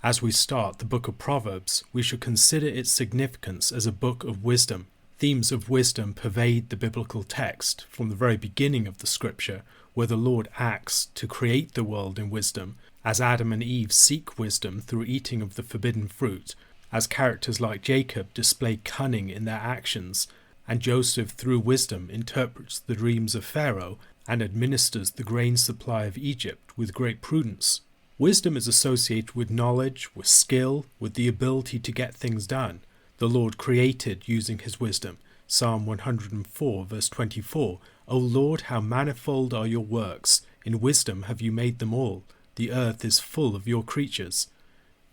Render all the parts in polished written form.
As we start the book of Proverbs, we should consider its significance as a book of wisdom. Themes of wisdom pervade the biblical text from the very beginning of the scripture, where the Lord acts to create the world in wisdom, as Adam and Eve seek wisdom through eating of the forbidden fruit, as characters like Jacob display cunning in their actions, and Joseph through wisdom interprets the dreams of Pharaoh and administers the grain supply of Egypt with great prudence. Wisdom is associated with knowledge, with skill, with the ability to get things done. The Lord created using his wisdom. Psalm 104 verse 24, O Lord, how manifold are your works! In wisdom have you made them all. The earth is full of your creatures.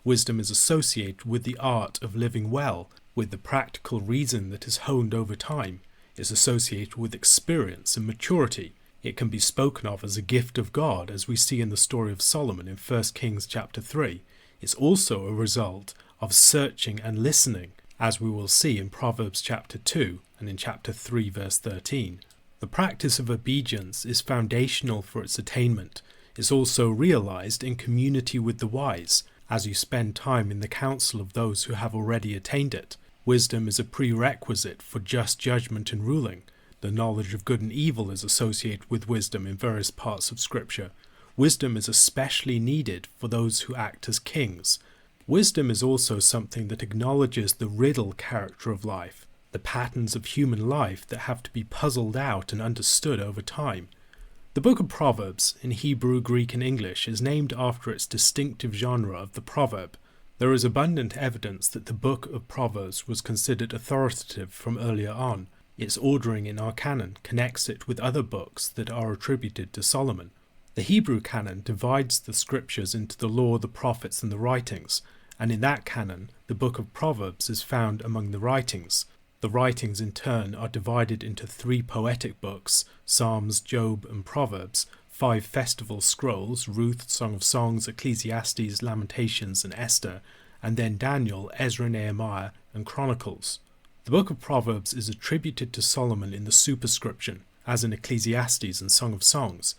Wisdom is associated with the art of living well, with the practical reason that is honed over time. It's associated with experience and maturity. It can be spoken of as a gift of God, as we see in the story of Solomon in 1 Kings chapter 3. It's also a result of searching and listening, as we will see in Proverbs chapter 2 and in chapter 3 verse 13. The practice of obedience is foundational for its attainment. It's also realized in community with the wise, as you spend time in the counsel of those who have already attained it. Wisdom is a prerequisite for just judgment and ruling. The knowledge of good and evil is associated with wisdom in various parts of Scripture. Wisdom is especially needed for those who act as kings. Wisdom is also something that acknowledges the riddle character of life, the patterns of human life that have to be puzzled out and understood over time. The book of Proverbs, in Hebrew, Greek and English, is named after its distinctive genre of the proverb. There is abundant evidence that the book of Proverbs was considered authoritative from earlier on. Its ordering in our canon connects it with other books that are attributed to Solomon. The Hebrew canon divides the scriptures into the law, the prophets, and the writings, and in that canon, the book of Proverbs is found among the writings. The writings in turn are divided into 3 poetic books, Psalms, Job, and Proverbs, 5 festival scrolls, Ruth, Song of Songs, Ecclesiastes, Lamentations, and Esther, and then Daniel, Ezra, Nehemiah, and Chronicles. The book of Proverbs is attributed to Solomon in the superscription, as in Ecclesiastes and Song of Songs.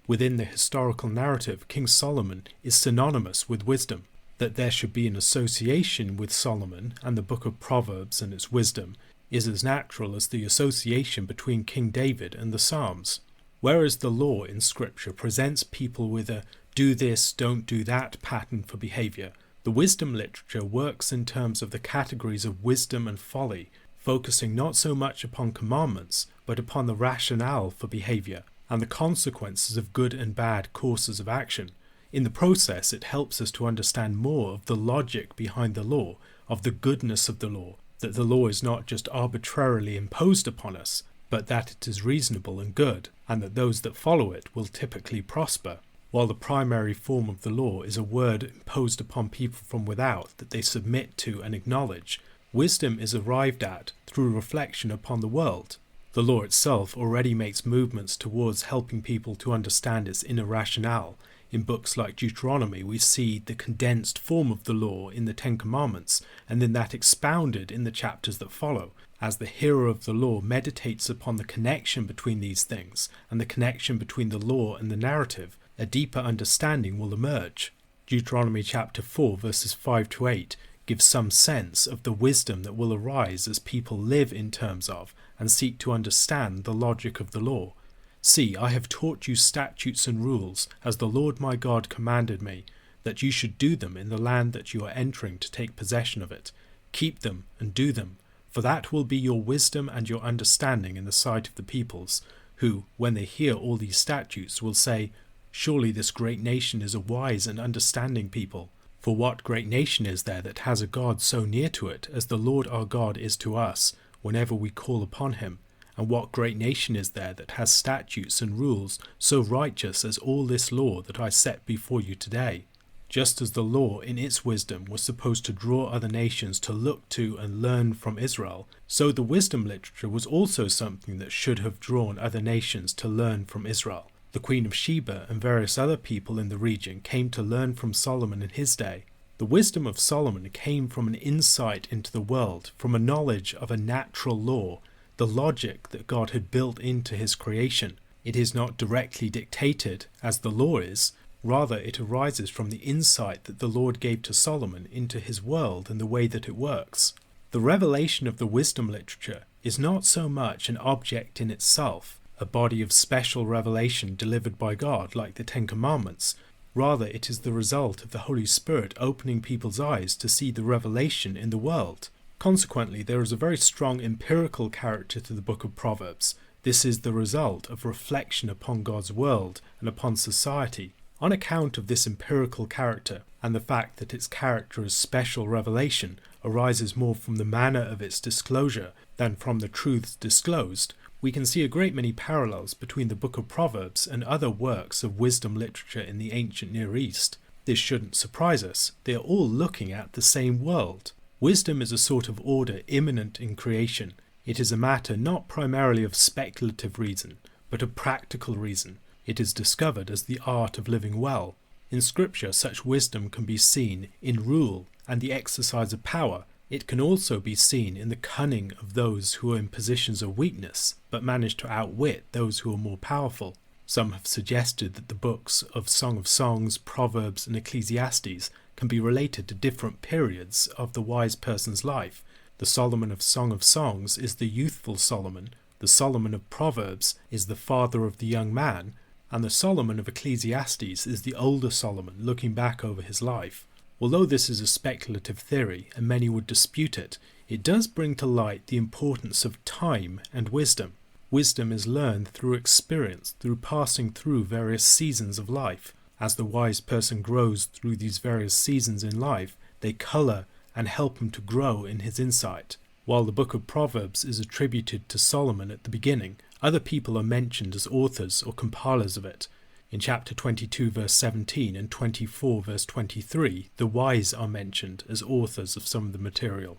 Within the historical narrative, King Solomon is synonymous with wisdom. That there should be an association with Solomon and the book of Proverbs and its wisdom is as natural as the association between King David and the Psalms. Whereas the law in Scripture presents people with a do this, don't do that pattern for behavior, the wisdom literature works in terms of the categories of wisdom and folly, focusing not so much upon commandments, but upon the rationale for behavior and the consequences of good and bad courses of action. In the process, it helps us to understand more of the logic behind the law, of the goodness of the law, that the law is not just arbitrarily imposed upon us, but that it is reasonable and good, and that those that follow it will typically prosper. While the primary form of the law is a word imposed upon people from without that they submit to and acknowledge, wisdom is arrived at through reflection upon the world. The law itself already makes movements towards helping people to understand its inner rationale. In books like Deuteronomy, we see the condensed form of the law in the 10 Commandments, and then that expounded in the chapters that follow. As the hearer of the law meditates upon the connection between these things, and the connection between the law and the narrative, a deeper understanding will emerge. Deuteronomy chapter 4 verses 5 to 8 gives some sense of the wisdom that will arise as people live in terms of and seek to understand the logic of the law. See, I have taught you statutes and rules, as the Lord my God commanded me, that you should do them in the land that you are entering to take possession of it. Keep them and do them, for that will be your wisdom and your understanding in the sight of the peoples, who, when they hear all these statutes, will say, Surely this great nation is a wise and understanding people. For what great nation is there that has a God so near to it as the Lord our God is to us, whenever we call upon him? And what great nation is there that has statutes and rules so righteous as all this law that I set before you today? Just as the law in its wisdom was supposed to draw other nations to look to and learn from Israel, so the wisdom literature was also something that should have drawn other nations to learn from Israel. The Queen of Sheba and various other people in the region came to learn from Solomon in his day. The wisdom of Solomon came from an insight into the world, from a knowledge of a natural law, the logic that God had built into his creation. It is not directly dictated, as the law is. Rather, it arises from the insight that the Lord gave to Solomon into his world and the way that it works. The revelation of the wisdom literature is not so much an object in itself, a body of special revelation delivered by God like the Ten Commandments. Rather, it is the result of the Holy Spirit opening people's eyes to see the revelation in the world. Consequently, there is a very strong empirical character to the book of Proverbs. This is the result of reflection upon God's world and upon society. On account of this empirical character, and the fact that its character as special revelation arises more from the manner of its disclosure than from the truths disclosed, we can see a great many parallels between the book of Proverbs and other works of wisdom literature in the ancient Near East. This shouldn't surprise us. They are all looking at the same world. Wisdom is a sort of order immanent in creation. It is a matter not primarily of speculative reason, but of practical reason. It is discovered as the art of living well. In Scripture, such wisdom can be seen in rule and the exercise of power. It can also be seen in the cunning of those who are in positions of weakness, but manage to outwit those who are more powerful. Some have suggested that the books of Song of Songs, Proverbs, and Ecclesiastes can be related to different periods of the wise person's life. The Solomon of Song of Songs is the youthful Solomon, the Solomon of Proverbs is the father of the young man, and the Solomon of Ecclesiastes is the older Solomon looking back over his life. Although this is a speculative theory, and many would dispute it, it does bring to light the importance of time and wisdom. Wisdom is learned through experience, through passing through various seasons of life. As the wise person grows through these various seasons in life, they colour and help him to grow in his insight. While the book of Proverbs is attributed to Solomon at the beginning, other people are mentioned as authors or compilers of it. In chapter 22 verse 17 and 24 verse 23, the wise are mentioned as authors of some of the material.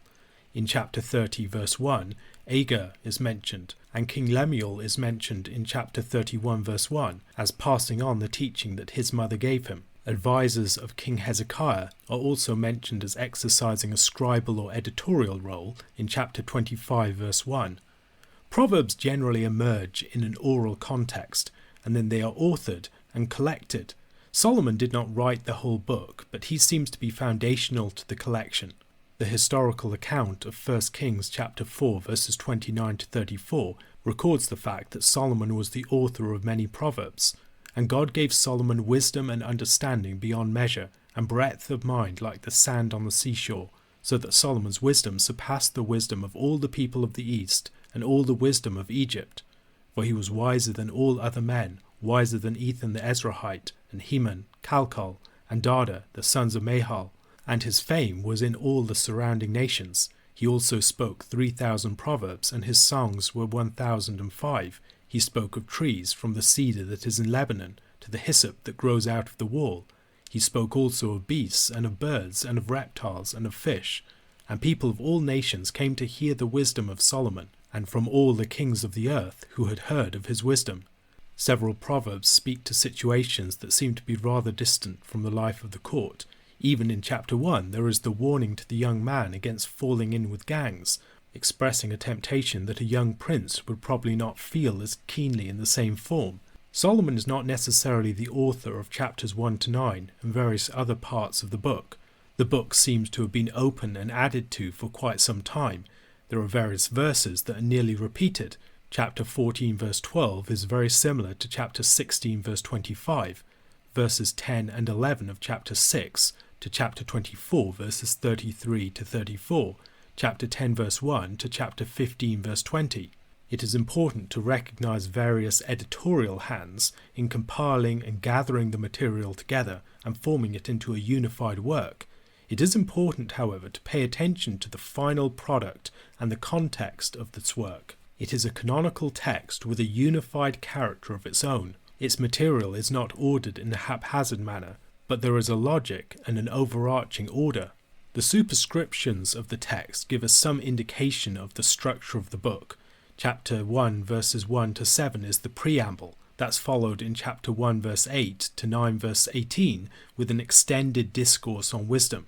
In chapter 30 verse 1, Agur is mentioned, and King Lemuel is mentioned in chapter 31 verse 1 as passing on the teaching that his mother gave him. Advisors of King Hezekiah are also mentioned as exercising a scribal or editorial role in chapter 25 verse 1. Proverbs generally emerge in an oral context, and then they are authored and collected. Solomon did not write the whole book, but he seems to be foundational to the collection. The historical account of 1 Kings chapter 4 verses 29 to 34 records the fact that Solomon was the author of many proverbs, and God gave Solomon wisdom and understanding beyond measure, and breadth of mind like the sand on the seashore, so that Solomon's wisdom surpassed the wisdom of all the people of the East and all the wisdom of Egypt. For he was wiser than all other men, wiser than Ethan the Ezrahite, and Heman, Calcol, and Dada, the sons of Mahal, and his fame was in all the surrounding nations. He also spoke 3,000 proverbs, and his songs were 1,005. He spoke of trees, from the cedar that is in Lebanon to the hyssop that grows out of the wall. He spoke also of beasts, and of birds, and of reptiles, and of fish. And people of all nations came to hear the wisdom of Solomon, and from all the kings of the earth who had heard of his wisdom. Several proverbs speak to situations that seem to be rather distant from the life of the court. Even in chapter 1 there is the warning to the young man against falling in with gangs, expressing a temptation that a young prince would probably not feel as keenly in the same form. Solomon is not necessarily the author of chapters 1 to 9 and various other parts of the book. The book seems to have been opened and added to for quite some time. There are various verses that are nearly repeated. Chapter 14 verse 12 is very similar to chapter 16 verse 25, verses 10 and 11 of chapter 6 to chapter 24 verses 33 to 34, chapter 10 verse 1 to chapter 15 verse 20. It is important to recognize various editorial hands in compiling and gathering the material together and forming it into a unified work. It is important, however, to pay attention to the final product and the context of this work. It is a canonical text with a unified character of its own. Its material is not ordered in a haphazard manner, but there is a logic and an overarching order. The superscriptions of the text give us some indication of the structure of the book. Chapter 1 verses 1 to 7 is the preamble. That's followed in chapter 1 verse 8 to 9 verse 18 with an extended discourse on wisdom.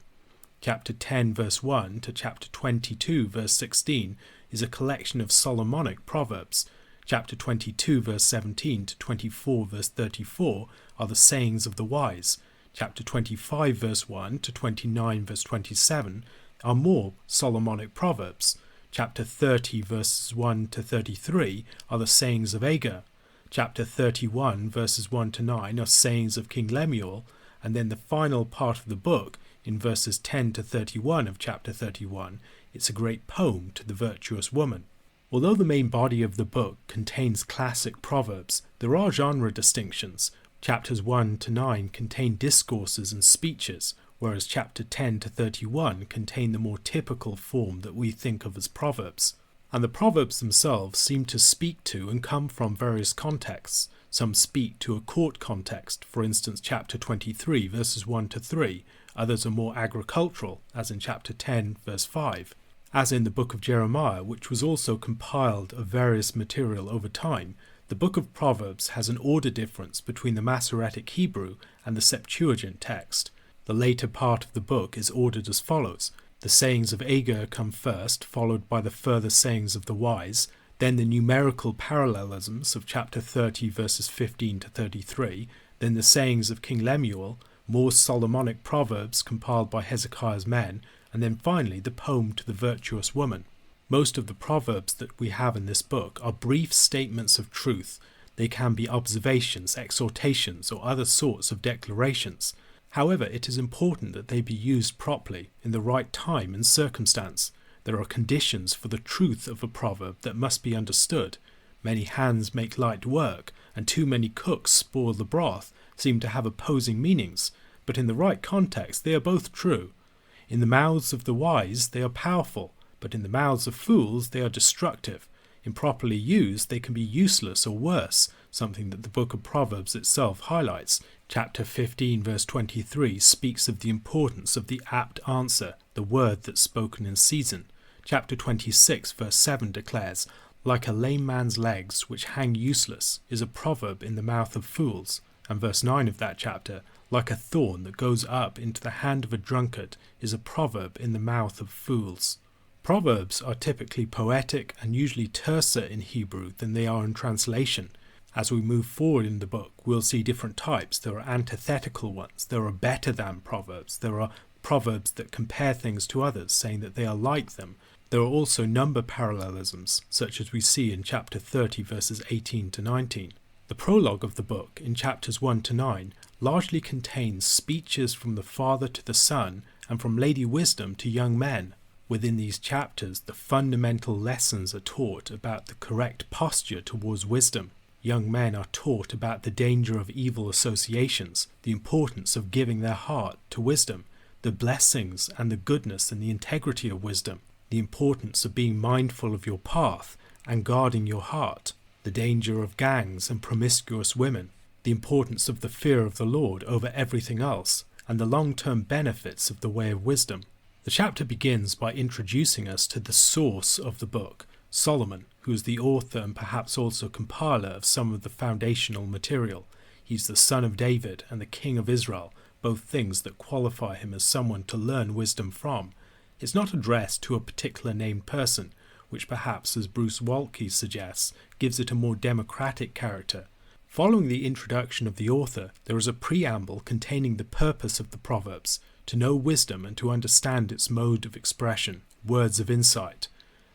Chapter 10 verse 1 to chapter 22 verse 16 is a collection of Solomonic proverbs. Chapter 22 verse 17 to 24 verse 34 are the sayings of the wise. Chapter 25 verse 1 to 29 verse 27 are more Solomonic proverbs. Chapter 30 verses 1 to 33 are the sayings of Agur. Chapter 31 verses 1 to 9 are sayings of King Lemuel, and then the final part of the book, in verses 10 to 31 of chapter 31, it's a great poem to the virtuous woman. Although the main body of the book contains classic proverbs, there are genre distinctions. Chapters 1 to 9 contain discourses and speeches, whereas chapter 10 to 31 contain the more typical form that we think of as proverbs. And the proverbs themselves seem to speak to and come from various contexts. Some speak to a court context, for instance chapter 23 verses 1 to 3. Others are more agricultural, as in chapter 10 verse 5. As in the book of Jeremiah, which was also compiled of various material over time, the book of Proverbs has an order difference between the Masoretic Hebrew and the Septuagint text. The later part of the book is ordered as follows. The sayings of Agur come first, followed by the further sayings of the wise, then the numerical parallelisms of chapter 30 verses 15 to 33, then the sayings of King Lemuel, more Solomonic proverbs compiled by Hezekiah's men, and then finally the poem to the virtuous woman. Most of the proverbs that we have in this book are brief statements of truth. They can be observations, exhortations, or other sorts of declarations. However, it is important that they be used properly, in the right time and circumstance. There are conditions for the truth of a proverb that must be understood. Many hands make light work, and too many cooks spoil the broth seem to have opposing meanings, but in the right context they are both true. In the mouths of the wise they are powerful, but in the mouths of fools they are destructive. Improperly used they can be useless or worse, something that the book of Proverbs itself highlights. Chapter 15 verse 23 speaks of the importance of the apt answer, the word that's spoken in season. Chapter 26 verse 7 declares, "Like a lame man's legs which hang useless is a proverb in the mouth of fools." And verse 9 of that chapter, "Like a thorn that goes up into the hand of a drunkard is a proverb in the mouth of fools." Proverbs are typically poetic and usually terser in Hebrew than they are in translation. As we move forward in the book, we'll see different types. There are antithetical ones. There are better than proverbs. There are proverbs that compare things to others, saying that they are like them. There are also number parallelisms, such as we see in chapter 30 verses 18 to 19. The prologue of the book, in chapters 1 to 9, largely contains speeches from the father to the son and from Lady Wisdom to young men. Within these chapters, the fundamental lessons are taught about the correct posture towards wisdom. Young men are taught about the danger of evil associations, the importance of giving their heart to wisdom, the blessings and the goodness and the integrity of wisdom, the importance of being mindful of your path and guarding your heart, the danger of gangs and promiscuous women, the importance of the fear of the Lord over everything else, and the long-term benefits of the way of wisdom. The chapter begins by introducing us to the source of the book, Solomon, who is the author and perhaps also compiler of some of the foundational material. He's the son of David and the king of Israel, both things that qualify him as someone to learn wisdom from. It's not addressed to a particular named person, which perhaps, as Bruce Waltke suggests, gives it a more democratic character. Following the introduction of the author, there is a preamble containing the purpose of the Proverbs, to know wisdom and to understand its mode of expression, words of insight.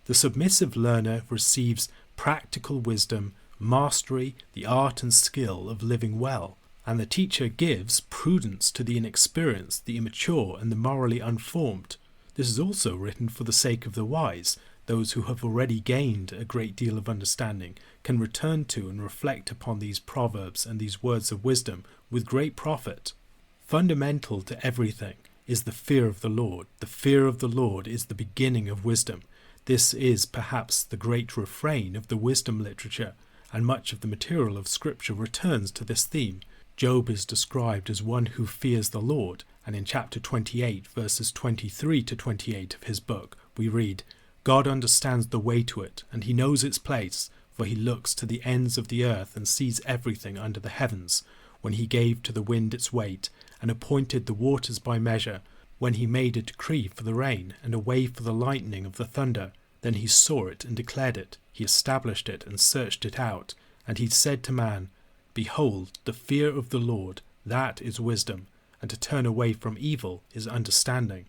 The submissive learner receives practical wisdom, mastery, the art and skill of living well, and the teacher gives prudence to the inexperienced, the immature, and the morally unformed. This is also written for the sake of the wise. Those who have already gained a great deal of understanding can return to and reflect upon these proverbs and these words of wisdom with great profit. Fundamental to everything is the fear of the Lord. The fear of the Lord is the beginning of wisdom. This is perhaps the great refrain of the wisdom literature, and much of the material of Scripture returns to this theme. Job is described as one who fears the Lord, and in chapter 28, verses 23 to 28 of his book, we read, "God understands the way to it, and he knows its place, for he looks to the ends of the earth and sees everything under the heavens. When he gave to the wind its weight, and appointed the waters by measure, when he made a decree for the rain, and a way for the lightning of the thunder, Then he saw it and declared it. He established it and searched it out. And he said to man, Behold, the fear of the Lord, that is wisdom, and to turn away from evil is understanding.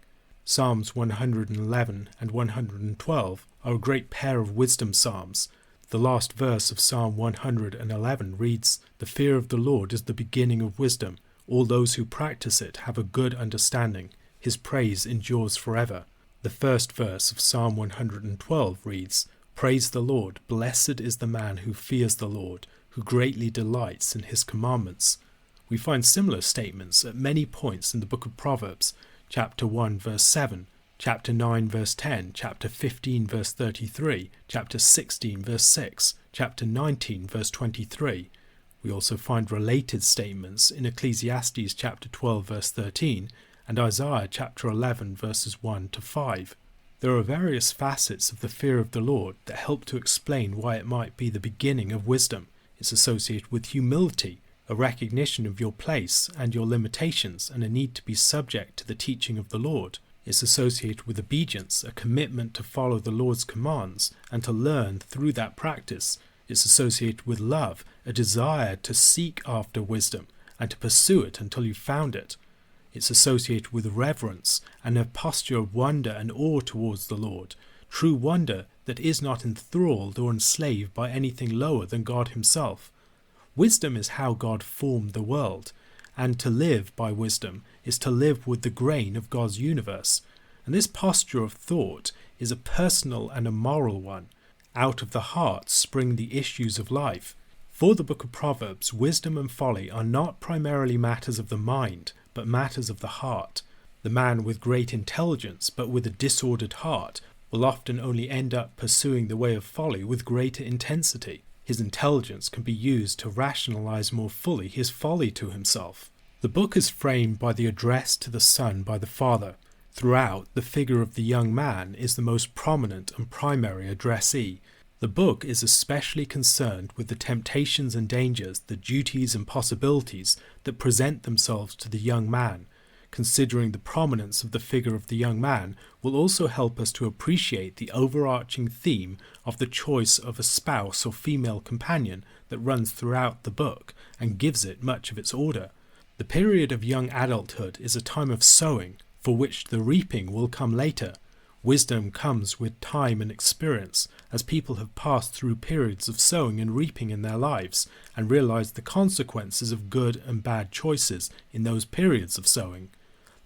Psalms 111 and 112 are a great pair of wisdom psalms. The last verse of Psalm 111 reads, The fear of the Lord is the beginning of wisdom. All those who practice it have a good understanding. His praise endures forever. The first verse of Psalm 112 reads, Praise the Lord, blessed is the man who fears the Lord, who greatly delights in his commandments. We find similar statements at many points in the book of Proverbs, chapter 1 verse 7, chapter 9 verse 10, chapter 15 verse 33, chapter 16 verse 6, chapter 19 verse 23. We also find related statements in Ecclesiastes chapter 12 verse 13 and Isaiah chapter 11 verses 1 to 5. There are various facets of the fear of the Lord that help to explain why it might be the beginning of wisdom. It's associated with humility, a recognition of your place and your limitations, and a need to be subject to the teaching of the Lord. It's associated with obedience, a commitment to follow the Lord's commands and to learn through that practice. It's associated with love, a desire to seek after wisdom and to pursue it until you've found it. It's associated with reverence and a posture of wonder and awe towards the Lord, true wonder that is not enthralled or enslaved by anything lower than God himself. Wisdom is how God formed the world, and to live by wisdom is to live with the grain of God's universe. And this posture of thought is a personal and a moral one. Out of the heart spring the issues of life. For the book of Proverbs, wisdom and folly are not primarily matters of the mind, but matters of the heart. The man with great intelligence, but with a disordered heart, will often only end up pursuing the way of folly with greater intensity. His intelligence can be used to rationalize more fully his folly to himself. The book is framed by the address to the son by the father. Throughout, the figure of the young man is the most prominent and primary addressee. The book is especially concerned with the temptations and dangers, the duties and possibilities that present themselves to the young man. Considering the prominence of the figure of the young man will also help us to appreciate the overarching theme of the choice of a spouse or female companion that runs throughout the book and gives it much of its order. The period of young adulthood is a time of sowing, for which the reaping will come later. Wisdom comes with time and experience, as people have passed through periods of sowing and reaping in their lives and realized the consequences of good and bad choices in those periods of sowing.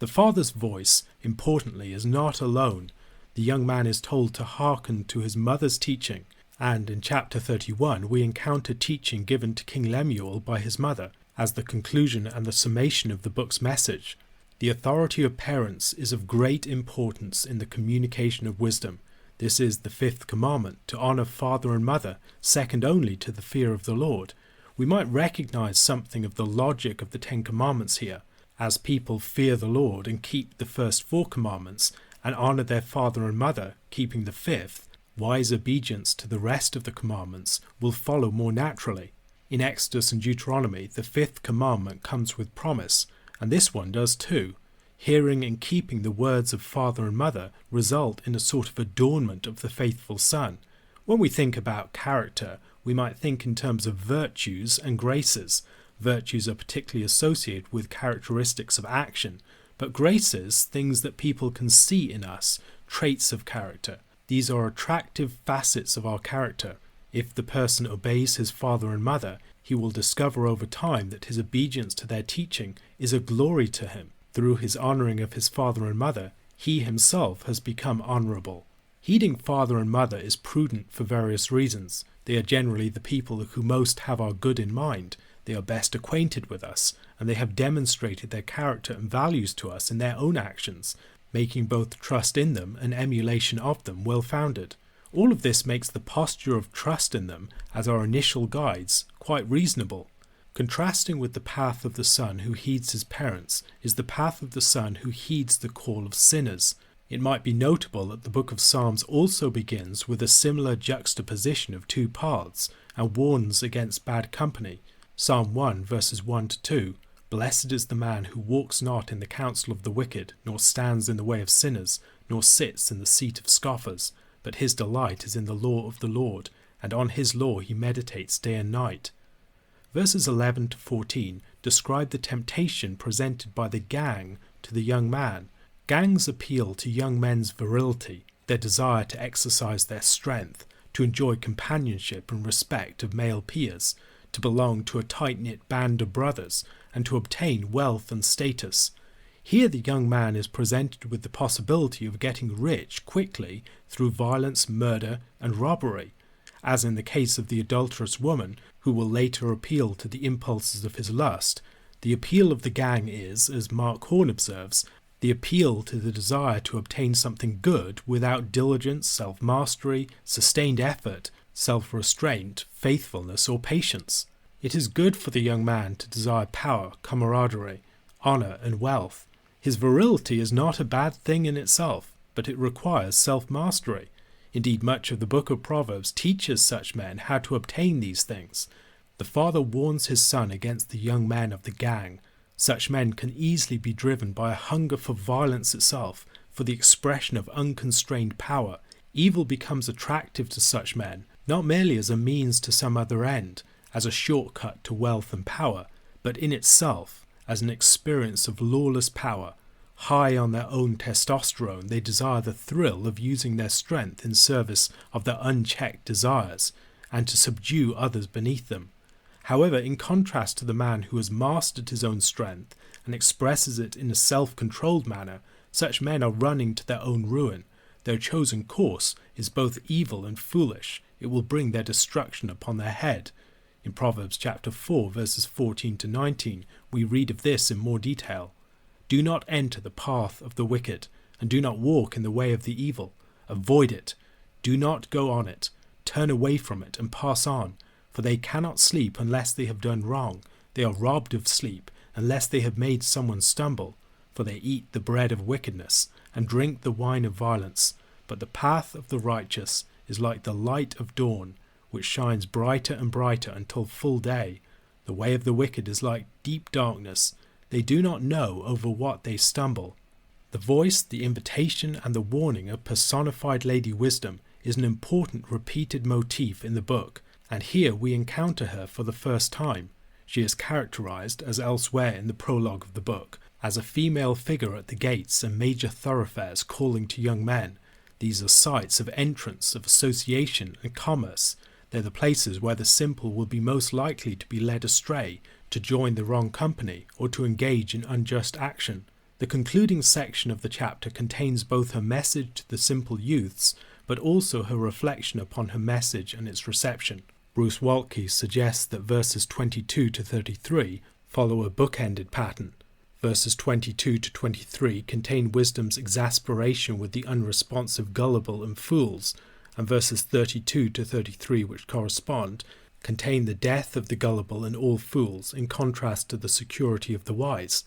The father's voice, importantly, is not alone. The young man is told to hearken to his mother's teaching, and in chapter 31 we encounter teaching given to King Lemuel by his mother, as the conclusion and the summation of the book's message. The authority of parents is of great importance in the communication of wisdom. This is the fifth commandment, to honor father and mother, second only to the fear of the Lord. We might recognize something of the logic of the 10 Commandments here. As people fear the Lord and keep the first 4 commandments, and honor their father and mother, keeping the 5th, wise obedience to the rest of the commandments will follow more naturally. In Exodus and Deuteronomy, the 5th commandment comes with promise, and this one does too. Hearing and keeping the words of father and mother result in a sort of adornment of the faithful son. When we think about character, we might think in terms of virtues and graces. Virtues are particularly associated with characteristics of action, but graces, things that people can see in us, traits of character. These are attractive facets of our character. If the person obeys his father and mother, he will discover over time that his obedience to their teaching is a glory to him. Through his honoring of his father and mother, he himself has become honorable. Heeding father and mother is prudent for various reasons. They are generally the people who most have our good in mind. They are best acquainted with us, and they have demonstrated their character and values to us in their own actions, making both trust in them and emulation of them well-founded. All of this makes the posture of trust in them as our initial guides quite reasonable. Contrasting with the path of the son who heeds his parents is the path of the son who heeds the call of sinners. It might be notable that the book of Psalms also begins with a similar juxtaposition of 2 paths and warns against bad company. Psalm 1 verses 1 to 2, Blessed is the man who walks not in the counsel of the wicked, nor stands in the way of sinners, nor sits in the seat of scoffers, but his delight is in the law of the Lord, and on his law he meditates day and night. Verses 11 to 14 describe the temptation presented by the gang to the young man. Gangs appeal to young men's virility, their desire to exercise their strength, to enjoy companionship and respect of male peers, to belong to a tight-knit band of brothers, and to obtain wealth and status. Here the young man is presented with the possibility of getting rich quickly through violence, murder, and robbery, as in the case of the adulterous woman, who will later appeal to the impulses of his lust. The appeal of the gang is, as Mark Horn observes, the appeal to the desire to obtain something good without diligence, self-mastery, sustained effort, self-restraint, faithfulness, or patience. It is good for the young man to desire power, camaraderie, honour, and wealth. His virility is not a bad thing in itself, but it requires self-mastery. Indeed, much of the book of Proverbs teaches such men how to obtain these things. The father warns his son against the young men of the gang. Such men can easily be driven by a hunger for violence itself, for the expression of unconstrained power. Evil becomes attractive to such men, not merely as a means to some other end, as a shortcut to wealth and power, but in itself as an experience of lawless power. High on their own testosterone, they desire the thrill of using their strength in service of their unchecked desires, and to subdue others beneath them. However, in contrast to the man who has mastered his own strength and expresses it in a self-controlled manner, such men are running to their own ruin. Their chosen course is both evil and foolish. It will bring their destruction upon their head. In Proverbs chapter 4, verses 14 to 19, we read of this in more detail. Do not enter the path of the wicked, and do not walk in the way of the evil. Avoid it. Do not go on it. Turn away from it and pass on. For they cannot sleep unless they have done wrong. They are robbed of sleep unless they have made someone stumble. For they eat the bread of wickedness and drink the wine of violence. But the path of the righteous is like the light of dawn, which shines brighter and brighter until full day. The way of the wicked is like deep darkness. They do not know over what they stumble. The voice, the invitation, and the warning of personified Lady Wisdom is an important repeated motif in the book, and here we encounter her for the first time. She is characterized, as elsewhere in the prologue of the book, as a female figure at the gates and major thoroughfares calling to young men. These are sites of entrance, of association and commerce. They're the places where the simple will be most likely to be led astray, to join the wrong company, or to engage in unjust action. The concluding section of the chapter contains both her message to the simple youths, but also her reflection upon her message and its reception. Bruce Waltke suggests that verses 22 to 33 follow a book-ended pattern. Verses 22 to 23 contain wisdom's exasperation with the unresponsive gullible and fools, and verses 32 to 33, which correspond, contain the death of the gullible and all fools, in contrast to the security of the wise.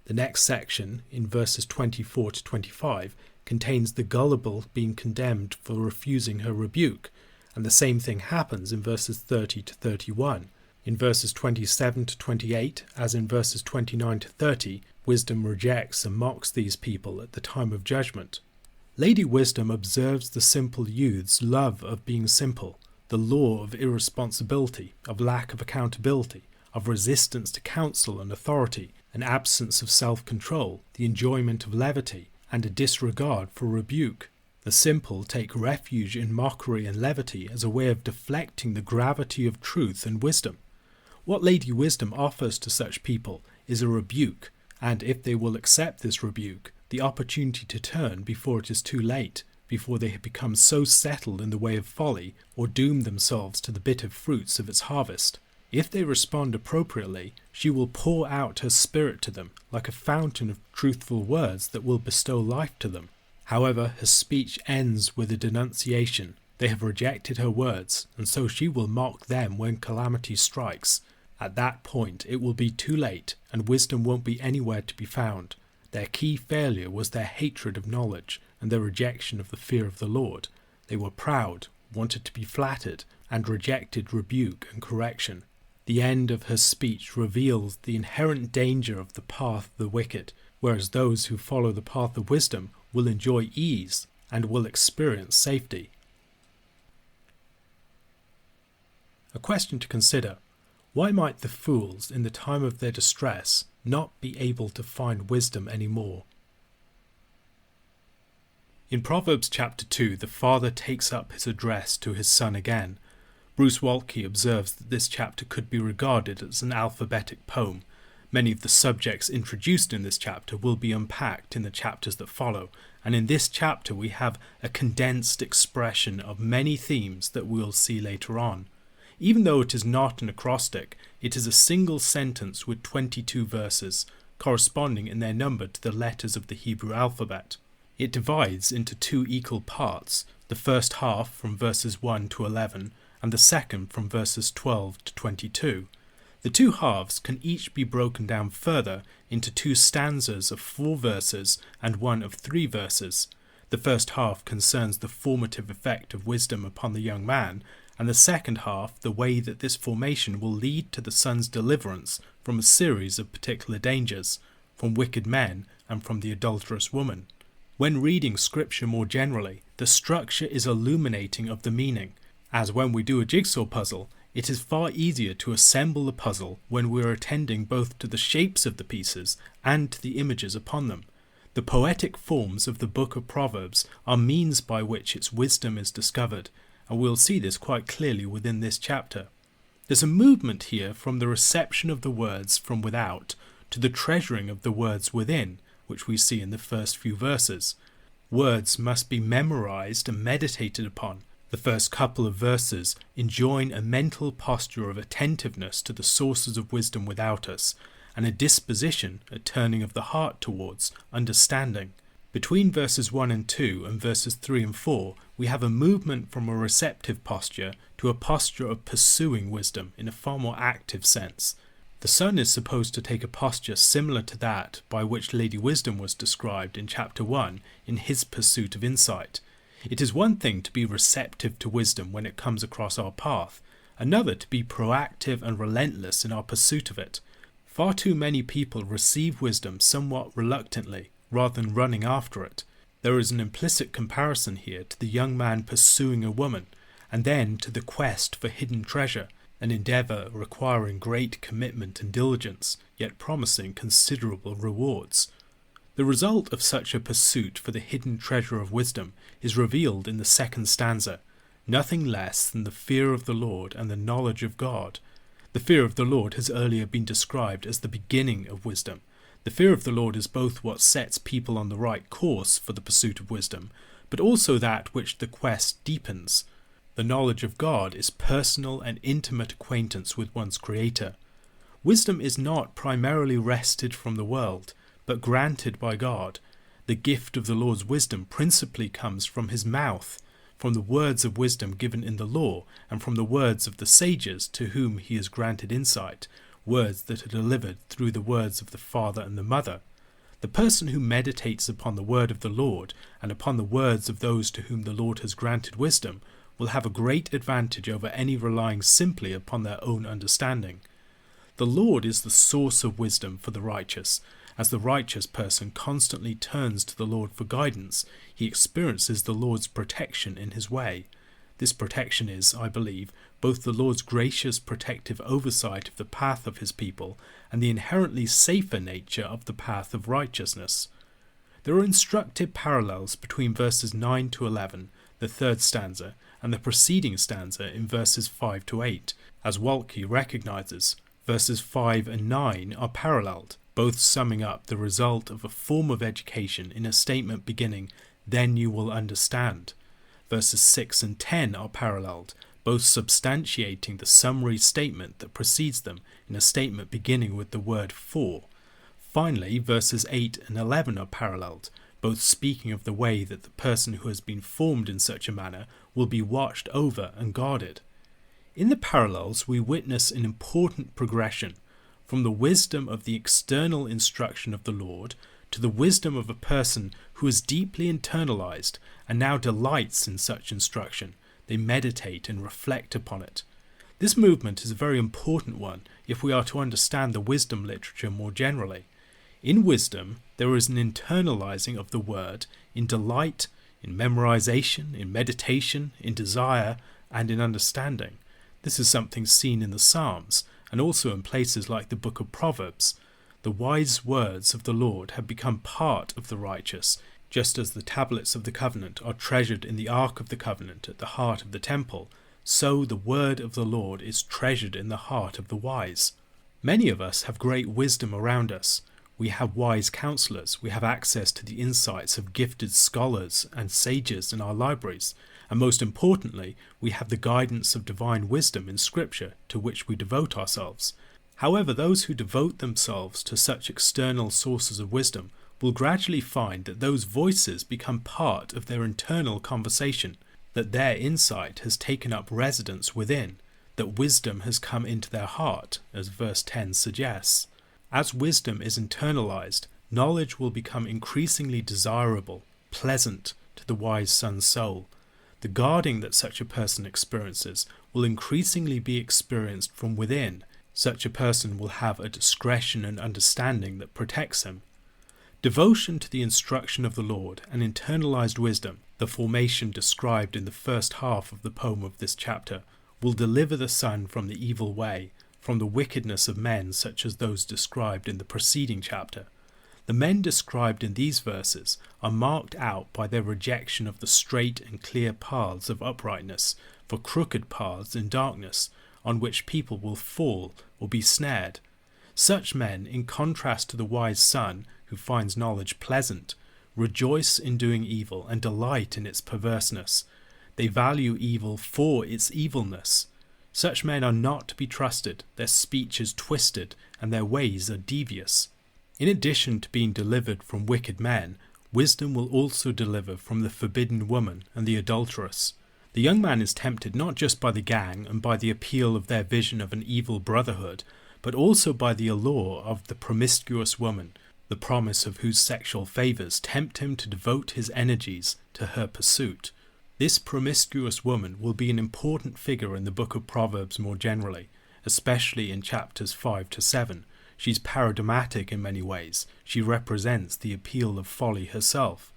The next section, in verses 24 to 25, contains the gullible being condemned for refusing her rebuke, and the same thing happens in verses 30 to 31. In verses 27 to 28, as in verses 29 to 30, wisdom rejects and mocks these people at the time of judgment. Lady Wisdom observes the simple youth's love of being simple, the law of irresponsibility, of lack of accountability, of resistance to counsel and authority, an absence of self-control, the enjoyment of levity, and a disregard for rebuke. The simple take refuge in mockery and levity as a way of deflecting the gravity of truth and wisdom. What Lady Wisdom offers to such people is a rebuke, and if they will accept this rebuke, the opportunity to turn before it is too late, before they have become so settled in the way of folly or doomed themselves to the bitter fruits of its harvest. If they respond appropriately, she will pour out her spirit to them like a fountain of truthful words that will bestow life to them. However, her speech ends with a denunciation. They have rejected her words, and so she will mock them when calamity strikes. At that point, it will be too late, and wisdom won't be anywhere to be found. Their key failure was their hatred of knowledge and their rejection of the fear of the Lord. They were proud, wanted to be flattered, and rejected rebuke and correction. The end of her speech reveals the inherent danger of the path of the wicked, whereas those who follow the path of wisdom will enjoy ease and will experience safety. A question to consider: why might the fools in the time of their distress not be able to find wisdom any more? In Proverbs chapter 2, the father takes up his address to his son again. Bruce Waltke observes that this chapter could be regarded as an alphabetic poem. Many of the subjects introduced in this chapter will be unpacked in the chapters that follow, and in this chapter we have a condensed expression of many themes that we will see later on. Even though it is not an acrostic, it is a single sentence with 22 verses, corresponding in their number to the letters of the Hebrew alphabet. It divides into two equal parts, the first half from verses 1 to 11, and the second from verses 12 to 22. The two halves can each be broken down further into two stanzas of 4 verses and one of 3 verses. The first half concerns the formative effect of wisdom upon the young man, and the second half the way that this formation will lead to the son's deliverance from a series of particular dangers, from wicked men and from the adulterous woman. When reading scripture more generally, the structure is illuminating of the meaning, as when we do a jigsaw puzzle, it is far easier to assemble the puzzle when we are attending both to the shapes of the pieces and to the images upon them. The poetic forms of the book of Proverbs are means by which its wisdom is discovered, and we'll see this quite clearly within this chapter. There's a movement here from the reception of the words from without to the treasuring of the words within, which we see in the first few verses. Words must be memorized and meditated upon. The first couple of verses enjoin a mental posture of attentiveness to the sources of wisdom without us, and a disposition, a turning of the heart towards understanding. Between verses 1 and 2 and verses 3 and 4, we have a movement from a receptive posture to a posture of pursuing wisdom in a far more active sense. The son is supposed to take a posture similar to that by which Lady Wisdom was described in chapter 1 in his pursuit of insight. It is one thing to be receptive to wisdom when it comes across our path, another to be proactive and relentless in our pursuit of it. Far too many people receive wisdom somewhat reluctantly, rather than running after it. There is an implicit comparison here to the young man pursuing a woman, and then to the quest for hidden treasure, an endeavour requiring great commitment and diligence, yet promising considerable rewards. The result of such a pursuit for the hidden treasure of wisdom is revealed in the second stanza, nothing less than the fear of the Lord and the knowledge of God. The fear of the Lord has earlier been described as the beginning of wisdom. The fear of the Lord is both what sets people on the right course for the pursuit of wisdom, but also that which the quest deepens. The knowledge of God is personal and intimate acquaintance with one's Creator. Wisdom is not primarily wrested from the world, but granted by God. The gift of the Lord's wisdom principally comes from his mouth, from the words of wisdom given in the law, and from the words of the sages to whom he has granted insight, words that are delivered through the words of the father and the mother. The person who meditates upon the word of the Lord and upon the words of those to whom the Lord has granted wisdom will have a great advantage over any relying simply upon their own understanding. The Lord is the source of wisdom for the righteous. As the righteous person constantly turns to the Lord for guidance, he experiences the Lord's protection in his way. This protection is, I believe, both the Lord's gracious protective oversight of the path of his people and the inherently safer nature of the path of righteousness. There are instructive parallels between verses 9 to 11, the third stanza, and the preceding stanza in verses 5 to 8. As Waltke recognizes, verses 5 and 9 are paralleled, both summing up the result of a form of education in a statement beginning, "Then you will understand." Verses 6 and 10 are paralleled, both substantiating the summary statement that precedes them in a statement beginning with the word "for." Finally, verses 8 and 11 are paralleled, both speaking of the way that the person who has been formed in such a manner will be watched over and guarded. In the parallels, we witness an important progression from the wisdom of the external instruction of the Lord to the wisdom of a person who is deeply internalized and now delights in such instruction. They meditate and reflect upon it. This movement is a very important one if we are to understand the wisdom literature more generally. In wisdom, there is an internalizing of the word in delight, in memorization, in meditation, in desire, and in understanding. This is something seen in the Psalms, and also in places like the book of Proverbs. The wise words of the Lord have become part of the righteous, just as the tablets of the covenant are treasured in the ark of the covenant at the heart of the temple, so the word of the Lord is treasured in the heart of the wise. Many of us have great wisdom around us. We have wise counselors, we have access to the insights of gifted scholars and sages in our libraries, and most importantly, we have the guidance of divine wisdom in Scripture to which we devote ourselves. However, those who devote themselves to such external sources of wisdom will gradually find that those voices become part of their internal conversation, that their insight has taken up residence within, that wisdom has come into their heart, as verse 10 suggests. As wisdom is internalized, knowledge will become increasingly desirable, pleasant to the wise son's soul. The guarding that such a person experiences will increasingly be experienced from within. Such a person will have a discretion and understanding that protects him. Devotion to the instruction of the Lord and internalized wisdom, the formation described in the first half of the poem of this chapter, will deliver the son from the evil way, from the wickedness of men such as those described in the preceding chapter. The men described in these verses are marked out by their rejection of the straight and clear paths of uprightness for crooked paths in darkness, on which people will fall or be snared. Such men, in contrast to the wise son who finds knowledge pleasant, rejoice in doing evil and delight in its perverseness. They value evil for its evilness. Such men are not to be trusted, their speech is twisted, and their ways are devious. In addition to being delivered from wicked men, wisdom will also deliver from the forbidden woman and the adulteress. The young man is tempted not just by the gang and by the appeal of their vision of an evil brotherhood, but also by the allure of the promiscuous woman, the promise of whose sexual favours tempt him to devote his energies to her pursuit. This promiscuous woman will be an important figure in the book of Proverbs more generally, especially in chapters 5 to 7. She's paradigmatic in many ways. She represents the appeal of Folly herself.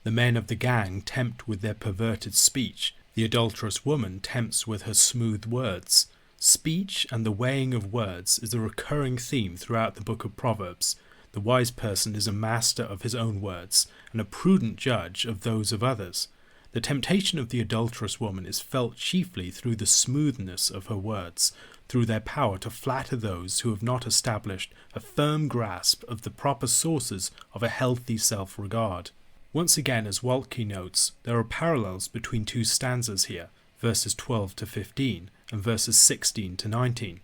The men of the gang tempt with their perverted speech. The adulterous woman tempts with her smooth words. Speech and the weighing of words is a recurring theme throughout the book of Proverbs. The wise person is a master of his own words and a prudent judge of those of others. The temptation of the adulterous woman is felt chiefly through the smoothness of her words, through their power to flatter those who have not established a firm grasp of the proper sources of a healthy self-regard. Once again, as Waltke notes, there are parallels between two stanzas here, verses 12 to 15 and verses 16 to 19.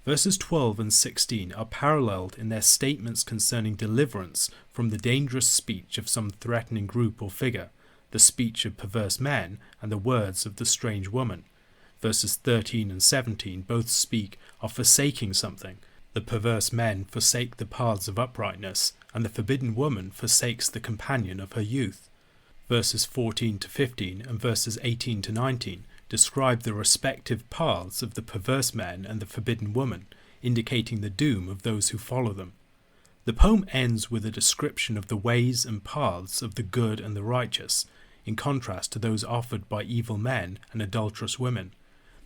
Verses 12 and 16 are paralleled in their statements concerning deliverance from the dangerous speech of some threatening group or figure, the speech of perverse men and the words of the strange woman. Verses 13 and 17 both speak of forsaking something. The perverse men forsake the paths of uprightness, and the forbidden woman forsakes the companion of her youth. Verses 14 to 15 and verses 18 to 19 describe the respective paths of the perverse men and the forbidden woman, indicating the doom of those who follow them. The poem ends with a description of the ways and paths of the good and the righteous, in contrast to those offered by evil men and adulterous women.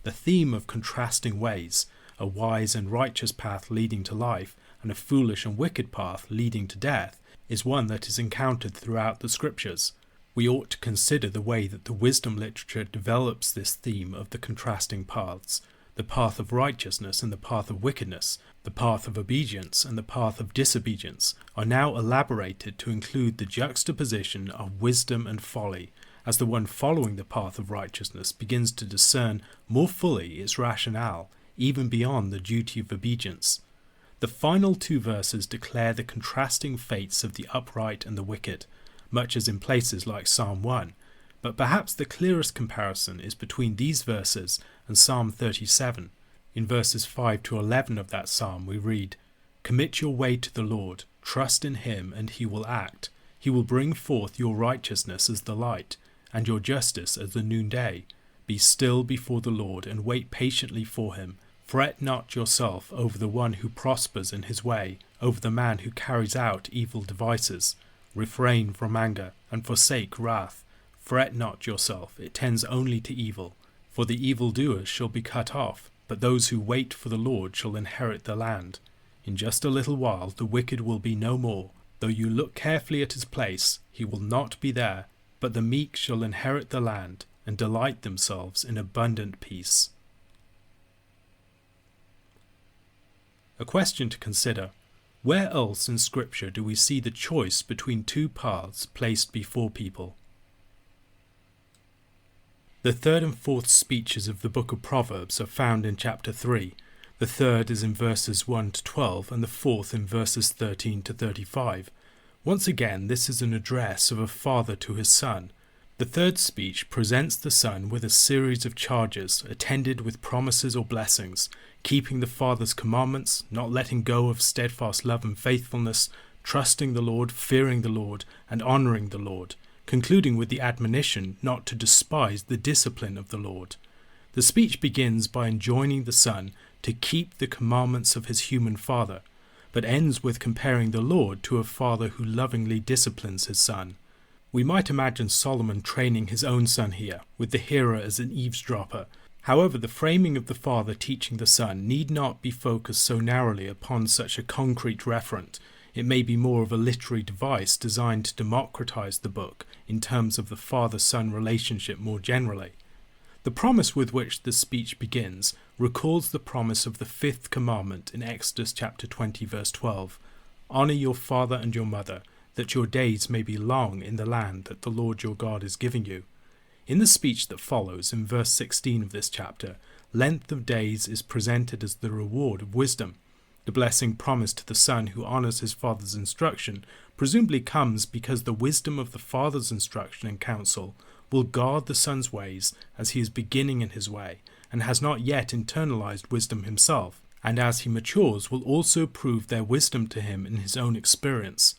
The theme of contrasting ways, a wise and righteous path leading to life, and a foolish and wicked path leading to death, is one that is encountered throughout the Scriptures. We ought to consider the way that the wisdom literature develops this theme of the contrasting paths, the path of righteousness and the path of wickedness, the path of obedience and the path of disobedience, are now elaborated to include the juxtaposition of wisdom and folly, as the one following the path of righteousness begins to discern more fully its rationale, even beyond the duty of obedience. The final two verses declare the contrasting fates of the upright and the wicked, much as in places like Psalm 1, but perhaps the clearest comparison is between these verses and Psalm 37. In verses 5 to 11 of that psalm we read, "Commit your way to the Lord, trust in him, and he will act. He will bring forth your righteousness as the light, and your justice as the noonday. Be still before the Lord, and wait patiently for him. Fret not yourself over the one who prospers in his way, over the man who carries out evil devices. Refrain from anger, and forsake wrath. Fret not yourself, it tends only to evil. For the evildoers shall be cut off, but those who wait for the Lord shall inherit the land. In just a little while the wicked will be no more. Though you look carefully at his place, he will not be there, but the meek shall inherit the land and delight themselves in abundant peace. A question to consider. Where else in Scripture do we see the choice between two paths placed before people? The third and fourth speeches of the book of Proverbs are found in chapter 3. The third is in verses 1 to 12 and the fourth in verses 13 to 35. Once again, this is an address of a father to his son. The third speech presents the son with a series of charges attended with promises or blessings, keeping the father's commandments, not letting go of steadfast love and faithfulness, trusting the Lord, fearing the Lord, and honouring the Lord, concluding with the admonition not to despise the discipline of the Lord. The speech begins by enjoining the son to keep the commandments of his human father, but ends with comparing the Lord to a father who lovingly disciplines his son. We might imagine Solomon training his own son here, with the hearer as an eavesdropper. However, the framing of the father teaching the son need not be focused so narrowly upon such a concrete referent. It may be more of a literary device designed to democratize the book in terms of the father-son relationship more generally. The promise with which the speech begins recalls the promise of the fifth commandment in Exodus chapter 20 verse 12. Honour your father and your mother, that your days may be long in the land that the Lord your God is giving you. In the speech that follows, in verse 16 of this chapter, length of days is presented as the reward of wisdom. The blessing promised to the son who honours his father's instruction presumably comes because the wisdom of the father's instruction and counsel will guard the son's ways as he is beginning in his way, and has not yet internalized wisdom himself, and as he matures will also prove their wisdom to him in his own experience.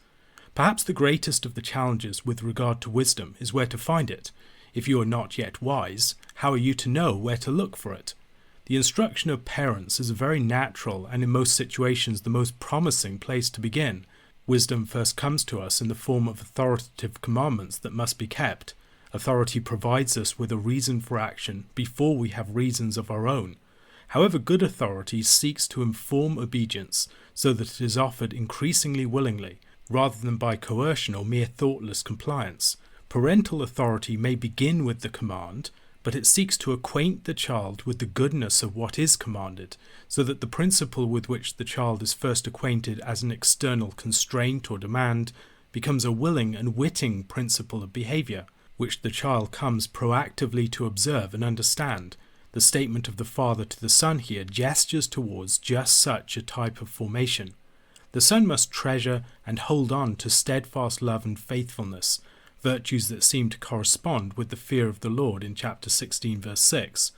Perhaps the greatest of the challenges with regard to wisdom is where to find it. If you are not yet wise, how are you to know where to look for it? The instruction of parents is a very natural and in most situations the most promising place to begin. Wisdom first comes to us in the form of authoritative commandments that must be kept. Authority provides us with a reason for action before we have reasons of our own. However, good authority seeks to inform obedience so that it is offered increasingly willingly, rather than by coercion or mere thoughtless compliance. Parental authority may begin with the command, but it seeks to acquaint the child with the goodness of what is commanded, so that the principle with which the child is first acquainted as an external constraint or demand becomes a willing and witting principle of behaviour, which the child comes proactively to observe and understand. The statement of the father to the son here gestures towards just such a type of formation. The son must treasure and hold on to steadfast love and faithfulness, virtues that seem to correspond with the fear of the Lord in chapter 16 verse 6.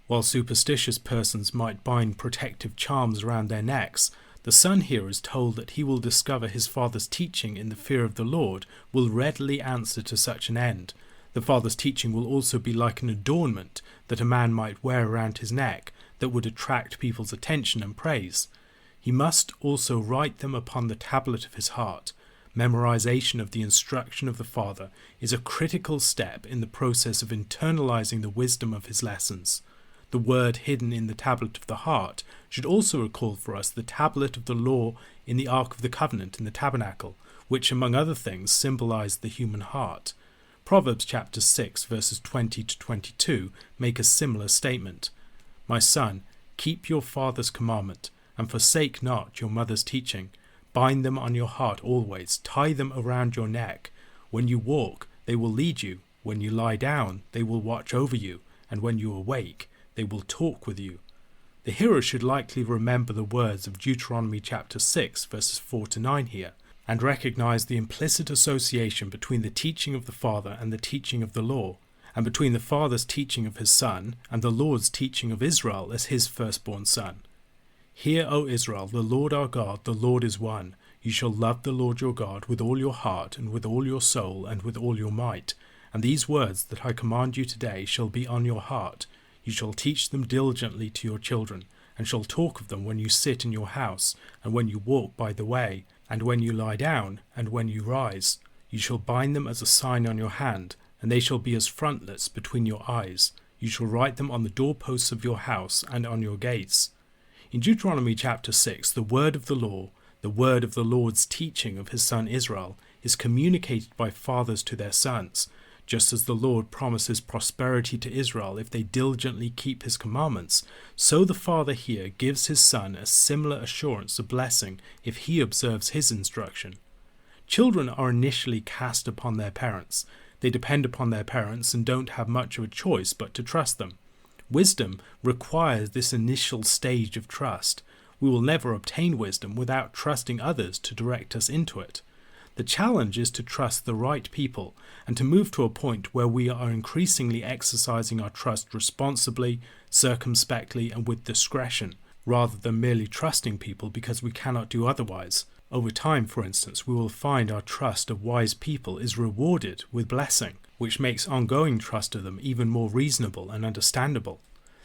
While superstitious persons might bind protective charms around their necks, the son here is told that he will discover his father's teaching in the fear of the Lord will readily answer to such an end. The father's teaching will also be like an adornment that a man might wear around his neck that would attract people's attention and praise. He must also write them upon the tablet of his heart. Memorization of the instruction of the father is a critical step in the process of internalizing the wisdom of his lessons. The word hidden in the tablet of the heart should also recall for us the tablet of the law in the Ark of the Covenant in the tabernacle, which among other things symbolized the human heart. Proverbs chapter 6 verses 20 to 22 make a similar statement. My son, keep your father's commandment, and forsake not your mother's teaching. Bind them on your heart always, tie them around your neck. When you walk, they will lead you. When you lie down, they will watch over you. And when you awake, they will talk with you. The hearer should likely remember the words of Deuteronomy chapter 6 verses 4 to 9 here, and recognize the implicit association between the teaching of the father and the teaching of the law, and between the father's teaching of his son and the Lord's teaching of Israel as his firstborn son. Hear, O Israel, the Lord our God, the Lord is one. You shall love the Lord your God with all your heart, and with all your soul, and with all your might. And these words that I command you today shall be on your heart. You shall teach them diligently to your children, and shall talk of them when you sit in your house, and when you walk by the way, and when you lie down, and when you rise. You shall bind them as a sign on your hand, and they shall be as frontlets between your eyes. You shall write them on the doorposts of your house and on your gates. In Deuteronomy chapter 6, the word of the law, the word of the Lord's teaching of his son Israel, is communicated by fathers to their sons, just as the Lord promises prosperity to Israel if they diligently keep his commandments, so the father here gives his son a similar assurance of blessing if he observes his instruction. Children are initially cast upon their parents. They depend upon their parents and don't have much of a choice but to trust them. Wisdom requires this initial stage of trust. We will never obtain wisdom without trusting others to direct us into it. The challenge is to trust the right people and to move to a point where we are increasingly exercising our trust responsibly, circumspectly, and with discretion, rather than merely trusting people because we cannot do otherwise. Over time, for instance, we will find our trust of wise people is rewarded with blessing, which makes ongoing trust of them even more reasonable and understandable.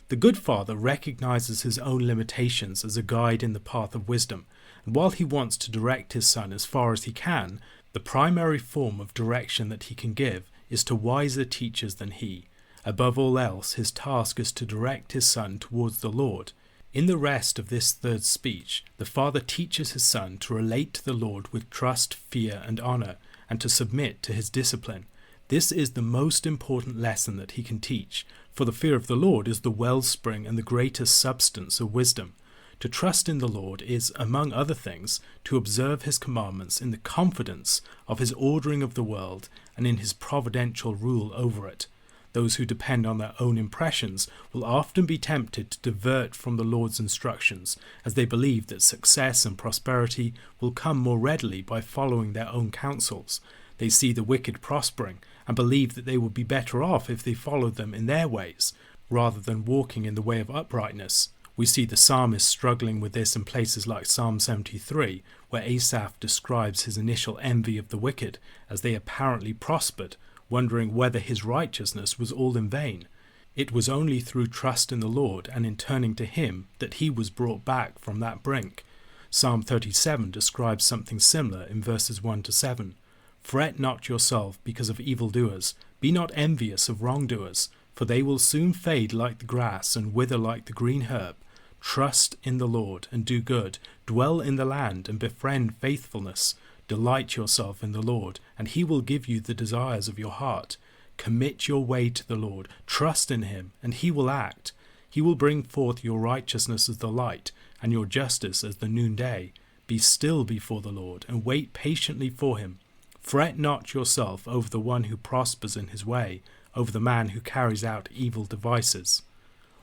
The good father recognizes his own limitations as a guide in the path of wisdom, and while he wants to direct his son as far as he can, the primary form of direction that he can give is to wiser teachers than he. Above all else, his task is to direct his son towards the Lord. In the rest of this third speech, the father teaches his son to relate to the Lord with trust, fear, and honor, and to submit to his discipline. This is the most important lesson that he can teach, for the fear of the Lord is the wellspring and the greatest substance of wisdom. To trust in the Lord is, among other things, to observe his commandments in the confidence of his ordering of the world and in his providential rule over it. Those who depend on their own impressions will often be tempted to divert from the Lord's instructions, as they believe that success and prosperity will come more readily by following their own counsels. They see the wicked prospering and believe that they would be better off if they followed them in their ways, rather than walking in the way of uprightness. We see the psalmist struggling with this in places like Psalm 73, where Asaph describes his initial envy of the wicked as they apparently prospered, wondering whether his righteousness was all in vain. It was only through trust in the Lord and in turning to him that he was brought back from that brink. Psalm 37 describes something similar in verses 1 to 7. Fret not yourself because of evildoers, be not envious of wrongdoers, for they will soon fade like the grass and wither like the green herb. Trust in the Lord and do good, dwell in the land and befriend faithfulness. Delight yourself in the Lord, and he will give you the desires of your heart. Commit your way to the Lord, trust in him, and he will act. He will bring forth your righteousness as the light, and your justice as the noonday. Be still before the Lord, and wait patiently for him. Fret not yourself over the one who prospers in his way, over the man who carries out evil devices.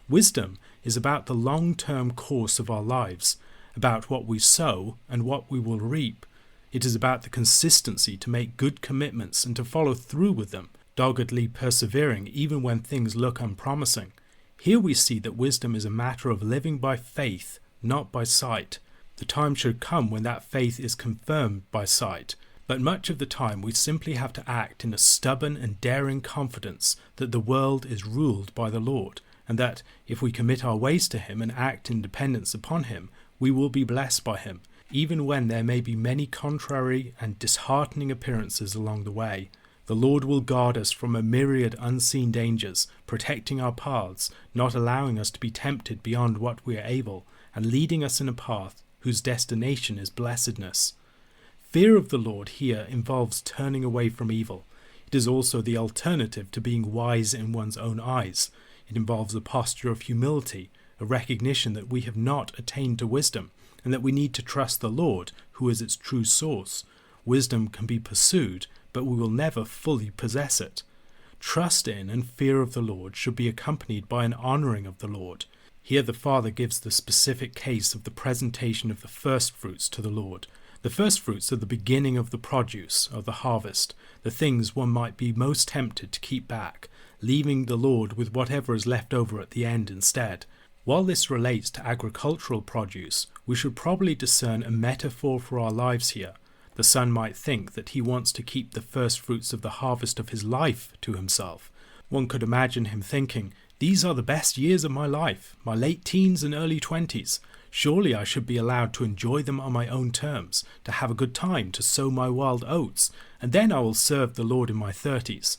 Wisdom is about the long-term course of our lives, about what we sow and what we will reap. It is about the consistency to make good commitments and to follow through with them, doggedly persevering even when things look unpromising. Here we see that wisdom is a matter of living by faith, not by sight. The time should come when that faith is confirmed by sight, but much of the time we simply have to act in a stubborn and daring confidence that the world is ruled by the Lord, and that if we commit our ways to him and act in dependence upon him, we will be blessed by him, even when there may be many contrary and disheartening appearances along the way. The Lord will guard us from a myriad unseen dangers, protecting our paths, not allowing us to be tempted beyond what we are able, and leading us in a path whose destination is blessedness. Fear of the Lord here involves turning away from evil. It is also the alternative to being wise in one's own eyes. It involves a posture of humility, a recognition that we have not attained to wisdom, and that we need to trust the Lord, who is its true source. Wisdom can be pursued, but we will never fully possess it. Trust in and fear of the Lord should be accompanied by an honouring of the Lord. Here the Father gives the specific case of the presentation of the first fruits to the Lord. The first fruits are the beginning of the produce, of the harvest, the things one might be most tempted to keep back, leaving the Lord with whatever is left over at the end instead. While this relates to agricultural produce, we should probably discern a metaphor for our lives here. The son might think that he wants to keep the first fruits of the harvest of his life to himself. One could imagine him thinking, "These are the best years of my life, my late teens and early 20s. Surely I should be allowed to enjoy them on my own terms, to have a good time, to sow my wild oats, and then I will serve the Lord in my 30s.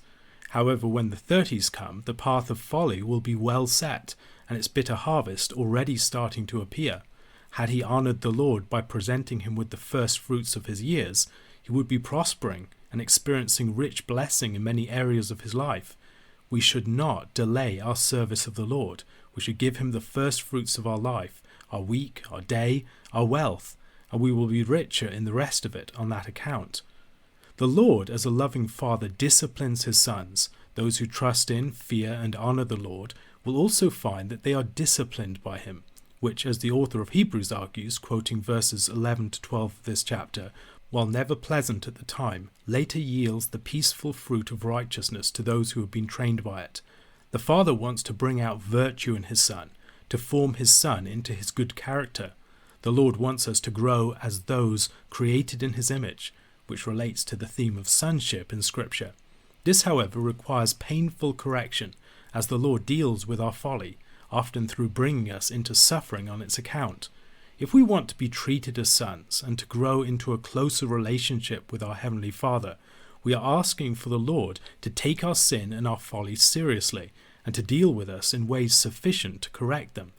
However, when the 30s come, the path of folly will be well set, and its bitter harvest already starting to appear. Had he honoured the Lord by presenting him with the first fruits of his years, he would be prospering and experiencing rich blessing in many areas of his life. We should not delay our service of the Lord. We should give him the first fruits of our life, our week, our day, our wealth, and we will be richer in the rest of it on that account. The Lord, as a loving Father, disciplines his sons. Those who trust in, fear, and honour the Lord will also find that they are disciplined by him, which, as the author of Hebrews argues, quoting verses 11 to 12 of this chapter, while never pleasant at the time, later yields the peaceful fruit of righteousness to those who have been trained by it. The Father wants to bring out virtue in his Son, to form his Son into his good character. The Lord wants us to grow as those created in his image, which relates to the theme of sonship in Scripture. This, however, requires painful correction, as the Lord deals with our folly, often through bringing us into suffering on its account. If we want to be treated as sons and to grow into a closer relationship with our Heavenly Father, we are asking for the Lord to take our sin and our folly seriously and to deal with us in ways sufficient to correct them.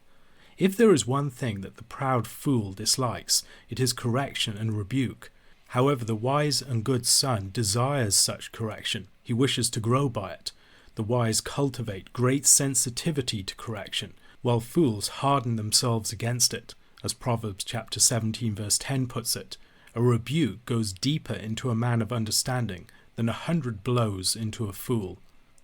If there is one thing that the proud fool dislikes, it is correction and rebuke. However, the wise and good son desires such correction. He wishes to grow by it. The wise cultivate great sensitivity to correction, while fools harden themselves against it. As Proverbs chapter 17 verse 10 puts it, a rebuke goes deeper into a man of understanding than 100 blows into a fool.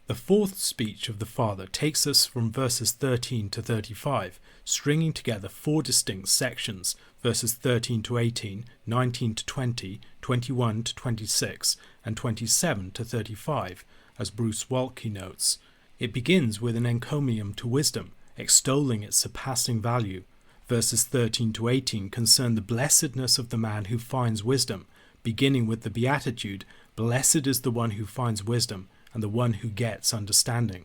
The fourth speech of the Father takes us from verses 13 to 35, stringing together four distinct sections, verses 13 to 18, 19 to 20, 21 to 26, and 27 to 35, as Bruce Waltke notes. It begins with an encomium to wisdom, extolling its surpassing value. Verses 13 to 18 concern the blessedness of the man who finds wisdom, beginning with the beatitude, "Blessed is the one who finds wisdom, and the one who gets understanding."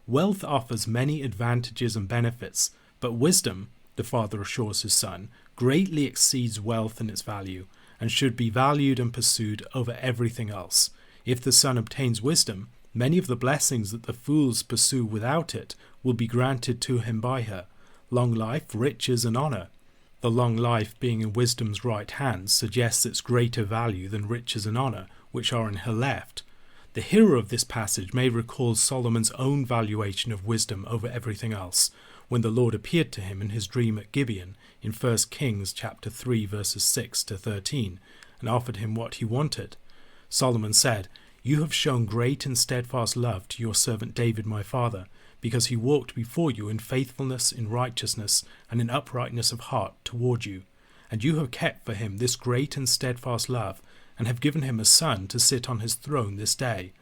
Wealth offers many advantages and benefits, but wisdom, the Father assures his Son, greatly exceeds wealth in its value, and should be valued and pursued over everything else. If the Son obtains wisdom, many of the blessings that the fools pursue without it will be granted to him by her. Long life, riches, and honour. The long life being in wisdom's right hand suggests its greater value than riches and honour, which are in her left. The hearer of this passage may recall Solomon's own valuation of wisdom over everything else, when the Lord appeared to him in his dream at Gibeon in 1 Kings chapter 3 verses 6 to 13, and offered him what he wanted. Solomon said, "You have shown great and steadfast love to your servant David my father, because he walked before you in faithfulness, in righteousness, and in uprightness of heart toward you. And you have kept for him this great and steadfast love, and have given him a son to sit on his throne this day.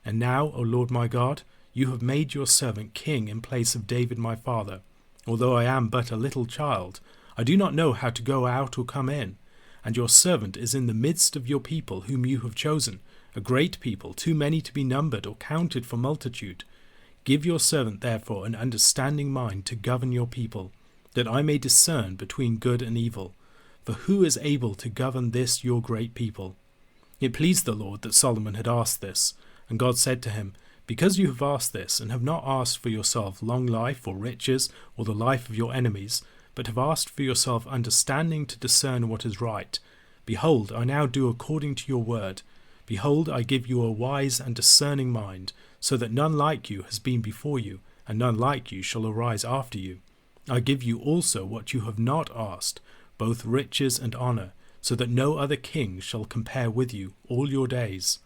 And now, O Lord my God, you have made your servant king in place of David my father. Although I am but a little child, I do not know how to go out or come in. And your servant is in the midst of your people whom you have chosen, a great people, too many to be numbered or counted for multitude. Give your servant therefore an understanding mind to govern your people, that I may discern between good and evil. For who is able to govern this your great people?" It pleased the Lord that Solomon had asked this, and God said to him, "Because you have asked this, and have not asked for yourself long life or riches or the life of your enemies, but have asked for yourself understanding to discern what is right, behold, I now do according to your word. Behold, I give you a wise and discerning mind, so that none like you has been before you, and none like you shall arise after you. I give you also what you have not asked, both riches and honour, so that no other king shall compare with you all your days."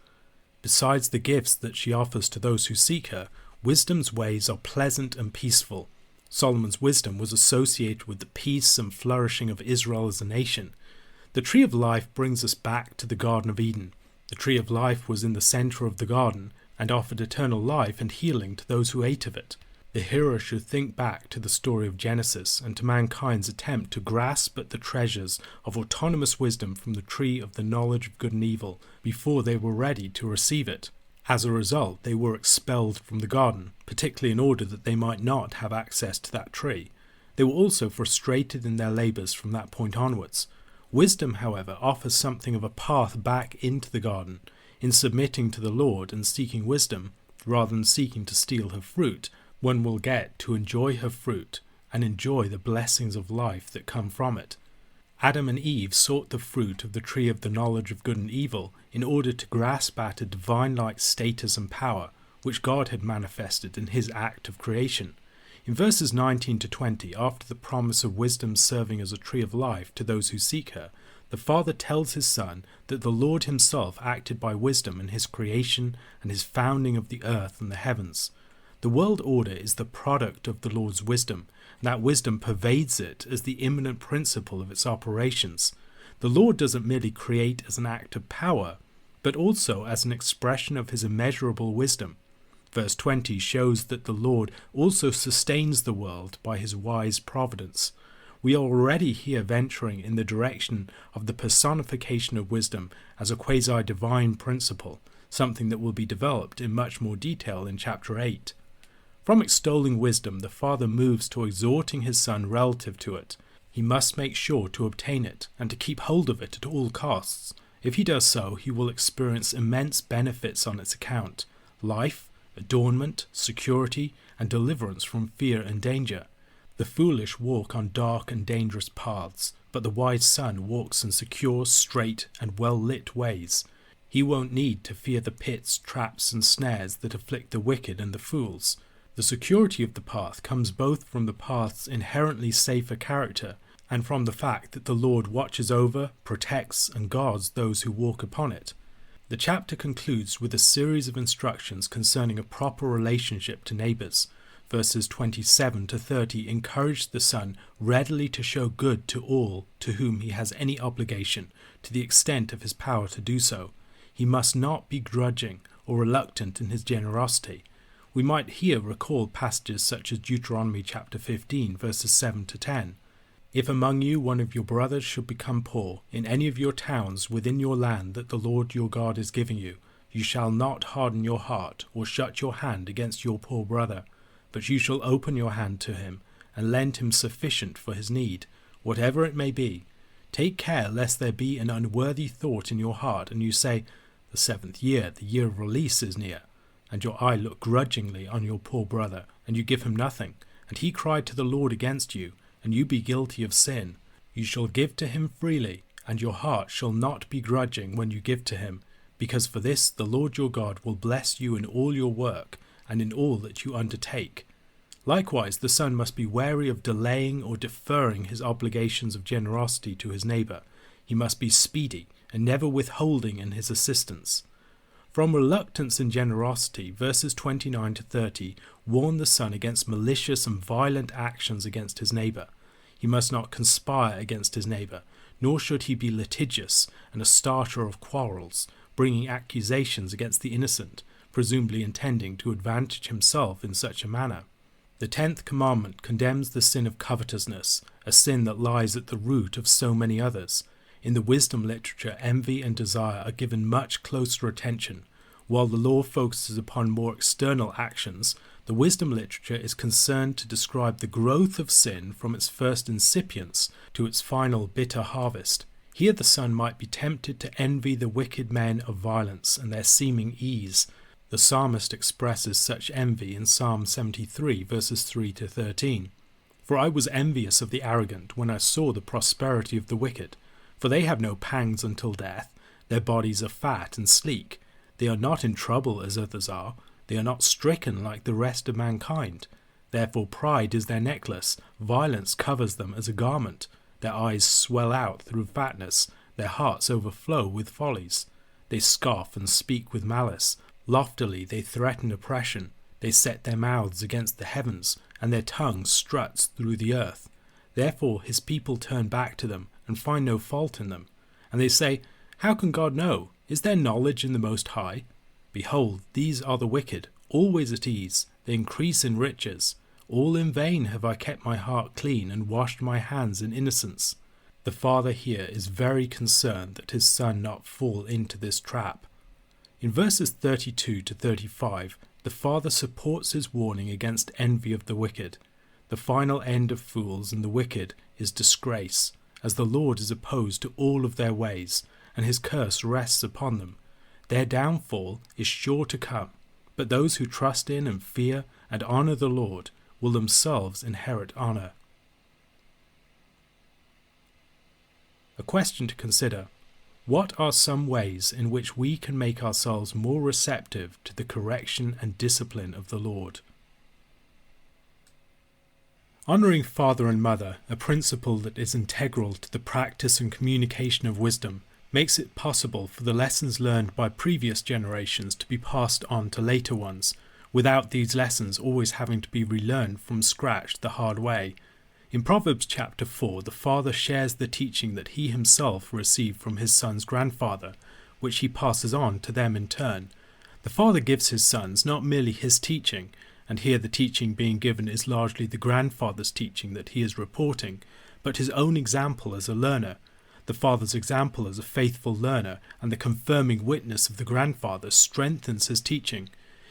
Besides the gifts that she offers to those who seek her, wisdom's ways are pleasant and peaceful. Solomon's wisdom was associated with the peace and flourishing of Israel as a nation. The tree of life brings us back to the Garden of Eden. The tree of life was in the centre of the garden, and offered eternal life and healing to those who ate of it. The hearer should think back to the story of Genesis and to mankind's attempt to grasp at the treasures of autonomous wisdom from the tree of the knowledge of good and evil before they were ready to receive it. As a result, they were expelled from the garden, particularly in order that they might not have access to that tree. They were also frustrated in their labours from that point onwards. Wisdom, however, offers something of a path back into the garden. In submitting to the Lord and seeking wisdom, rather than seeking to steal her fruit, one will get to enjoy her fruit and enjoy the blessings of life that come from it. Adam and Eve sought the fruit of the tree of the knowledge of good and evil in order to grasp at a divine-like status and power which God had manifested in his act of creation. In verses 19 to 20, after the promise of wisdom serving as a tree of life to those who seek her, the Father tells his Son that the Lord himself acted by wisdom in his creation and his founding of the earth and the heavens. The world order is the product of the Lord's wisdom, and that wisdom pervades it as the immanent principle of its operations. The Lord doesn't merely create as an act of power, but also as an expression of his immeasurable wisdom. Verse 20 shows that the Lord also sustains the world by his wise providence. We are already here venturing in the direction of the personification of wisdom as a quasi-divine principle, something that will be developed in much more detail in chapter 8. From extolling wisdom, the Father moves to exhorting his Son relative to it. He must make sure to obtain it and to keep hold of it at all costs. If he does so, he will experience immense benefits on its account: life, adornment, security, and deliverance from fear and danger. The foolish walk on dark and dangerous paths, but the wise son walks in secure, straight, and well-lit ways. He won't need to fear the pits, traps, and snares that afflict the wicked and the fools. The security of the path comes both from the path's inherently safer character and from the fact that the Lord watches over, protects, and guards those who walk upon it. The chapter concludes with a series of instructions concerning a proper relationship to neighbours. Verses 27 to 30 encourage the Son readily to show good to all to whom he has any obligation, to the extent of his power to do so. He must not be grudging or reluctant in his generosity. We might here recall passages such as Deuteronomy chapter 15, verses 7 to 10. If among you one of your brothers should become poor in any of your towns within your land that the Lord your God is giving you, you shall not harden your heart or shut your hand against your poor brother, but you shall open your hand to him and lend him sufficient for his need, whatever it may be. Take care lest there be an unworthy thought in your heart, and you say, the 7th year, the year of release, is near, and your eye look grudgingly on your poor brother, and you give him nothing, and he cried to the Lord against you, and you be guilty of sin. You shall give to him freely, and your heart shall not be grudging when you give to him, because for this the Lord your God will bless you in all your work, and in all that you undertake. Likewise, the son must be wary of delaying or deferring his obligations of generosity to his neighbour. He must be speedy, and never withholding in his assistance. From reluctance in generosity, verses 29 to 30 warn the son against malicious and violent actions against his neighbour. He must not conspire against his neighbour, nor should he be litigious and a starter of quarrels, bringing accusations against the innocent, presumably intending to advantage himself in such a manner. The 10th commandment condemns the sin of covetousness, a sin that lies at the root of so many others. In the wisdom literature, envy and desire are given much closer attention. While the law focuses upon more external actions, the wisdom literature is concerned to describe the growth of sin from its first incipience to its final bitter harvest. Here the son might be tempted to envy the wicked men of violence and their seeming ease. The psalmist expresses such envy in Psalm 73, verses 3 to 13. For I was envious of the arrogant when I saw the prosperity of the wicked. For they have no pangs until death. Their bodies are fat and sleek. They are not in trouble as others are. They are not stricken like the rest of mankind. Therefore pride is their necklace. Violence covers them as a garment. Their eyes swell out through fatness. Their hearts overflow with follies. They scoff and speak with malice. Loftily they threaten oppression. They set their mouths against the heavens, and their tongue struts through the earth. Therefore his people turn back to them, and find no fault in them. And they say, How can God know? Is there knowledge in the Most High? Behold, these are the wicked, always at ease. They increase in riches. All in vain have I kept my heart clean, and washed my hands in innocence. The father here is very concerned that his son not fall into this trap. In verses 32 to 35, the father supports his warning against envy of the wicked. The final end of fools and the wicked is disgrace, as the Lord is opposed to all of their ways, and his curse rests upon them. Their downfall is sure to come. but those who trust in and fear and honor the Lord will themselves inherit honor. A question to consider: what are some ways in which we can make ourselves more receptive to the correction and discipline of the Lord? Honoring father and mother, a principle that is integral to the practice and communication of wisdom, makes it possible for the lessons learned by previous generations to be passed on to later ones, without these lessons always having to be relearned from scratch the hard way. In Proverbs chapter 4, the father shares the teaching that he himself received from his son's grandfather, which he passes on to them in turn. The father gives his sons not merely his teaching, and here the teaching being given is largely the grandfather's teaching that he is reporting, but his own example as a learner. The father's example as a faithful learner and the confirming witness of the grandfather strengthens his teaching.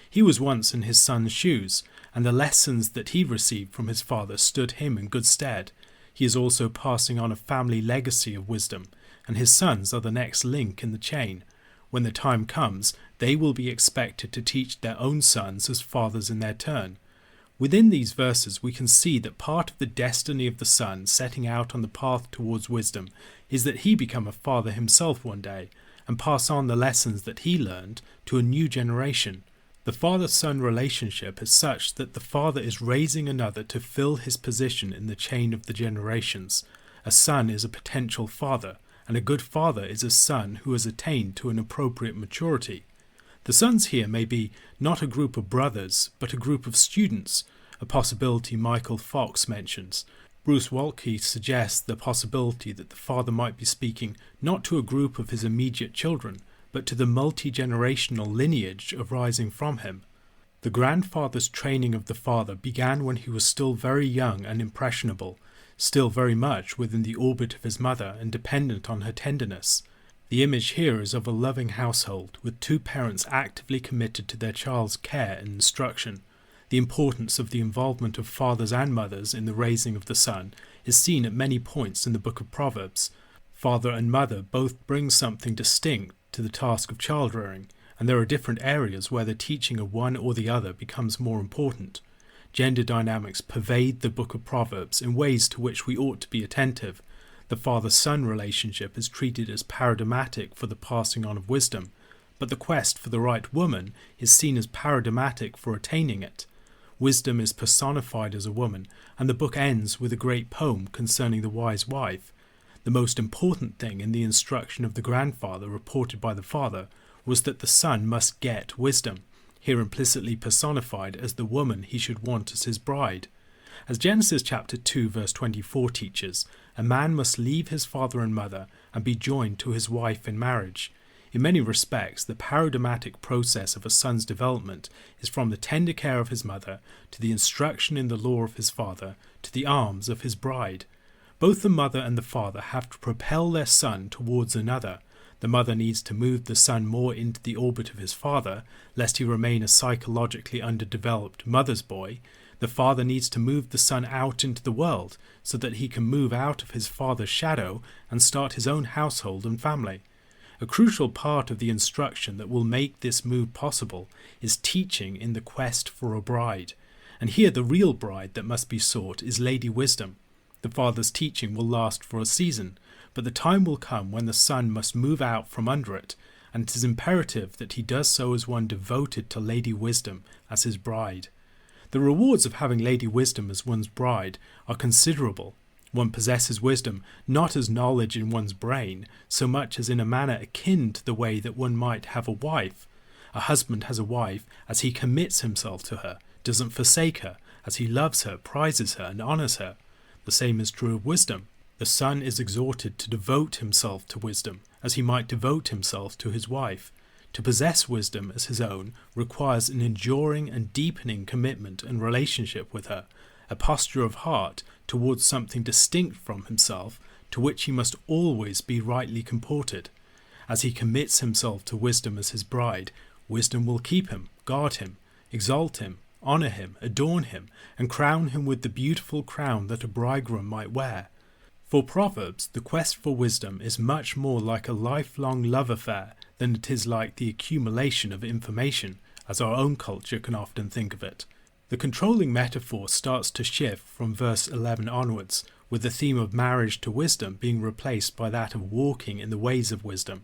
He was once in his son's shoes, and the lessons that he received from his father stood him in good stead. He is also passing on a family legacy of wisdom, and his sons are the next link in the chain. When the time comes, they will be expected to teach their own sons as fathers in their turn. Within these verses we can see that part of the destiny of the son setting out on the path towards wisdom is that he become a father himself one day, and pass on the lessons that he learned to a new generation. The father-son relationship is such that the father is raising another to fill his position in the chain of the generations. A son is a potential father, and a good father is a son who has attained to an appropriate maturity. The sons here may be not a group of brothers, but a group of students, a possibility Michael Fox mentions. Bruce Waltke suggests the possibility that the father might be speaking not to a group of his immediate children, but to the multi-generational lineage arising from him. The grandfather's training of the father began when he was still very young and impressionable, still very much within the orbit of his mother and dependent on her tenderness. The image here is of a loving household, with two parents actively committed to their child's care and instruction. The importance of the involvement of fathers and mothers in the raising of the son is seen at many points in the book of Proverbs. Father and mother both bring something distinct to the task of child-rearing, and there are different areas where the teaching of one or the other becomes more important. Gender dynamics pervade the book of Proverbs in ways to which we ought to be attentive. The father-son relationship is treated as paradigmatic for the passing on of wisdom, but the quest for the right woman is seen as paradigmatic for attaining it. Wisdom is personified as a woman, and the book ends with a great poem concerning the wise wife. The most important thing in the instruction of the grandfather reported by the father was that the son must get wisdom, here implicitly personified as the woman he should want as his bride. As Genesis chapter 2 verse 24 teaches, a man must leave his father and mother and be joined to his wife in marriage. In many respects, the paradigmatic process of a son's development is from the tender care of his mother to the instruction in the law of his father to the arms of his bride. Both the mother and the father have to propel their son towards another. The mother needs to move the son more into the orbit of his father, lest he remain a psychologically underdeveloped mother's boy. The father needs to move the son out into the world so that he can move out of his father's shadow and start his own household and family. A crucial part of the instruction that will make this move possible is teaching in the quest for a bride. And here the real bride that must be sought is Lady Wisdom. The father's teaching will last for a season, but the time will come when the son must move out from under it, and it is imperative that he does so as one devoted to Lady Wisdom as his bride. The rewards of having Lady Wisdom as one's bride are considerable. One possesses wisdom not as knowledge in one's brain, so much as in a manner akin to the way that one might have a wife. A husband has a wife as he commits himself to her, doesn't forsake her, as he loves her, prizes her, and honours her. The same is true of wisdom. The son is exhorted to devote himself to wisdom, as he might devote himself to his wife. To possess wisdom as his own requires an enduring and deepening commitment and relationship with her, a posture of heart towards something distinct from himself, to which he must always be rightly comported. As he commits himself to wisdom as his bride, wisdom will keep him, guard him, exalt him, honour him, adorn him, and crown him with the beautiful crown that a bridegroom might wear. For Proverbs, the quest for wisdom is much more like a lifelong love affair than it is like the accumulation of information, as our own culture can often think of it. The controlling metaphor starts to shift from verse 11 onwards, with the theme of marriage to wisdom being replaced by that of walking in the ways of wisdom.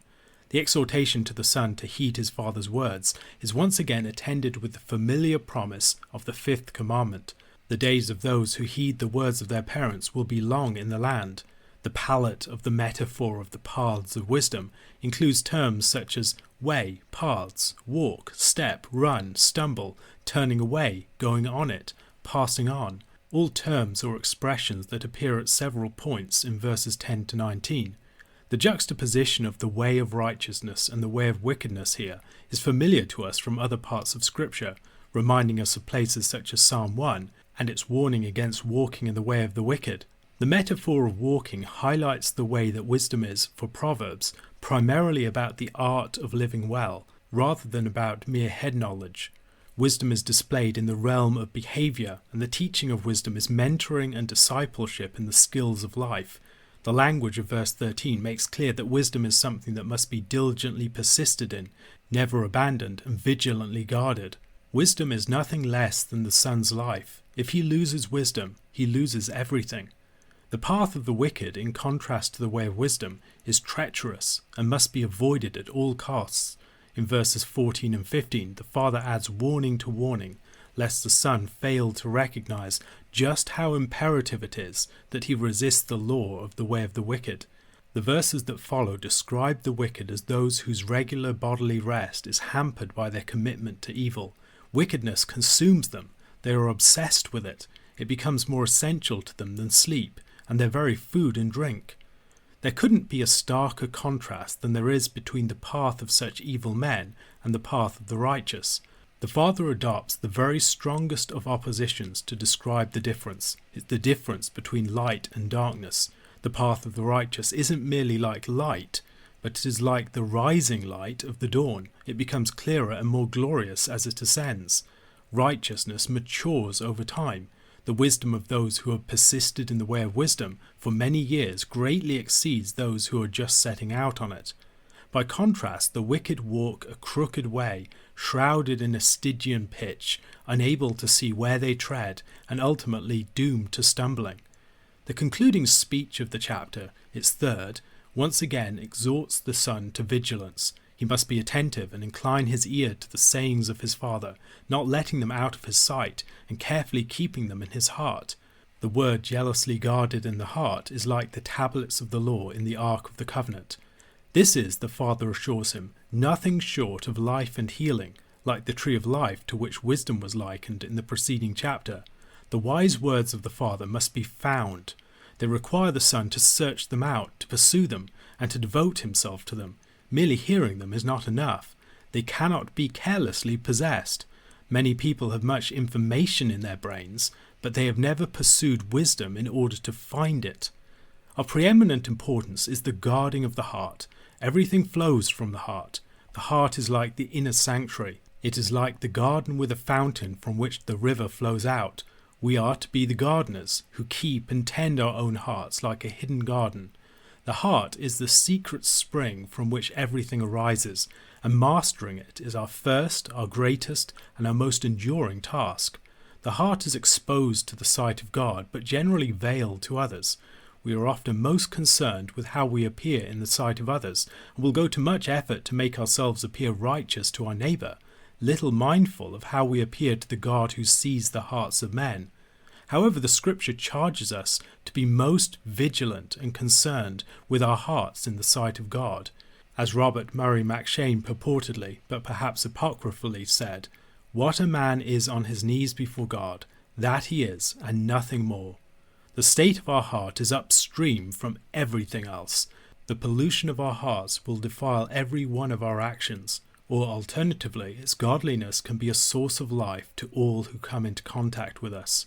The exhortation to the son to heed his father's words is once again attended with the familiar promise of the fifth commandment. The days of those who heed the words of their parents will be long in the land. The palette of the metaphor of the paths of wisdom includes terms such as way, paths, walk, step, run, stumble, turning away, going on it, passing on, all terms or expressions that appear at several points in verses 10 to 19. The juxtaposition of the way of righteousness and the way of wickedness here is familiar to us from other parts of Scripture, reminding us of places such as Psalm 1 and its warning against walking in the way of the wicked. The metaphor of walking highlights the way that wisdom is, for Proverbs, primarily about the art of living well, rather than about mere head knowledge. Wisdom is displayed in the realm of behavior, and the teaching of wisdom is mentoring and discipleship in the skills of life. The language of verse 13 makes clear that wisdom is something that must be diligently persisted in, never abandoned, and vigilantly guarded. Wisdom is nothing less than the son's life. If he loses wisdom, he loses everything. The path of the wicked, in contrast to the way of wisdom, is treacherous and must be avoided at all costs. In verses 14 and 15, the father adds warning to warning, lest the son fail to recognize just how imperative it is that he resist the law of the way of the wicked. The verses that follow describe the wicked as those whose regular bodily rest is hampered by their commitment to evil. Wickedness consumes them. They are obsessed with it. It becomes more essential to them than sleep, and their very food and drink. There couldn't be a starker contrast than there is between the path of such evil men and the path of the righteous. The father adopts the very strongest of oppositions to describe the difference. It's the difference between light and darkness. The path of the righteous isn't merely like light, but it is like the rising light of the dawn. It becomes clearer and more glorious as it ascends. Righteousness matures over time. The wisdom of those who have persisted in the way of wisdom for many years greatly exceeds those who are just setting out on it. By contrast, the wicked walk a crooked way, shrouded in a Stygian pitch, unable to see where they tread, and ultimately doomed to stumbling. The concluding speech of the chapter, its third, once again exhorts the son to vigilance. He must be attentive and incline his ear to the sayings of his father, not letting them out of his sight, and carefully keeping them in his heart. The word jealously guarded in the heart is like the tablets of the law in the Ark of the Covenant. This is, the father assures him, nothing short of life and healing, like the tree of life to which wisdom was likened in the preceding chapter. The wise words of the father must be found. They require the son to search them out, to pursue them, and to devote himself to them. Merely hearing them is not enough. They cannot be carelessly possessed. Many people have much information in their brains, but they have never pursued wisdom in order to find it. Of preeminent importance is the guarding of the heart. Everything flows from the heart. The heart is like the inner sanctuary. It is like the garden with a fountain from which the river flows out. We are to be the gardeners who keep and tend our own hearts like a hidden garden. The heart is the secret spring from which everything arises, and mastering it is our first, our greatest, and our most enduring task. The heart is exposed to the sight of God, but generally veiled to others. We are often most concerned with how we appear in the sight of others, and will go to much effort to make ourselves appear righteous to our neighbour, little mindful of how we appear to the God who sees the hearts of men. However, the Scripture charges us to be most vigilant and concerned with our hearts in the sight of God. As Robert Murray McCheyne purportedly, but perhaps apocryphally, said, "What a man is on his knees before God, that he is, and nothing more." The state of our heart is upstream from everything else. The pollution of our hearts will defile every one of our actions, or alternatively, its godliness can be a source of life to all who come into contact with us.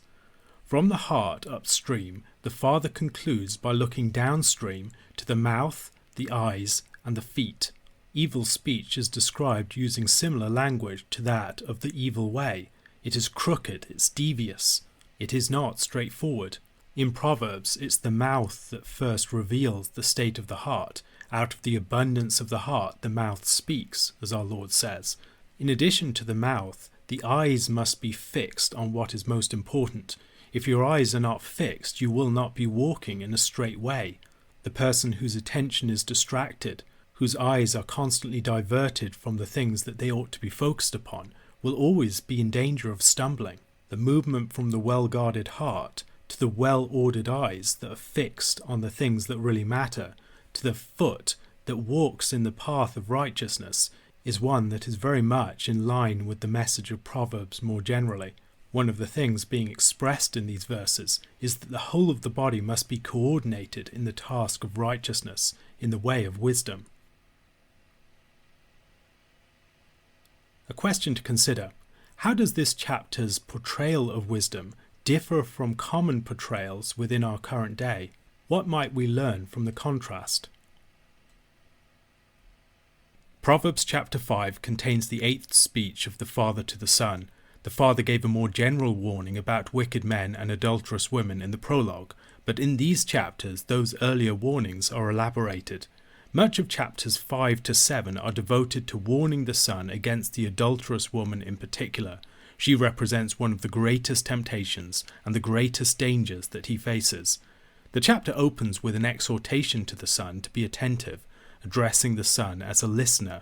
From the heart upstream, the Father concludes by looking downstream to the mouth, the eyes, and the feet. Evil speech is described using similar language to that of the evil way. It is crooked, it's devious. It is not straightforward. In Proverbs, it's the mouth that first reveals the state of the heart. Out of the abundance of the heart, the mouth speaks, as our Lord says. In addition to the mouth, the eyes must be fixed on what is most important. If your eyes are not fixed, you will not be walking in a straight way. The person whose attention is distracted, whose eyes are constantly diverted from the things that they ought to be focused upon, will always be in danger of stumbling. The movement from the well-guarded heart to the well-ordered eyes that are fixed on the things that really matter, to the foot that walks in the path of righteousness, is one that is very much in line with the message of Proverbs more generally. One of the things being expressed in these verses is that the whole of the body must be coordinated in the task of righteousness, in the way of wisdom. A question to consider: how does this chapter's portrayal of wisdom differ from common portrayals within our current day? What might we learn from the contrast? Proverbs chapter 5 contains the 8th speech of the father to the son. The father gave a more general warning about wicked men and adulterous women in the prologue, but in these chapters those earlier warnings are elaborated. Much of chapters 5 to 7 are devoted to warning the son against the adulterous woman in particular. She represents one of the greatest temptations and the greatest dangers that he faces. The chapter opens with an exhortation to the son to be attentive, addressing the son as a listener.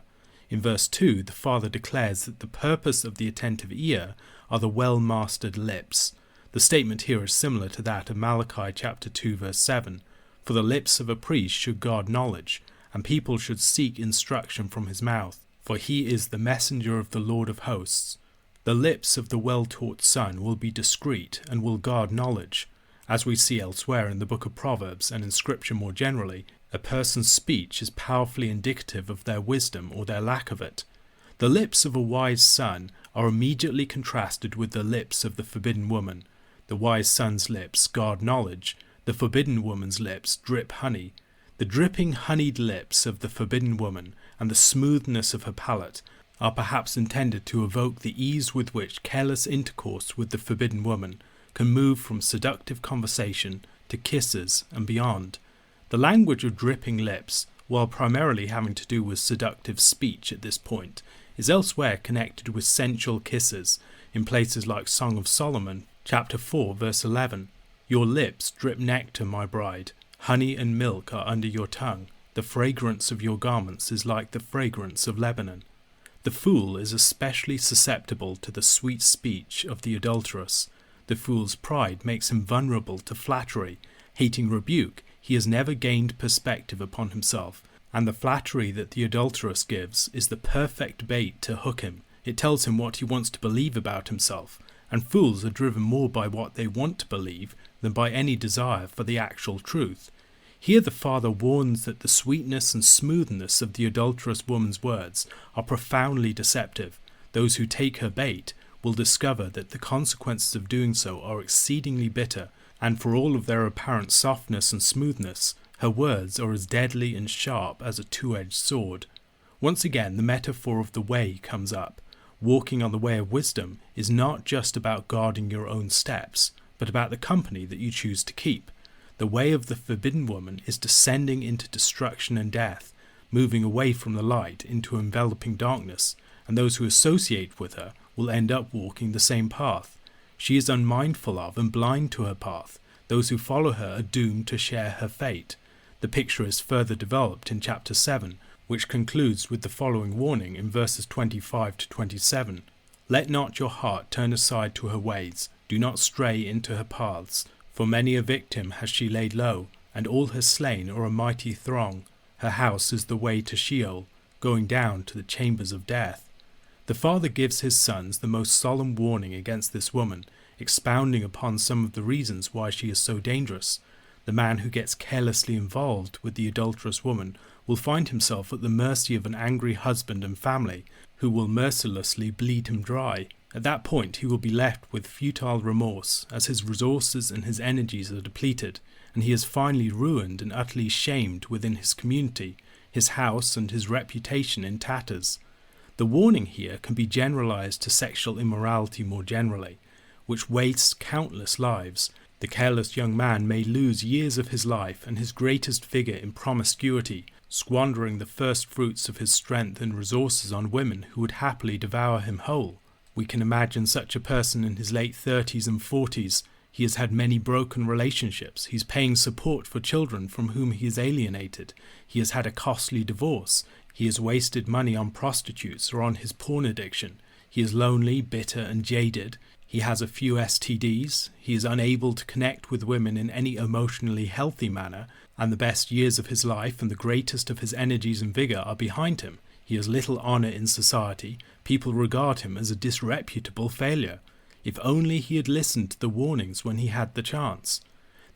In verse 2, the father declares that the purpose of the attentive ear are the well-mastered lips. The statement here is similar to that of Malachi chapter 2 verse 7. For the lips of a priest should guard knowledge, and people should seek instruction from his mouth, for he is the messenger of the Lord of hosts. The lips of the well-taught son will be discreet and will guard knowledge. As we see elsewhere in the book of Proverbs and in Scripture more generally, a person's speech is powerfully indicative of their wisdom or their lack of it. The lips of a wise son are immediately contrasted with the lips of the forbidden woman. The wise son's lips guard knowledge, the forbidden woman's lips drip honey. The dripping honeyed lips of the forbidden woman and the smoothness of her palate are perhaps intended to evoke the ease with which careless intercourse with the forbidden woman can move from seductive conversation to kisses and beyond. The language of dripping lips, while primarily having to do with seductive speech at this point, is elsewhere connected with sensual kisses in places like Song of Solomon, chapter 4, verse 11. Your lips drip nectar, my bride. Honey and milk are under your tongue. The fragrance of your garments is like the fragrance of Lebanon. The fool is especially susceptible to the sweet speech of the adulteress. The fool's pride makes him vulnerable to flattery. Hating rebuke, he has never gained perspective upon himself, and the flattery that the adulteress gives is the perfect bait to hook him. It tells him what he wants to believe about himself, and fools are driven more by what they want to believe than by any desire for the actual truth. Here the father warns that the sweetness and smoothness of the adulterous woman's words are profoundly deceptive. Those who take her bait will discover that the consequences of doing so are exceedingly bitter, and for all of their apparent softness and smoothness, her words are as deadly and sharp as a two-edged sword. Once again, the metaphor of the way comes up. Walking on the way of wisdom is not just about guarding your own steps, but about the company that you choose to keep. The way of the forbidden woman is descending into destruction and death, moving away from the light into enveloping darkness, and those who associate with her will end up walking the same path. She is unmindful of and blind to her path. Those who follow her are doomed to share her fate. The picture is further developed in chapter 7, which concludes with the following warning in verses 25 to 27. Let not your heart turn aside to her ways. Do not stray into her paths. For many a victim has she laid low, and all her slain are a mighty throng. Her house is the way to Sheol, going down to the chambers of death. The father gives his sons the most solemn warning against this woman, expounding upon some of the reasons why she is so dangerous. The man who gets carelessly involved with the adulterous woman will find himself at the mercy of an angry husband and family who will mercilessly bleed him dry. At that point he will be left with futile remorse as his resources and his energies are depleted, and he is finally ruined and utterly shamed within his community, his house and his reputation in tatters. The warning here can be generalized to sexual immorality more generally, which wastes countless lives. The careless young man may lose years of his life and his greatest vigor in promiscuity, squandering the first fruits of his strength and resources on women who would happily devour him whole. We can imagine such a person in his late 30s and 40s. He has had many broken relationships. He's paying support for children from whom he is alienated. He has had a costly divorce. He has wasted money on prostitutes or on his porn addiction. He is lonely, bitter, and jaded. He has a few STDs. He is unable to connect with women in any emotionally healthy manner, and the best years of his life and the greatest of his energies and vigour are behind him. He has little honour in society. People regard him as a disreputable failure. If only he had listened to the warnings when he had the chance.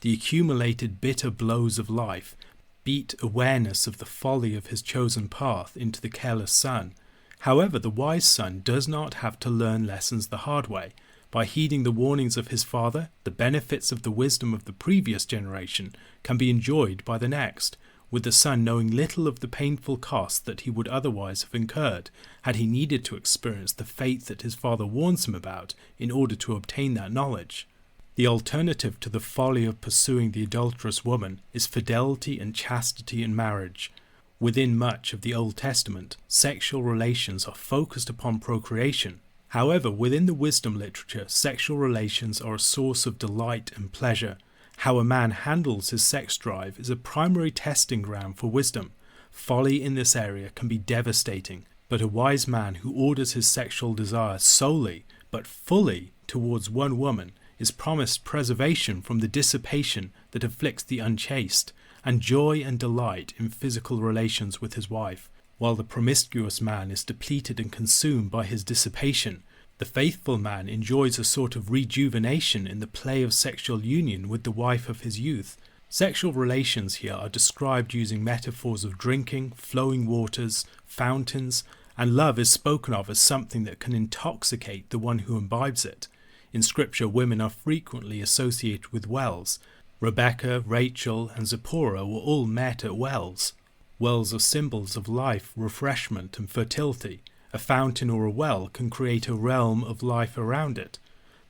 The accumulated bitter blows of life beat awareness of the folly of his chosen path into the careless son. However, the wise son does not have to learn lessons the hard way. By heeding the warnings of his father, the benefits of the wisdom of the previous generation can be enjoyed by the next, with the son knowing little of the painful cost that he would otherwise have incurred had he needed to experience the fate that his father warns him about in order to obtain that knowledge. The alternative to the folly of pursuing the adulterous woman is fidelity and chastity in marriage. Within much of the Old Testament, sexual relations are focused upon procreation. However, within the wisdom literature, sexual relations are a source of delight and pleasure. How a man handles his sex drive is a primary testing ground for wisdom. Folly in this area can be devastating, but a wise man who orders his sexual desire solely, but fully, towards one woman is promised preservation from the dissipation that afflicts the unchaste, and joy and delight in physical relations with his wife. While the promiscuous man is depleted and consumed by his dissipation, the faithful man enjoys a sort of rejuvenation in the play of sexual union with the wife of his youth. Sexual relations here are described using metaphors of drinking, flowing waters, fountains, and love is spoken of as something that can intoxicate the one who imbibes it. In Scripture, women are frequently associated with wells. Rebecca, Rachel, and Zipporah were all met at wells. Wells are symbols of life, refreshment, and fertility. A fountain or a well can create a realm of life around it.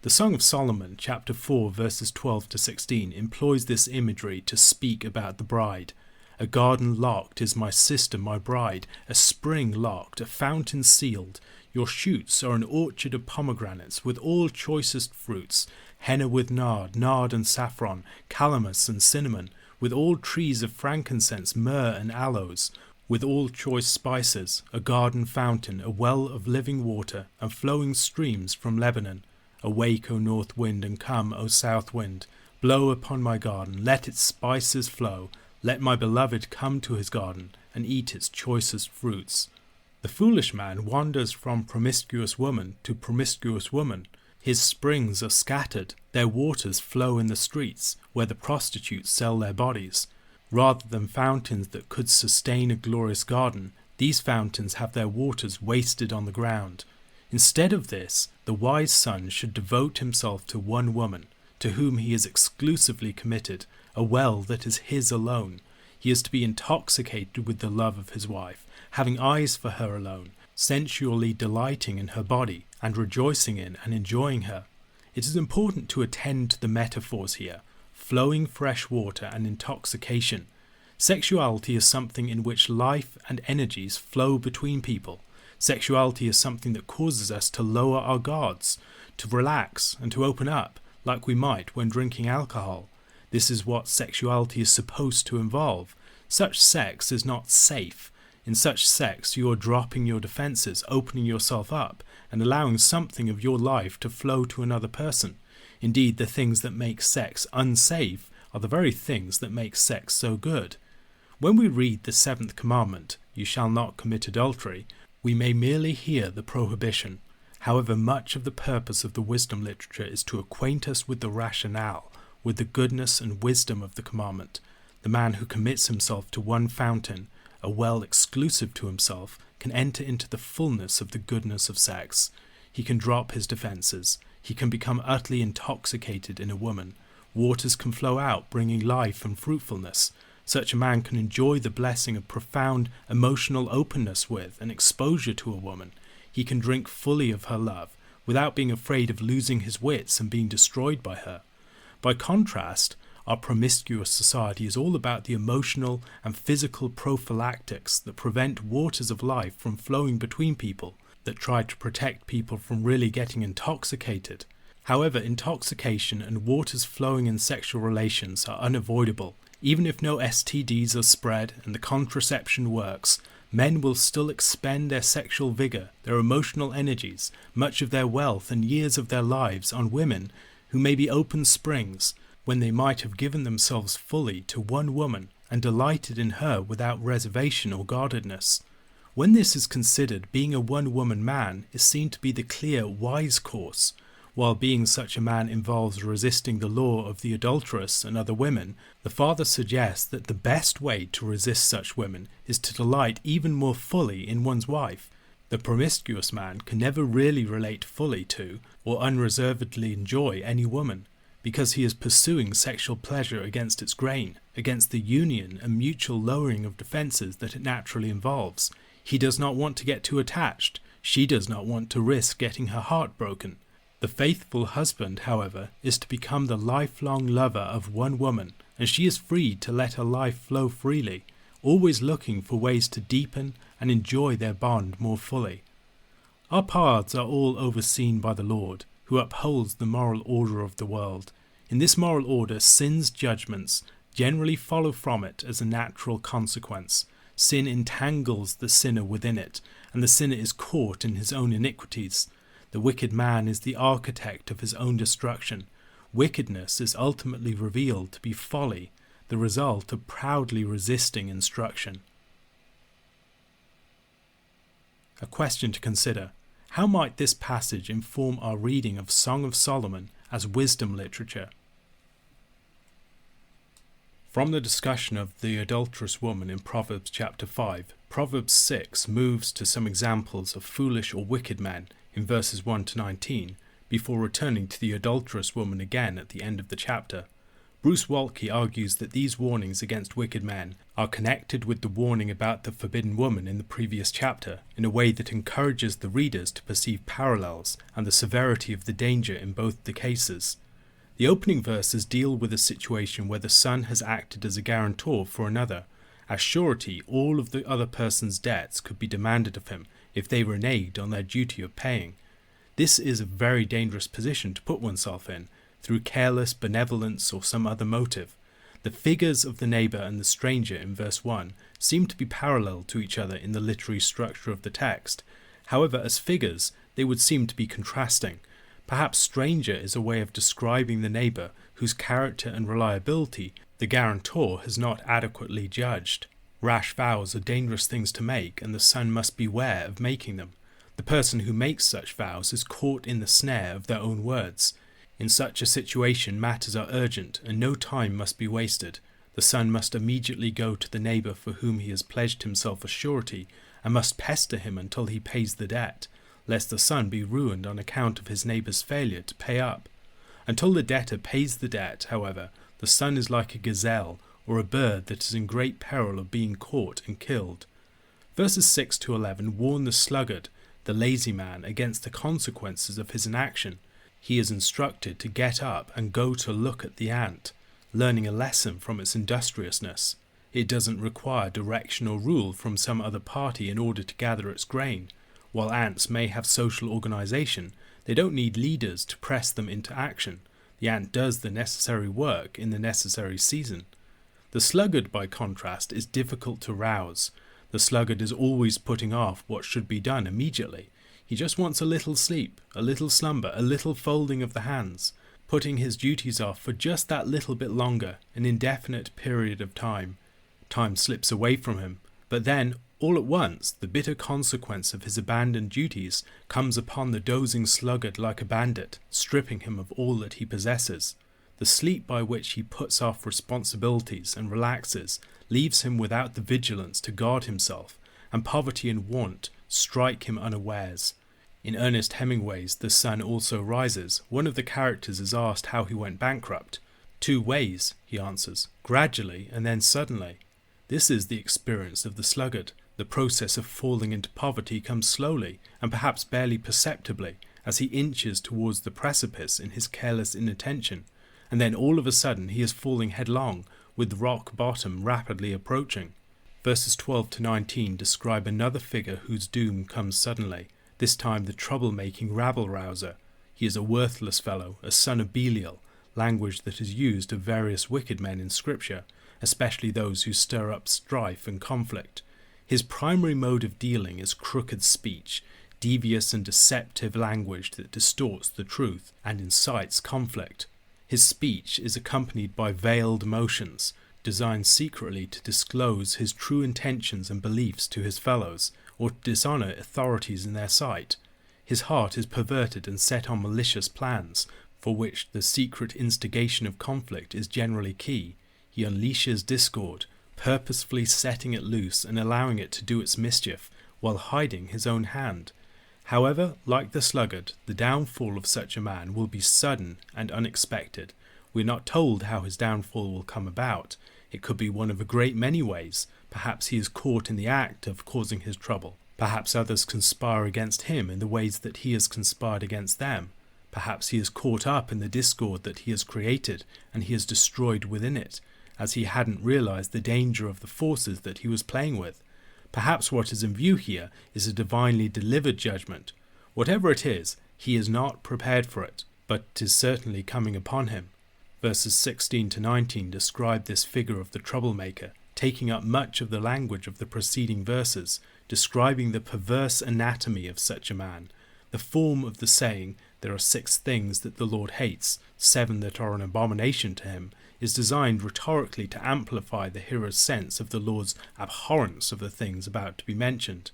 The Song of Solomon, chapter 4, verses 12 to 16, employs this imagery to speak about the bride. A garden locked is my sister, my bride, a spring locked, a fountain sealed. Your shoots are an orchard of pomegranates with all choicest fruits, henna with nard and saffron, calamus and cinnamon, with all trees of frankincense, myrrh and aloes, with all choice spices, a garden fountain, a well of living water, and flowing streams from Lebanon. Awake, O north wind, and come, O south wind. Blow upon my garden, let its spices flow. Let my beloved come to his garden, and eat its choicest fruits. The foolish man wanders from promiscuous woman to promiscuous woman. His springs are scattered, their waters flow in the streets, where the prostitutes sell their bodies. Rather than fountains that could sustain a glorious garden, these fountains have their waters wasted on the ground. Instead of this, the wise son should devote himself to one woman, to whom he is exclusively committed, a well that is his alone. He is to be intoxicated with the love of his wife, having eyes for her alone, sensually delighting in her body, and rejoicing in and enjoying her. It is important to attend to the metaphors here, flowing fresh water and intoxication. Sexuality is something in which life and energies flow between people. Sexuality is something that causes us to lower our guards, to relax and to open up, like we might when drinking alcohol. This is what sexuality is supposed to involve. Such sex is not safe. In such sex, you are dropping your defenses, opening yourself up, and allowing something of your life to flow to another person. Indeed, the things that make sex unsafe are the very things that make sex so good. When we read the seventh commandment, "You shall not commit adultery," we may merely hear the prohibition. However, much of the purpose of the wisdom literature is to acquaint us with the rationale, with the goodness and wisdom of the commandment. The man who commits himself to one fountain, a well exclusive to himself, can enter into the fullness of the goodness of sex. He can drop his defenses. He can become utterly intoxicated in a woman. Waters can flow out, bringing life and fruitfulness. Such a man can enjoy the blessing of profound emotional openness with and exposure to a woman. He can drink fully of her love, without being afraid of losing his wits and being destroyed by her. By contrast, Our promiscuous society is all about the emotional and physical prophylactics that prevent waters of life from flowing between people, that try to protect people from really getting intoxicated. However, intoxication and waters flowing in sexual relations are unavoidable. Even if no STDs are spread and the contraception works, men will still expend their sexual vigor, their emotional energies, much of their wealth and years of their lives on women who may be open springs, when they might have given themselves fully to one woman and delighted in her without reservation or guardedness. When this is considered, being a one-woman man is seen to be the clear, wise course. While being such a man involves resisting the law of the adulteress and other women, the father suggests that the best way to resist such women is to delight even more fully in one's wife. The promiscuous man can never really relate fully to or unreservedly enjoy any woman, because he is pursuing sexual pleasure against its grain, against the union and mutual lowering of defences that it naturally involves. He does not want to get too attached. She does not want to risk getting her heart broken. The faithful husband, however, is to become the lifelong lover of one woman, and she is free to let her life flow freely, always looking for ways to deepen and enjoy their bond more fully. Our paths are all overseen by the Lord, who upholds the moral order of the world. In this moral order, sin's judgments generally follow from it as a natural consequence. Sin entangles the sinner within it, and the sinner is caught in his own iniquities. The wicked man is the architect of his own destruction. Wickedness is ultimately revealed to be folly, the result of proudly resisting instruction. A question to consider: how might this passage inform our reading of Song of Solomon as wisdom literature? From the discussion of the adulterous woman in Proverbs chapter 5, Proverbs 6 moves to some examples of foolish or wicked men in verses 1 to 19, before returning to the adulterous woman again at the end of the chapter. Bruce Waltke argues that these warnings against wicked men are connected with the warning about the forbidden woman in the previous chapter, in a way that encourages the readers to perceive parallels and the severity of the danger in both the cases. The opening verses deal with a situation where the son has acted as a guarantor for another. As surety, all of the other person's debts could be demanded of him if they reneged on their duty of paying. This is a very dangerous position to put oneself in, through careless benevolence or some other motive. The figures of the neighbour and the stranger in verse 1 seem to be parallel to each other in the literary structure of the text. However, as figures, they would seem to be contrasting. Perhaps stranger is a way of describing the neighbour whose character and reliability the guarantor has not adequately judged. Rash vows are dangerous things to make, and the son must beware of making them. The person who makes such vows is caught in the snare of their own words. In such a situation, matters are urgent, and no time must be wasted. The son must immediately go to the neighbour for whom he has pledged himself a surety, and must pester him until he pays the debt, lest the son be ruined on account of his neighbour's failure to pay up. Until the debtor pays the debt, however, the son is like a gazelle, or a bird that is in great peril of being caught and killed. Verses 6 to 11 warn the sluggard, the lazy man, against the consequences of his inaction. He is instructed to get up and go to look at the ant, learning a lesson from its industriousness. It doesn't require direction or rule from some other party in order to gather its grain. While ants may have social organization, they don't need leaders to press them into action. The ant does the necessary work in the necessary season. The sluggard, by contrast, is difficult to rouse. The sluggard is always putting off what should be done immediately. He just wants a little sleep, a little slumber, a little folding of the hands, putting his duties off for just that little bit longer, an indefinite period of time. Time slips away from him, but then, all at once, the bitter consequence of his abandoned duties comes upon the dozing sluggard like a bandit, stripping him of all that he possesses. The sleep by which he puts off responsibilities and relaxes leaves him without the vigilance to guard himself, and poverty and want strike him unawares. In Ernest Hemingway's The Sun Also Rises, one of the characters is asked how he went bankrupt. 2 ways, he answers, gradually and then suddenly. This is the experience of the sluggard. The process of falling into poverty comes slowly, and perhaps barely perceptibly, as he inches towards the precipice in his careless inattention. and then all of a sudden he is falling headlong, with rock bottom rapidly approaching. Verses 12 to 19 describe another figure whose doom comes suddenly, this time the trouble-making rabble-rouser. He is a worthless fellow, a son of Belial, language that is used of various wicked men in Scripture, especially those who stir up strife and conflict. His primary mode of dealing is crooked speech, devious and deceptive language that distorts the truth and incites conflict. His speech is accompanied by veiled motions, designed secretly to disclose his true intentions and beliefs to his fellows, or to dishonour authorities in their sight. His heart is perverted and set on malicious plans, for which the secret instigation of conflict is generally key. He unleashes discord, purposefully setting it loose and allowing it to do its mischief, while hiding his own hand. However, like the sluggard, the downfall of such a man will be sudden and unexpected. We are not told how his downfall will come about. It could be one of a great many ways. Perhaps he is caught in the act of causing his trouble. Perhaps others conspire against him in the ways that he has conspired against them. Perhaps he is caught up in the discord that he has created, and he is destroyed within it, as he hadn't realized the danger of the forces that he was playing with. Perhaps what is in view here is a divinely delivered judgment. Whatever it is, he is not prepared for it, but it is certainly coming upon him. Verses 16 to 19 describe this figure of the troublemaker, taking up much of the language of the preceding verses, describing the perverse anatomy of such a man. The form of the saying, "There are 6 things that the Lord hates, 7 that are an abomination to him," is designed rhetorically to amplify the hearer's sense of the Lord's abhorrence of the things about to be mentioned.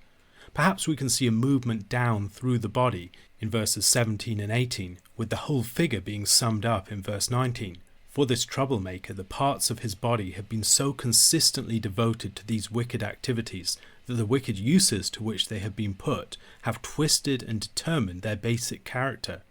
Perhaps we can see a movement down through the body in verses 17 and 18, with the whole figure being summed up in verse 19. For this troublemaker, the parts of his body have been so consistently devoted to these wicked activities that the wicked uses to which they have been put have twisted and determined their basic character.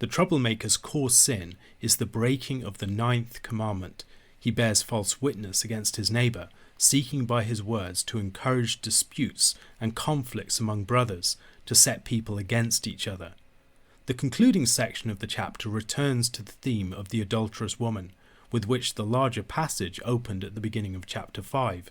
The troublemaker's core sin is the breaking of the 9th commandment. He bears false witness against his neighbour, seeking by his words to encourage disputes and conflicts among brothers, to set people against each other. The concluding section of the chapter returns to the theme of the adulterous woman, with which the larger passage opened at the beginning of chapter 5.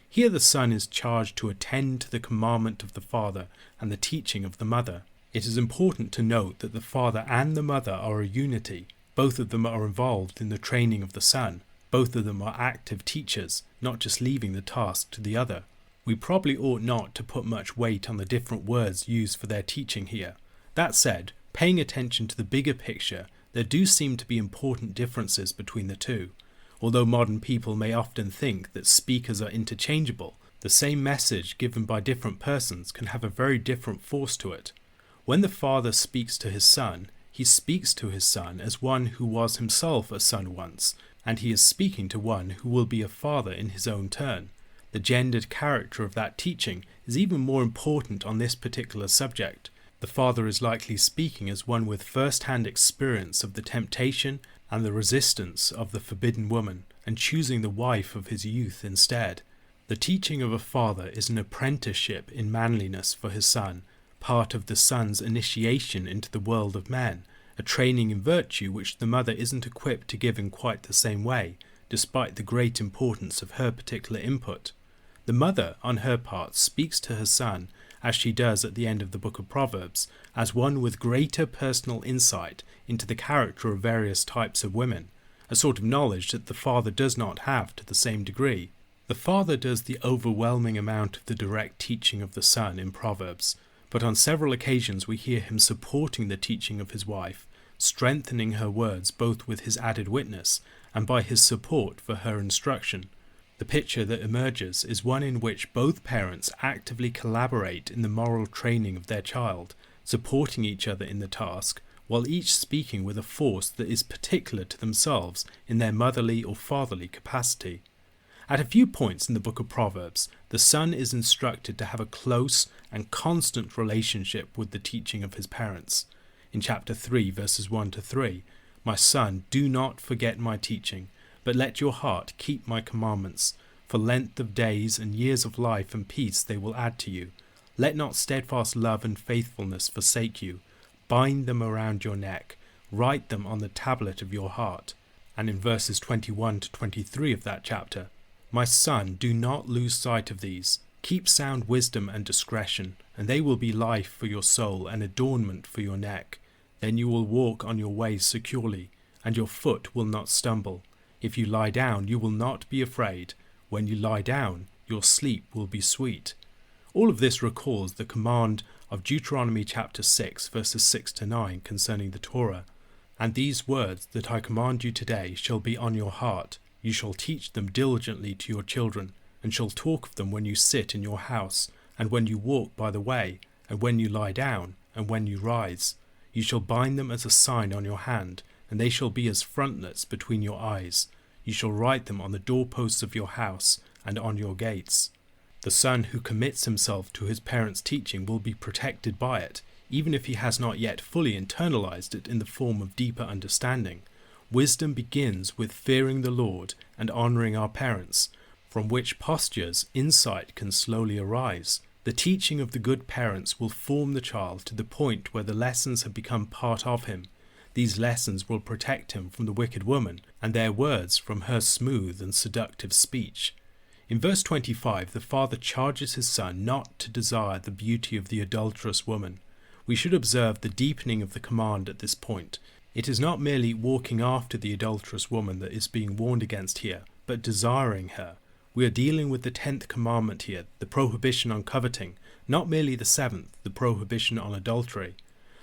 Here the son is charged to attend to the commandment of the father and the teaching of the mother. It is important to note that the father and the mother are a unity. Both of them are involved in the training of the son. Both of them are active teachers, not just leaving the task to the other. We probably ought not to put much weight on the different words used for their teaching here. That said, paying attention to the bigger picture, there do seem to be important differences between the two. Although modern people may often think that speakers are interchangeable, the same message given by different persons can have a very different force to it. When the father speaks to his son, he speaks to his son as one who was himself a son once, and he is speaking to one who will be a father in his own turn. The gendered character of that teaching is even more important on this particular subject. The father is likely speaking as one with first-hand experience of the temptation and the resistance of the forbidden woman, and choosing the wife of his youth instead. The teaching of a father is an apprenticeship in manliness for his son, part of the son's initiation into the world of men, a training in virtue which the mother isn't equipped to give in quite the same way, despite the great importance of her particular input. The mother, on her part, speaks to her son, as she does at the end of the book of Proverbs, as one with greater personal insight into the character of various types of women, a sort of knowledge that the father does not have to the same degree. The father does the overwhelming amount of the direct teaching of the son in Proverbs, but on several occasions we hear him supporting the teaching of his wife, strengthening her words both with his added witness and by his support for her instruction. The picture that emerges is one in which both parents actively collaborate in the moral training of their child, supporting each other in the task, while each speaking with a force that is particular to themselves in their motherly or fatherly capacity. At a few points in the book of Proverbs, the son is instructed to have a close and constant relationship with the teaching of his parents. In chapter 3, verses 1 to 3, "My son, do not forget my teaching, but let your heart keep my commandments. For length of days and years of life and peace they will add to you. Let not steadfast love and faithfulness forsake you. Bind them around your neck. Write them on the tablet of your heart. And in verses 21 to 23 of that chapter, "My son, do not lose sight of these. Keep sound wisdom and discretion, and they will be life for your soul and adornment for your neck. Then you will walk on your ways securely, and your foot will not stumble. If you lie down, you will not be afraid. When you lie down, your sleep will be sweet." All of this recalls the command of Deuteronomy chapter 6, verses 6 to 9 concerning the Torah. "And these words that I command you today shall be on your heart. You shall teach them diligently to your children, and shall talk of them when you sit in your house, and when you walk by the way, and when you lie down, and when you rise. You shall bind them as a sign on your hand, and they shall be as frontlets between your eyes. You shall write them on the doorposts of your house and on your gates." The son who commits himself to his parents' teaching will be protected by it, even if he has not yet fully internalized it in the form of deeper understanding. Wisdom begins with fearing the Lord and honoring our parents, from which postures insight can slowly arise. The teaching of the good parents will form the child to the point where the lessons have become part of him. These lessons will protect him from the wicked woman, and their words from her smooth and seductive speech. In verse 25, the father charges his son not to desire the beauty of the adulterous woman. We should observe the deepening of the command at this point. It is not merely walking after the adulterous woman that is being warned against here, but desiring her. We are dealing with the 10th commandment here, the prohibition on coveting, not merely the 7th, the prohibition on adultery.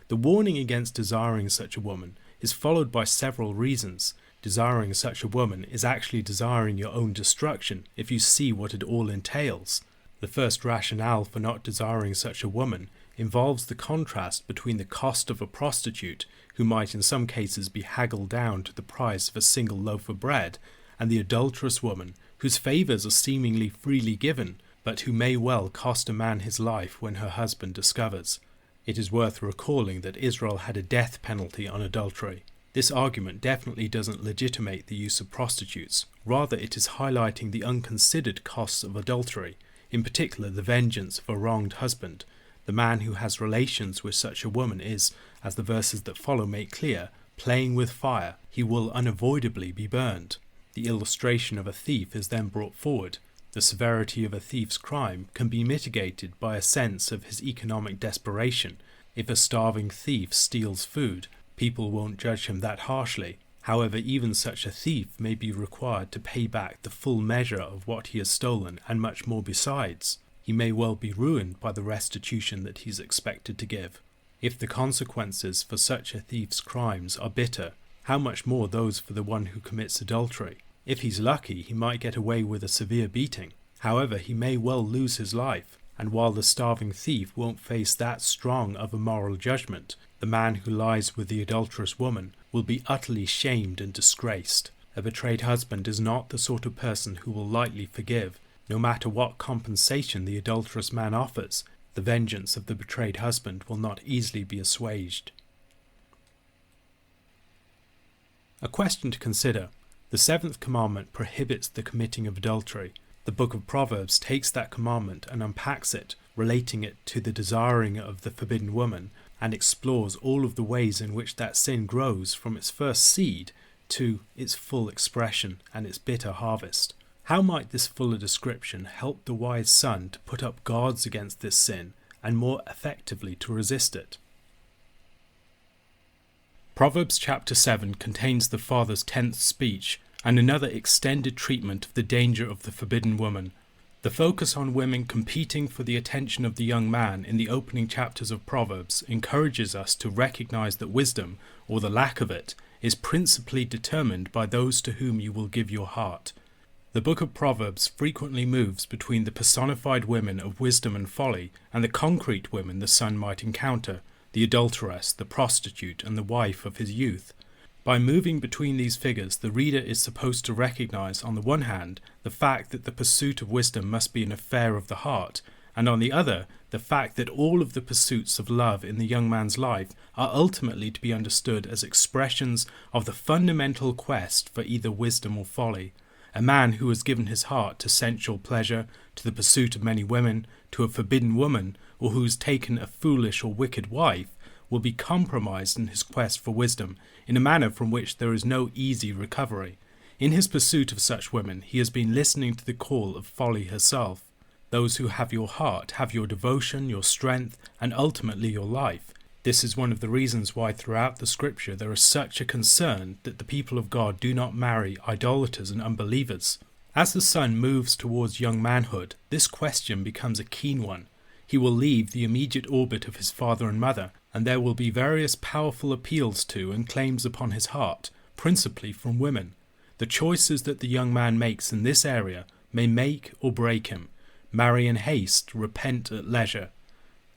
The warning against desiring such a woman is followed by several reasons. Desiring such a woman is actually desiring your own destruction, if you see what it all entails. The first rationale for not desiring such a woman involves the contrast between the cost of a prostitute, who might in some cases be haggled down to the price of a single loaf of bread, and the adulterous woman, whose favours are seemingly freely given, but who may well cost a man his life when her husband discovers. It is worth recalling that Israel had a death penalty on adultery. This argument definitely doesn't legitimate the use of prostitutes. Rather, it is highlighting the unconsidered costs of adultery, in particular the vengeance of a wronged husband. The man who has relations with such a woman is, as the verses that follow make clear, playing with fire. He will unavoidably be burned. The illustration of a thief is then brought forward. The severity of a thief's crime can be mitigated by a sense of his economic desperation. If a starving thief steals food, people won't judge him that harshly. However, even such a thief may be required to pay back the full measure of what he has stolen and much more besides. He may well be ruined by the restitution that he's expected to give. If the consequences for such a thief's crimes are bitter, how much more those for the one who commits adultery? If he's lucky, he might get away with a severe beating. However, he may well lose his life, and while the starving thief won't face that strong of a moral judgment, the man who lies with the adulterous woman will be utterly shamed and disgraced. A betrayed husband is not the sort of person who will lightly forgive. No matter what compensation the adulterous man offers, the vengeance of the betrayed husband will not easily be assuaged. A question to consider. The 7th commandment prohibits the committing of adultery. The book of Proverbs takes that commandment and unpacks it, relating it to the desiring of the forbidden woman, and explores all of the ways in which that sin grows from its first seed to its full expression and its bitter harvest. How might this fuller description help the wise son to put up guards against this sin and more effectively to resist it? Proverbs chapter 7 contains the father's 10th speech and another extended treatment of the danger of the forbidden woman. The focus on women competing for the attention of the young man in the opening chapters of Proverbs encourages us to recognize that wisdom, or the lack of it, is principally determined by those to whom you will give your heart. The book of Proverbs frequently moves between the personified women of wisdom and folly and the concrete women the son might encounter, the adulteress, the prostitute, and the wife of his youth. By moving between these figures, the reader is supposed to recognize, on the one hand, the fact that the pursuit of wisdom must be an affair of the heart, and on the other, the fact that all of the pursuits of love in the young man's life are ultimately to be understood as expressions of the fundamental quest for either wisdom or folly. A man who has given his heart to sensual pleasure, to the pursuit of many women, to a forbidden woman, or who has taken a foolish or wicked wife, will be compromised in his quest for wisdom in a manner from which there is no easy recovery. In his pursuit of such women, he has been listening to the call of Folly herself. Those who have your heart have your devotion, your strength, and ultimately your life. This is one of the reasons why throughout the scripture there is such a concern that the people of God do not marry idolaters and unbelievers. As the son moves towards young manhood, this question becomes a keen one. He will leave the immediate orbit of his father and mother, and there will be various powerful appeals to and claims upon his heart, principally from women. The choices that the young man makes in this area may make or break him. Marry in haste, repent at leisure.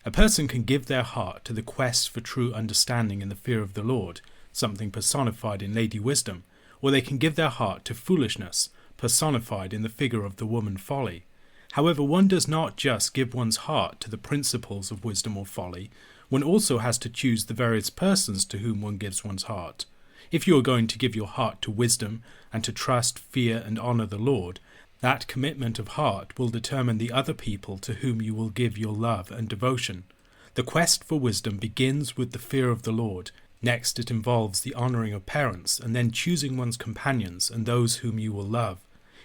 A person can give their heart to the quest for true understanding in the fear of the Lord, something personified in Lady Wisdom, or they can give their heart to foolishness, personified in the figure of the woman Folly. However, one does not just give one's heart to the principles of wisdom or folly, one also has to choose the various persons to whom one gives one's heart. If you are going to give your heart to wisdom and to trust, fear and honour the Lord, that commitment of heart will determine the other people to whom you will give your love and devotion. The quest for wisdom begins with the fear of the Lord. Next, it involves the honouring of parents, and then choosing one's companions and those whom you will love.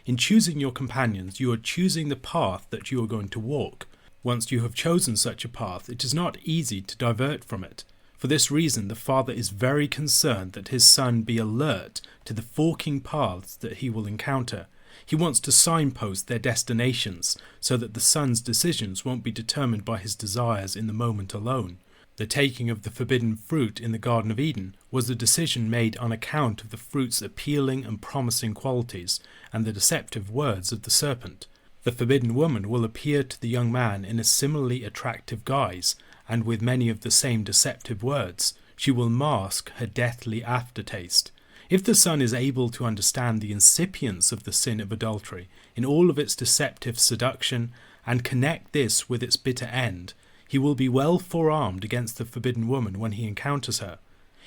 In choosing your companions, you are choosing the path that you are going to walk. Once you have chosen such a path, it is not easy to divert from it. For this reason, the father is very concerned that his son be alert to the forking paths that he will encounter. He wants to signpost their destinations so that the son's decisions won't be determined by his desires in the moment alone. The taking of the forbidden fruit in the Garden of Eden was a decision made on account of the fruit's appealing and promising qualities and the deceptive words of the serpent. The forbidden woman will appear to the young man in a similarly attractive guise, and with many of the same deceptive words. She will mask her deathly aftertaste. If the son is able to understand the incipience of the sin of adultery in all of its deceptive seduction and connect this with its bitter end, he will be well forearmed against the forbidden woman when he encounters her.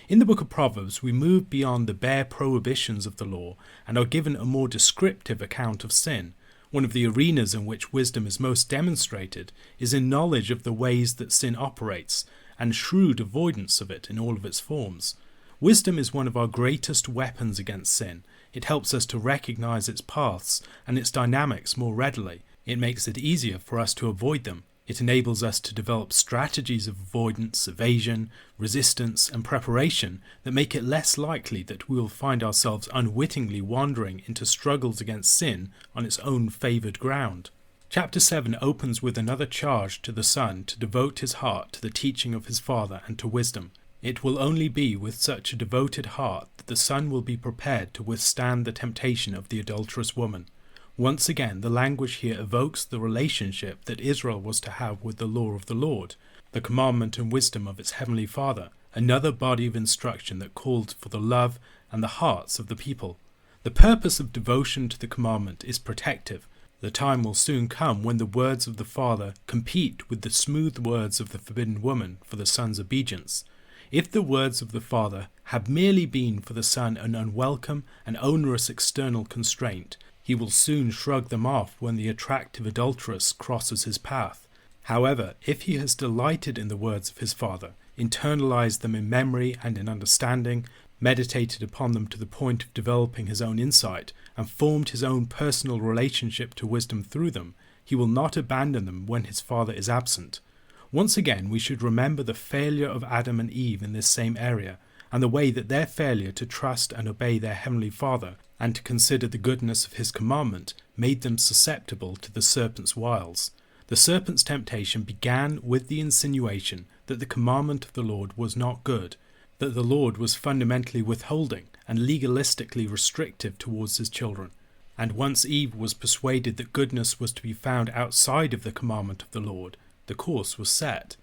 In the book of Proverbs, we move beyond the bare prohibitions of the law and are given a more descriptive account of sin. One of the arenas in which wisdom is most demonstrated is in knowledge of the ways that sin operates and shrewd avoidance of it in all of its forms. Wisdom is one of our greatest weapons against sin. It helps us to recognize its paths and its dynamics more readily. It makes it easier for us to avoid them. It enables us to develop strategies of avoidance, evasion, resistance, and preparation that make it less likely that we will find ourselves unwittingly wandering into struggles against sin on its own favoured ground. Chapter 7 opens with another charge to the son to devote his heart to the teaching of his father and to wisdom. It will only be with such a devoted heart that the son will be prepared to withstand the temptation of the adulterous woman. Once again, the language here evokes the relationship that Israel was to have with the law of the Lord, the commandment and wisdom of its heavenly Father, another body of instruction that called for the love and the hearts of the people. The purpose of devotion to the commandment is protective. The time will soon come when the words of the Father compete with the smooth words of the forbidden woman for the son's obedience. If the words of the Father have merely been for the son an unwelcome and onerous external constraint, he will soon shrug them off when the attractive adulteress crosses his path. However, if he has delighted in the words of his Father, internalized them in memory and in understanding, meditated upon them to the point of developing his own insight, and formed his own personal relationship to wisdom through them, he will not abandon them when his Father is absent. Once again, we should remember the failure of Adam and Eve in this same area, and the way that their failure to trust and obey their Heavenly Father and to consider the goodness of his commandment made them susceptible to the serpent's wiles. The serpent's temptation began with the insinuation that the commandment of the Lord was not good, that the Lord was fundamentally withholding and legalistically restrictive towards his children. And once Eve was persuaded that goodness was to be found outside of the commandment of the Lord, the course was set.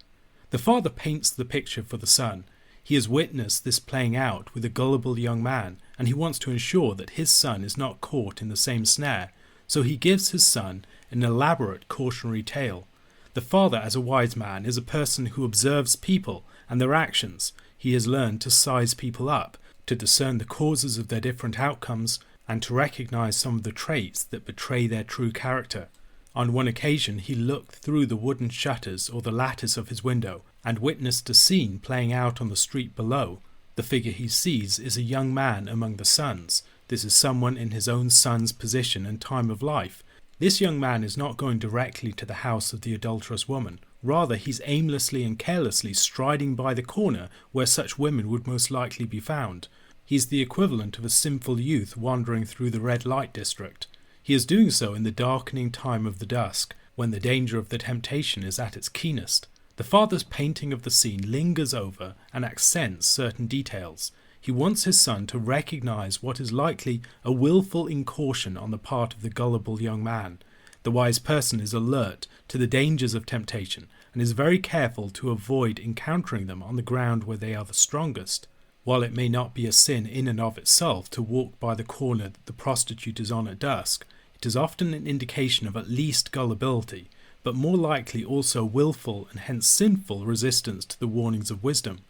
The father paints the picture for the son. He has witnessed this playing out with a gullible young man, and he wants to ensure that his son is not caught in the same snare, so he gives his son an elaborate cautionary tale. The father, as a wise man, is a person who observes people and their actions. He has learned to size people up, to discern the causes of their different outcomes, and to recognize some of the traits that betray their true character. On one occasion he looked through the wooden shutters or the lattice of his window and witnessed a scene playing out on the street below. The figure he sees is a young man among the sons. This is someone in his own son's position and time of life. This young man is not going directly to the house of the adulterous woman. Rather, he's aimlessly and carelessly striding by the corner where such women would most likely be found. He's the equivalent of a sinful youth wandering through the red light district. He is doing so in the darkening time of the dusk, when the danger of the temptation is at its keenest. The father's painting of the scene lingers over and accents certain details. He wants his son to recognize what is likely a willful incaution on the part of the gullible young man. The wise person is alert to the dangers of temptation and is very careful to avoid encountering them on the ground where they are the strongest. While it may not be a sin in and of itself to walk by the corner that the prostitute is on at dusk, it is often an indication of at least gullibility, but more likely also willful and hence sinful resistance to the warnings of wisdom.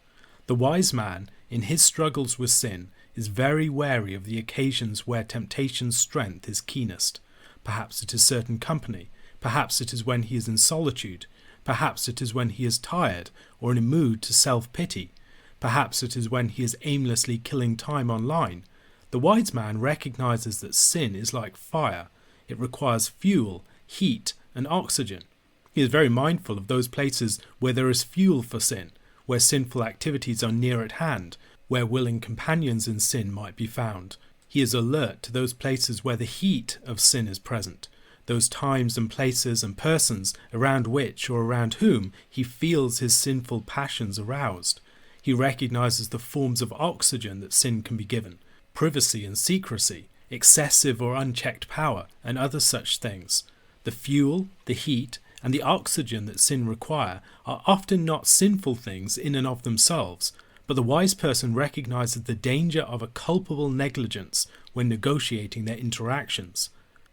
The wise man, in his struggles with sin, is very wary of the occasions where temptation's strength is keenest. Perhaps it is certain company, perhaps it is when he is in solitude, perhaps it is when he is tired or in a mood to self-pity, perhaps it is when he is aimlessly killing time online. The wise man recognizes that sin is like fire. It requires fuel, heat, and oxygen. He is very mindful of those places where there is fuel for sin, where sinful activities are near at hand, where willing companions in sin might be found. He is alert to those places where the heat of sin is present, those times and places and persons around which or around whom he feels his sinful passions aroused. He recognizes the forms of oxygen that sin can be given, privacy and secrecy, excessive or unchecked power, and other such things. The fuel, the heat, and the oxygen that sin require are often not sinful things in and of themselves, but the wise person recognizes the danger of a culpable negligence when negotiating their interactions.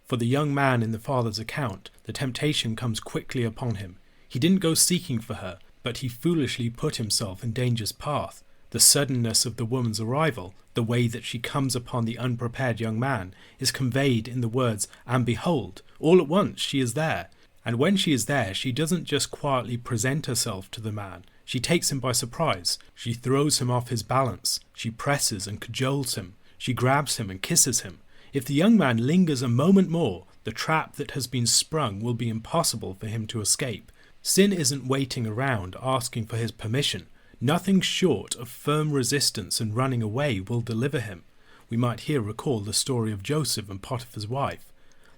For the young man in the father's account, the temptation comes quickly upon him. He didn't go seeking for her, but he foolishly put himself in danger's path. The suddenness of the woman's arrival, the way that she comes upon the unprepared young man, is conveyed in the words, "And behold, all at once she is there." And when she is there, she doesn't just quietly present herself to the man. She takes him by surprise. She throws him off his balance. She presses and cajoles him. She grabs him and kisses him. If the young man lingers a moment more, the trap that has been sprung will be impossible for him to escape. Sin isn't waiting around asking for his permission. Nothing short of firm resistance and running away will deliver him. We might here recall the story of Joseph and Potiphar's wife.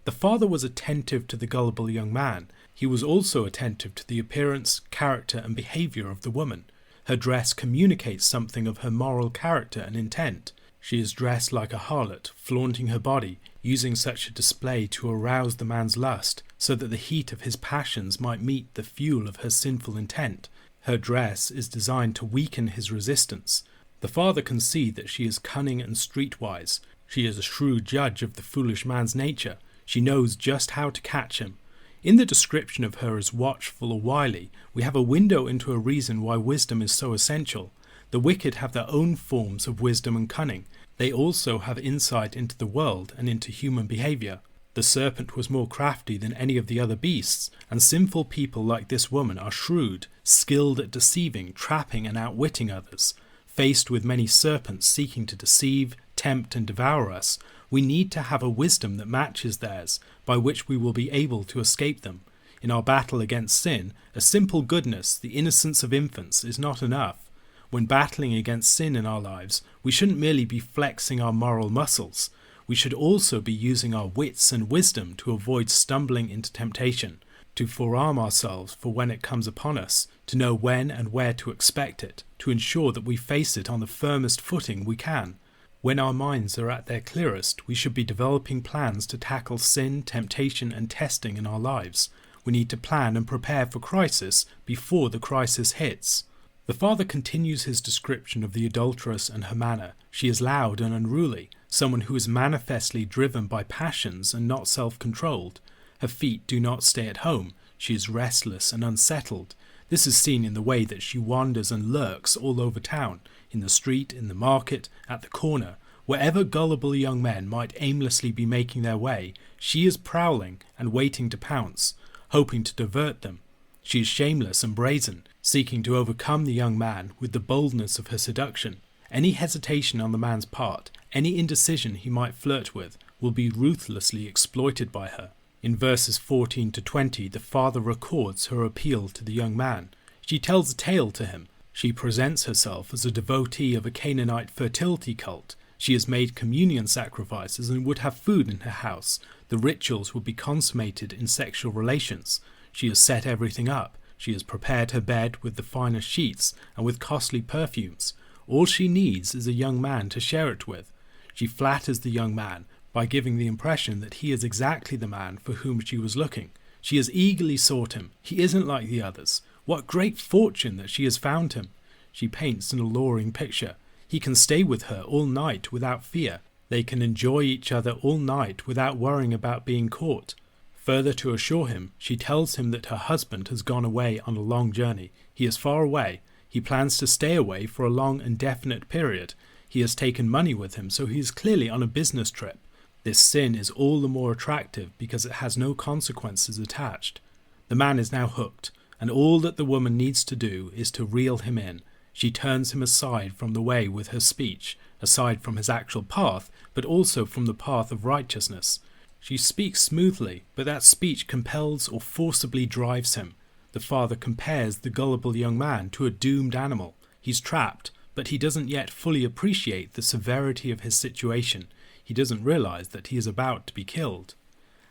The father was attentive to the gullible young man. He was also attentive to the appearance, character, and behavior of the woman. Her dress communicates something of her moral character and intent. She is dressed like a harlot, flaunting her body, using such a display to arouse the man's lust, so that the heat of his passions might meet the fuel of her sinful intent. Her dress is designed to weaken his resistance. The father can see that she is cunning and streetwise. She is a shrewd judge of the foolish man's nature. She knows just how to catch him. In the description of her as watchful or wily, we have a window into a reason why wisdom is so essential. The wicked have their own forms of wisdom and cunning. They also have insight into the world and into human behavior. The serpent was more crafty than any of the other beasts, and sinful people like this woman are shrewd, skilled at deceiving, trapping, and outwitting others. Faced with many serpents seeking to deceive, tempt, and devour us, we need to have a wisdom that matches theirs, by which we will be able to escape them. In our battle against sin, a simple goodness, the innocence of infants, is not enough. When battling against sin in our lives, we shouldn't merely be flexing our moral muscles. We should also be using our wits and wisdom to avoid stumbling into temptation, to forearm ourselves for when it comes upon us, to know when and where to expect it, to ensure that we face it on the firmest footing we can. When our minds are at their clearest, we should be developing plans to tackle sin, temptation, and testing in our lives. We need to plan and prepare for crisis before the crisis hits. The father continues his description of the adulteress and her manner. She is loud and unruly, someone who is manifestly driven by passions and not self-controlled. Her feet do not stay at home. She is restless and unsettled. This is seen in the way that she wanders and lurks all over town, in the street, in the market, at the corner. Wherever gullible young men might aimlessly be making their way, she is prowling and waiting to pounce, hoping to divert them. She is shameless and brazen, seeking to overcome the young man with the boldness of her seduction. Any hesitation on the man's part, any indecision he might flirt with, will be ruthlessly exploited by her. In verses 14 to 20, the father records her appeal to the young man. She tells a tale to him. She presents herself as a devotee of a Canaanite fertility cult. She has made communion sacrifices and would have food in her house. The rituals would be consummated in sexual relations. She has set everything up. She has prepared her bed with the finest sheets and with costly perfumes. All she needs is a young man to share it with. She flatters the young man by giving the impression that he is exactly the man for whom she was looking. She has eagerly sought him. He isn't like the others. What great fortune that she has found him. She paints an alluring picture. He can stay with her all night without fear. They can enjoy each other all night without worrying about being caught. Further to assure him, she tells him that her husband has gone away on a long journey. He is far away. He plans to stay away for a long and definite period. He has taken money with him, so he is clearly on a business trip. This sin is all the more attractive because it has no consequences attached. The man is now hooked, and all that the woman needs to do is to reel him in. She turns him aside from the way with her speech, aside from his actual path, but also from the path of righteousness. She speaks smoothly, but that speech compels or forcibly drives him. The father compares the gullible young man to a doomed animal. He's trapped, but he doesn't yet fully appreciate the severity of his situation. He doesn't realize that he is about to be killed.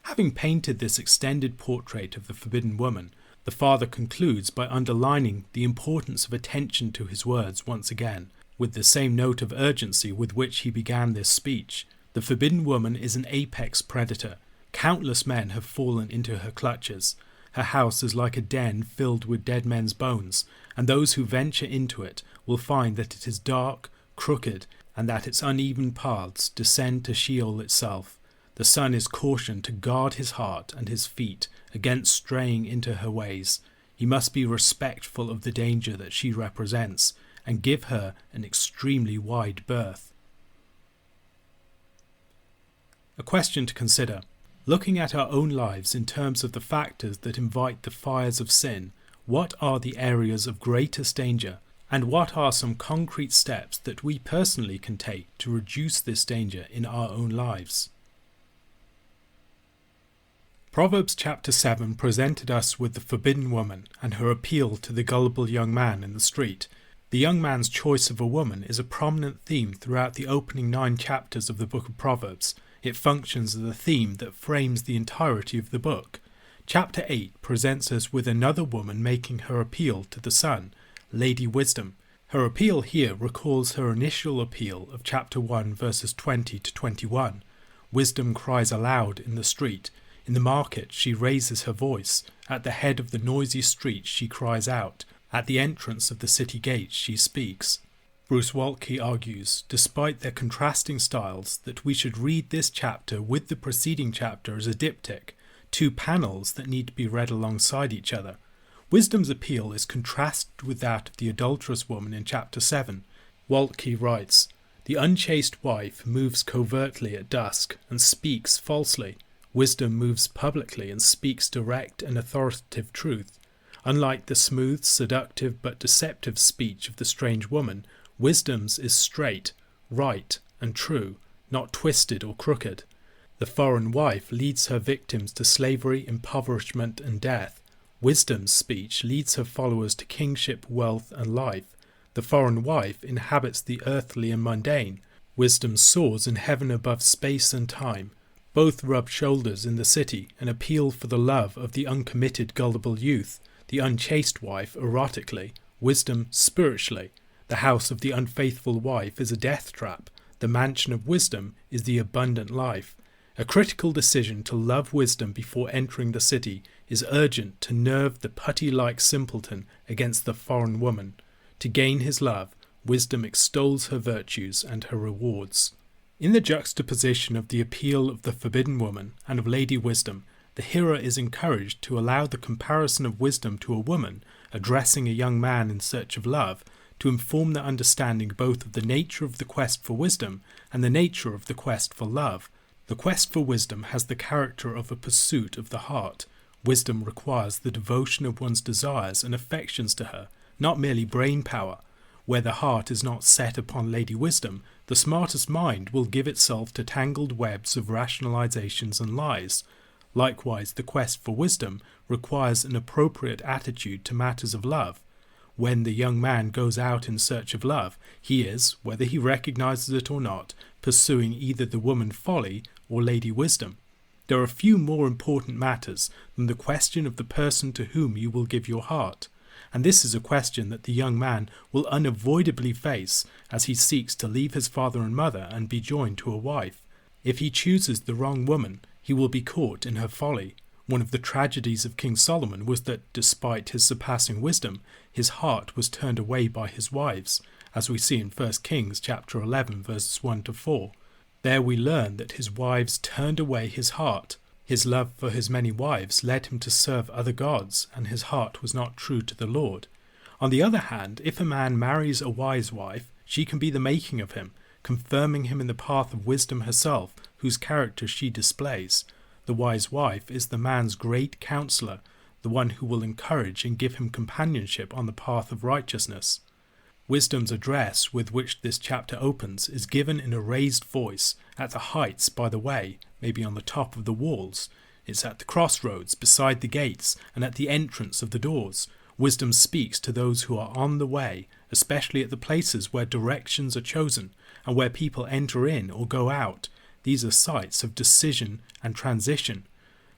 Having painted this extended portrait of the forbidden woman, the father concludes by underlining the importance of attention to his words once again, with the same note of urgency with which he began this speech. The forbidden woman is an apex predator. Countless men have fallen into her clutches. Her house is like a den filled with dead men's bones, and those who venture into it will find that it is dark, crooked, and that its uneven paths descend to Sheol itself. The son is cautioned to guard his heart and his feet against straying into her ways. He must be respectful of the danger that she represents and give her an extremely wide berth. A question to consider. Looking at our own lives in terms of the factors that invite the fires of sin, what are the areas of greatest danger, and what are some concrete steps that we personally can take to reduce this danger in our own lives? Proverbs chapter 7 presented us with the forbidden woman and her appeal to the gullible young man in the street. The young man's choice of a woman is a prominent theme throughout the opening 9 chapters of the book of Proverbs. It functions as a theme that frames the entirety of the book. Chapter 8 presents us with another woman making her appeal to the son, Lady Wisdom. Her appeal here recalls her initial appeal of chapter 1 verses 20 to 21. Wisdom cries aloud in the street. In the market she raises her voice. At the head of the noisy street she cries out. At the entrance of the city gates she speaks. Bruce Waltke argues, despite their contrasting styles, that we should read this chapter with the preceding chapter as a diptych, 2 panels that need to be read alongside each other. Wisdom's appeal is contrasted with that of the adulterous woman in chapter 7. Waltke writes, "The unchaste wife moves covertly at dusk and speaks falsely. Wisdom moves publicly and speaks direct and authoritative truth. Unlike the smooth, seductive but deceptive speech of the strange woman, wisdom's is straight, right, and true, not twisted or crooked. The foreign wife leads her victims to slavery, impoverishment, and death. Wisdom's speech leads her followers to kingship, wealth, and life. The foreign wife inhabits the earthly and mundane. Wisdom soars in heaven above space and time. Both rub shoulders in the city and appeal for the love of the uncommitted gullible youth, the unchaste wife erotically, wisdom spiritually. The house of the unfaithful wife is a death trap. The mansion of wisdom is the abundant life. A critical decision to love wisdom before entering the city is urgent to nerve the putty-like simpleton against the foreign woman. To gain his love, wisdom extols her virtues and her rewards. In the juxtaposition of the appeal of the forbidden woman and of Lady Wisdom, the hearer is encouraged to allow the comparison of wisdom to a woman addressing a young man in search of love to inform their understanding both of the nature of the quest for wisdom and the nature of the quest for love. The quest for wisdom has the character of a pursuit of the heart. Wisdom requires the devotion of one's desires and affections to her, not merely brain power. Where the heart is not set upon Lady Wisdom, the smartest mind will give itself to tangled webs of rationalizations and lies. Likewise, the quest for wisdom requires an appropriate attitude to matters of love. When the young man goes out in search of love, he is, whether he recognizes it or not, pursuing either the woman Folly or Lady Wisdom. There are few more important matters than the question of the person to whom you will give your heart, and this is a question that the young man will unavoidably face as he seeks to leave his father and mother and be joined to a wife. If he chooses the wrong woman, he will be caught in her folly. One of the tragedies of King Solomon was that, despite his surpassing wisdom, his heart was turned away by his wives, as we see in 1 Kings chapter 11, verses 1 to 4. There we learn that his wives turned away his heart. His love for his many wives led him to serve other gods, and his heart was not true to the Lord. On the other hand, if a man marries a wise wife, she can be the making of him, confirming him in the path of wisdom herself, whose character she displays. The wise wife is the man's great counselor, the one who will encourage and give him companionship on the path of righteousness. Wisdom's address with which this chapter opens is given in a raised voice, at the heights by the way, maybe on the top of the walls. It's at the crossroads, beside the gates, and at the entrance of the doors. Wisdom speaks to those who are on the way, especially at the places where directions are chosen, and where people enter in or go out. These are sites of decision and transition.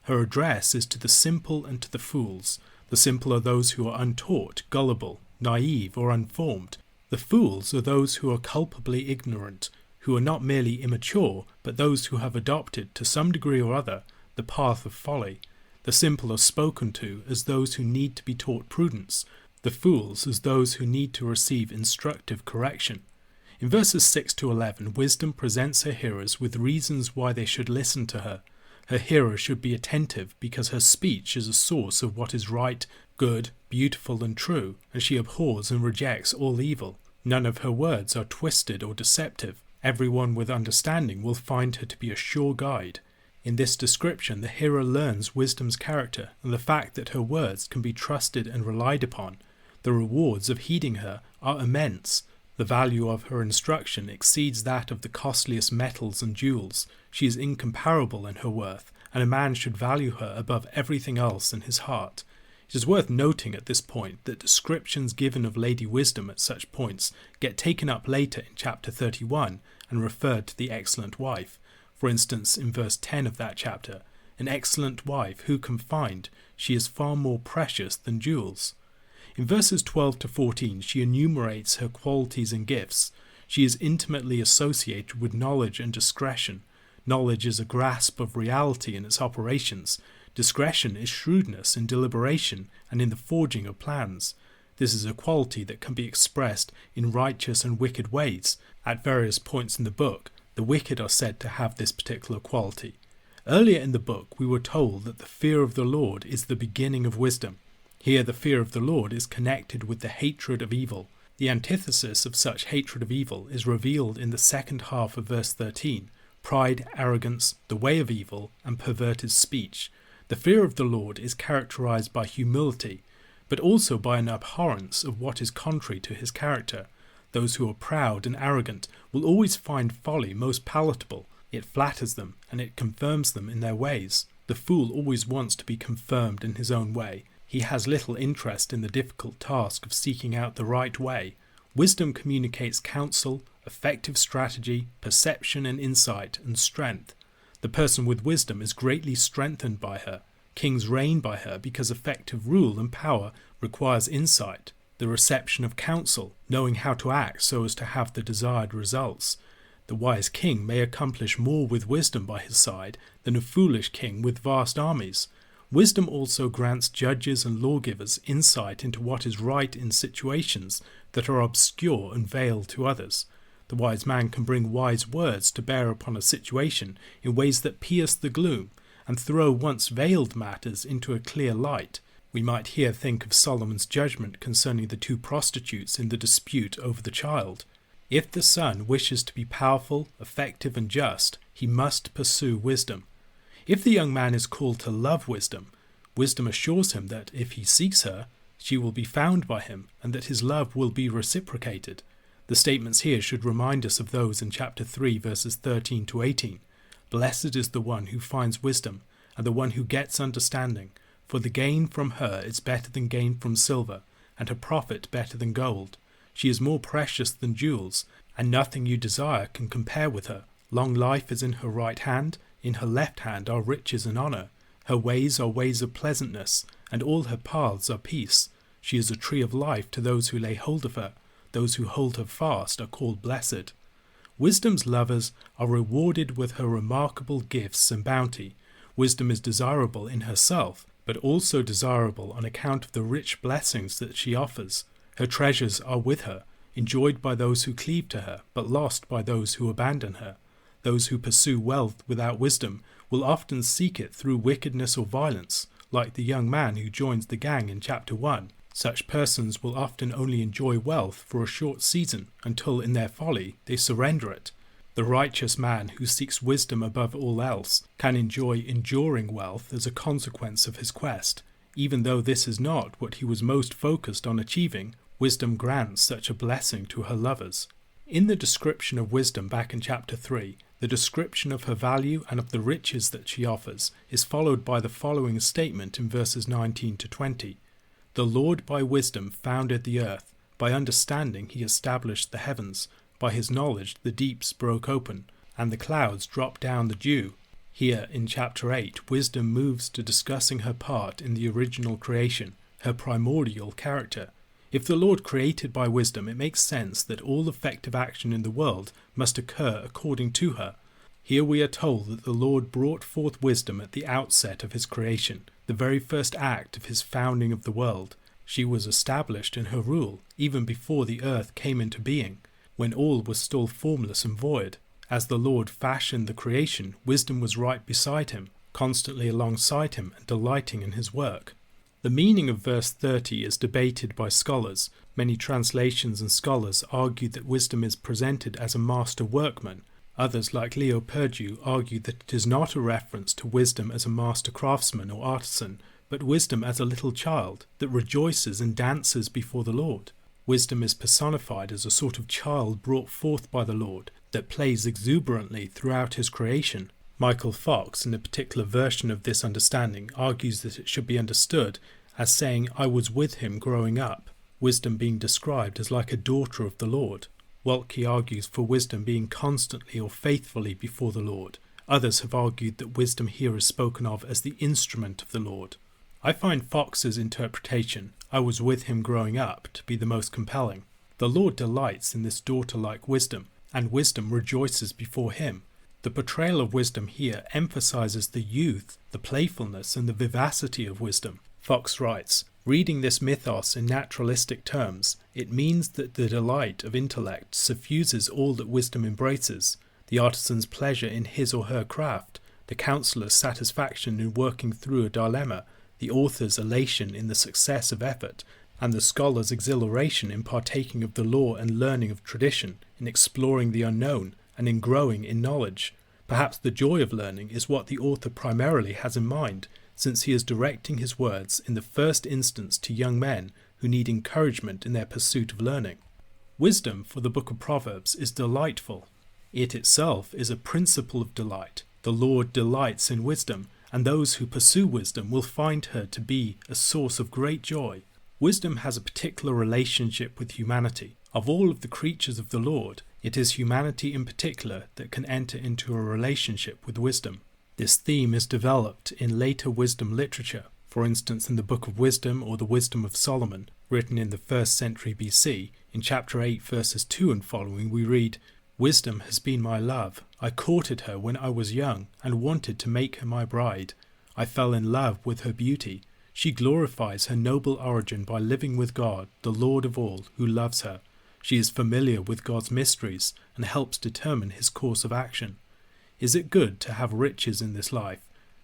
Her address is to the simple and to the fools. The simple are those who are untaught, gullible, naive, or unformed. The fools are those who are culpably ignorant, who are not merely immature, but those who have adopted, to some degree or other, the path of folly. The simple are spoken to as those who need to be taught prudence, the fools as those who need to receive instructive correction. In verses 6 to 11, wisdom presents her hearers with reasons why they should listen to her. Her hearers should be attentive because her speech is a source of what is right, good, beautiful, and true, and she abhors and rejects all evil. None of her words are twisted or deceptive. Everyone with understanding will find her to be a sure guide. In this description, the hearer learns wisdom's character and the fact that her words can be trusted and relied upon. The rewards of heeding her are immense. The value of her instruction exceeds that of the costliest metals and jewels. She is incomparable in her worth, and a man should value her above everything else in his heart. It is worth noting at this point that descriptions given of Lady Wisdom at such points get taken up later in chapter 31 and referred to the excellent wife. For instance, in verse 10 of that chapter, an excellent wife who can find, she is far more precious than jewels. In verses 12 to 14, she enumerates her qualities and gifts. She is intimately associated with knowledge and discretion. Knowledge is a grasp of reality in its operations. Discretion is shrewdness in deliberation and in the forging of plans. This is a quality that can be expressed in righteous and wicked ways. At various points in the book, the wicked are said to have this particular quality. Earlier in the book, we were told that the fear of the Lord is the beginning of wisdom. Here the fear of the Lord is connected with the hatred of evil. The antithesis of such hatred of evil is revealed in the second half of verse 13. Pride, arrogance, the way of evil, and perverted speech. The fear of the Lord is characterized by humility, but also by an abhorrence of what is contrary to his character. Those who are proud and arrogant will always find folly most palatable. It flatters them, and it confirms them in their ways. The fool always wants to be confirmed in his own way. He has little interest in the difficult task of seeking out the right way. Wisdom communicates counsel, effective strategy, perception and insight, and strength. The person with wisdom is greatly strengthened by her. Kings reign by her because effective rule and power requires insight, the reception of counsel, knowing how to act so as to have the desired results. The wise king may accomplish more with wisdom by his side than a foolish king with vast armies. Wisdom also grants judges and lawgivers insight into what is right in situations that are obscure and veiled to others. The wise man can bring wise words to bear upon a situation in ways that pierce the gloom and throw once veiled matters into a clear light. We might here think of Solomon's judgment concerning the two prostitutes in the dispute over the child. If the son wishes to be powerful, effective, and just, he must pursue wisdom. If the young man is called to love wisdom, wisdom assures him that if he seeks her, she will be found by him, and that his love will be reciprocated. The statements here should remind us of those in chapter 3 verses 13 to 18. Blessed is the one who finds wisdom, and the one who gets understanding, for the gain from her is better than gain from silver, and her profit better than gold. She is more precious than jewels, and nothing you desire can compare with her. Long life is in her right hand, in her left hand are riches and honour. Her ways are ways of pleasantness, and all her paths are peace. She is a tree of life to those who lay hold of her. Those who hold her fast are called blessed. Wisdom's lovers are rewarded with her remarkable gifts and bounty. Wisdom is desirable in herself, but also desirable on account of the rich blessings that she offers. Her treasures are with her, enjoyed by those who cleave to her, but lost by those who abandon her. Those who pursue wealth without wisdom will often seek it through wickedness or violence, like the young man who joins the gang in chapter 1. Such persons will often only enjoy wealth for a short season until in their folly they surrender it. The righteous man who seeks wisdom above all else can enjoy enduring wealth as a consequence of his quest. Even though this is not what he was most focused on achieving, wisdom grants such a blessing to her lovers. In the description of wisdom back in chapter 3, the description of her value and of the riches that she offers is followed by the following statement in verses 19 to 20. The Lord by wisdom founded the earth, by understanding he established the heavens, by his knowledge the deeps broke open, and the clouds dropped down the dew. Here in chapter 8, wisdom moves to discussing her part in the original creation, her primordial character. If the Lord created by wisdom, it makes sense that all effective action in the world must occur according to her. Here we are told that the Lord brought forth wisdom at the outset of his creation, the very first act of his founding of the world. She was established in her rule, even before the earth came into being, when all was still formless and void. As the Lord fashioned the creation, wisdom was right beside him, constantly alongside him and delighting in his work. The meaning of verse 30 is debated by scholars. Many translations and scholars argue that wisdom is presented as a master workman. Others, like Leo Perdue, argue that it is not a reference to wisdom as a master craftsman or artisan, but wisdom as a little child that rejoices and dances before the Lord. Wisdom is personified as a sort of child brought forth by the Lord that plays exuberantly throughout his creation. Michael Fox, in a particular version of this understanding, argues that it should be understood as saying, I was with him growing up, wisdom being described as like a daughter of the Lord. Waltke argues for wisdom being constantly or faithfully before the Lord. Others have argued that wisdom here is spoken of as the instrument of the Lord. I find Fox's interpretation, I was with him growing up, to be the most compelling. The Lord delights in this daughter-like wisdom, and wisdom rejoices before him. The portrayal of wisdom here emphasizes the youth, the playfulness, and the vivacity of wisdom. Fox writes, reading this mythos in naturalistic terms, it means that the delight of intellect suffuses all that wisdom embraces, the artisan's pleasure in his or her craft, the counselor's satisfaction in working through a dilemma, the author's elation in the success of effort, and the scholar's exhilaration in partaking of the law and learning of tradition, in exploring the unknown, and in growing in knowledge. Perhaps the joy of learning is what the author primarily has in mind, since he is directing his words in the first instance to young men who need encouragement in their pursuit of learning. Wisdom for the book of Proverbs is delightful. It itself is a principle of delight. The Lord delights in wisdom, and those who pursue wisdom will find her to be a source of great joy. Wisdom has a particular relationship with humanity. Of all of the creatures of the Lord, it is humanity in particular that can enter into a relationship with wisdom. This theme is developed in later wisdom literature. For instance, in the Book of Wisdom or the Wisdom of Solomon, written in the 1st century BC, in chapter 8 verses 2 and following we read, Wisdom has been my love. I courted her when I was young and wanted to make her my bride. I fell in love with her beauty. She glorifies her noble origin by living with God, the Lord of all, who loves her. She is familiar with God's mysteries and helps determine his course of action. Is it good to have riches in this life?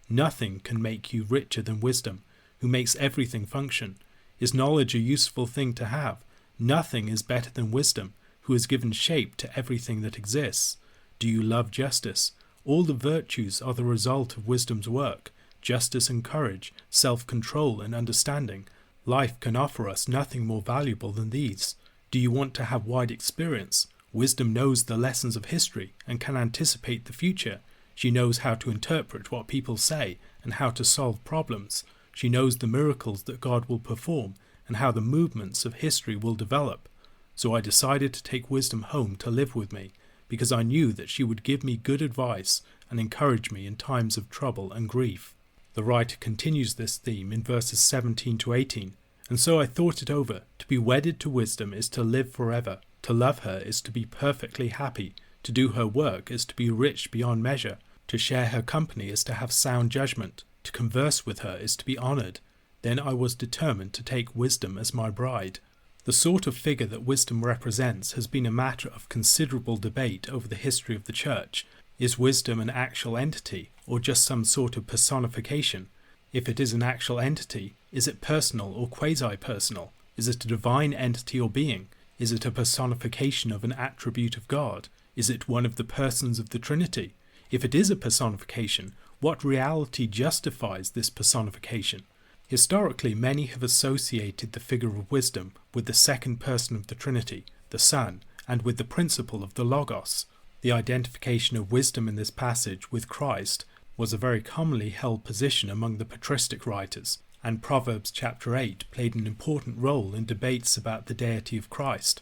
Nothing can make you richer than wisdom, who makes everything function. Is knowledge a useful thing to have? Nothing is better than wisdom, who has given shape to everything that exists. Do you love justice? All the virtues are the result of wisdom's work. Justice and courage, self-control and understanding. Life can offer us nothing more valuable than these. Do you want to have wide experience? Wisdom knows the lessons of history and can anticipate the future. She knows how to interpret what people say and how to solve problems. She knows the miracles that God will perform and how the movements of history will develop. So I decided to take wisdom home to live with me, because I knew that she would give me good advice and encourage me in times of trouble and grief. The writer continues this theme in verses 17 to 18. And so I thought it over. To be wedded to wisdom is to live forever. To love her is to be perfectly happy. To do her work is to be rich beyond measure. To share her company is to have sound judgment. To converse with her is to be honoured. Then I was determined to take wisdom as my bride. The sort of figure that wisdom represents has been a matter of considerable debate over the history of the church. Is wisdom an actual entity, or just some sort of personification? If it is an actual entity, is it personal or quasi-personal? Is it a divine entity or being? Is it a personification of an attribute of God? Is it one of the persons of the Trinity? If it is a personification, what reality justifies this personification? Historically, many have associated the figure of wisdom with the second person of the Trinity, the Son, and with the principle of the Logos. The identification of wisdom in this passage with Christ was a very commonly held position among the patristic writers, and Proverbs chapter 8 played an important role in debates about the deity of Christ.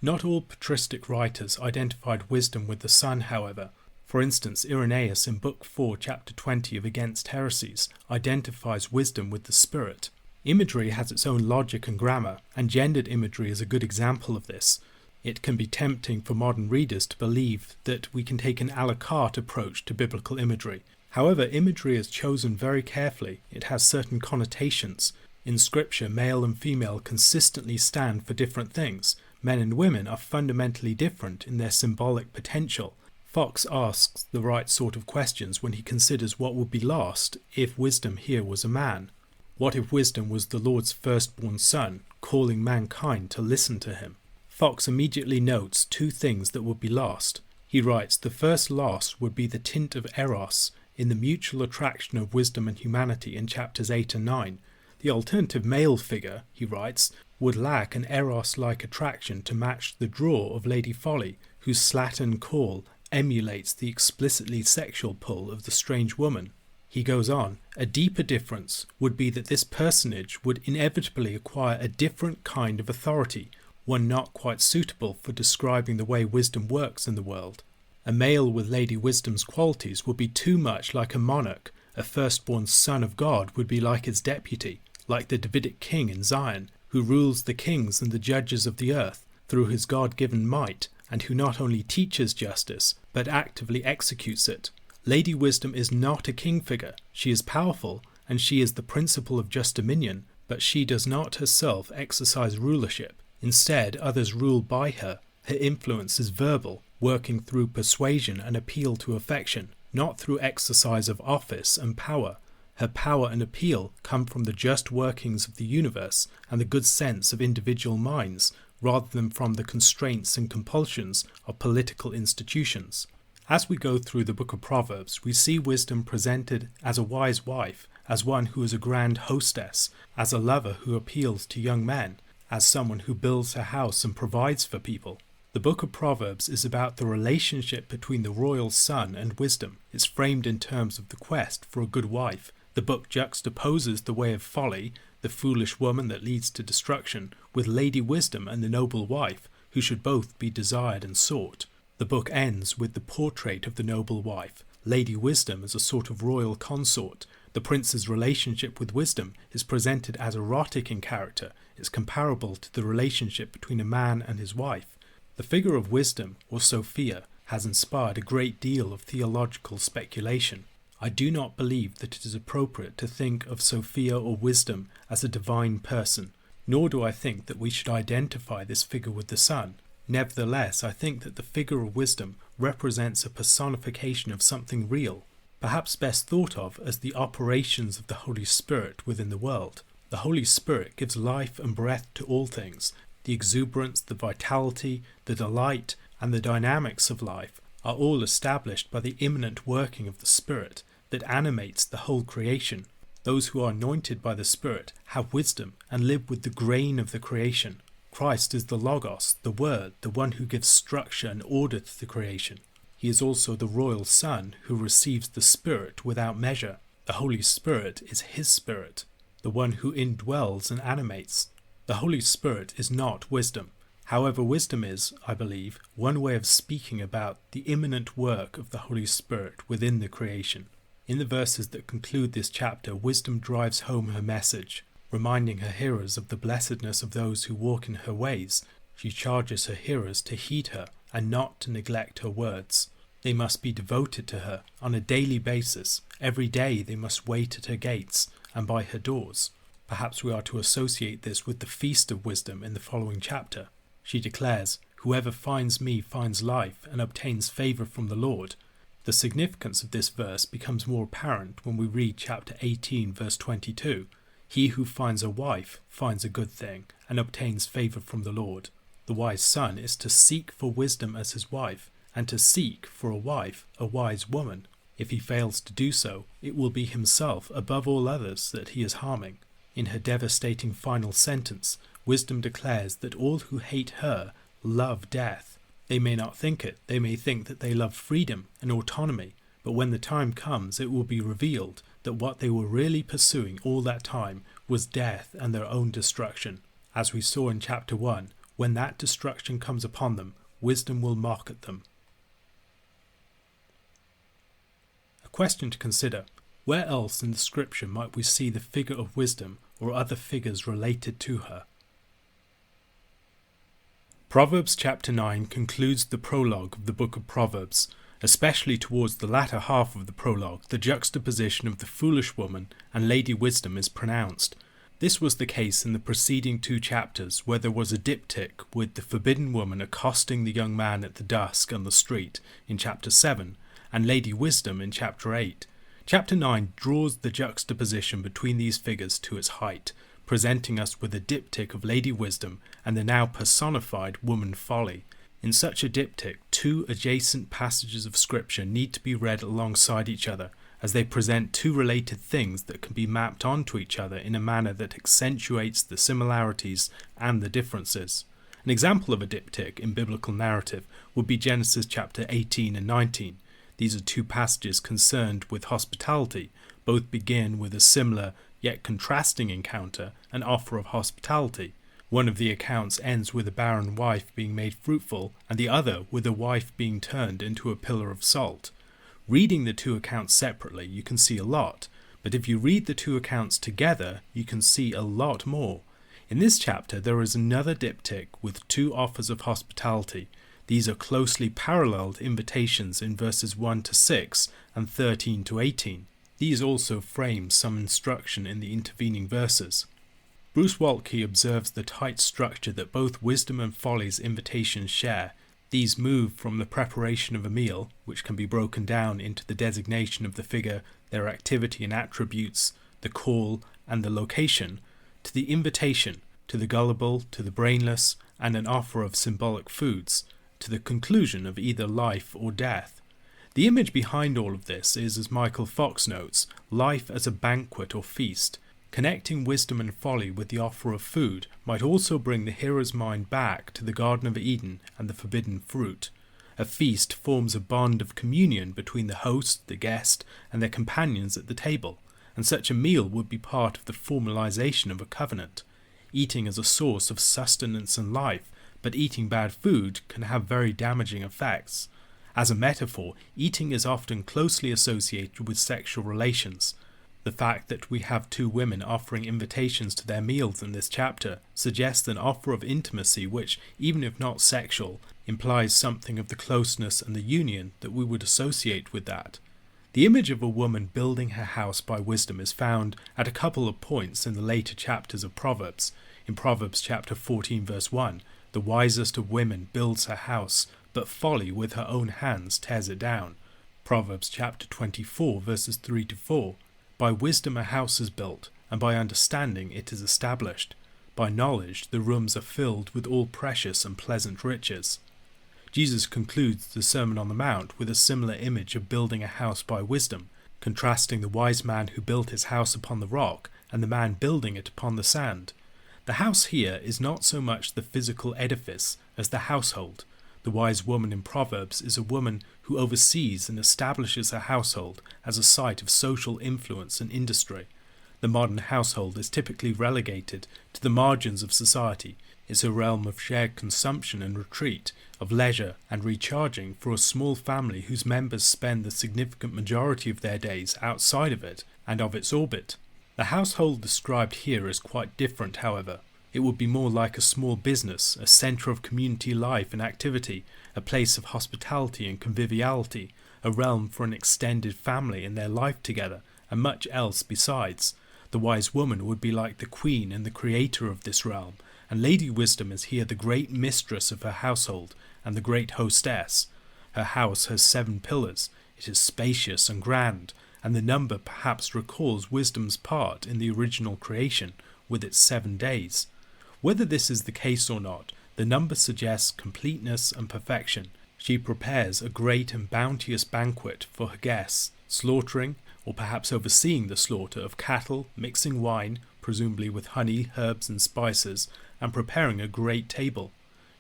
Not all patristic writers identified wisdom with the Son, however. For instance, Irenaeus in Book 4, chapter 20 of Against Heresies identifies wisdom with the Spirit. Imagery has its own logic and grammar, and gendered imagery is a good example of this. It can be tempting for modern readers to believe that we can take an a la carte approach to biblical imagery. However, imagery is chosen very carefully. It has certain connotations. In Scripture, male and female consistently stand for different things. Men and women are fundamentally different in their symbolic potential. Fox asks the right sort of questions when he considers what would be lost if wisdom here was a man. What if wisdom was the Lord's firstborn son, calling mankind to listen to him? Fox immediately notes two things that would be lost. He writes, the first loss would be the tint of eros in the mutual attraction of wisdom and humanity in chapters 8 and 9. The alternative male figure, he writes, would lack an eros-like attraction to match the draw of Lady Folly, whose slattern call emulates the explicitly sexual pull of the strange woman. He goes on, a deeper difference would be that this personage would inevitably acquire a different kind of authority, one not quite suitable for describing the way wisdom works in the world. A male with Lady Wisdom's qualities would be too much like a monarch. A firstborn son of God would be like his deputy, like the Davidic king in Zion, who rules the kings and the judges of the earth through his God-given might, and who not only teaches justice, but actively executes it. Lady Wisdom is not a king figure. She is powerful, and she is the principle of just dominion, but she does not herself exercise rulership. Instead, others rule by her. Her influence is verbal, working through persuasion and appeal to affection, not through exercise of office and power. Her power and appeal come from the just workings of the universe and the good sense of individual minds, rather than from the constraints and compulsions of political institutions. As we go through the book of Proverbs, we see wisdom presented as a wise wife, as one who is a grand hostess, as a lover who appeals to young men, as someone who builds a house and provides for people. The book of Proverbs is about the relationship between the royal son and wisdom. It's framed in terms of the quest for a good wife. The book juxtaposes the way of folly, the foolish woman that leads to destruction, with Lady Wisdom and the noble wife, who should both be desired and sought. The book ends with the portrait of the noble wife, Lady Wisdom as a sort of royal consort. The prince's relationship with Wisdom is presented as erotic in character. It's comparable to the relationship between a man and his wife. The figure of Wisdom, or Sophia, has inspired a great deal of theological speculation. I do not believe that it is appropriate to think of Sophia or Wisdom as a divine person, nor do I think that we should identify this figure with the Son. Nevertheless, I think that the figure of Wisdom represents a personification of something real, perhaps best thought of as the operations of the Holy Spirit within the world. The Holy Spirit gives life and breath to all things. The exuberance, the vitality, the delight, and the dynamics of life are all established by the immanent working of the Spirit that animates the whole creation. Those who are anointed by the Spirit have wisdom and live with the grain of the creation. Christ is the Logos, the Word, the one who gives structure and order to the creation. He is also the royal Son who receives the Spirit without measure. The Holy Spirit is his Spirit, the one who indwells and animates. The Holy Spirit is not wisdom. However, wisdom is, I believe, one way of speaking about the imminent work of the Holy Spirit within the creation. In the verses that conclude this chapter, wisdom drives home her message, reminding her hearers of the blessedness of those who walk in her ways. She charges her hearers to heed her and not to neglect her words. They must be devoted to her on a daily basis. Every day they must wait at her gates and by her doors. Perhaps we are to associate this with the feast of wisdom in the following chapter. She declares, "Whoever finds me finds life and obtains favour from the Lord." The significance of this verse becomes more apparent when we read chapter 18, verse 22. "He who finds a wife finds a good thing and obtains favour from the Lord." The wise son is to seek for wisdom as his wife, and to seek for a wife, a wise woman. If he fails to do so, it will be himself above all others that he is harming. In her devastating final sentence, wisdom declares that all who hate her love death. They may not think it, they may think that they love freedom and autonomy, but when the time comes it will be revealed that what they were really pursuing all that time was death and their own destruction. As we saw in chapter 1, when that destruction comes upon them, wisdom will mock at them. A question to consider: where else in the scripture might we see the figure of wisdom or other figures related to her? Proverbs chapter 9 concludes the prologue of the book of Proverbs. Especially towards the latter half of the prologue, the juxtaposition of the foolish woman and Lady Wisdom is pronounced. This was the case in the preceding 2 chapters, where there was a diptych with the forbidden woman accosting the young man at the dusk on the street in chapter 7, and Lady Wisdom in chapter 8. Chapter 9 draws the juxtaposition between these figures to its height, presenting us with a diptych of Lady Wisdom and the now personified woman Folly. In such a diptych, 2 adjacent passages of scripture need to be read alongside each other, as they present 2 related things that can be mapped onto each other in a manner that accentuates the similarities and the differences. An example of a diptych in biblical narrative would be Genesis chapter 18 and 19. These are 2 passages concerned with hospitality. Both begin with a similar yet contrasting encounter, an offer of hospitality. One of the accounts ends with a barren wife being made fruitful, and the other with a wife being turned into a pillar of salt. Reading the 2 accounts separately, you can see a lot, but if you read the 2 accounts together, you can see a lot more. In this chapter, there is another diptych with 2 offers of hospitality. These are closely paralleled invitations in verses 1 to 6 and 13 to 18. These also frame some instruction in the intervening verses. Bruce Waltke observes the tight structure that both Wisdom and Folly's invitations share. These move from the preparation of a meal, which can be broken down into the designation of the figure, their activity and attributes, the call and the location, to the invitation, to the gullible, to the brainless, and an offer of symbolic foods, to the conclusion of either life or death. The image behind all of this is, as Michael Fox notes, life as a banquet or feast. Connecting Wisdom and Folly with the offer of food might also bring the hearer's mind back to the Garden of Eden and the forbidden fruit. A feast forms a bond of communion between the host, the guest, and their companions at the table, and such a meal would be part of the formalization of a covenant. Eating is a source of sustenance and life, but eating bad food can have very damaging effects. As a metaphor, eating is often closely associated with sexual relations. The fact that we have 2 women offering invitations to their meals in this chapter suggests an offer of intimacy which, even if not sexual, implies something of the closeness and the union that we would associate with that. The image of a woman building her house by wisdom is found at a couple of points in the later chapters of Proverbs. In Proverbs chapter 14 verse 1, the wisest of women builds her house, but Folly with her own hands tears it down. Proverbs chapter 24 verses 3 to 4, by wisdom a house is built, and by understanding it is established. By knowledge the rooms are filled with all precious and pleasant riches. Jesus concludes the Sermon on the Mount with a similar image of building a house by wisdom. contrasting the wise man who built his house upon the rock and the man building it upon the sand. The house here is not so much the physical edifice as the household. The wise woman in Proverbs is a woman who oversees and establishes her household as a site of social influence and industry. The modern household is typically relegated to the margins of society. It's a realm of shared consumption and retreat, of leisure and recharging for a small family whose members spend the significant majority of their days outside of it and of its orbit. The household described here is quite different, however. It would be more like a small business, a centre of community life and activity, a place of hospitality and conviviality, a realm for an extended family and their life together, and much else besides. The wise woman would be like the queen and the creator of this realm, and Lady Wisdom is here the great mistress of her household and the great hostess. Her house has 7 pillars. It is spacious and grand, and the number perhaps recalls Wisdom's part in the original creation with its 7 days. Whether this is the case or not, the number suggests completeness and perfection. She prepares a great and bounteous banquet for her guests, slaughtering, or perhaps overseeing the slaughter of cattle, mixing wine, presumably with honey, herbs and spices, and preparing a great table.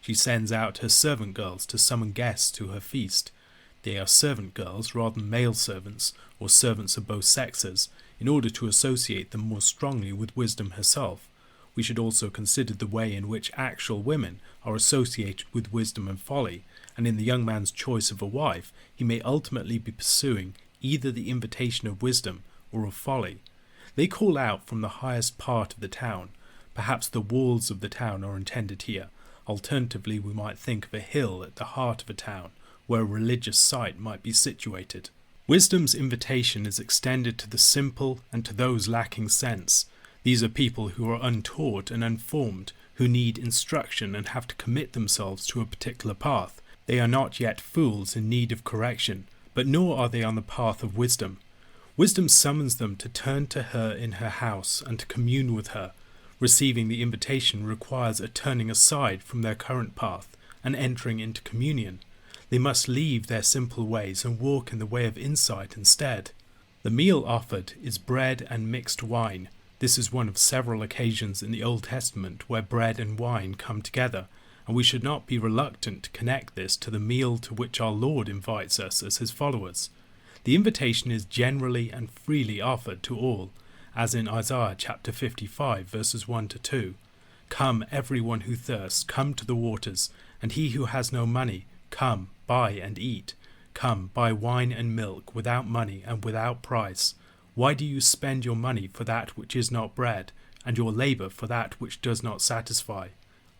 She sends out her servant girls to summon guests to her feast. They are servant girls rather than male servants, or servants of both sexes, in order to associate them more strongly with Wisdom herself. We should also consider the way in which actual women are associated with wisdom and folly, and in the young man's choice of a wife, he may ultimately be pursuing either the invitation of wisdom or of folly. They call out from the highest part of the town. Perhaps the walls of the town are intended here. Alternatively, we might think of a hill at the heart of a town, where a religious site might be situated. Wisdom's invitation is extended to the simple and to those lacking sense. These are people who are untaught and unformed, who need instruction and have to commit themselves to a particular path. They are not yet fools in need of correction, but nor are they on the path of wisdom. Wisdom summons them to turn to her in her house and to commune with her. Receiving the invitation requires a turning aside from their current path and entering into communion. They must leave their simple ways and walk in the way of insight instead. The meal offered is bread and mixed wine. This is one of several occasions in the Old Testament where bread and wine come together, and we should not be reluctant to connect this to the meal to which our Lord invites us as his followers. The invitation is generally and freely offered to all, as in Isaiah chapter 55 verses 1 to 2. Come, everyone who thirsts, come to the waters, and he who has no money, come, buy and eat. Come, buy wine and milk without money and without price. Why do you spend your money for that which is not bread, and your labour for that which does not satisfy?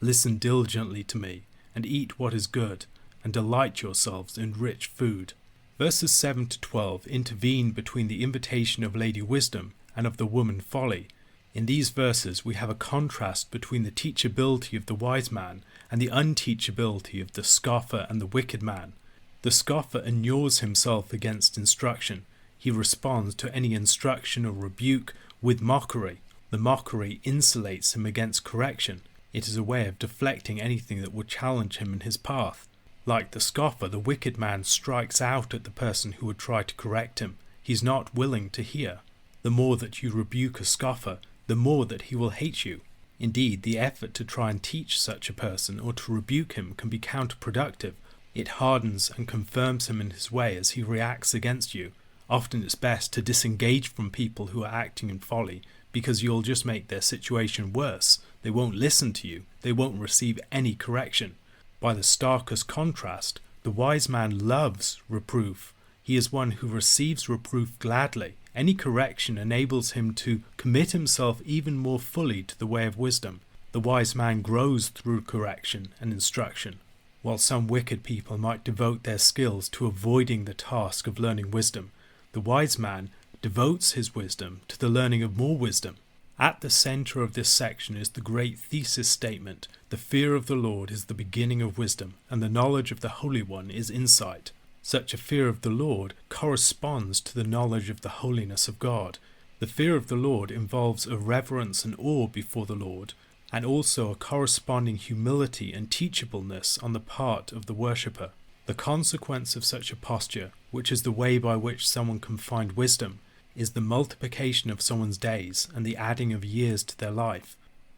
Listen diligently to me, and eat what is good, and delight yourselves in rich food. Verses 7 to 12 intervene between the invitation of Lady Wisdom and of the woman Folly. In these verses we have a contrast between the teachability of the wise man and the unteachability of the scoffer and the wicked man. The scoffer inures himself against instruction. He responds to any instruction or rebuke with mockery. The mockery insulates him against correction. It is a way of deflecting anything that would challenge him in his path. Like the scoffer, the wicked man strikes out at the person who would try to correct him. He is not willing to hear. The more that you rebuke a scoffer, the more that he will hate you. Indeed, the effort to try and teach such a person or to rebuke him can be counterproductive. It hardens and confirms him in his way as he reacts against you. Often it's best to disengage from people who are acting in folly, because you'll just make their situation worse. They won't listen to you. They won't receive any correction. By the starkest contrast, the wise man loves reproof. He is one who receives reproof gladly. Any correction enables him to commit himself even more fully to the way of wisdom. The wise man grows through correction and instruction, while some wicked people might devote their skills to avoiding the task of learning wisdom. The wise man devotes his wisdom to the learning of more wisdom. At the center of this section is the great thesis statement: the fear of the Lord is the beginning of wisdom, and the knowledge of the Holy One is insight. Such a fear of the Lord corresponds to the knowledge of the holiness of God. The fear of the Lord involves a reverence and awe before the Lord, and also a corresponding humility and teachableness on the part of the worshipper. The consequence of such a posture, which is the way by which someone can find wisdom, is the multiplication of someone's days and the adding of years to their life.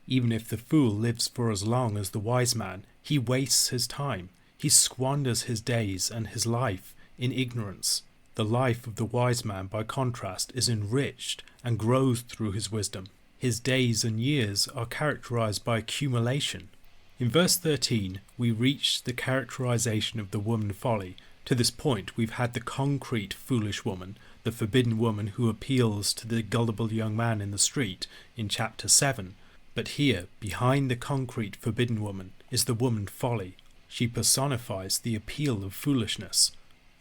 Even if the fool lives for as long as the wise man, he wastes his time. He squanders his days and his life in ignorance. The life of the wise man, by contrast, is enriched and grows through his wisdom. His days and years are characterized by accumulation. In verse 13, we reach the characterization of the woman Folly. To this point, we've had the concrete foolish woman, the forbidden woman who appeals to the gullible young man in the street in chapter 7. But here, behind the concrete forbidden woman, is the woman Folly. She personifies the appeal of foolishness.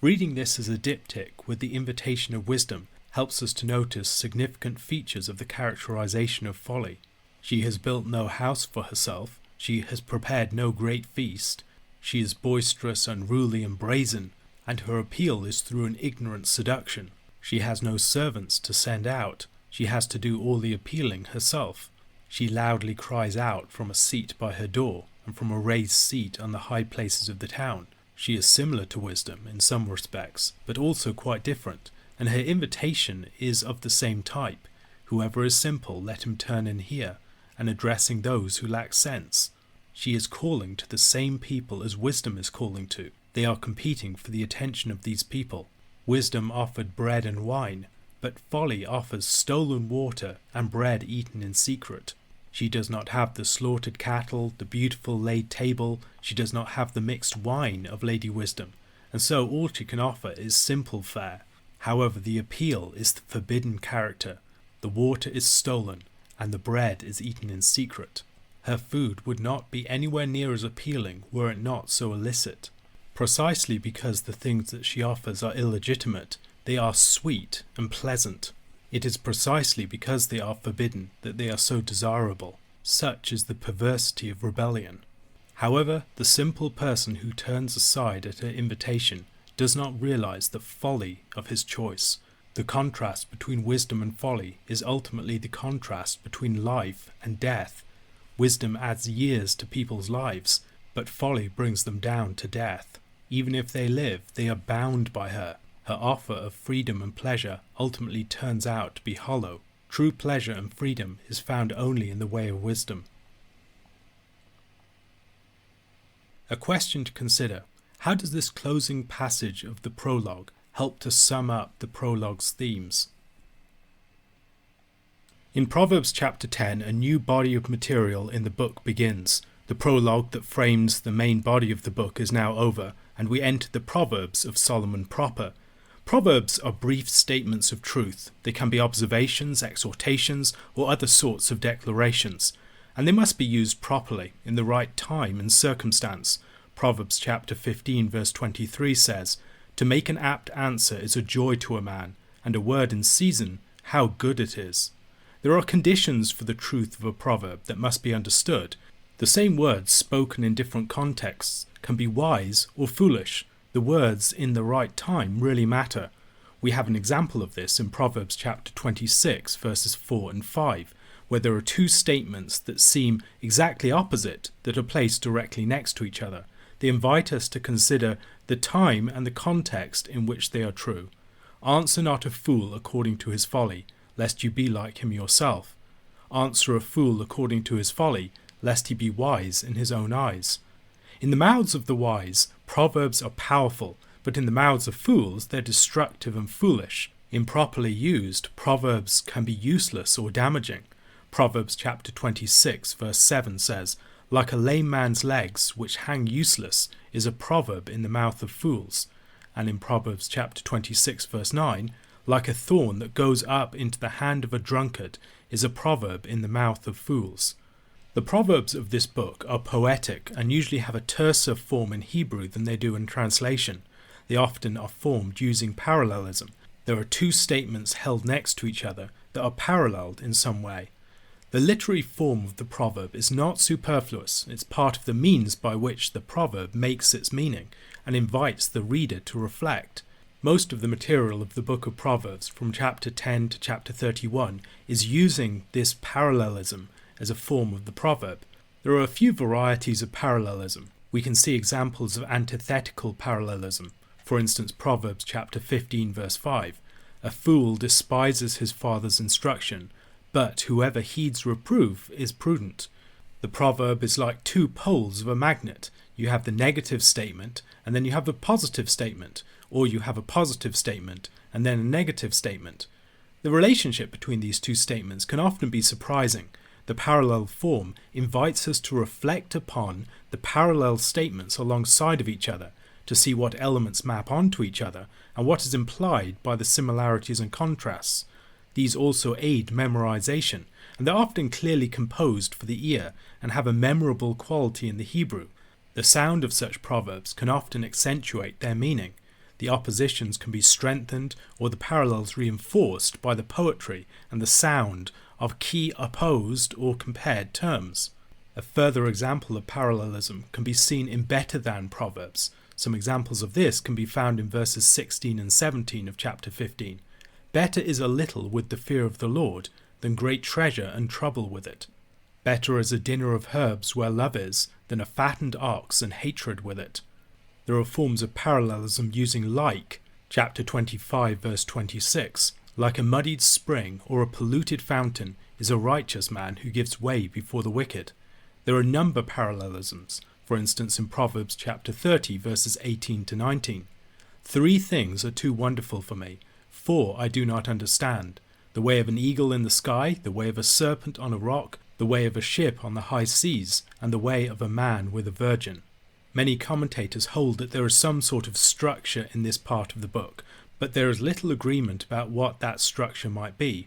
Reading this as a diptych with the invitation of wisdom helps us to notice significant features of the characterization of Folly. She has built no house for herself. She has prepared no great feast. She is boisterous, unruly, and brazen, and her appeal is through an ignorant seduction. She has no servants to send out. She has to do all the appealing herself. She loudly cries out from a seat by her door, and from a raised seat on the high places of the town. She is similar to wisdom in some respects, but also quite different, and her invitation is of the same type. Whoever is simple, let him turn in here, and addressing those who lack sense. She is calling to the same people as wisdom is calling to. They are competing for the attention of these people. Wisdom offered bread and wine, but Folly offers stolen water and bread eaten in secret. She does not have the slaughtered cattle, the beautiful laid table. She does not have the mixed wine of Lady Wisdom, and so all she can offer is simple fare. However, the appeal is the forbidden character. The water is stolen, and the bread is eaten in secret. Her food would not be anywhere near as appealing were it not so illicit. Precisely because the things that she offers are illegitimate, they are sweet and pleasant. It is precisely because they are forbidden that they are so desirable. Such is the perversity of rebellion. However, the simple person who turns aside at her invitation does not realize the folly of his choice. The contrast between wisdom and folly is ultimately the contrast between life and death. Wisdom adds years to people's lives, but folly brings them down to death. Even if they live, they are bound by her. Her offer of freedom and pleasure ultimately turns out to be hollow. True pleasure and freedom is found only in the way of wisdom. A question to consider: how does this closing passage of the prologue help to sum up the prologue's themes? In Proverbs chapter 10, a new body of material in the book begins. The prologue that frames the main body of the book is now over, and we enter the Proverbs of Solomon proper. Proverbs are brief statements of truth. They can be observations, exhortations, or other sorts of declarations, and they must be used properly, in the right time and circumstance. Proverbs chapter 15 verse 23 says, "To make an apt answer is a joy to a man, and a word in season, how good it is." There are conditions for the truth of a proverb that must be understood. The same words spoken in different contexts can be wise or foolish. The words in the right time really matter. We have an example of this in Proverbs chapter 26 verses 4 and 5, where there are two statements that seem exactly opposite that are placed directly next to each other. They invite us to consider the time and the context in which they are true. Answer not a fool according to his folly, lest you be like him yourself. Answer a fool according to his folly, lest he be wise in his own eyes. In the mouths of the wise, proverbs are powerful, but in the mouths of fools they're destructive and foolish. Improperly used, proverbs can be useless or damaging. Proverbs chapter 26 verse 7 says, "Like a lame man's legs, which hang useless, is a proverb in the mouth of fools." And in Proverbs chapter 26 verse 9, "Like a thorn that goes up into the hand of a drunkard, is a proverb in the mouth of fools." The proverbs of this book are poetic and usually have a terser form in Hebrew than they do in translation. They often are formed using parallelism. There are two statements held next to each other that are paralleled in some way. The literary form of the proverb is not superfluous. It's part of the means by which the proverb makes its meaning and invites the reader to reflect. Most of the material of the book of Proverbs from chapter 10 to chapter 31 is using this parallelism as a form of the proverb. There are a few varieties of parallelism. We can see examples of antithetical parallelism. For instance, Proverbs chapter 15 verse 5. A fool despises his father's instruction, but whoever heeds reproof is prudent. The proverb is like two poles of a magnet. You have the negative statement, and then you have a positive statement, or you have a positive statement, and then a negative statement. The relationship between these two statements can often be surprising. The parallel form invites us to reflect upon the parallel statements alongside of each other, to see what elements map onto each other, and what is implied by the similarities and contrasts. These also aid memorization, and they're often clearly composed for the ear and have a memorable quality in the Hebrew. The sound of such proverbs can often accentuate their meaning. The oppositions can be strengthened or the parallels reinforced by the poetry and the sound of key opposed or compared terms. A further example of parallelism can be seen in better than proverbs. Some examples of this can be found in verses 16 and 17 of chapter 15. Better is a little with the fear of the Lord than great treasure and trouble with it. Better is a dinner of herbs where love is than a fattened ox and hatred with it. There are forms of parallelism using like, chapter 25 verse 26. Like a muddied spring or a polluted fountain is a righteous man who gives way before the wicked. There are number parallelisms, for instance in Proverbs chapter 30 verses 18 to 19. 3 things are too wonderful for me, 4 I do not understand. The way of an eagle in the sky, the way of a serpent on a rock, the way of a ship on the high seas, and the way of a man with a virgin. Many commentators hold that there is some sort of structure in this part of the book, but there is little agreement about what that structure might be.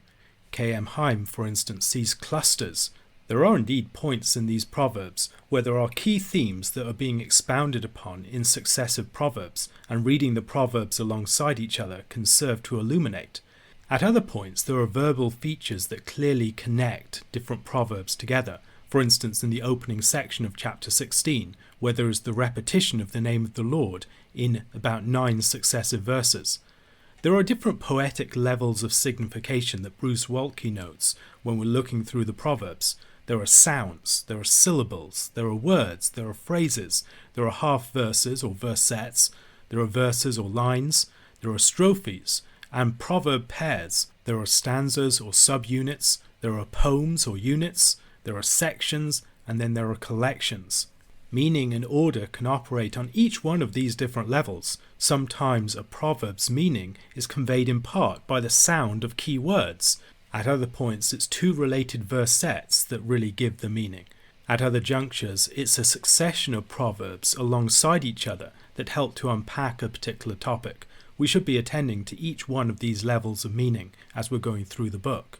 K.M. Heim, for instance, sees clusters. There are indeed points in these proverbs where there are key themes that are being expounded upon in successive proverbs, and reading the proverbs alongside each other can serve to illuminate. At other points, there are verbal features that clearly connect different proverbs together. For instance, in the opening section of chapter 16, where there is the repetition of the name of the Lord in about 9 successive verses. There are different poetic levels of signification that Bruce Waltke notes when we're looking through the proverbs. There are sounds, there are syllables, there are words, there are phrases, there are half verses or versets, there are verses or lines, there are strophes, and proverb pairs. There are stanzas or subunits, there are poems or units, there are sections, and then there are collections. Meaning and order can operate on each one of these different levels. Sometimes a proverb's meaning is conveyed in part by the sound of key words. At other points it's 2 related versets that really give the meaning. At other junctures it's a succession of proverbs alongside each other that help to unpack a particular topic. We should be attending to each one of these levels of meaning as we're going through the book.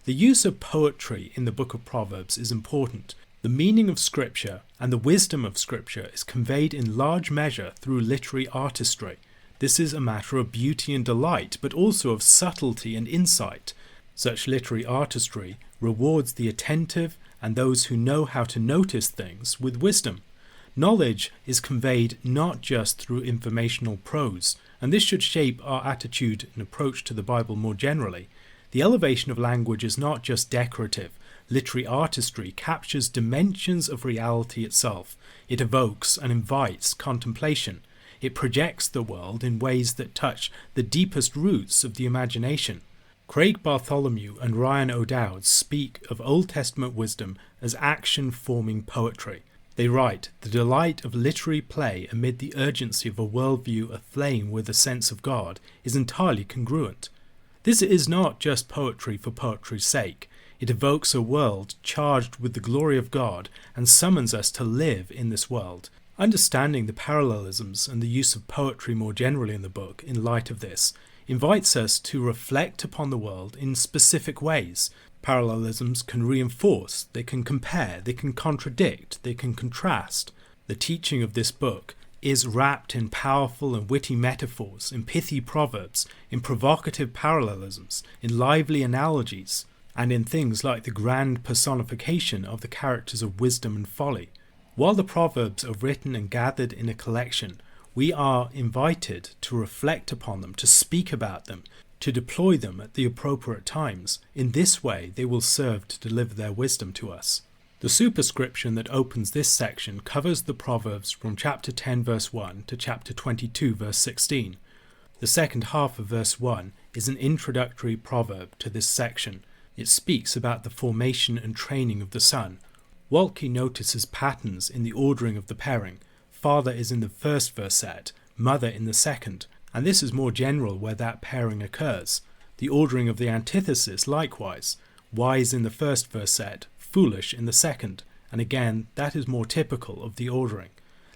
The use of poetry in the book of Proverbs is important. The meaning of Scripture and the wisdom of Scripture is conveyed in large measure through literary artistry. This is a matter of beauty and delight, but also of subtlety and insight. Such literary artistry rewards the attentive and those who know how to notice things with wisdom. Knowledge is conveyed not just through informational prose, and this should shape our attitude and approach to the Bible more generally. The elevation of language is not just decorative. Literary artistry captures dimensions of reality itself. It evokes and invites contemplation. It projects the world in ways that touch the deepest roots of the imagination. Craig Bartholomew and Ryan O'Dowd speak of Old Testament wisdom as action-forming poetry. They write, "The delight of literary play amid the urgency of a worldview aflame with a sense of God is entirely congruent." This is not just poetry for poetry's sake. It evokes a world charged with the glory of God and summons us to live in this world. Understanding the parallelisms and the use of poetry more generally in the book in light of this invites us to reflect upon the world in specific ways. Parallelisms can reinforce, they can compare, they can contradict, they can contrast. The teaching of this book is wrapped in powerful and witty metaphors, in pithy proverbs, in provocative parallelisms, in lively analogies, and in things like the grand personification of the characters of wisdom and folly. While the proverbs are written and gathered in a collection, we are invited to reflect upon them, to speak about them, to deploy them at the appropriate times. In this way, they will serve to deliver their wisdom to us. The superscription that opens this section covers the Proverbs from chapter 10 verse 1 to chapter 22 verse 16. The second half of verse 1 is an introductory proverb to this section. It speaks about the formation and training of the son. Waltke notices patterns in the ordering of the pairing. Father is in the first verset, mother in the second, and this is more general where that pairing occurs. The ordering of the antithesis likewise, wise in the first verset, foolish in the second, and again that is more typical of the ordering.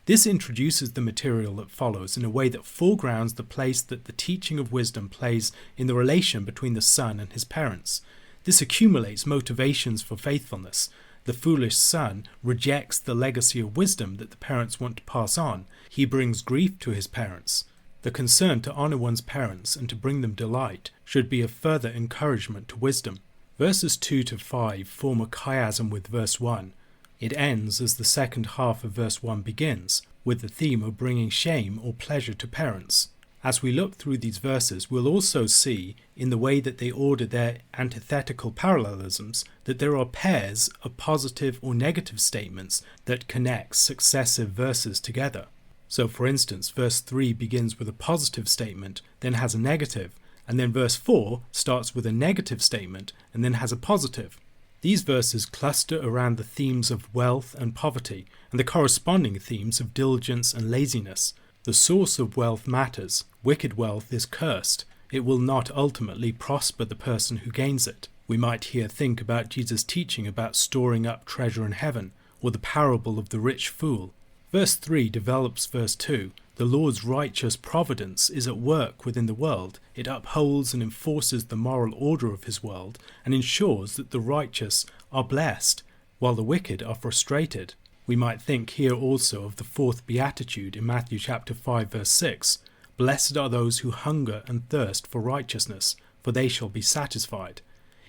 This introduces the material that follows in a way that foregrounds the place that the teaching of wisdom plays in the relation between the son and his parents. This accumulates motivations for faithfulness. The foolish son rejects the legacy of wisdom that the parents want to pass on. He brings grief to his parents. The concern to honour one's parents and to bring them delight should be a further encouragement to wisdom. Verses 2 to 5 form a chiasm with verse 1. It ends as the second half of verse 1 begins, with the theme of bringing shame or pleasure to parents. As we look through these verses, we'll also see, in the way that they order their antithetical parallelisms, that there are pairs of positive or negative statements that connect successive verses together. So, for instance, verse 3 begins with a positive statement, then has a negative, and then verse 4 starts with a negative statement and then has a positive. These verses cluster around the themes of wealth and poverty, and the corresponding themes of diligence and laziness. The source of wealth matters. Wicked wealth is cursed. It will not ultimately prosper the person who gains it. We might here think about Jesus' teaching about storing up treasure in heaven, or the parable of the rich fool. Verse 3 develops verse 2. The Lord's righteous providence is at work within the world. It upholds and enforces the moral order of his world and ensures that the righteous are blessed, while the wicked are frustrated. We might think here also of the fourth beatitude in Matthew chapter 5 verse 6. Blessed are those who hunger and thirst for righteousness, for they shall be satisfied.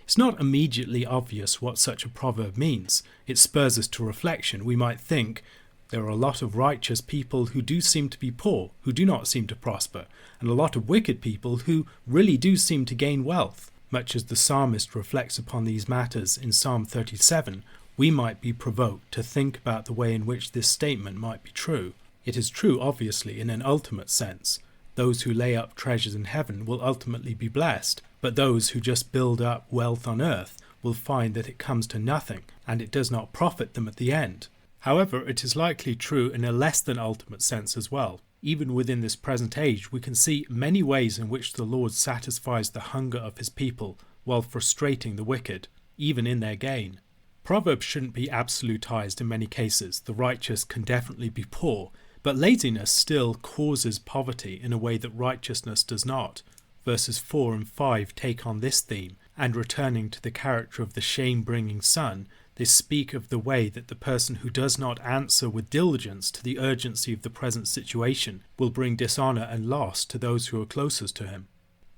It's not immediately obvious what such a proverb means. It spurs us to reflection. We might think, there are a lot of righteous people who do seem to be poor, who do not seem to prosper, and a lot of wicked people who really do seem to gain wealth. Much as the psalmist reflects upon these matters in Psalm 37, we might be provoked to think about the way in which this statement might be true. It is true, obviously, in an ultimate sense. Those who lay up treasures in heaven will ultimately be blessed, but those who just build up wealth on earth will find that it comes to nothing, and it does not profit them at the end. However, it is likely true in a less than ultimate sense as well. Even within this present age, we can see many ways in which the Lord satisfies the hunger of his people while frustrating the wicked, even in their gain. Proverbs shouldn't be absolutized in many cases. The righteous can definitely be poor, but laziness still causes poverty in a way that righteousness does not. Verses 4 and 5 take on this theme, and returning to the character of the shame-bringing son, they speak of the way that the person who does not answer with diligence to the urgency of the present situation will bring dishonour and loss to those who are closest to him.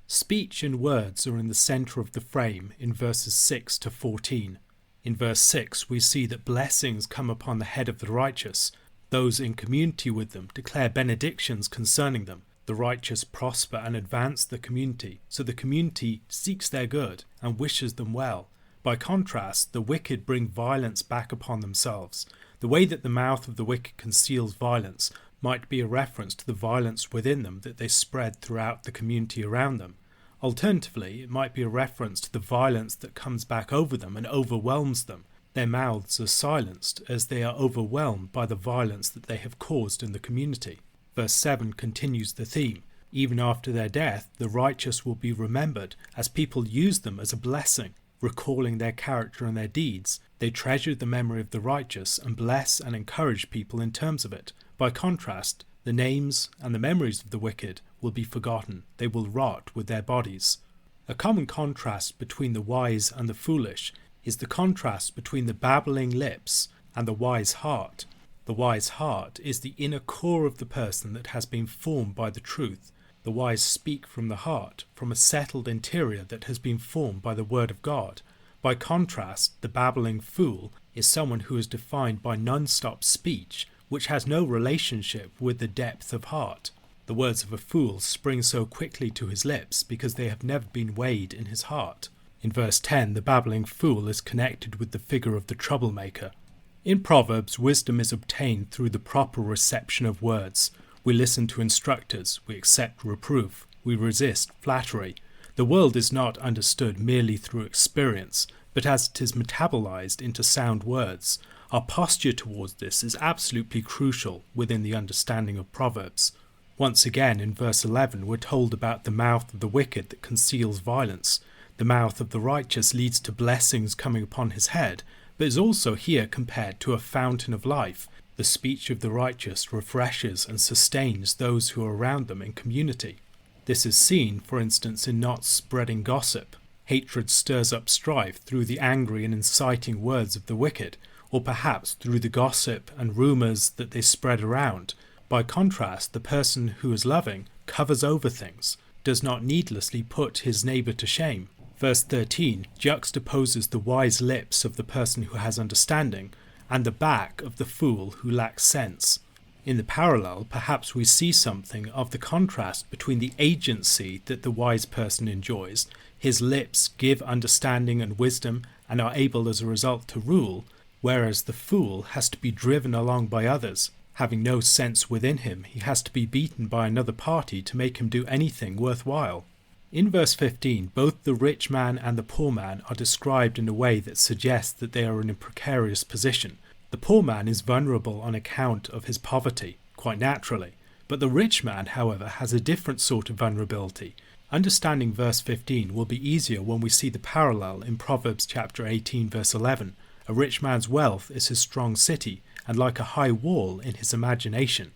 Speech and words are in the centre of the frame in verses 6 to 14. In verse 6 we see that blessings come upon the head of the righteous. Those in community with them declare benedictions concerning them. The righteous prosper and advance the community, so the community seeks their good and wishes them well. By contrast, the wicked bring violence back upon themselves. The way that the mouth of the wicked conceals violence might be a reference to the violence within them that they spread throughout the community around them. Alternatively, it might be a reference to the violence that comes back over them and overwhelms them. Their mouths are silenced as they are overwhelmed by the violence that they have caused in the community. Verse 7 continues the theme. Even after their death, the righteous will be remembered as people use them as a blessing. Recalling their character and their deeds, they treasure the memory of the righteous and bless and encourage people in terms of it. By contrast, the names and the memories of the wicked will be forgotten. They will rot with their bodies. A common contrast between the wise and the foolish is the contrast between the babbling lips and the wise heart. The wise heart is the inner core of the person that has been formed by the truth. The wise speak from the heart, from a settled interior that has been formed by the word of God. By contrast, the babbling fool is someone who is defined by non-stop speech, which has no relationship with the depth of heart. The words of a fool spring so quickly to his lips because they have never been weighed in his heart. In verse 10, the babbling fool is connected with the figure of the troublemaker. In Proverbs, wisdom is obtained through the proper reception of words. We listen to instructors, we accept reproof, we resist flattery. The world is not understood merely through experience, but as it is metabolized into sound words. Our posture towards this is absolutely crucial within the understanding of Proverbs. Once again, in verse 11, we're told about the mouth of the wicked that conceals violence. The mouth of the righteous leads to blessings coming upon his head, but is also here compared to a fountain of life. The speech of the righteous refreshes and sustains those who are around them in community. This is seen, for instance, in not spreading gossip. Hatred stirs up strife through the angry and inciting words of the wicked, or perhaps through the gossip and rumours that they spread around. By contrast, the person who is loving covers over things, does not needlessly put his neighbour to shame. Verse 13 juxtaposes the wise lips of the person who has understanding and the back of the fool who lacks sense. In the parallel, perhaps we see something of the contrast between the agency that the wise person enjoys. His lips give understanding and wisdom and are able as a result to rule, whereas the fool has to be driven along by others. Having no sense within him, he has to be beaten by another party to make him do anything worthwhile. In verse 15, both the rich man and the poor man are described in a way that suggests that they are in a precarious position. The poor man is vulnerable on account of his poverty, quite naturally, but the rich man, however, has a different sort of vulnerability. Understanding verse 15 will be easier when we see the parallel in Proverbs chapter 18 verse 11. A rich man's wealth is his strong city, and like a high wall in his imagination.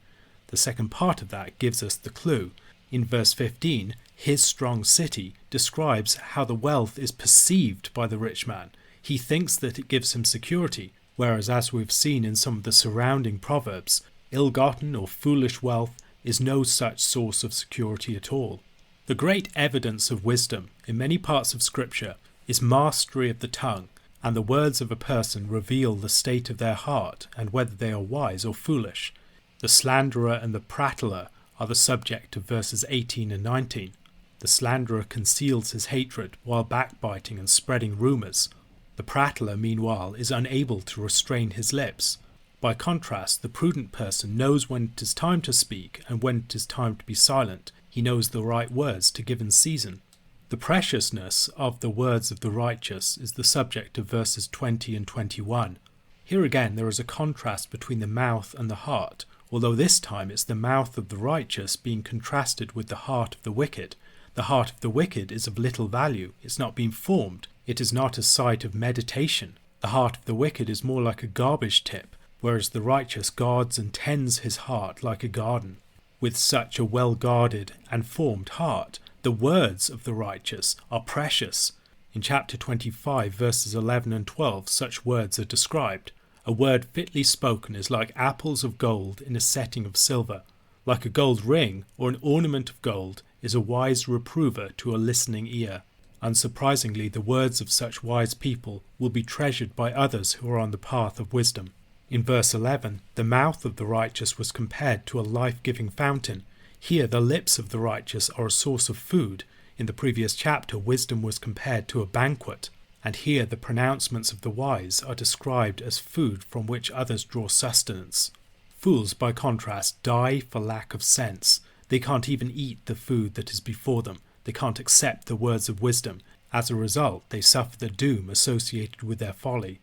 The second part of that gives us the clue. In verse 15, his strong city describes how the wealth is perceived by the rich man. He thinks that it gives him security, whereas as we've seen in some of the surrounding proverbs, ill-gotten or foolish wealth is no such source of security at all. The great evidence of wisdom in many parts of Scripture is mastery of the tongue, and the words of a person reveal the state of their heart and whether they are wise or foolish. The slanderer and the prattler are the subject of verses 18 and 19. The slanderer conceals his hatred while backbiting and spreading rumours. The prattler, meanwhile, is unable to restrain his lips. By contrast, the prudent person knows when it is time to speak and when it is time to be silent. He knows the right words to give in season. The preciousness of the words of the righteous is the subject of verses 20 and 21. Here again there is a contrast between the mouth and the heart, although this time it's the mouth of the righteous being contrasted with the heart of the wicked. The heart of the wicked is of little value, it's not been formed, it is not a site of meditation. The heart of the wicked is more like a garbage tip, whereas the righteous guards and tends his heart like a garden. With such a well-guarded and formed heart, the words of the righteous are precious. In chapter 25, verses 11 and 12, such words are described. A word fitly spoken is like apples of gold in a setting of silver. Like a gold ring or an ornament of gold is a wise reprover to a listening ear. Unsurprisingly, the words of such wise people will be treasured by others who are on the path of wisdom. In verse 11, the mouth of the righteous was compared to a life-giving fountain. Here the lips of the righteous are a source of food. In the previous chapter, wisdom was compared to a banquet. And here the pronouncements of the wise are described as food from which others draw sustenance. Fools, by contrast, die for lack of sense. They can't even eat the food that is before them. They can't accept the words of wisdom. As a result, they suffer the doom associated with their folly.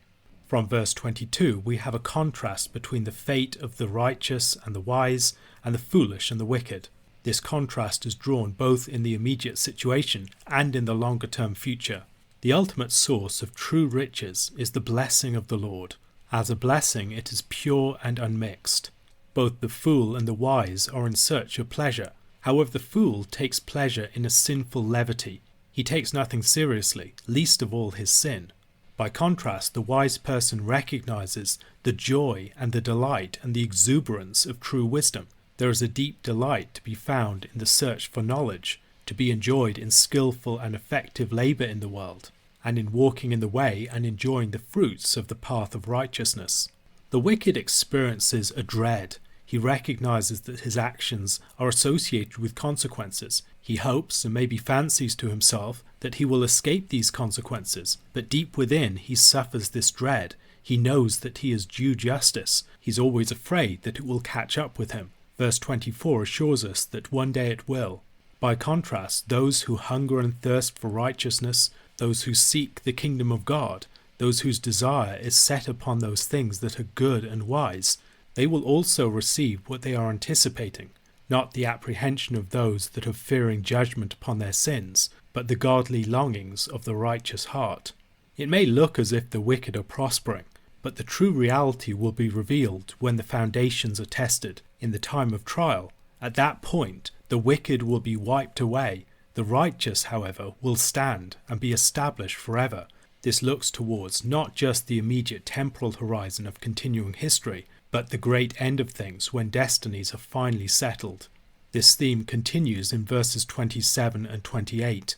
From verse 22, we have a contrast between the fate of the righteous and the wise, and the foolish and the wicked. This contrast is drawn both in the immediate situation and in the longer-term future. The ultimate source of true riches is the blessing of the Lord. As a blessing, it is pure and unmixed. Both the fool and the wise are in search of pleasure. However, the fool takes pleasure in a sinful levity. He takes nothing seriously, least of all his sin. By contrast, the wise person recognizes the joy and the delight and the exuberance of true wisdom. There is a deep delight to be found in the search for knowledge, to be enjoyed in skillful and effective labour in the world, and in walking in the way and enjoying the fruits of the path of righteousness. The wicked experiences a dread. He recognizes that his actions are associated with consequences. He hopes and maybe fancies to himself that he will escape these consequences, but deep within he suffers this dread. He knows that he is due justice. He's always afraid that it will catch up with him. Verse 24 assures us that one day it will. By contrast, those who hunger and thirst for righteousness, those who seek the kingdom of God, those whose desire is set upon those things that are good and wise, they will also receive what they are anticipating, not the apprehension of those that are fearing judgment upon their sins, but the godly longings of the righteous heart. It may look as if the wicked are prospering, but the true reality will be revealed when the foundations are tested, in the time of trial. At that point, the wicked will be wiped away. The righteous, however, will stand and be established forever. This looks towards not just the immediate temporal horizon of continuing history, but the great end of things when destinies are finally settled. This theme continues in verses 27 and 28.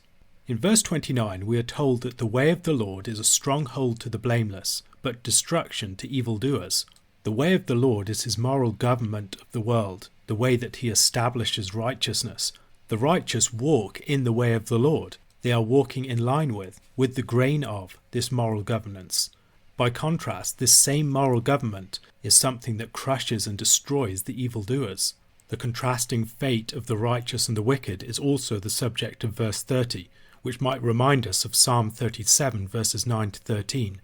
In verse 29 we are told that the way of the Lord is a stronghold to the blameless, but destruction to evildoers. The way of the Lord is his moral government of the world, the way that he establishes righteousness. The righteous walk in the way of the Lord. They are walking in line with the grain of, this moral governance. By contrast, this same moral government is something that crushes and destroys the evildoers. The contrasting fate of the righteous and the wicked is also the subject of verse 30, which might remind us of Psalm 37 verses 9 to 13.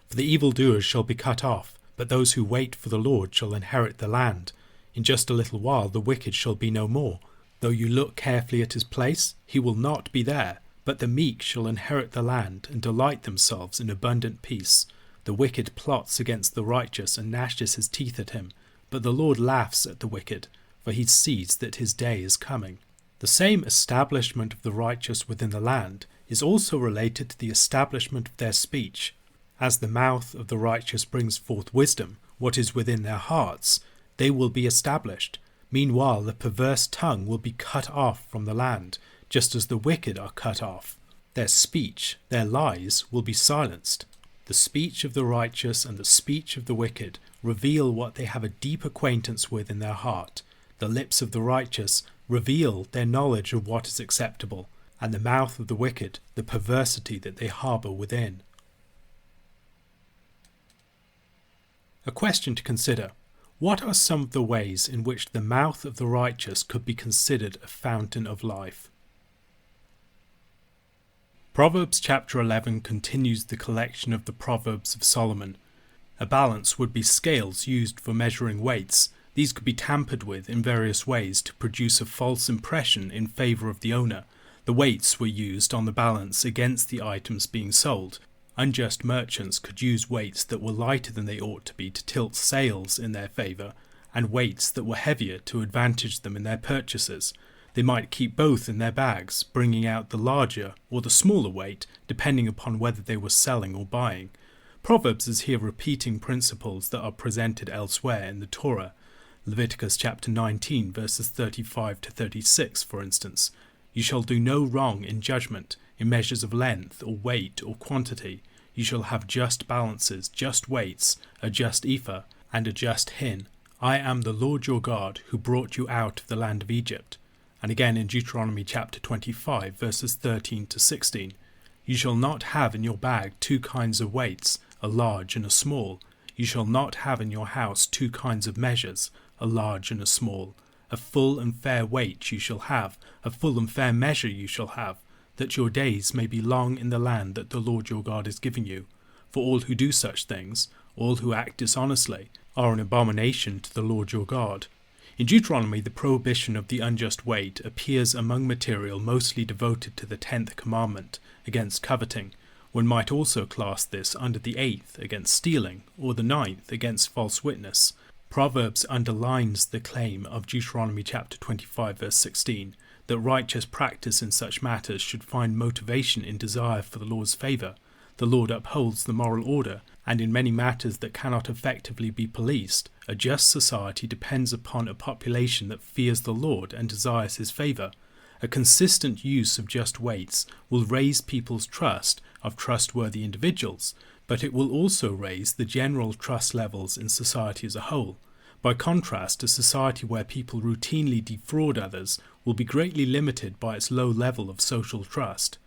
For the evildoers shall be cut off, but those who wait for the Lord shall inherit the land. In just a little while the wicked shall be no more. Though you look carefully at his place, he will not be there. But the meek shall inherit the land and delight themselves in abundant peace. The wicked plots against the righteous and gnashes his teeth at him. But the Lord laughs at the wicked, for he sees that his day is coming. The same establishment of the righteous within the land is also related to the establishment of their speech. As the mouth of the righteous brings forth wisdom, what is within their hearts, they will be established. Meanwhile, the perverse tongue will be cut off from the land, just as the wicked are cut off. Their speech, their lies, will be silenced. The speech of the righteous and the speech of the wicked reveal what they have a deep acquaintance with in their heart. The lips of the righteous reveal their knowledge of what is acceptable, and the mouth of the wicked the perversity that they harbour within. A question to consider. What are some of the ways in which the mouth of the righteous could be considered a fountain of life? Proverbs chapter 11 continues the collection of the Proverbs of Solomon. A balance would be scales used for measuring weights. These could be tampered with in various ways to produce a false impression in favour of the owner. The weights were used on the balance against the items being sold. Unjust merchants could use weights that were lighter than they ought to be to tilt sales in their favour, and weights that were heavier to advantage them in their purchases. They might keep both in their bags, bringing out the larger or the smaller weight, depending upon whether they were selling or buying. Proverbs is here repeating principles that are presented elsewhere in the Torah. Leviticus chapter 19 verses 35 to 36, for instance. You shall do no wrong in judgment, in measures of length or weight or quantity. You shall have just balances, just weights, a just ephah, and a just hin. I am the Lord your God, who brought you out of the land of Egypt. And again in Deuteronomy chapter 25 verses 13 to 16. You shall not have in your bag two kinds of weights, a large and a small. You shall not have in your house two kinds of measures, a large and a small. A full and fair weight you shall have, a full and fair measure you shall have, that your days may be long in the land that the Lord your God is giving you. For all who do such things, all who act dishonestly, are an abomination to the Lord your God. In Deuteronomy, the prohibition of the unjust weight appears among material mostly devoted to the 10th commandment against coveting. One might also class this under the 8th against stealing, or the 9th against false witness. Proverbs underlines the claim of Deuteronomy chapter 25 verse 16 that righteous practice in such matters should find motivation in desire for the Lord's favour. The Lord upholds the moral order, and in many matters that cannot effectively be policed, a just society depends upon a population that fears the Lord and desires his favour. A consistent use of just weights will raise people's trust of trustworthy individuals, but it will also raise the general trust levels in society as a whole. By contrast, a society where people routinely defraud others will be greatly limited by its low level of social trust.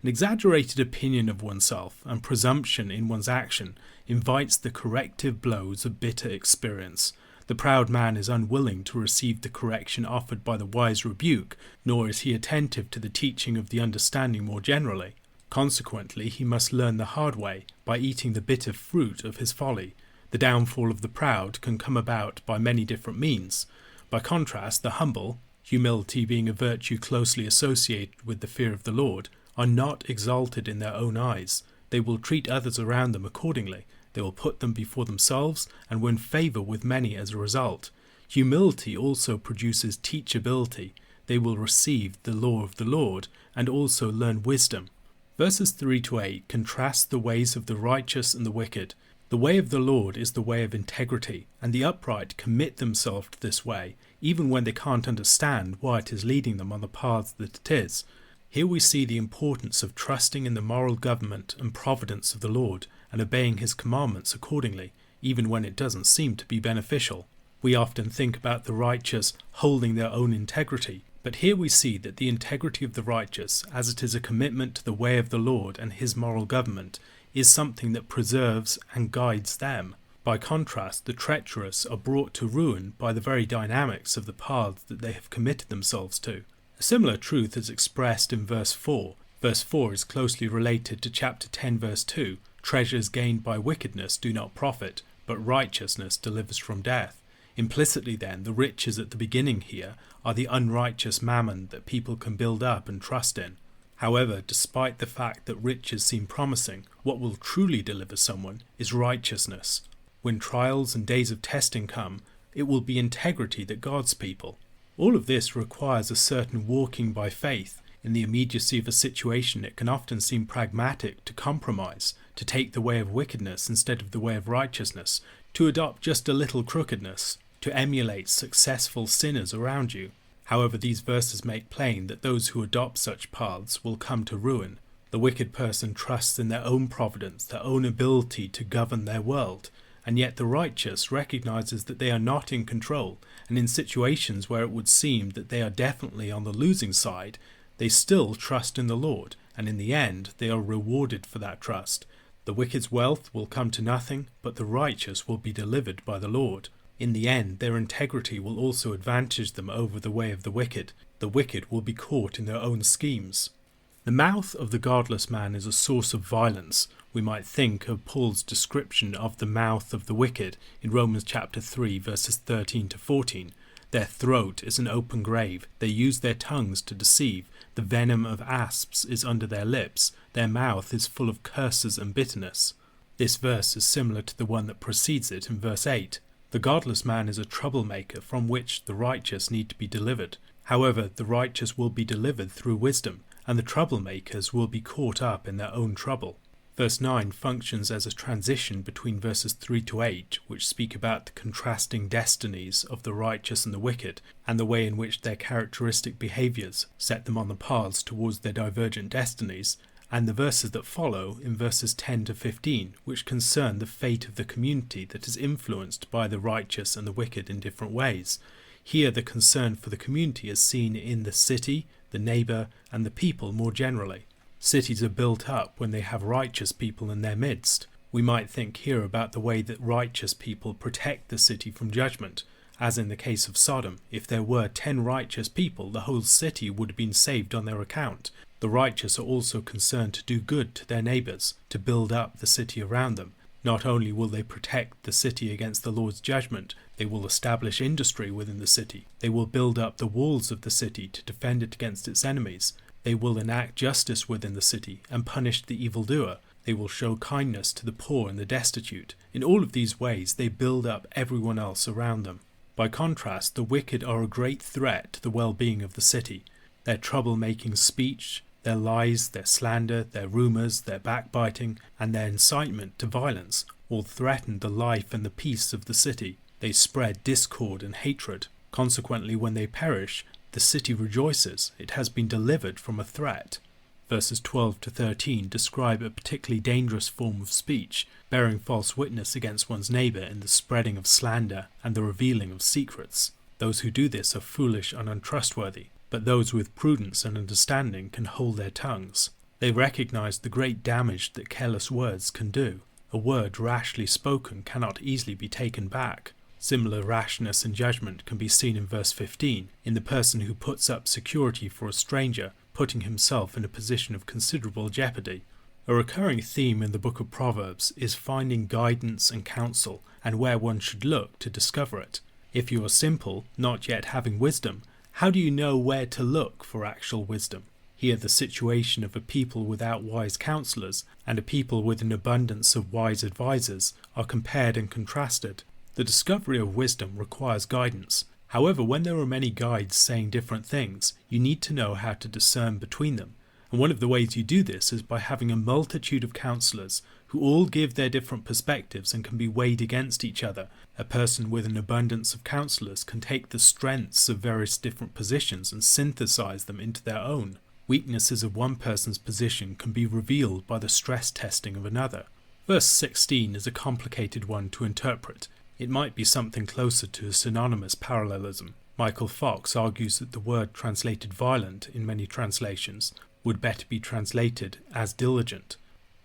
An exaggerated opinion of oneself and presumption in one's action invites the corrective blows of bitter experience. The proud man is unwilling to receive the correction offered by the wise rebuke, nor is he attentive to the teaching of the understanding more generally. Consequently, he must learn the hard way by eating the bitter fruit of his folly. The downfall of the proud can come about by many different means. By contrast, the humble, humility being a virtue closely associated with the fear of the Lord, are not exalted in their own eyes. They will treat others around them accordingly. They will put them before themselves and win favour with many as a result. Humility also produces teachability. They will receive the law of the Lord and also learn wisdom. Verses 3 to 8 contrast the ways of the righteous and the wicked. The way of the Lord is the way of integrity, and the upright commit themselves to this way, even when they can't understand why it is leading them on the paths that it is. Here we see the importance of trusting in the moral government and providence of the Lord, and obeying his commandments accordingly, even when it doesn't seem to be beneficial. We often think about the righteous holding their own integrity, but here we see that the integrity of the righteous, as it is a commitment to the way of the Lord and his moral government, is something that preserves and guides them. By contrast, the treacherous are brought to ruin by the very dynamics of the paths that they have committed themselves to. A similar truth is expressed in verse 4. Verse 4 is closely related to chapter 10 verse 2. Treasures gained by wickedness do not profit, but righteousness delivers from death. Implicitly then, the riches at the beginning here are the unrighteous mammon that people can build up and trust in. However, despite the fact that riches seem promising, what will truly deliver someone is righteousness. When trials and days of testing come, it will be integrity that guards people. All of this requires a certain walking by faith. In the immediacy of a situation, it can often seem pragmatic to compromise, to take the way of wickedness instead of the way of righteousness, to adopt just a little crookedness, to emulate successful sinners around you. However, these verses make plain that those who adopt such paths will come to ruin. The wicked person trusts in their own providence, their own ability to govern their world, and yet the righteous recognizes that they are not in control, and in situations where it would seem that they are definitely on the losing side, they still trust in the Lord, and in the end they are rewarded for that trust. The wicked's wealth will come to nothing, but the righteous will be delivered by the Lord. In the end, their integrity will also advantage them over the way of the wicked. The wicked will be caught in their own schemes. The mouth of the godless man is a source of violence. We might think of Paul's description of the mouth of the wicked in Romans chapter 3 verses 13 to 14. Their throat is an open grave. They use their tongues to deceive. The venom of asps is under their lips. Their mouth is full of curses and bitterness. This verse is similar to the one that precedes it in verse 8. The godless man is a troublemaker from which the righteous need to be delivered. However, the righteous will be delivered through wisdom, and the troublemakers will be caught up in their own trouble. Verse 9 functions as a transition between verses 3 to 8, which speak about the contrasting destinies of the righteous and the wicked, and the way in which their characteristic behaviours set them on the paths towards their divergent destinies, and the verses that follow in verses 10 to 15, which concern the fate of the community that is influenced by the righteous and the wicked in different ways. Here the concern for the community is seen in the city, the neighbour, and the people more generally. Cities are built up when they have righteous people in their midst. We might think here about the way that righteous people protect the city from judgment. As in the case of Sodom, if there were 10 righteous people, the whole city would have been saved on their account. The righteous are also concerned to do good to their neighbours, to build up the city around them. Not only will they protect the city against the Lord's judgment, they will establish industry within the city. They will build up the walls of the city to defend it against its enemies. They will enact justice within the city and punish the evildoer. They will show kindness to the poor and the destitute. In all of these ways, they build up everyone else around them. By contrast, the wicked are a great threat to the well-being of the city. Their trouble-making speech, their lies, their slander, their rumours, their backbiting, and their incitement to violence all threaten the life and the peace of the city. They spread discord and hatred. Consequently, when they perish, the city rejoices. It has been delivered from a threat. Verses 12 to 13 describe a particularly dangerous form of speech, bearing false witness against one's neighbour in the spreading of slander and the revealing of secrets. Those who do this are foolish and untrustworthy, but those with prudence and understanding can hold their tongues. They recognize the great damage that careless words can do. A word rashly spoken cannot easily be taken back. Similar rashness and judgment can be seen in verse 15, in the person who puts up security for a stranger, putting himself in a position of considerable jeopardy. A recurring theme in the book of Proverbs is finding guidance and counsel, and where one should look to discover it. If you are simple, not yet having wisdom, how do you know where to look for actual wisdom? Here the situation of a people without wise counselors and a people with an abundance of wise advisers are compared and contrasted. The discovery of wisdom requires guidance. However, when there are many guides saying different things, you need to know how to discern between them. And one of the ways you do this is by having a multitude of counselors who all give their different perspectives and can be weighed against each other. A person with an abundance of counselors can take the strengths of various different positions and synthesize them into their own. Weaknesses of one person's position can be revealed by the stress testing of another. Verse 16 is a complicated one to interpret. It might be something closer to a synonymous parallelism. Michael Fox argues that the word translated violent in many translations would better be translated as diligent.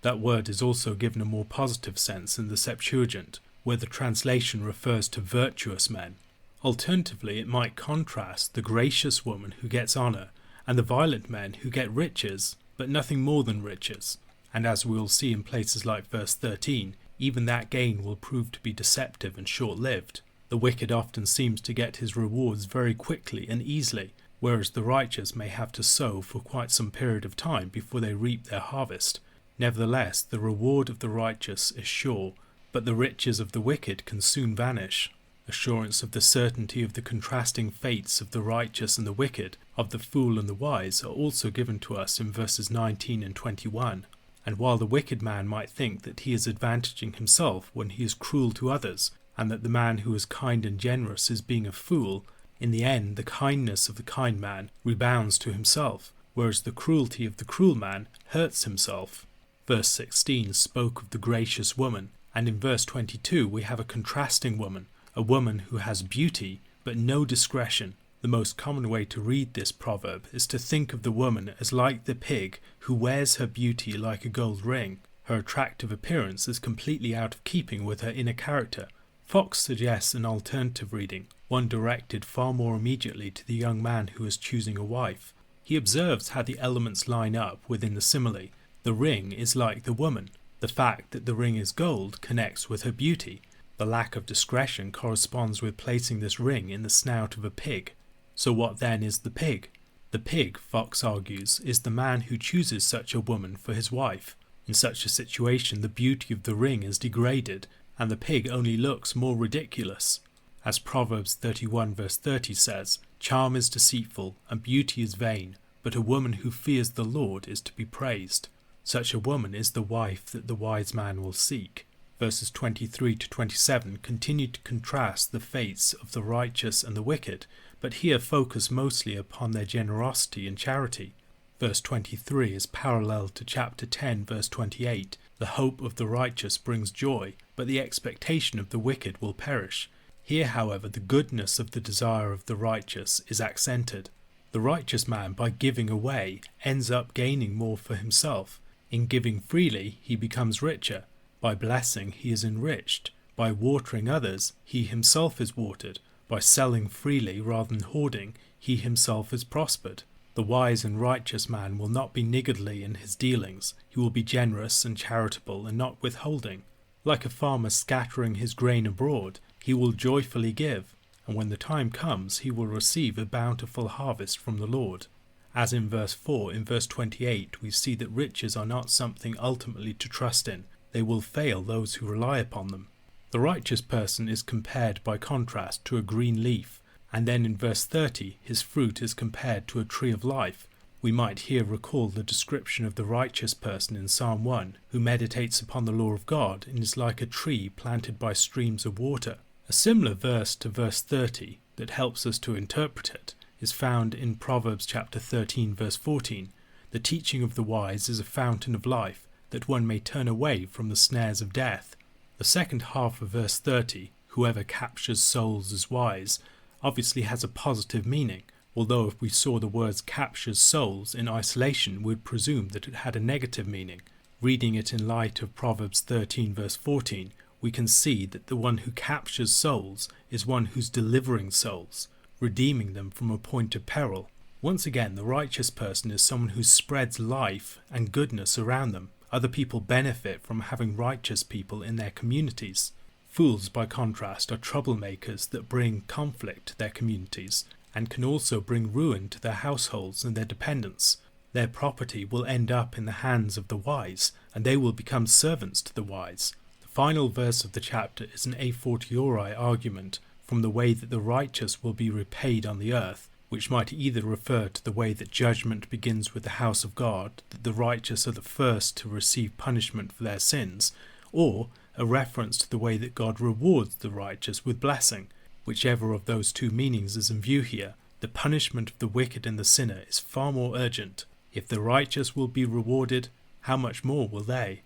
That word is also given a more positive sense in the Septuagint, where the translation refers to virtuous men. Alternatively, it might contrast the gracious woman who gets honour and the violent men who get riches, but nothing more than riches. And as we will see in places like verse 13, even that gain will prove to be deceptive and short-lived. The wicked often seems to get his rewards very quickly and easily, whereas the righteous may have to sow for quite some period of time before they reap their harvest. Nevertheless, the reward of the righteous is sure, but the riches of the wicked can soon vanish. Assurance of the certainty of the contrasting fates of the righteous and the wicked, of the fool and the wise, are also given to us in verses 19 and 21. And while the wicked man might think that he is advantaging himself when he is cruel to others, and that the man who is kind and generous is being a fool, in the end the kindness of the kind man rebounds to himself, whereas the cruelty of the cruel man hurts himself. Verse 16 spoke of the gracious woman, and in verse 22 we have a contrasting woman, a woman who has beauty but no discretion. The most common way to read this proverb is to think of the woman as like the pig who wears her beauty like a gold ring. Her attractive appearance is completely out of keeping with her inner character. Fox suggests an alternative reading, one directed far more immediately to the young man who is choosing a wife. He observes how the elements line up within the simile. The ring is like the woman. The fact that the ring is gold connects with her beauty. The lack of discretion corresponds with placing this ring in the snout of a pig. So what then is the pig? The pig, Fox argues, is the man who chooses such a woman for his wife. In such a situation, the beauty of the ring is degraded, and the pig only looks more ridiculous. As Proverbs 31 verse 30 says, "Charm is deceitful, and beauty is vain, but a woman who fears the Lord is to be praised." Such a woman is the wife that the wise man will seek. Verses 23 to 27 continue to contrast the fates of the righteous and the wicked, but here focus mostly upon their generosity and charity. Verse 23 is parallel to chapter 10 verse 28. The hope of the righteous brings joy, but the expectation of the wicked will perish. Here, however, the goodness of the desire of the righteous is accented. The righteous man, by giving away, ends up gaining more for himself. In giving freely, he becomes richer. By blessing, he is enriched. By watering others, he himself is watered. By selling freely rather than hoarding, he himself is prospered. The wise and righteous man will not be niggardly in his dealings. He will be generous and charitable and not withholding. Like a farmer scattering his grain abroad, he will joyfully give, and when the time comes, he will receive a bountiful harvest from the Lord. As in verse 4, in verse 28, we see that riches are not something ultimately to trust in. They will fail those who rely upon them. The righteous person is compared by contrast to a green leaf, and then in verse 30 his fruit is compared to a tree of life. We might here recall the description of the righteous person in Psalm 1, who meditates upon the law of God and is like a tree planted by streams of water. A similar verse to verse 30 that helps us to interpret it is found in Proverbs chapter 13 verse 14. The teaching of the wise is a fountain of life, that one may turn away from the snares of death. The second half of verse 30, whoever captures souls is wise, obviously has a positive meaning. although if we saw the words captures souls in isolation, we'd presume that it had a negative meaning. Reading it in light of Proverbs 13 verse 14, we can see that the one who captures souls is one who's delivering souls, redeeming them from a point of peril. Once again, the righteous person is someone who spreads life and goodness around them. Other people benefit from having righteous people in their communities. Fools, by contrast, are troublemakers that bring conflict to their communities and can also bring ruin to their households and their dependents. Their property will end up in the hands of the wise, and they will become servants to the wise. The final verse of the chapter is an a fortiori argument from the way that the righteous will be repaid on the earth, which might either refer to the way that judgment begins with the house of God, that the righteous are the first to receive punishment for their sins, or a reference to the way that God rewards the righteous with blessing. Whichever of those two meanings is in view here, the punishment of the wicked and the sinner is far more urgent. If the righteous will be rewarded, how much more will they?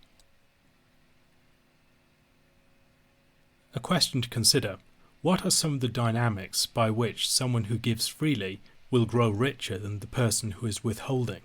A question to consider. What are some of the dynamics by which someone who gives freely will grow richer than the person who is withholding?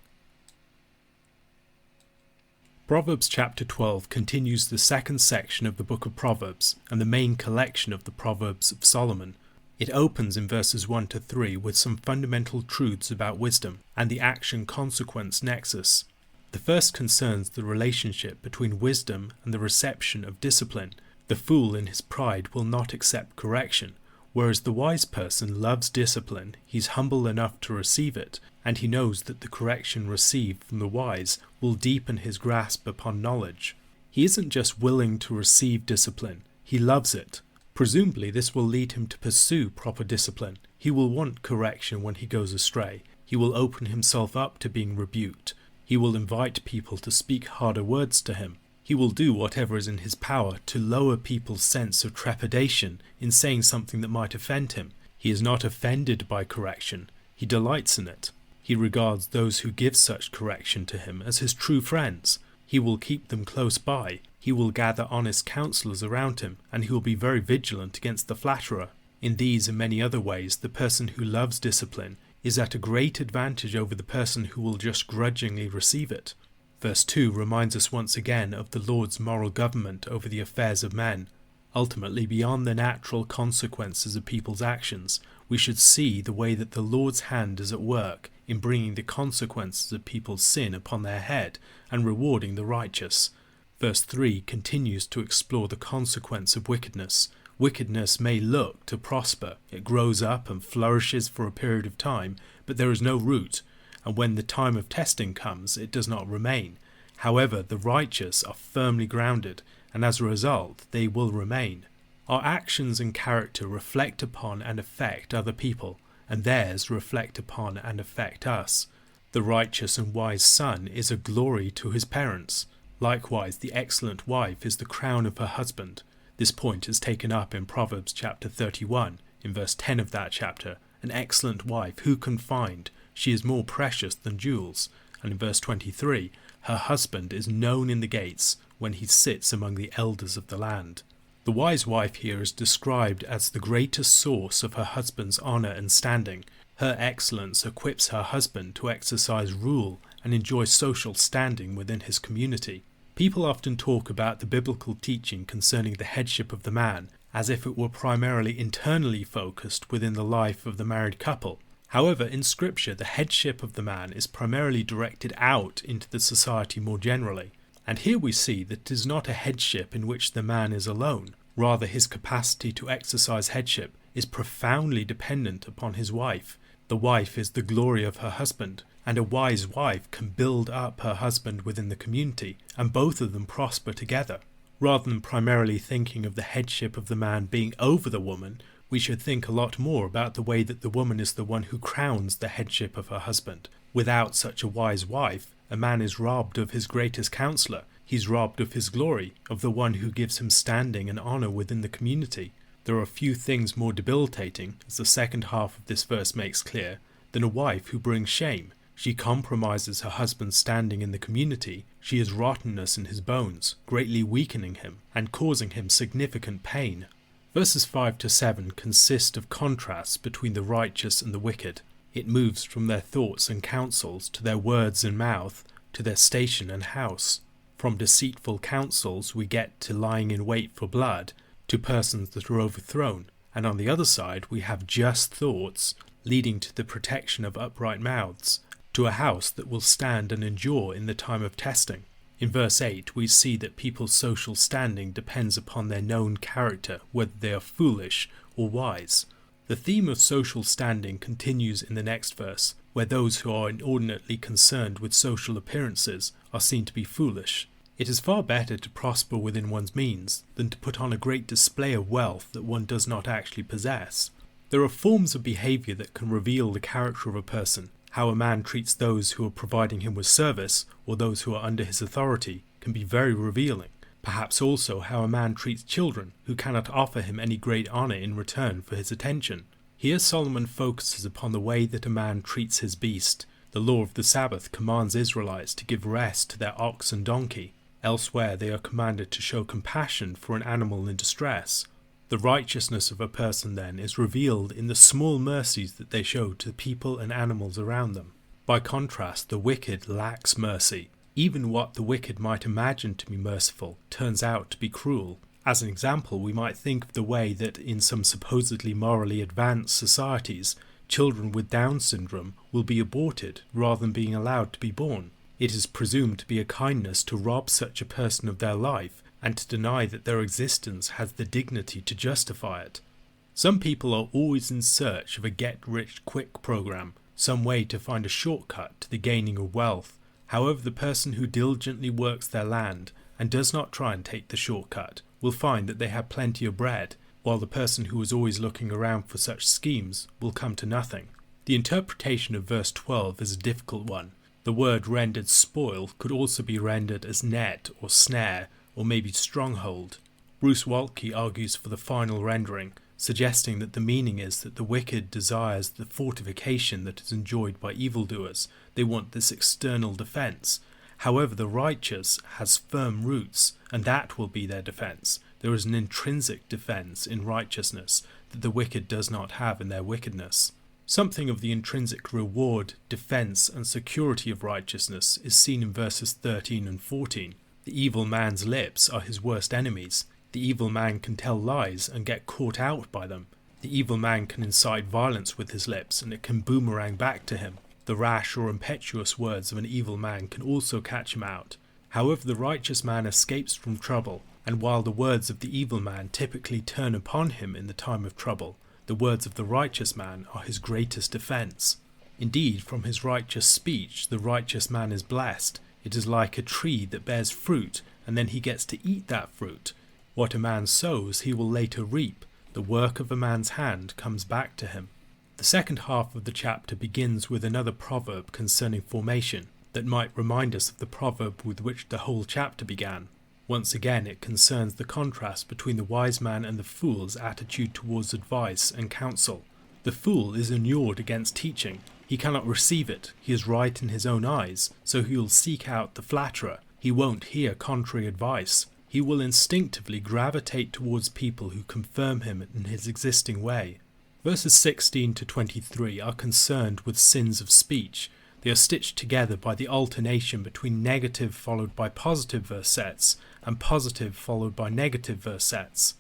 Proverbs chapter 12 continues the second section of the book of Proverbs and the main collection of the Proverbs of Solomon. It opens in verses 1 to 3 with some fundamental truths about wisdom and the action-consequence nexus. The first concerns the relationship between wisdom and the reception of discipline. The fool in his pride will not accept correction, whereas the wise person loves discipline. He's humble enough to receive it, and he knows that the correction received from the wise will deepen his grasp upon knowledge. He isn't just willing to receive discipline, he loves it. Presumably this will lead him to pursue proper discipline. He will want correction when he goes astray. He will open himself up to being rebuked. He will invite people to speak harder words to him. He will do whatever is in his power to lower people's sense of trepidation in saying something that might offend him. He is not offended by correction. He delights in it. He regards those who give such correction to him as his true friends. He will keep them close by. He will gather honest counselors around him, and he will be very vigilant against the flatterer. In these and many other ways, the person who loves discipline is at a great advantage over the person who will just grudgingly receive it. Verse 2 reminds us once again of the Lord's moral government over the affairs of men. Ultimately, beyond the natural consequences of people's actions, we should see the way that the Lord's hand is at work in bringing the consequences of people's sin upon their head and rewarding the righteous. Verse 3 continues to explore the consequence of wickedness. Wickedness may look to prosper. It grows up and flourishes for a period of time, but there is no root, and when the time of testing comes, it does not remain. However, the righteous are firmly grounded, and as a result, they will remain. Our actions and character reflect upon and affect other people, and theirs reflect upon and affect us. The righteous and wise son is a glory to his parents. Likewise, the excellent wife is the crown of her husband. This point is taken up in Proverbs chapter 31, in verse 10 of that chapter. An excellent wife, who can find? She is more precious than jewels. And in verse 23, her husband is known in the gates when he sits among the elders of the land. The wise wife here is described as the greatest source of her husband's honour and standing. Her excellence equips her husband to exercise rule and enjoy social standing within his community. People often talk about the biblical teaching concerning the headship of the man as if it were primarily internally focused within the life of the married couple. However, in Scripture, the headship of the man is primarily directed out into the society more generally. And here we see that it is not a headship in which the man is alone. Rather, his capacity to exercise headship is profoundly dependent upon his wife. The wife is the glory of her husband, and a wise wife can build up her husband within the community, and both of them prosper together. Rather than primarily thinking of the headship of the man being over the woman, we should think a lot more about the way that the woman is the one who crowns the headship of her husband. Without such a wise wife, a man is robbed of his greatest counselor. He's robbed of his glory, of the one who gives him standing and honor within the community. There are few things more debilitating, as the second half of this verse makes clear, than a wife who brings shame. She compromises her husband's standing in the community. She is rottenness in his bones, greatly weakening him and causing him significant pain. Verses 5 to 7 consist of contrasts between the righteous and the wicked. It moves from their thoughts and counsels to their words and mouth, to their station and house. From deceitful counsels we get to lying in wait for blood, to persons that are overthrown, and on the other side we have just thoughts, leading to the protection of upright mouths, to a house that will stand and endure in the time of testing. In verse 8 we see that people's social standing depends upon their known character, whether they are foolish or wise. The theme of social standing continues in the next verse, where those who are inordinately concerned with social appearances are seen to be foolish. It is far better to prosper within one's means than to put on a great display of wealth that one does not actually possess. There are forms of behaviour that can reveal the character of a person. How a man treats those who are providing him with service, or those who are under his authority, can be very revealing. Perhaps also how a man treats children who cannot offer him any great honour in return for his attention. Here Solomon focuses upon the way that a man treats his beast. The law of the Sabbath commands Israelites to give rest to their ox and donkey. Elsewhere they are commanded to show compassion for an animal in distress. The righteousness of a person then is revealed in the small mercies that they show to people and animals around them. By contrast, the wicked lacks mercy. Even what the wicked might imagine to be merciful turns out to be cruel. As an example, we might think of the way that in some supposedly morally advanced societies, children with Down syndrome will be aborted rather than being allowed to be born. It is presumed to be a kindness to rob such a person of their life and to deny that their existence has the dignity to justify it. Some people are always in search of a get-rich-quick program, some way to find a shortcut to the gaining of wealth. However, the person who diligently works their land and does not try and take the shortcut will find that they have plenty of bread, while the person who is always looking around for such schemes will come to nothing. The interpretation of verse 12 is a difficult one. The word rendered spoil could also be rendered as net or snare, or maybe stronghold. Bruce Waltke argues for the final rendering, suggesting that the meaning is that the wicked desires the fortification that is enjoyed by evildoers. They want this external defence. However, the righteous has firm roots, and that will be their defence. There is an intrinsic defence in righteousness that the wicked does not have in their wickedness. Something of the intrinsic reward, defence, and security of righteousness is seen in verses 13 and 14. The evil man's lips are his worst enemies. The evil man can tell lies and get caught out by them. The evil man can incite violence with his lips, and it can boomerang back to him. The rash or impetuous words of an evil man can also catch him out. However, the righteous man escapes from trouble, and while the words of the evil man typically turn upon him in the time of trouble, the words of the righteous man are his greatest defence. Indeed, from his righteous speech, the righteous man is blessed. It is like a tree that bears fruit, and then he gets to eat that fruit. What a man sows, he will later reap. The work of a man's hand comes back to him. The second half of the chapter begins with another proverb concerning formation that might remind us of the proverb with which the whole chapter began. Once again, it concerns the contrast between the wise man and the fool's attitude towards advice and counsel. The fool is inured against teaching. He cannot receive it. He is right in his own eyes, so he will seek out the flatterer. He won't hear contrary advice. He will instinctively gravitate towards people who confirm him in his existing way. Verses 16 to 23 are concerned with sins of speech. They are stitched together by the alternation between negative followed by positive verse sets and positive followed by negative verse sets.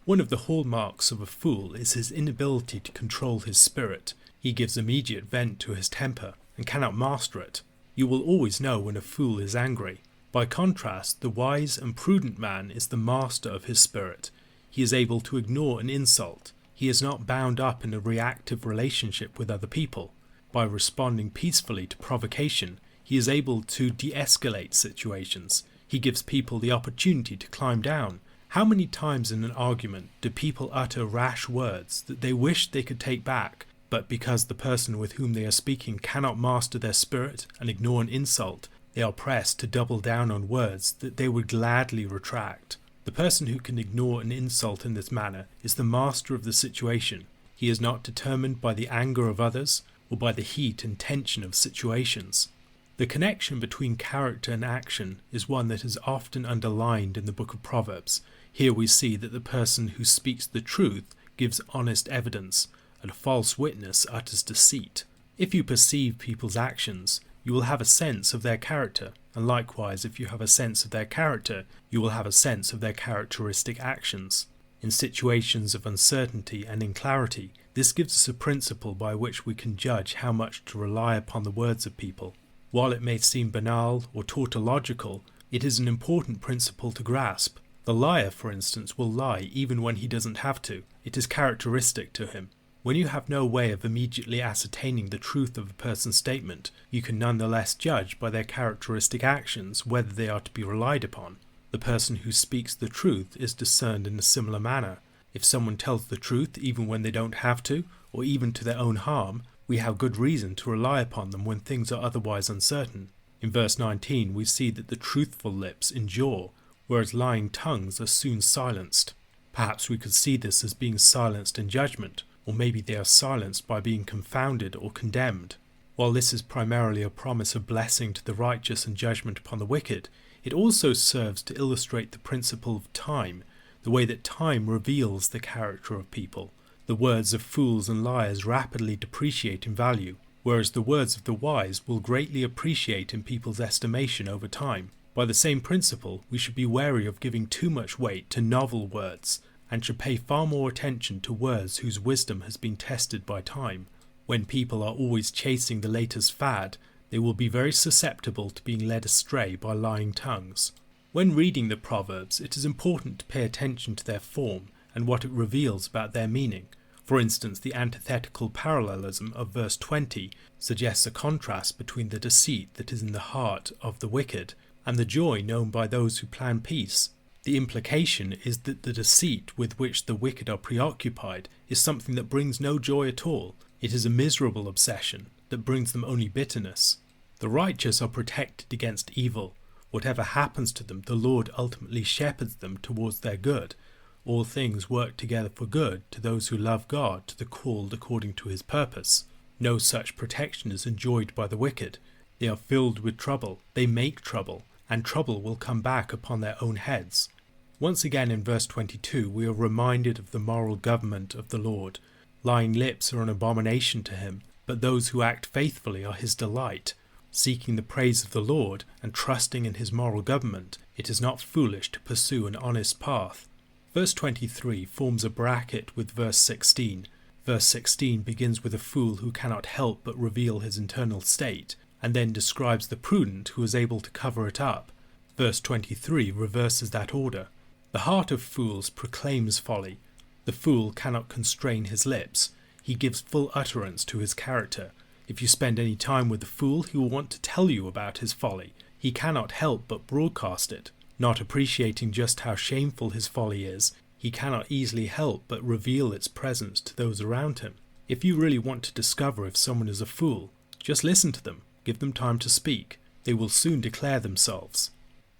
One of the hallmarks of a fool is his inability to control his spirit. He gives immediate vent to his temper and cannot master it. You will always know when a fool is angry. By contrast, the wise and prudent man is the master of his spirit. He is able to ignore an insult. He is not bound up in a reactive relationship with other people. By responding peacefully to provocation, he is able to de-escalate situations. He gives people the opportunity to climb down. How many times in an argument do people utter rash words that they wish they could take back, but because the person with whom they are speaking cannot master their spirit and ignore an insult, they are pressed to double down on words that they would gladly retract. The person who can ignore an insult in this manner is the master of the situation. He is not determined by the anger of others or by the heat and tension of situations. The connection between character and action is one that is often underlined in the book of Proverbs. Here we see that the person who speaks the truth gives honest evidence, and a false witness utters deceit. If you perceive people's actions, you will have a sense of their character, and likewise, if you have a sense of their character, you will have a sense of their characteristic actions. In situations of uncertainty and in clarity, this gives us a principle by which we can judge how much to rely upon the words of people. While it may seem banal or tautological, it is an important principle to grasp. The liar, for instance, will lie even when he doesn't have to. It is characteristic to him. When you have no way of immediately ascertaining the truth of a person's statement, you can nonetheless judge by their characteristic actions whether they are to be relied upon. The person who speaks the truth is discerned in a similar manner. If someone tells the truth even when they don't have to, or even to their own harm, we have good reason to rely upon them when things are otherwise uncertain. In verse 19 we see that the truthful lips endure, whereas lying tongues are soon silenced. Perhaps we could see this as being silenced in judgment, or maybe they are silenced by being confounded or condemned. While this is primarily a promise of blessing to the righteous and judgment upon the wicked, it also serves to illustrate the principle of time, the way that time reveals the character of people. The words of fools and liars rapidly depreciate in value, whereas the words of the wise will greatly appreciate in people's estimation over time. By the same principle, we should be wary of giving too much weight to novel words, and should pay far more attention to words whose wisdom has been tested by time. When people are always chasing the latest fad, they will be very susceptible to being led astray by lying tongues. When reading the Proverbs, it is important to pay attention to their form and what it reveals about their meaning. For instance, the antithetical parallelism of verse 20 suggests a contrast between the deceit that is in the heart of the wicked and the joy known by those who plan peace. The implication is that the deceit with which the wicked are preoccupied is something that brings no joy at all. It is a miserable obsession that brings them only bitterness. The righteous are protected against evil. Whatever happens to them, the Lord ultimately shepherds them towards their good. All things work together for good to those who love God, to the called according to his purpose. No such protection is enjoyed by the wicked. They are filled with trouble, they make trouble, and trouble will come back upon their own heads. Once again in verse 22 we are reminded of the moral government of the Lord. Lying lips are an abomination to him, but those who act faithfully are his delight. Seeking the praise of the Lord and trusting in his moral government, it is not foolish to pursue an honest path. Verse 23 forms a bracket with verse 16. Verse 16 begins with a fool who cannot help but reveal his internal state, and then describes the prudent who is able to cover it up. Verse 23 reverses that order. The heart of fools proclaims folly. The fool cannot constrain his lips. He gives full utterance to his character. If you spend any time with the fool, he will want to tell you about his folly. He cannot help but broadcast it. Not appreciating just how shameful his folly is, he cannot easily help but reveal its presence to those around him. If you really want to discover if someone is a fool, just listen to them. Give them time to speak. They will soon declare themselves.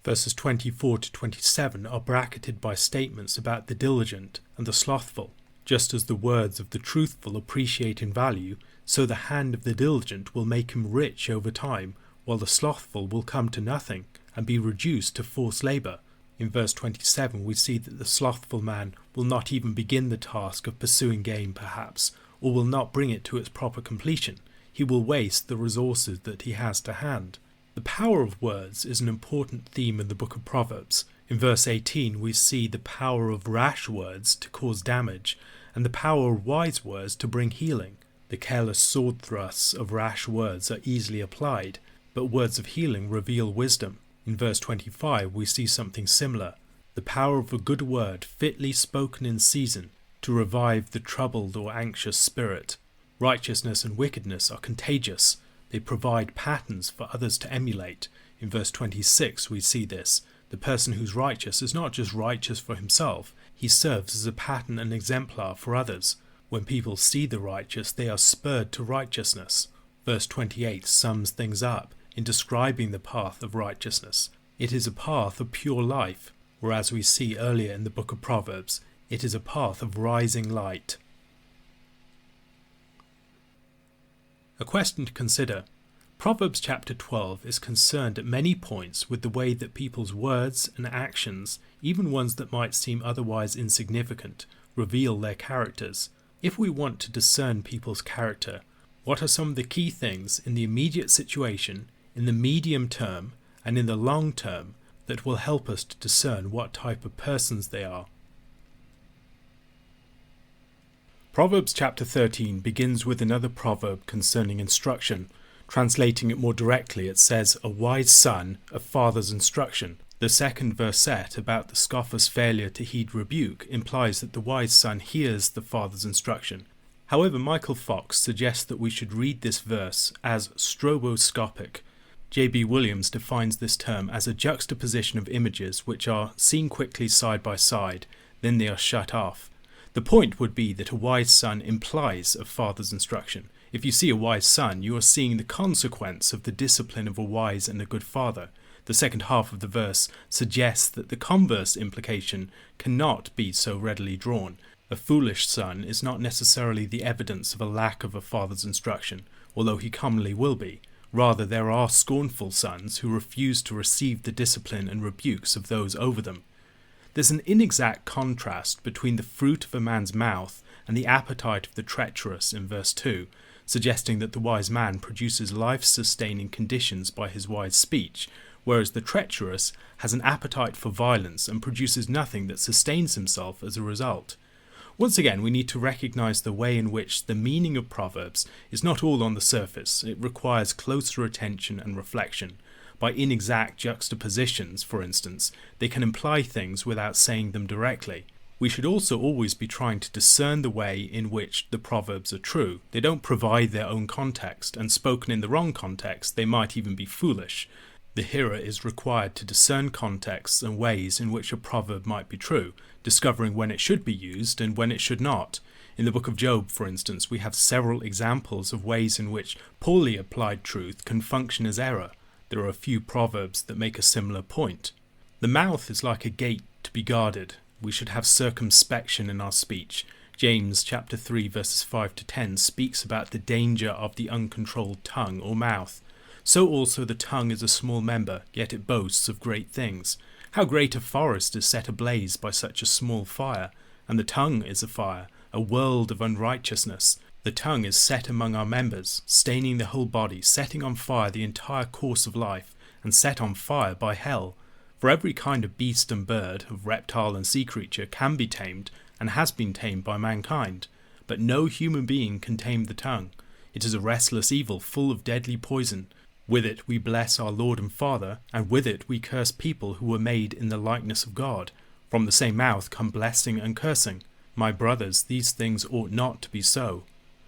Verses 24 to 27 are bracketed by statements about the diligent and the slothful. Just as the words of the truthful appreciate in value, so the hand of the diligent will make him rich over time, while the slothful will come to nothing and be reduced to forced labour. In verse 27 we see that the slothful man will not even begin the task of pursuing game perhaps, or will not bring it to its proper completion. He will waste the resources that he has to hand. The power of words is an important theme in the book of Proverbs. In verse 18 we see the power of rash words to cause damage, and the power of wise words to bring healing. The careless sword thrusts of rash words are easily applied, but words of healing reveal wisdom. In verse 25 we see something similar. The power of a good word fitly spoken in season to revive the troubled or anxious spirit. Righteousness and wickedness are contagious. They provide patterns for others to emulate. In verse 26 we see this. The person who's righteous is not just righteous for himself, he serves as a pattern and exemplar for others. When people see the righteous, they are spurred to righteousness. Verse 28 sums things up in describing the path of righteousness. It is a path of pure life, whereas we see earlier in the book of Proverbs, it is a path of rising light. A question to consider. Proverbs chapter 12 is concerned at many points with the way that people's words and actions, even ones that might seem otherwise insignificant, reveal their characters. If we want to discern people's character, What are some of the key things in the immediate situation, in the medium term, and in the long term that will help us to discern what type of persons they are? Proverbs chapter 13 begins with another proverb concerning instruction. Translating it more directly, it says, "A wise son, a father's instruction." The second verset about the scoffer's failure to heed rebuke implies that the wise son hears the father's instruction. However, Michael Fox suggests that we should read this verse as stroboscopic. J.B. Williams defines this term as a juxtaposition of images which are seen quickly side by side, then they are shut off. The point would be that a wise son implies a father's instruction. If you see a wise son, you are seeing the consequence of the discipline of a wise and a good father. The second half of the verse suggests that the converse implication cannot be so readily drawn. A foolish son is not necessarily the evidence of a lack of a father's instruction, although he commonly will be. Rather, there are scornful sons who refuse to receive the discipline and rebukes of those over them. There's an inexact contrast between the fruit of a man's mouth and the appetite of the treacherous in verse 2, suggesting that the wise man produces life-sustaining conditions by his wise speech, whereas the treacherous has an appetite for violence and produces nothing that sustains himself as a result. Once again, we need to recognize the way in which the meaning of Proverbs is not all on the surface. It requires closer attention and reflection. By inexact juxtapositions, for instance, they can imply things without saying them directly. We should also always be trying to discern the way in which the Proverbs are true. They don't provide their own context, and spoken in the wrong context, they might even be foolish. The hearer is required to discern contexts and ways in which a proverb might be true, discovering when it should be used and when it should not. In the book of Job, for instance, we have several examples of ways in which poorly applied truth can function as error. There are a few proverbs that make a similar point. The mouth is like a gate to be guarded. We should have circumspection in our speech. James chapter 3 verses 5 to 10 speaks about the danger of the uncontrolled tongue or mouth. So also the tongue is a small member, yet it boasts of great things. How great a forest is set ablaze by such a small fire, and the tongue is a fire, a world of unrighteousness. The tongue is set among our members, staining the whole body, setting on fire the entire course of life, and set on fire by hell. For every kind of beast and bird, of reptile and sea creature can be tamed, and has been tamed by mankind. But no human being can tame the tongue. It is a restless evil full of deadly poison. With it we bless our Lord and Father, and with it we curse people who were made in the likeness of God. From the same mouth come blessing and cursing. My brothers, these things ought not to be so.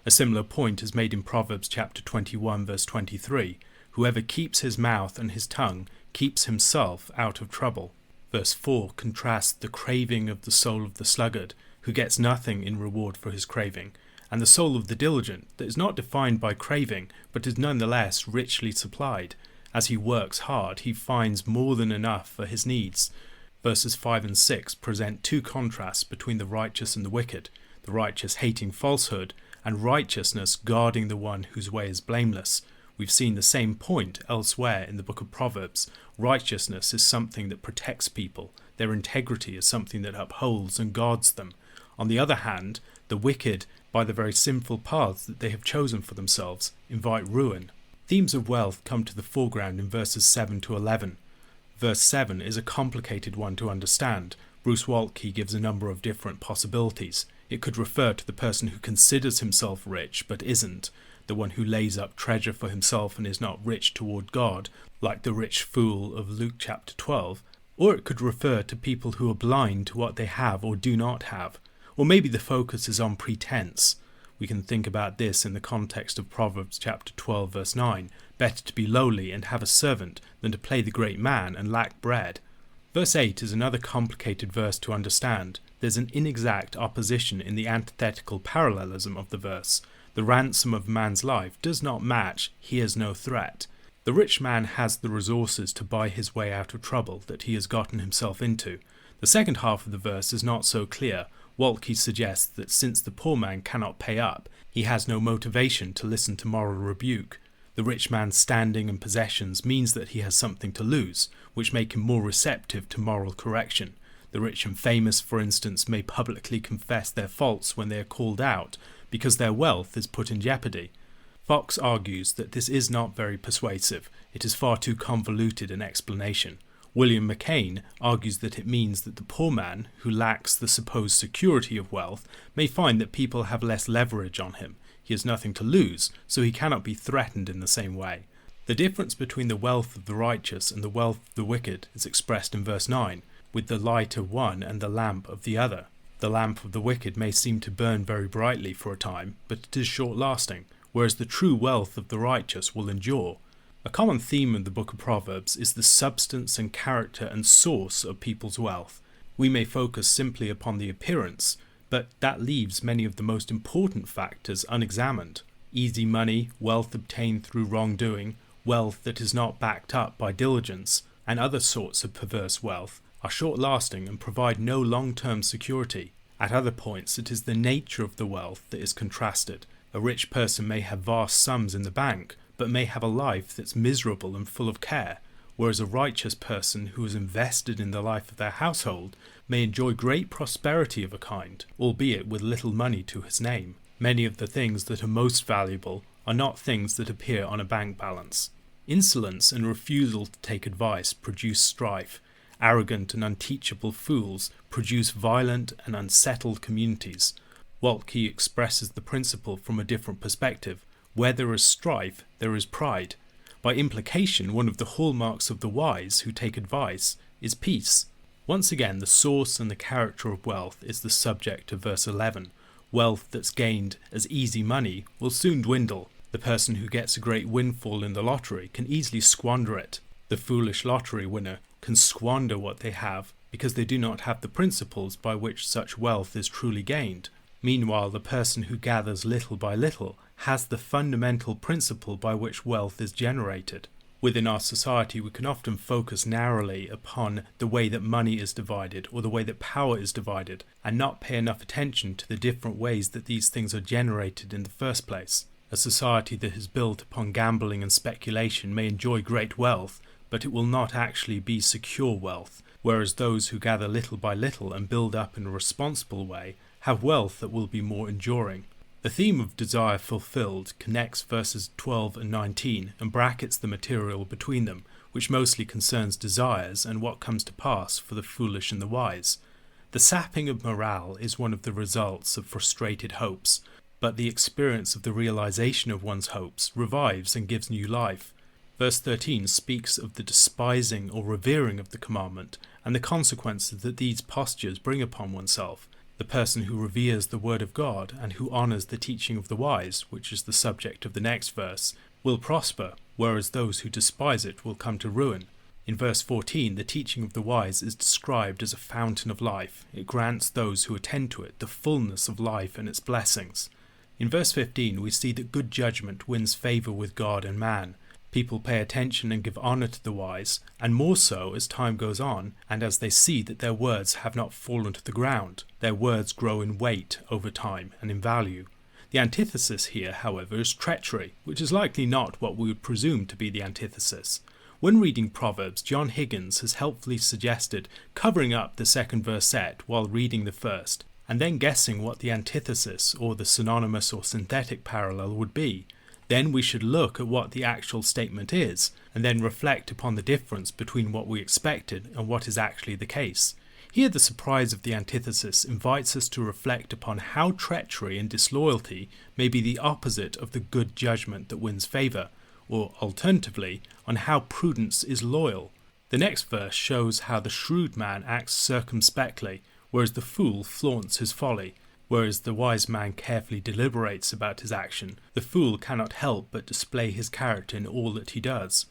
A similar point is made in Proverbs chapter 21 verse 23. Whoever keeps his mouth and his tongue keeps himself out of trouble. Verse 4 contrasts the craving of the soul of the sluggard, who gets nothing in reward for his craving, and the soul of the diligent, that is not defined by craving, but is nonetheless richly supplied. As he works hard, he finds more than enough for his needs. Verses 5 and 6 present two contrasts between the righteous and the wicked, the righteous hating falsehood, and righteousness guarding the one whose way is blameless. We've seen the same point elsewhere in the book of Proverbs. Righteousness is something that protects people. Their integrity is something that upholds and guards them. On the other hand, the wicked, by the very sinful paths that they have chosen for themselves, invite ruin. Themes of wealth come to the foreground in verses 7 to 11. Verse 7 is a complicated one to understand. Bruce Waltke gives a number of different possibilities. It could refer to the person who considers himself rich but isn't, the one who lays up treasure for himself and is not rich toward God, like the rich fool of Luke chapter 12, or it could refer to people who are blind to what they have or do not have. Or maybe the focus is on pretense. We can think about this in the context of Proverbs chapter 12 verse 9. Better to be lowly and have a servant than to play the great man and lack bread. Verse 8 is another complicated verse to understand. There's an inexact opposition in the antithetical parallelism of the verse. The ransom of man's life does not match here's no threat. The rich man has the resources to buy his way out of trouble that he has gotten himself into. The second half of the verse is not so clear. Waltke suggests that since the poor man cannot pay up, he has no motivation to listen to moral rebuke. The rich man's standing and possessions means that he has something to lose, which make him more receptive to moral correction. The rich and famous, for instance, may publicly confess their faults when they are called out, because their wealth is put in jeopardy. Fox argues that this is not very persuasive. It is far too convoluted an explanation. William McCain argues that it means that the poor man, who lacks the supposed security of wealth, may find that people have less leverage on him. He has nothing to lose, so he cannot be threatened in the same way. The difference between the wealth of the righteous and the wealth of the wicked is expressed in verse 9, with the light of one and the lamp of the other. The lamp of the wicked may seem to burn very brightly for a time, but it is short-lasting, whereas the true wealth of the righteous will endure. A common theme of the book of Proverbs is the substance and character and source of people's wealth. We may focus simply upon the appearance, but that leaves many of the most important factors unexamined. Easy money, wealth obtained through wrongdoing, wealth that is not backed up by diligence, and other sorts of perverse wealth are short-lasting and provide no long-term security. At other points, it is the nature of the wealth that is contrasted. A rich person may have vast sums in the bank, but may have a life that's miserable and full of care, whereas a righteous person who is invested in the life of their household may enjoy great prosperity of a kind, albeit with little money to his name. Many of the things that are most valuable are not things that appear on a bank balance. Insolence and refusal to take advice produce strife. Arrogant and unteachable fools produce violent and unsettled communities. Waltke expresses the principle from a different perspective. Where there is strife, there is pride. By implication, one of the hallmarks of the wise who take advice is peace. Once again, the source and the character of wealth is the subject of verse 11. Wealth that's gained as easy money will soon dwindle. The person who gets a great windfall in the lottery can easily squander it. The foolish lottery winner can squander what they have because they do not have the principles by which such wealth is truly gained. Meanwhile, the person who gathers little by little has the fundamental principle by which wealth is generated. Within our society, we can often focus narrowly upon the way that money is divided or the way that power is divided, and not pay enough attention to the different ways that these things are generated in the first place. A society that is built upon gambling and speculation may enjoy great wealth, but it will not actually be secure wealth, whereas those who gather little by little and build up in a responsible way have wealth that will be more enduring. The theme of desire fulfilled connects verses 12 and 19 and brackets the material between them, which mostly concerns desires and what comes to pass for the foolish and the wise. The sapping of morale is one of the results of frustrated hopes, but the experience of the realization of one's hopes revives and gives new life. Verse 13 speaks of the despising or revering of the commandment and the consequences that these postures bring upon oneself. The person who reveres the word of God and who honors the teaching of the wise, which is the subject of the next verse, will prosper, whereas those who despise it will come to ruin. In verse 14, the teaching of the wise is described as a fountain of life. It grants those who attend to it the fullness of life and its blessings. In verse 15, we see that good judgment wins favor with God and man. People pay attention and give honor to the wise, and more so as time goes on, and as they see that their words have not fallen to the ground. Their words grow in weight over time and in value. The antithesis here, however, is treachery, which is likely not what we would presume to be the antithesis. When reading Proverbs, John Higgins has helpfully suggested covering up the second verset while reading the first, and then guessing what the antithesis or the synonymous or synthetic parallel would be. Then we should look at what the actual statement is, and then reflect upon the difference between what we expected and what is actually the case. Here the surprise of the antithesis invites us to reflect upon how treachery and disloyalty may be the opposite of the good judgment that wins favour, or alternatively, on how prudence is loyal. The next verse shows how the shrewd man acts circumspectly, whereas the fool flaunts his folly. Whereas the wise man carefully deliberates about his action, the fool cannot help but display his character in all that he does.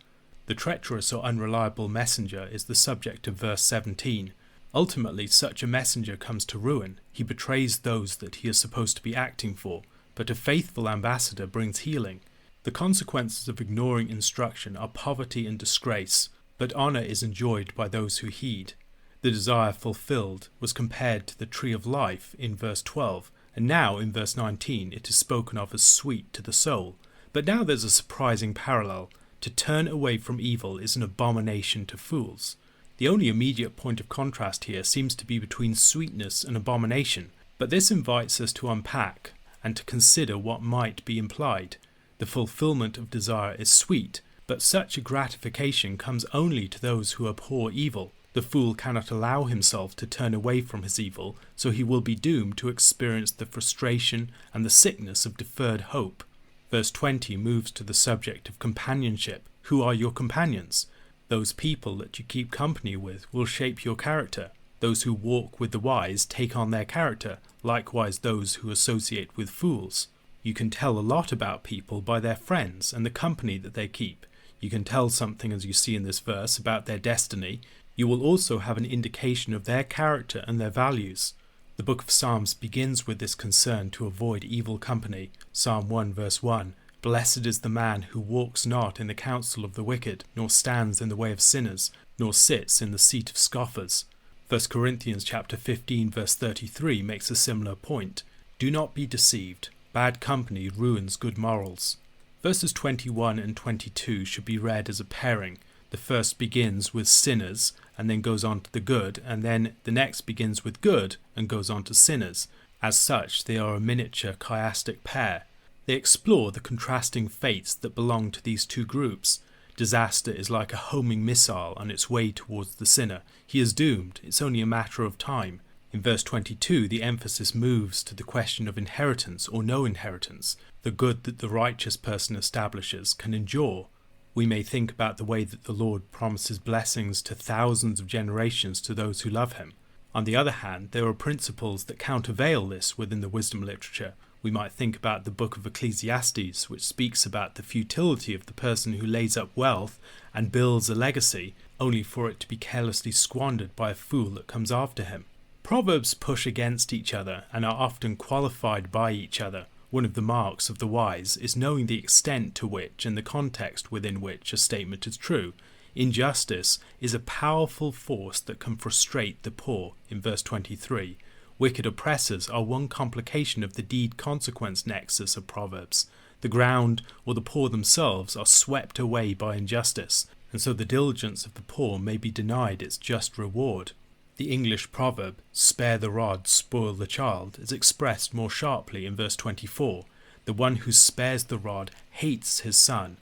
The treacherous or unreliable messenger is the subject of verse 17. Ultimately, such a messenger comes to ruin. He betrays those that he is supposed to be acting for, but a faithful ambassador brings healing. The consequences of ignoring instruction are poverty and disgrace, but honor is enjoyed by those who heed. The desire fulfilled was compared to the tree of life in verse 12, and now in verse 19 it is spoken of as sweet to the soul. But now there's a surprising parallel. To turn away from evil is an abomination to fools. The only immediate point of contrast here seems to be between sweetness and abomination, but this invites us to unpack and to consider what might be implied. The The fulfillment of desire is sweet, but such a gratification comes only to those who abhor evil. The fool cannot allow himself to turn away from his evil, so he will be doomed to experience the frustration and the sickness of deferred hope. Verse 20 moves to the subject of companionship. Who are your companions? Those people that you keep company with will shape your character. Those who walk with the wise take on their character, likewise those who associate with fools. You can tell a lot about people by their friends and the company that they keep. You can tell something, as you see in this verse, about their destiny. You will also have an indication of their character and their values. The book of Psalms begins with this concern to avoid evil company. Psalm 1 verse 1. Blessed is the man who walks not in the counsel of the wicked, nor stands in the way of sinners, nor sits in the seat of scoffers. 1 Corinthians chapter 15 verse 33 makes a similar point. Do not be deceived. Bad company ruins good morals. Verses 21 and 22 should be read as a pairing. The first begins with sinners and then goes on to the good, and then the next begins with good and goes on to sinners. As such, they are a miniature chiastic pair. They explore the contrasting fates that belong to these two groups. Disaster is like a homing missile on its way towards the sinner. He is doomed. It's only a matter of time. In verse 22, the emphasis moves to the question of inheritance or no inheritance. The good that the righteous person establishes can endure. We may think about the way that the Lord promises blessings to thousands of generations to those who love him. On the other hand, there are principles that countervail this within the wisdom literature. We might think about the book of Ecclesiastes, which speaks about the futility of the person who lays up wealth and builds a legacy, only for it to be carelessly squandered by a fool that comes after him. Proverbs push against each other and are often qualified by each other. One of the marks of the wise is knowing the extent to which and the context within which a statement is true. Injustice is a powerful force that can frustrate the poor, in verse 23. Wicked oppressors are one complication of the deed-consequence nexus of Proverbs. The ground or the poor themselves are swept away by injustice, and so the diligence of the poor may be denied its just reward. The English proverb, spare the rod, spoil the child, is expressed more sharply in verse 24. The one who spares the rod hates his son.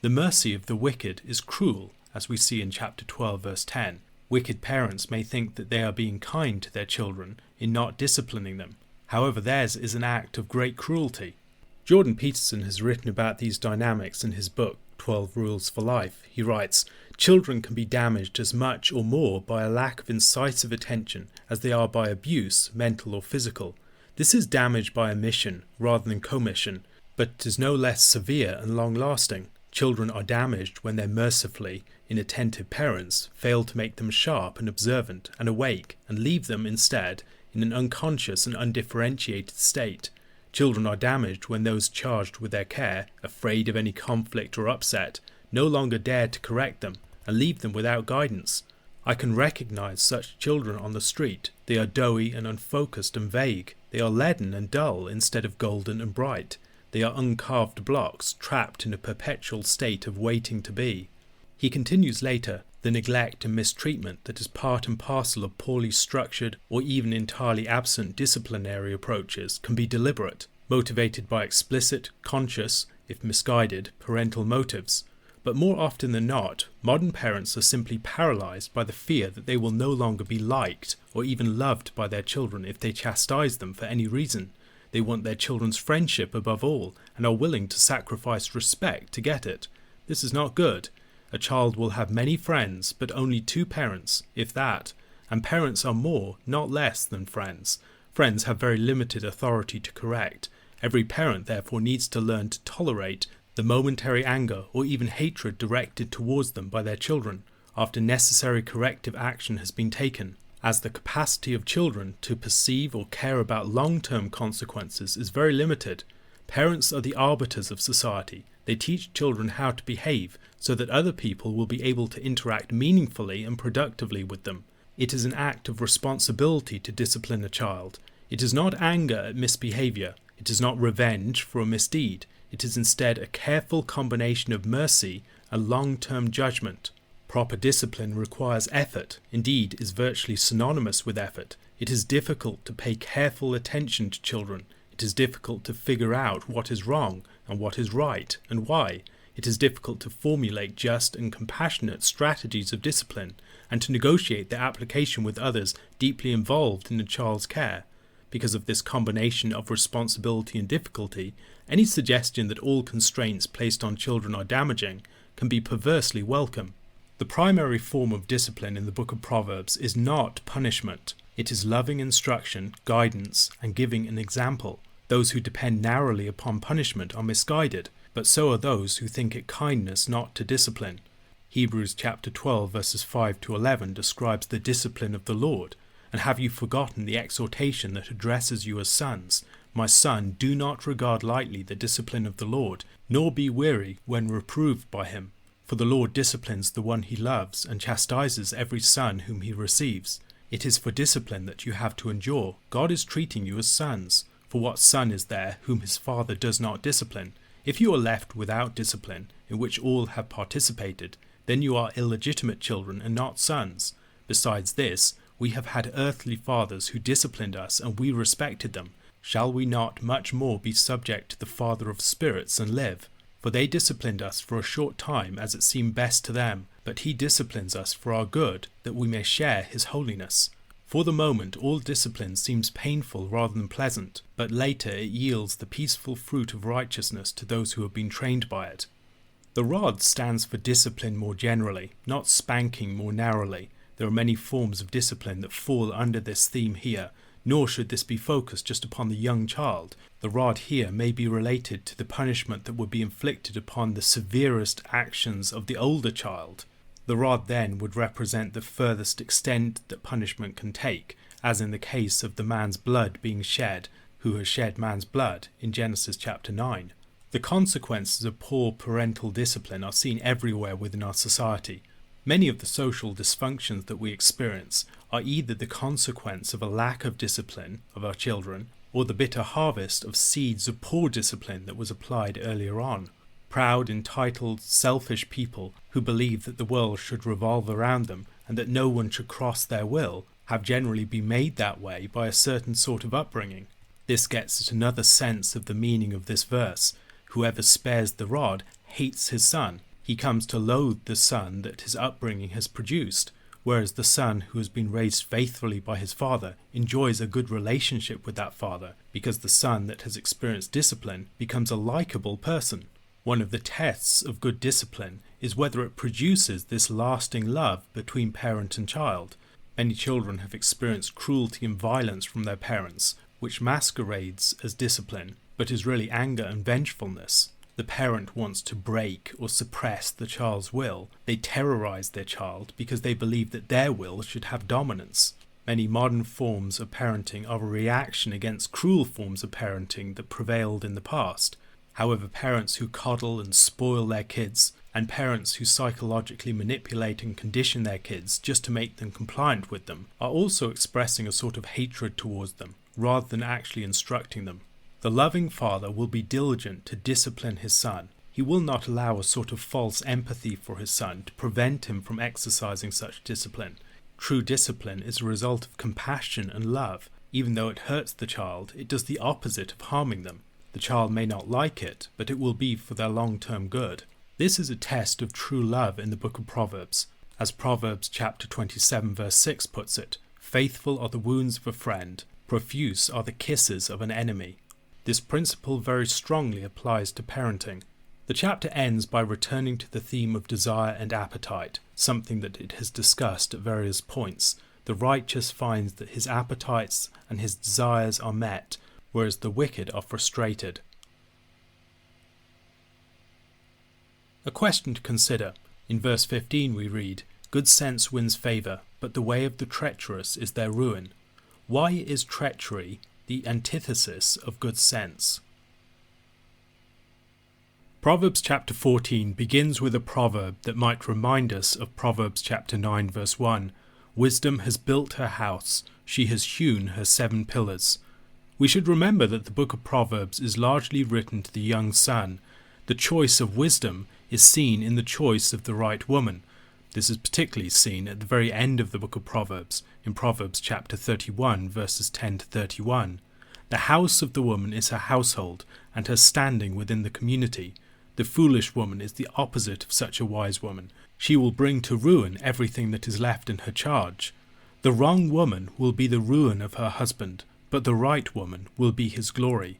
The mercy of the wicked is cruel, as we see in chapter 12 verse 10. Wicked parents may think that they are being kind to their children in not disciplining them. However, theirs is an act of great cruelty. Jordan Peterson has written about these dynamics in his book, 12 Rules for Life. He writes, children can be damaged as much or more by a lack of incisive attention as they are by abuse, mental or physical. This is damage by omission rather than commission, but it is no less severe and long-lasting. Children are damaged when their mercifully inattentive parents fail to make them sharp and observant and awake and leave them instead in an unconscious and undifferentiated state. Children are damaged when those charged with their care, afraid of any conflict or upset, no longer dare to correct them and leave them without guidance. I can recognize such children on the street. They are doughy and unfocused and vague. They are leaden and dull instead of golden and bright. They are uncarved blocks trapped in a perpetual state of waiting to be. He continues later, the neglect and mistreatment that is part and parcel of poorly structured or even entirely absent disciplinary approaches can be deliberate, motivated by explicit, conscious, if misguided, parental motives. But more often than not, modern parents are simply paralyzed by the fear that they will no longer be liked or even loved by their children if they chastise them for any reason. They want their children's friendship above all and are willing to sacrifice respect to get it. This is not good. A child will have many friends, but only two parents, if that, and parents are more, not less, than friends. Friends have very limited authority to correct. Every parent therefore needs to learn to tolerate the momentary anger or even hatred directed towards them by their children, after necessary corrective action has been taken, as the capacity of children to perceive or care about long-term consequences is very limited. Parents are the arbiters of society. They teach children how to behave so that other people will be able to interact meaningfully and productively with them. It is an act of responsibility to discipline a child. It is not anger at misbehavior. It is not revenge for a misdeed. It is instead a careful combination of mercy and long-term judgment. Proper discipline requires effort, indeed is virtually synonymous with effort. It is difficult to pay careful attention to children. It is difficult to figure out what is wrong and what is right and why. It is difficult to formulate just and compassionate strategies of discipline and to negotiate their application with others deeply involved in a child's care. Because of this combination of responsibility and difficulty, any suggestion that all constraints placed on children are damaging can be perversely welcome. The primary form of discipline in the book of Proverbs is not punishment. It is loving instruction, guidance, and giving an example. Those who depend narrowly upon punishment are misguided, but so are those who think it kindness not to discipline. Hebrews chapter 12 verses 5 to 11 describes the discipline of the Lord. And have you forgotten the exhortation that addresses you as sons? My son, do not regard lightly the discipline of the Lord, nor be weary when reproved by him. For the Lord disciplines the one he loves, and chastises every son whom he receives. It is for discipline that you have to endure. God is treating you as sons. For what son is there whom his father does not discipline? If you are left without discipline, in which all have participated, then you are illegitimate children and not sons. Besides this, we have had earthly fathers who disciplined us, and we respected them. Shall we not much more be subject to the Father of spirits and live? For they disciplined us for a short time as it seemed best to them, but he disciplines us for our good, that we may share his holiness. For the moment all discipline seems painful rather than pleasant, but later it yields the peaceful fruit of righteousness to those who have been trained by it. The rod stands for discipline more generally, not spanking more narrowly. There are many forms of discipline that fall under this theme here, nor should this be focused just upon the young child. The rod here may be related to the punishment that would be inflicted upon the severest actions of the older child. The rod then would represent the furthest extent that punishment can take, as in the case of the man's blood being shed, who has shed man's blood, in Genesis chapter 9. The consequences of poor parental discipline are seen everywhere within our society. Many of the social dysfunctions that we experience are either the consequence of a lack of discipline of our children, or the bitter harvest of seeds of poor discipline that was applied earlier on. Proud, entitled, selfish people who believe that the world should revolve around them and that no one should cross their will have generally been made that way by a certain sort of upbringing. This gets at another sense of the meaning of this verse. Whoever spares the rod hates his son. He comes to loathe the son that his upbringing has produced, whereas the son who has been raised faithfully by his father enjoys a good relationship with that father, because the son that has experienced discipline becomes a likable person. One of the tests of good discipline is whether it produces this lasting love between parent and child. Many children have experienced cruelty and violence from their parents, which masquerades as discipline, but is really anger and vengefulness. The parent wants to break or suppress the child's will. They terrorize their child because they believe that their will should have dominance. Many modern forms of parenting are a reaction against cruel forms of parenting that prevailed in the past. However, parents who coddle and spoil their kids, and parents who psychologically manipulate and condition their kids just to make them compliant with them, are also expressing a sort of hatred towards them, rather than actually instructing them. The loving father will be diligent to discipline his son. He will not allow a sort of false empathy for his son to prevent him from exercising such discipline. True discipline is a result of compassion and love. Even though it hurts the child, it does the opposite of harming them. The child may not like it, but it will be for their long-term good. This is a test of true love in the book of Proverbs. As Proverbs chapter 27 verse 6 puts it, "Faithful are the wounds of a friend, profuse are the kisses of an enemy." This principle very strongly applies to parenting. The chapter ends by returning to the theme of desire and appetite, something that it has discussed at various points. The righteous finds that his appetites and his desires are met, whereas the wicked are frustrated. A question to consider. In verse 15 we read, "Good sense wins favour, but the way of the treacherous is their ruin." Why is treachery the antithesis of good sense? Proverbs chapter 14 begins with a proverb that might remind us of Proverbs chapter 9 verse 1. "Wisdom has built her house, she has hewn her 7 pillars." We should remember that the book of Proverbs is largely written to the young son. The choice of wisdom is seen in the choice of the right woman. This is particularly seen at the very end of the book of Proverbs, in Proverbs chapter 31 verses 10 to 31. The house of the woman is her household, and her standing within the community. The foolish woman is the opposite of such a wise woman. She will bring to ruin everything that is left in her charge. The wrong woman will be the ruin of her husband, but the right woman will be his glory.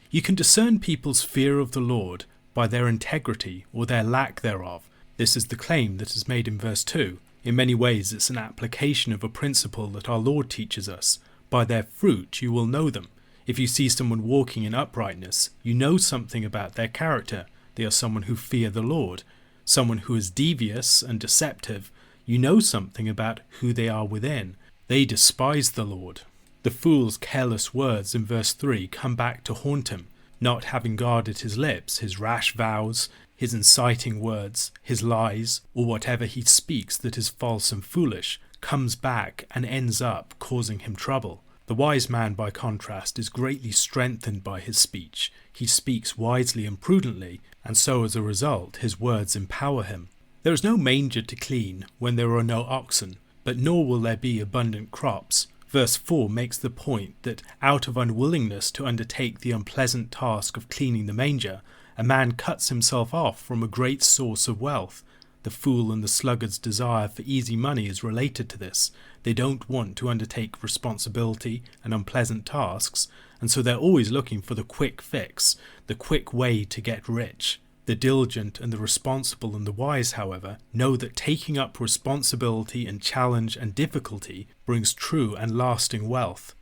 You can discern people's fear of the Lord by their integrity or their lack thereof. This is the claim that is made in verse 2. In many ways it's an application of a principle that our Lord teaches us. By their fruit you will know them. If you see someone walking in uprightness, you know something about their character. They are someone who fear the Lord. Someone who is devious and deceptive, you know something about who they are within. They despise the Lord. The fool's careless words in verse 3 come back to haunt him. Not having guarded his lips, his rash vows, his inciting words, his lies, or whatever he speaks that is false and foolish, comes back and ends up causing him trouble. The wise man, by contrast, is greatly strengthened by his speech. He speaks wisely and prudently, and so as a result his words empower him. There is no manger to clean when there are no oxen, but nor will there be abundant crops. Verse 4 makes the point that out of unwillingness to undertake the unpleasant task of cleaning the manger, a man cuts himself off from a great source of wealth. The fool and the sluggard's desire for easy money is related to this. They don't want to undertake responsibility and unpleasant tasks, and so they're always looking for the quick fix, the quick way to get rich. The diligent and the responsible and the wise, however, know that taking up responsibility and challenge and difficulty brings true and lasting wealth.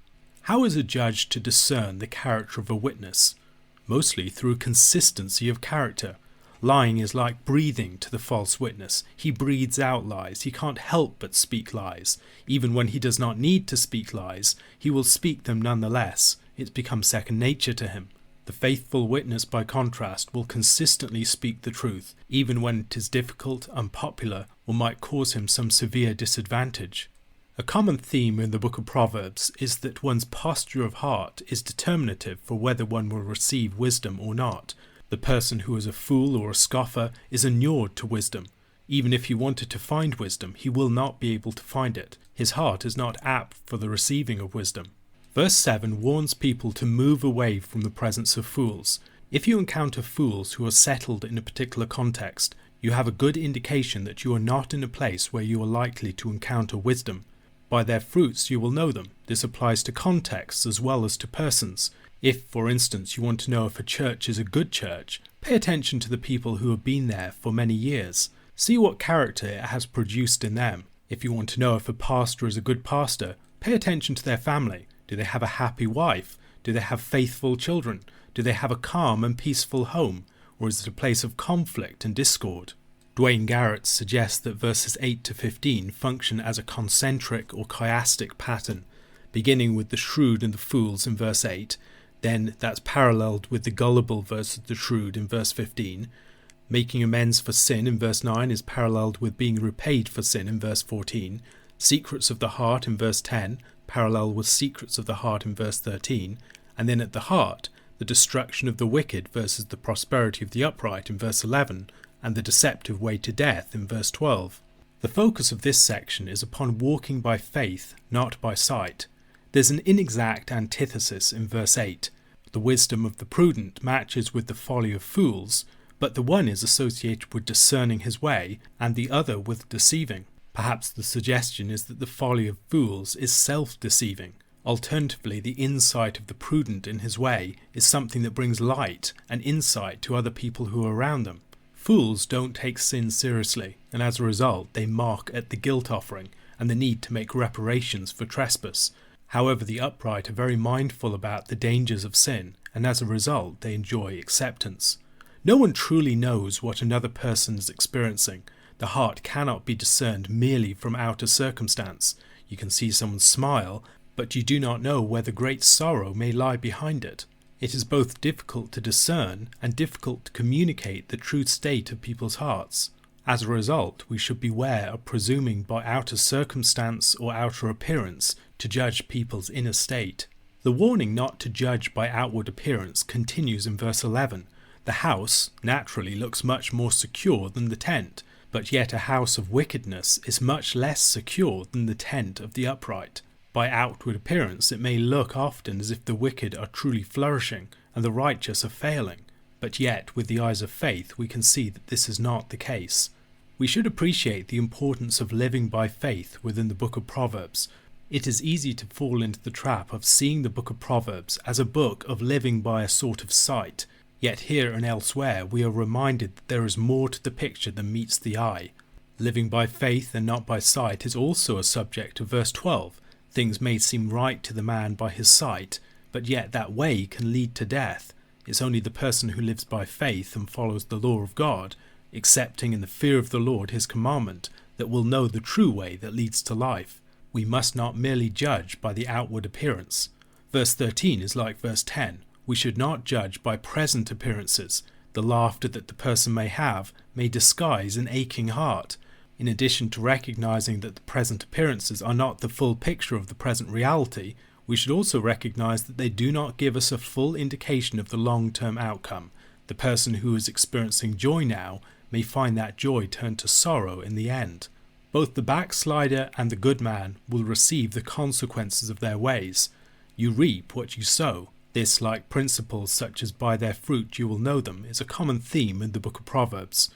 How is a judge to discern the character of a witness? Mostly through consistency of character. Lying is like breathing to the false witness. He breathes out lies. He can't help but speak lies. Even when he does not need to speak lies, he will speak them nonetheless. It's become second nature to him. The faithful witness, by contrast, will consistently speak the truth, even when it is difficult, unpopular, or might cause him some severe disadvantage. A common theme in the book of Proverbs is that one's posture of heart is determinative for whether one will receive wisdom or not. The person who is a fool or a scoffer is inured to wisdom. Even if he wanted to find wisdom, he will not be able to find it. His heart is not apt for the receiving of wisdom. Verse 7 warns people to move away from the presence of fools. If you encounter fools who are settled in a particular context, you have a good indication that you are not in a place where you are likely to encounter wisdom. By their fruits you will know them. This applies to contexts as well as to persons. If, for instance, you want to know if a church is a good church, pay attention to the people who have been there for many years. See what character it has produced in them. If you want to know if a pastor is a good pastor, pay attention to their family. Do they have a happy wife? Do they have faithful children? Do they have a calm and peaceful home? Or is it a place of conflict and discord? Dwayne Garrett suggests that verses 8 to 15 function as a concentric or chiastic pattern, beginning with the shrewd and the fools in verse 8, then that's paralleled with the gullible versus the shrewd in verse 15. Making amends for sin in verse 9 is paralleled with being repaid for sin in verse 14. Secrets of the heart in verse 10 parallel with secrets of the heart in verse 13. And then at the heart, the destruction of the wicked versus the prosperity of the upright in verse 11, and the deceptive way to death in verse 12. The focus of this section is upon walking by faith, not by sight. There's an inexact antithesis in verse 8. The wisdom of the prudent matches with the folly of fools, but the one is associated with discerning his way, and the other with deceiving. Perhaps the suggestion is that the folly of fools is self-deceiving. Alternatively, the insight of the prudent in his way is something that brings light and insight to other people who are around them. Fools don't take sin seriously, and as a result they mock at the guilt offering and the need to make reparations for trespass. However, the upright are very mindful about the dangers of sin, and as a result they enjoy acceptance. No one truly knows what another person is experiencing. The heart cannot be discerned merely from outer circumstance. You can see someone smile, but you do not know whether great sorrow may lie behind it. It is both difficult to discern and difficult to communicate the true state of people's hearts. As a result, we should beware of presuming by outer circumstance or outer appearance to judge people's inner state. The warning not to judge by outward appearance continues in verse 11. The house naturally looks much more secure than the tent, but yet a house of wickedness is much less secure than the tent of the upright. By outward appearance, it may look often as if the wicked are truly flourishing and the righteous are failing, but yet with the eyes of faith we can see that this is not the case. We should appreciate the importance of living by faith within the book of Proverbs. It is easy to fall into the trap of seeing the book of Proverbs as a book of living by a sort of sight, yet here and elsewhere we are reminded that there is more to the picture than meets the eye. Living by faith and not by sight is also a subject of verse 12. Things may seem right to the man by his sight, but yet that way can lead to death. It's only the person who lives by faith and follows the law of God, accepting in the fear of the Lord his commandment, that will know the true way that leads to life. We must not merely judge by the outward appearance. Verse 13 is like verse 10. We should not judge by present appearances. The laughter that the person may have may disguise an aching heart. In addition to recognizing that the present appearances are not the full picture of the present reality, we should also recognize that they do not give us a full indication of the long-term outcome. The person who is experiencing joy now may find that joy turn to sorrow in the end. Both the backslider and the good man will receive the consequences of their ways. You reap what you sow. This, like principles such as by their fruit you will know them, is a common theme in the book of Proverbs.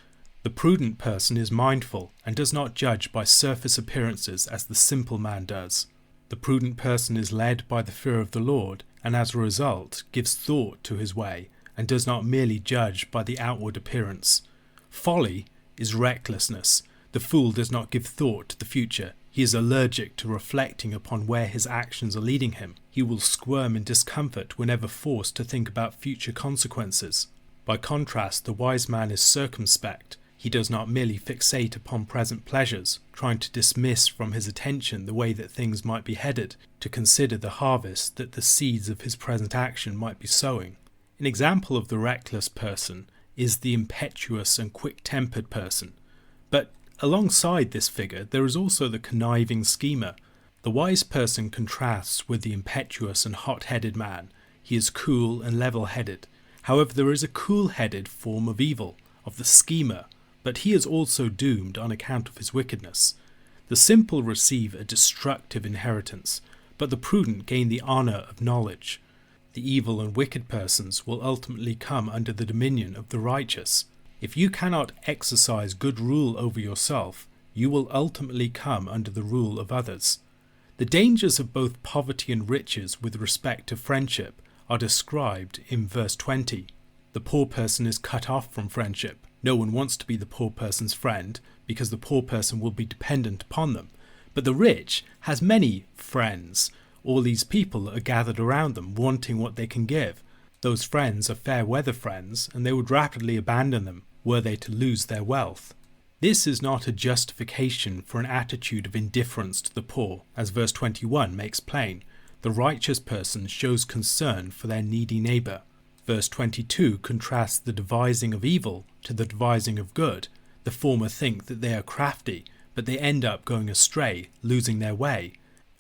The prudent person is mindful and does not judge by surface appearances as the simple man does. The prudent person is led by the fear of the Lord, and as a result gives thought to his way, and does not merely judge by the outward appearance. Folly is recklessness. The fool does not give thought to the future. He is allergic to reflecting upon where his actions are leading him. He will squirm in discomfort whenever forced to think about future consequences. By contrast, the wise man is circumspect. He does not merely fixate upon present pleasures, trying to dismiss from his attention the way that things might be headed, to consider the harvest that the seeds of his present action might be sowing. An example of the reckless person is the impetuous and quick-tempered person. But alongside this figure, there is also the conniving schemer. The wise person contrasts with the impetuous and hot-headed man. He is cool and level-headed. However, there is a cool-headed form of evil, of the schemer, but he is also doomed on account of his wickedness. The simple receive a destructive inheritance, but the prudent gain the honour of knowledge. The evil and wicked persons will ultimately come under the dominion of the righteous. If you cannot exercise good rule over yourself, you will ultimately come under the rule of others. The dangers of both poverty and riches with respect to friendship are described in verse 20. The poor person is cut off from friendship. No one wants to be the poor person's friend because the poor person will be dependent upon them. But the rich has many friends. All these people are gathered around them, wanting what they can give. Those friends are fair weather friends, and they would rapidly abandon them were they to lose their wealth. This is not a justification for an attitude of indifference to the poor, as verse 21 makes plain. The righteous person shows concern for their needy neighbour. Verse 22 contrasts the devising of evil to the devising of good. The former think that they are crafty, but they end up going astray, losing their way.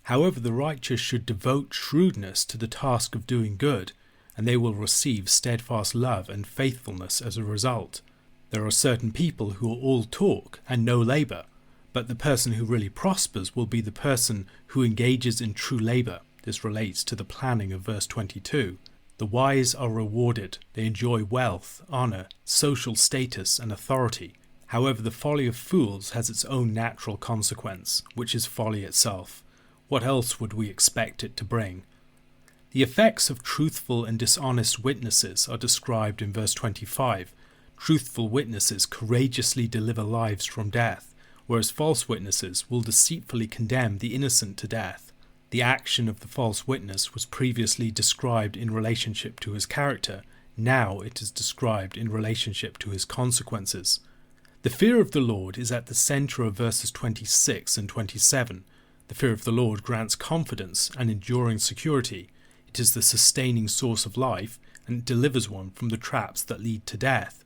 However, the righteous should devote shrewdness to the task of doing good, and they will receive steadfast love and faithfulness as a result. There are certain people who are all talk and no labour, but the person who really prospers will be the person who engages in true labour. This relates to the planning of verse 22. The wise are rewarded. They enjoy wealth, honour, social status and authority. However, the folly of fools has its own natural consequence, which is folly itself. What else would we expect it to bring? The effects of truthful and dishonest witnesses are described in verse 25. Truthful witnesses courageously deliver lives from death, whereas false witnesses will deceitfully condemn the innocent to death. The action of the false witness was previously described in relationship to his character. Now it is described in relationship to his consequences. The fear of the Lord is at the centre of verses 26 and 27. The fear of the Lord grants confidence and enduring security. It is the sustaining source of life, and it delivers one from the traps that lead to death.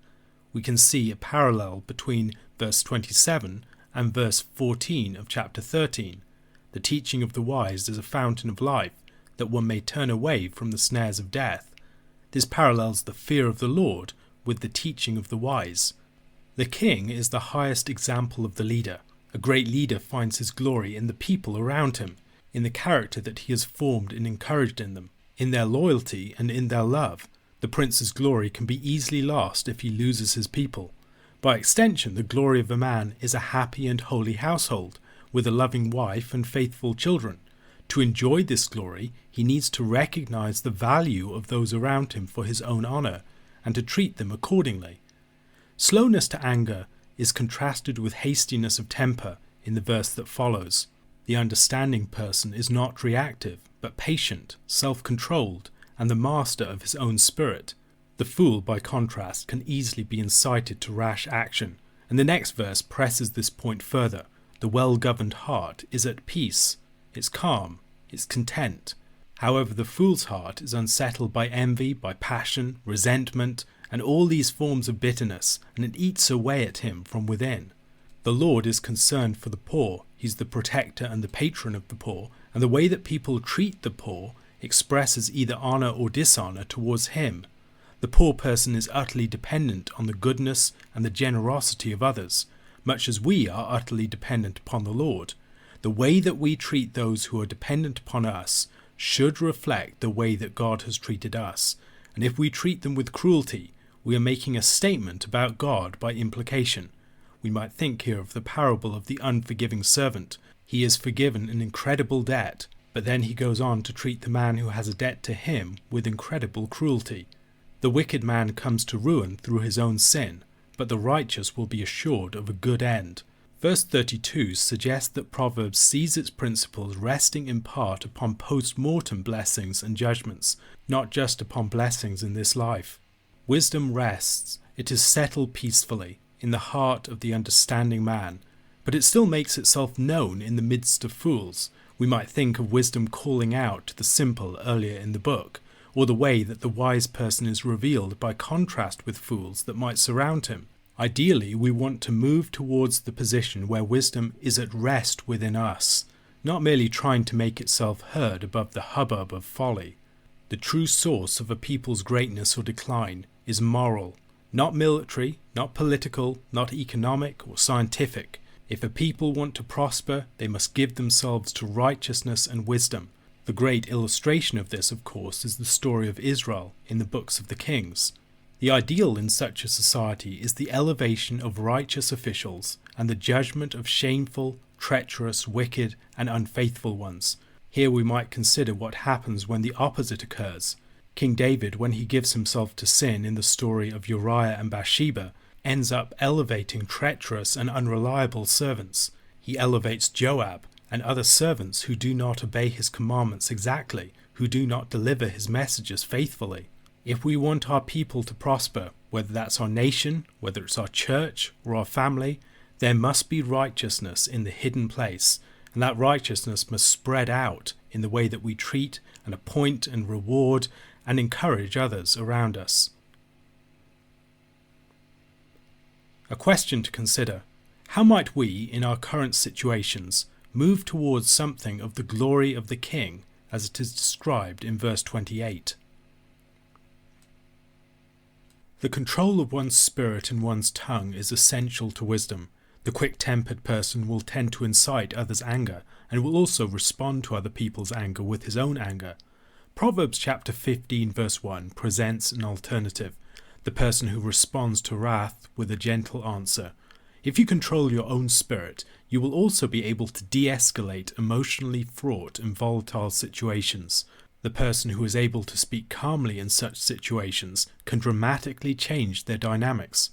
We can see a parallel between verse 27 and verse 14 of chapter 13. The teaching of the wise is a fountain of life, that one may turn away from the snares of death. This parallels the fear of the Lord with the teaching of the wise. The king is the highest example of the leader. A great leader finds his glory in the people around him. in the character that he has formed and encouraged in them, in their loyalty and in their love. The prince's glory can be easily lost if he loses his people. By extension, the glory of a man is a happy and holy household, with a loving wife and faithful children. To enjoy this glory, he needs to recognize the value of those around him for his own honor, and to treat them accordingly. Slowness to anger is contrasted with hastiness of temper in the verse that follows. The understanding person is not reactive, but patient, self-controlled, and the master of his own spirit. The fool, by contrast, can easily be incited to rash action, and the next verse presses this point further. The well-governed heart is at peace, it's calm, it's content. However, the fool's heart is unsettled by envy, by passion, resentment, and all these forms of bitterness, and it eats away at him from within. The Lord is concerned for the poor. He's the protector and the patron of the poor, and the way that people treat the poor expresses either honor or dishonor towards him. The poor person is utterly dependent on the goodness and the generosity of others, much as we are utterly dependent upon the Lord. The way that we treat those who are dependent upon us should reflect the way that God has treated us, and if we treat them with cruelty, we are making a statement about God by implication. We might think here of the parable of the unforgiving servant. He is forgiven an incredible debt, but then he goes on to treat the man who has a debt to him with incredible cruelty. The wicked man comes to ruin through his own sin, but the righteous will be assured of a good end. Verse 32 suggests that Proverbs sees its principles resting in part upon post-mortem blessings and judgments, not just upon blessings in this life. Wisdom rests, it is settled peacefully, in the heart of the understanding man, but it still makes itself known in the midst of fools. We might think of wisdom calling out to the simple earlier in the book, or the way that the wise person is revealed by contrast with fools that might surround him. Ideally, we want to move towards the position where wisdom is at rest within us, not merely trying to make itself heard above the hubbub of folly. The true source of a people's greatness or decline is moral, not military, not political, not economic or scientific. If a people want to prosper, they must give themselves to righteousness and wisdom. The great illustration of this, of course, is the story of Israel in the books of the Kings. The ideal in such a society is the elevation of righteous officials and the judgment of shameful, treacherous, wicked, and unfaithful ones. Here we might consider what happens when the opposite occurs. King David, when he gives himself to sin in the story of Uriah and Bathsheba, ends up elevating treacherous and unreliable servants. He elevates Joab and other servants who do not obey his commandments exactly, who do not deliver his messages faithfully. If we want our people to prosper, whether that's our nation, whether it's our church or our family, there must be righteousness in the hidden place, and that righteousness must spread out in the way that we treat and appoint and reward and encourage others around us. A question to consider: how might we, in our current situations, move towards something of the glory of the King as it is described in verse 28? The control of one's spirit and one's tongue is essential to wisdom. The quick-tempered person will tend to incite others' anger and will also respond to other people's anger with his own anger. Proverbs chapter 15 verse 1 presents an alternative: the person who responds to wrath with a gentle answer. If you control your own spirit, you will also be able to de-escalate emotionally fraught and volatile situations. The person who is able to speak calmly in such situations can dramatically change their dynamics.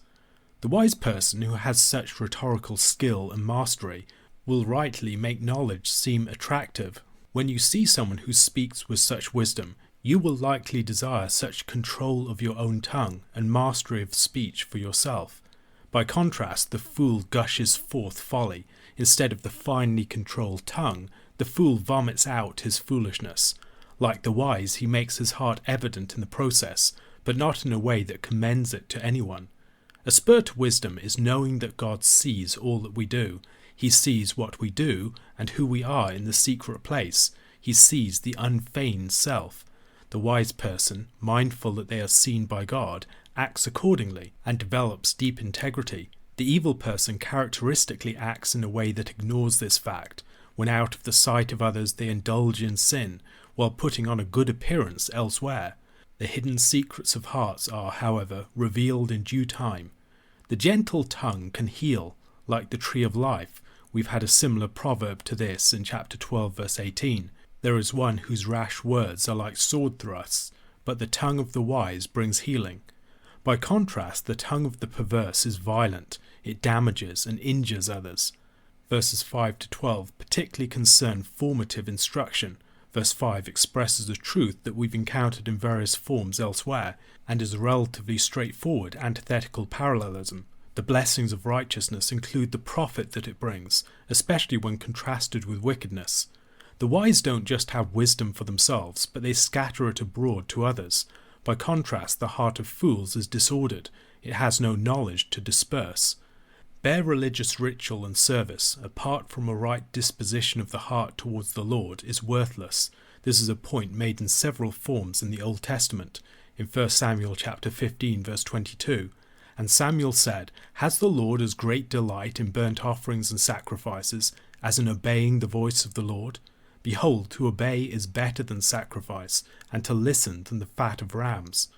The wise person who has such rhetorical skill and mastery will rightly make knowledge seem attractive. When you see someone who speaks with such wisdom, you will likely desire such control of your own tongue and mastery of speech for yourself. By contrast, the fool gushes forth folly. Instead of the finely controlled tongue, the fool vomits out his foolishness. Like the wise, he makes his heart evident in the process, but not in a way that commends it to anyone. A spur to wisdom is knowing that God sees all that we do. He sees what we do and who we are in the secret place. He sees the unfeigned self. The wise person, mindful that they are seen by God, acts accordingly and develops deep integrity. The evil person characteristically acts in a way that ignores this fact. When out of the sight of others they indulge in sin, while putting on a good appearance elsewhere. The hidden secrets of hearts are, however, revealed in due time. The gentle tongue can heal, like the tree of life. We've had a similar proverb to this in chapter 12, verse 18. There is one whose rash words are like sword thrusts, but the tongue of the wise brings healing. By contrast, the tongue of the perverse is violent. It damages and injures others. Verses 5 to 12 particularly concern formative instruction. Verse 5 expresses a truth that we've encountered in various forms elsewhere, and is a relatively straightforward antithetical parallelism. The blessings of righteousness include the profit that it brings, especially when contrasted with wickedness. The wise don't just have wisdom for themselves, but they scatter it abroad to others. By contrast, the heart of fools is disordered. It has no knowledge to disperse. Bare religious ritual and service, apart from a right disposition of the heart towards the Lord, is worthless. This is a point made in several forms in the Old Testament. In 1 Samuel chapter 15, verse 22, "And Samuel said, Has the Lord as great delight in burnt offerings and sacrifices as in obeying the voice of the Lord? Behold, to obey is better than sacrifice, and to listen than the fat of rams."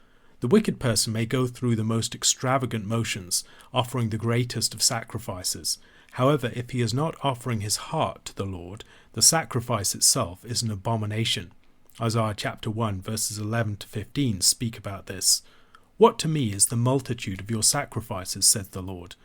The wicked person may go through the most extravagant motions, offering the greatest of sacrifices. However, if he is not offering his heart to the Lord, the sacrifice itself is an abomination. Isaiah chapter 1 verses 11 to 15 speak about this. "What to me is the multitude of your sacrifices, says the Lord.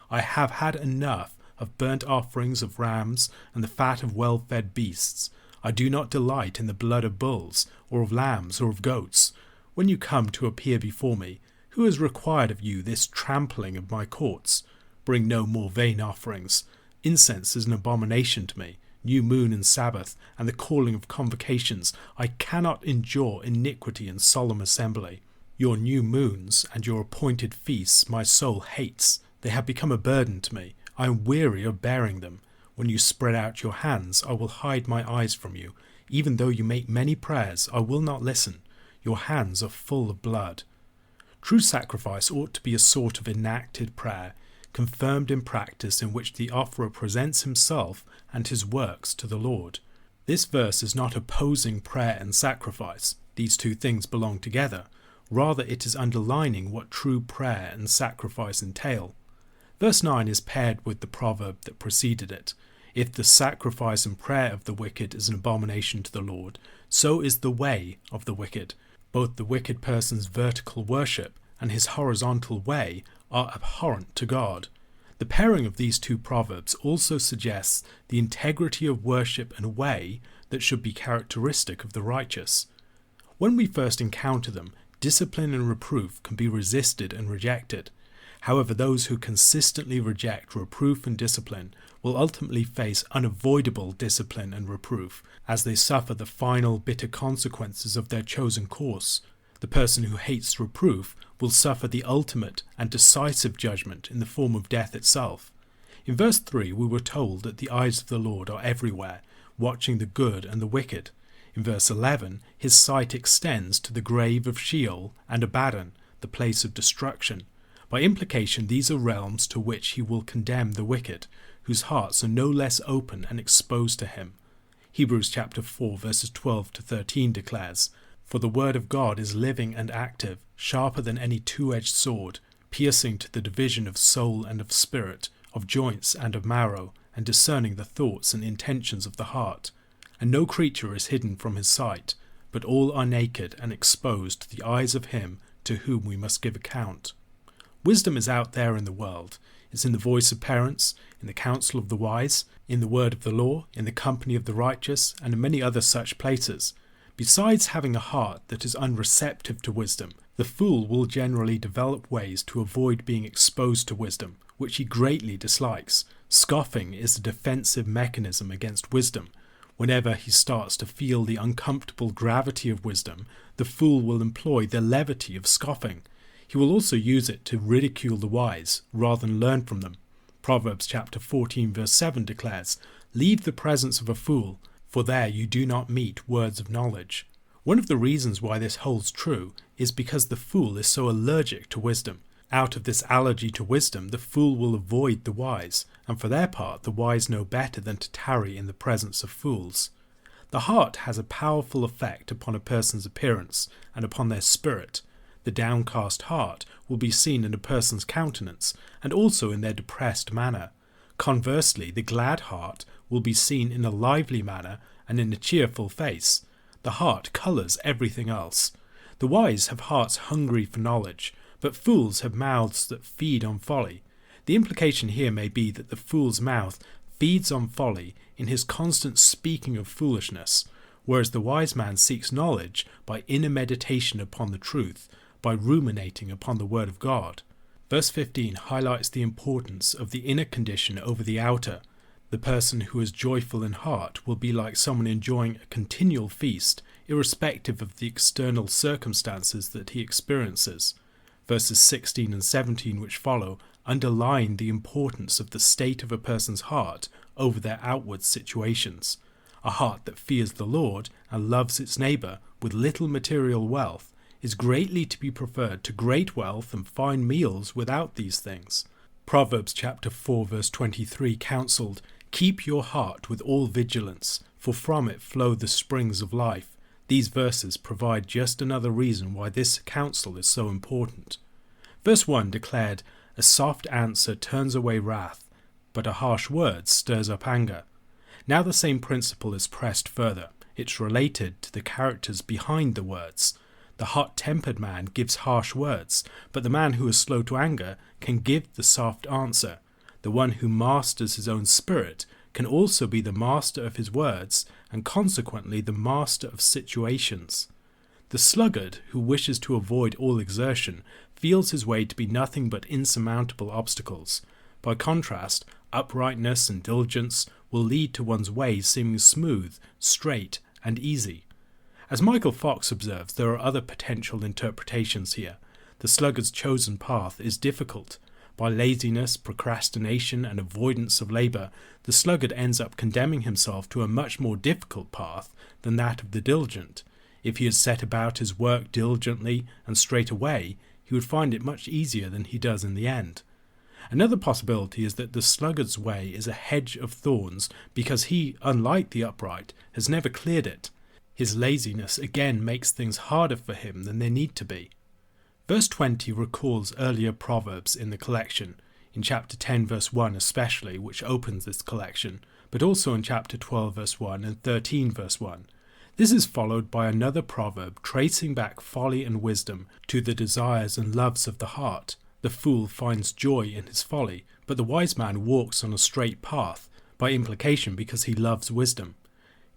I have had enough of burnt offerings of rams and the fat of well-fed beasts. I do not delight in the blood of bulls, or of lambs, or of goats. When you come to appear before me, who has required of you this trampling of my courts? Bring no more vain offerings. Incense is an abomination to me. New moon and Sabbath, and the calling of convocations. I cannot endure iniquity and solemn assembly. Your new moons and your appointed feasts my soul hates. They have become a burden to me. I am weary of bearing them. When you spread out your hands, I will hide my eyes from you. Even though you make many prayers, I will not listen. Your hands are full of blood." True sacrifice ought to be a sort of enacted prayer, confirmed in practice, in which the offerer presents himself and his works to the Lord. This verse is not opposing prayer and sacrifice. These two things belong together. Rather, it is underlining what true prayer and sacrifice entail. Verse 9 is paired with the proverb that preceded it. If the sacrifice and prayer of the wicked is an abomination to the Lord, so is the way of the wicked. Both the wicked person's vertical worship and his horizontal way are abhorrent to God. The pairing of these two proverbs also suggests the integrity of worship and way that should be characteristic of the righteous. When we first encounter them, discipline and reproof can be resisted and rejected. However, those who consistently reject reproof and discipline will ultimately face unavoidable discipline and reproof, as they suffer the final bitter consequences of their chosen course. The person who hates reproof will suffer the ultimate and decisive judgment in the form of death itself. In verse 3 we were told that the eyes of the Lord are everywhere, watching the good and the wicked. In verse 11, his sight extends to the grave of Sheol and Abaddon, the place of destruction. By implication, these are realms to which he will condemn the wicked, whose hearts are no less open and exposed to him. Hebrews chapter 4 verses 12 to 13 declares, "For the word of God is living and active, sharper than any two-edged sword, piercing to the division of soul and of spirit, of joints and of marrow, and discerning the thoughts and intentions of the heart. And no creature is hidden from his sight, but all are naked and exposed to the eyes of him to whom we must give account." Wisdom is out there in the world. It's in the voice of parents, in the counsel of the wise, in the word of the law, in the company of the righteous, and in many other such places. Besides having a heart that is unreceptive to wisdom, the fool will generally develop ways to avoid being exposed to wisdom, which he greatly dislikes. Scoffing is a defensive mechanism against wisdom. Whenever he starts to feel the uncomfortable gravity of wisdom, the fool will employ the levity of scoffing. He will also use it to ridicule the wise, rather than learn from them. Proverbs chapter 14 verse 7 declares, "Leave the presence of a fool, for there you do not meet words of knowledge." One of the reasons why this holds true is because the fool is so allergic to wisdom. Out of this allergy to wisdom, the fool will avoid the wise, and for their part the wise know better than to tarry in the presence of fools. The heart has a powerful effect upon a person's appearance and upon their spirit. The downcast heart will be seen in a person's countenance, and also in their depressed manner. Conversely, the glad heart will be seen in a lively manner and in a cheerful face. The heart colours everything else. The wise have hearts hungry for knowledge, but fools have mouths that feed on folly. The implication here may be that the fool's mouth feeds on folly in his constant speaking of foolishness, whereas the wise man seeks knowledge by inner meditation upon the truth, by ruminating upon the word of God. Verse 15 highlights the importance of the inner condition over the outer. The person who is joyful in heart will be like someone enjoying a continual feast, irrespective of the external circumstances that he experiences. Verses 16 and 17 which follow underline the importance of the state of a person's heart over their outward situations. A heart that fears the Lord and loves its neighbour with little material wealth is greatly to be preferred to great wealth and fine meals without these things. Proverbs chapter 4 verse 23 counselled, "Keep your heart with all vigilance, for from it flow the springs of life." These verses provide just another reason why this counsel is so important. Verse 1 declared, "A soft answer turns away wrath, but a harsh word stirs up anger." Now the same principle is pressed further. It's related to the characters behind the words. The hot-tempered man gives harsh words, but the man who is slow to anger can give the soft answer. The one who masters his own spirit can also be the master of his words and consequently the master of situations. The sluggard who wishes to avoid all exertion feels his way to be nothing but insurmountable obstacles. By contrast, uprightness and diligence will lead to one's way seeming smooth, straight, and easy. As Michael Fox observes, there are other potential interpretations here. The sluggard's chosen path is difficult. By laziness, procrastination, and avoidance of labour, the sluggard ends up condemning himself to a much more difficult path than that of the diligent. If he had set about his work diligently and straight away, he would find it much easier than he does in the end. Another possibility is that the sluggard's way is a hedge of thorns because he, unlike the upright, has never cleared it. His laziness again makes things harder for him than they need to be. Verse 20 recalls earlier Proverbs in the collection, in chapter 10 verse 1 especially, which opens this collection, but also in chapter 12 verse 1 and 13 verse 1. This is followed by another proverb tracing back folly and wisdom to the desires and loves of the heart. The fool finds joy in his folly, but the wise man walks on a straight path, by implication because he loves wisdom.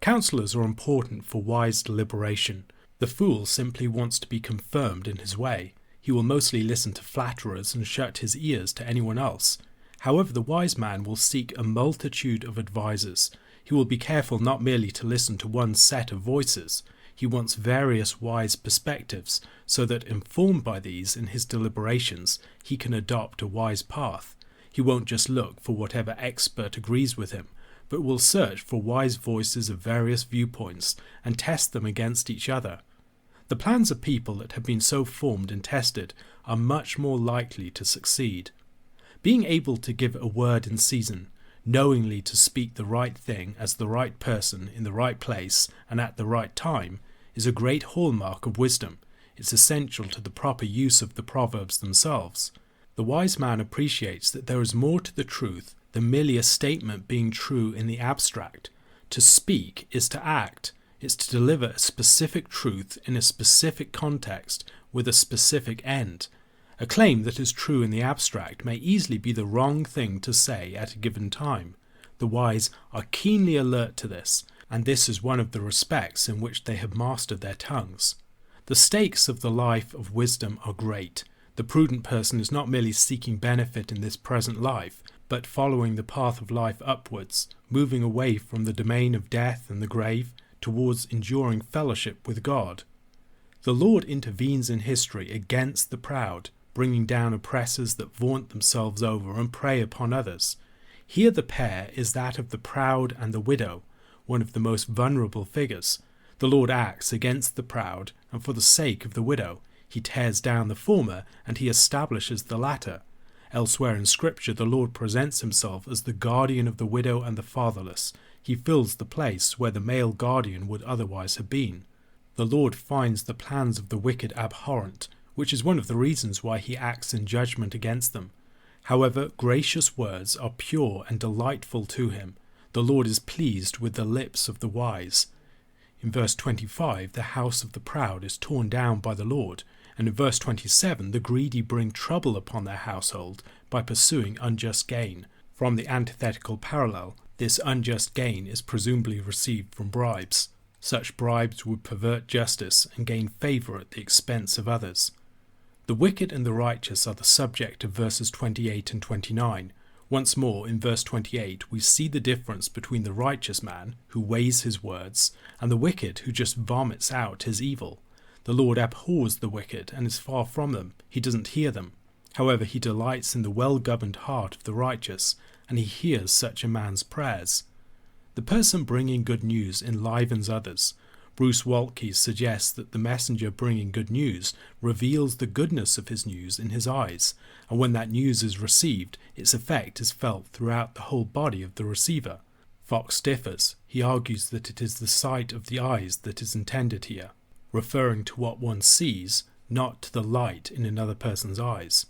Counselors are important for wise deliberation. The fool simply wants to be confirmed in his way. He will mostly listen to flatterers and shut his ears to anyone else. However, the wise man will seek a multitude of advisers. He will be careful not merely to listen to one set of voices. He wants various wise perspectives, so that informed by these in his deliberations, he can adopt a wise path. He won't just look for whatever expert agrees with him, but will search for wise voices of various viewpoints and test them against each other. The plans of people that have been so formed and tested are much more likely to succeed. Being able to give a word in season, knowingly to speak the right thing as the right person in the right place and at the right time, is a great hallmark of wisdom. It's essential to the proper use of the Proverbs themselves. The wise man appreciates that there is more to the truth than merely a statement being true in the abstract. To speak is to act. It's to deliver a specific truth in a specific context with a specific end. A claim that is true in the abstract may easily be the wrong thing to say at a given time. The wise are keenly alert to this, and this is one of the respects in which they have mastered their tongues. The stakes of the life of wisdom are great. The prudent person is not merely seeking benefit in this present life, but following the path of life upwards, moving away from the domain of death and the grave, towards enduring fellowship with God. The Lord intervenes in history against the proud, bringing down oppressors that vaunt themselves over and prey upon others. Here the pair is that of the proud and the widow, one of the most vulnerable figures. The Lord acts against the proud, and for the sake of the widow, He tears down the former, and he establishes the latter. Elsewhere in Scripture, the Lord presents himself as the guardian of the widow and the fatherless. He fills the place where the male guardian would otherwise have been. The Lord finds the plans of the wicked abhorrent, which is one of the reasons why he acts in judgment against them. However, gracious words are pure and delightful to him. The Lord is pleased with the lips of the wise. In verse 25, the house of the proud is torn down by the Lord, and in verse 27, the greedy bring trouble upon their household by pursuing unjust gain. From the antithetical parallel, this unjust gain is presumably received from bribes. Such bribes would pervert justice and gain favour at the expense of others. The wicked and the righteous are the subject of verses 28 and 29. Once more, in verse 28, we see the difference between the righteous man, who weighs his words, and the wicked, who just vomits out his evil. The Lord abhors the wicked and is far from them. He doesn't hear them. However, he delights in the well-governed heart of the righteous, and he hears such a man's prayers. The person bringing good news enlivens others. Bruce Waltke suggests that the messenger bringing good news reveals the goodness of his news in his eyes, and when that news is received, its effect is felt throughout the whole body of the receiver. Fox differs. He argues that it is the sight of the eyes that is intended here, referring to what one sees, not to the light in another person's eyes.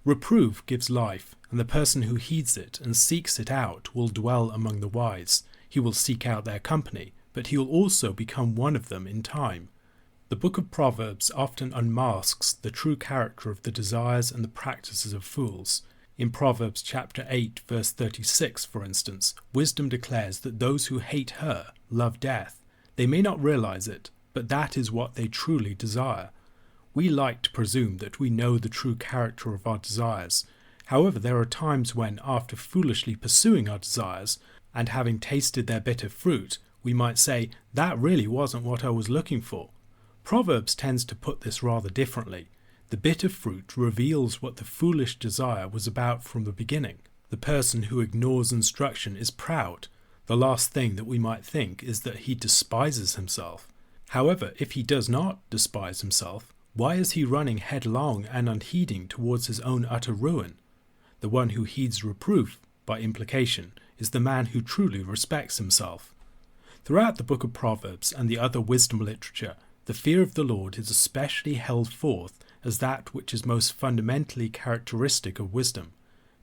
Reproof gives life, and the person who heeds it and seeks it out will dwell among the wise. He will seek out their company, but he will also become one of them in time. The book of Proverbs often unmasks the true character of the desires and the practices of fools. In Proverbs chapter 8, verse 36, for instance, wisdom declares that those who hate her love death. They may not realize it, but that is what they truly desire. We like to presume that we know the true character of our desires. However, there are times when, after foolishly pursuing our desires, and having tasted their bitter fruit, we might say, that really wasn't what I was looking for. Proverbs tends to put this rather differently. The bitter fruit reveals what the foolish desire was about from the beginning. The person who ignores instruction is proud. The last thing that we might think is that he despises himself. However, if he does not despise himself, why is he running headlong and unheeding towards his own utter ruin? The one who heeds reproof, by implication, is the man who truly respects himself. Throughout the book of Proverbs and the other wisdom literature, the fear of the Lord is especially held forth as that which is most fundamentally characteristic of wisdom.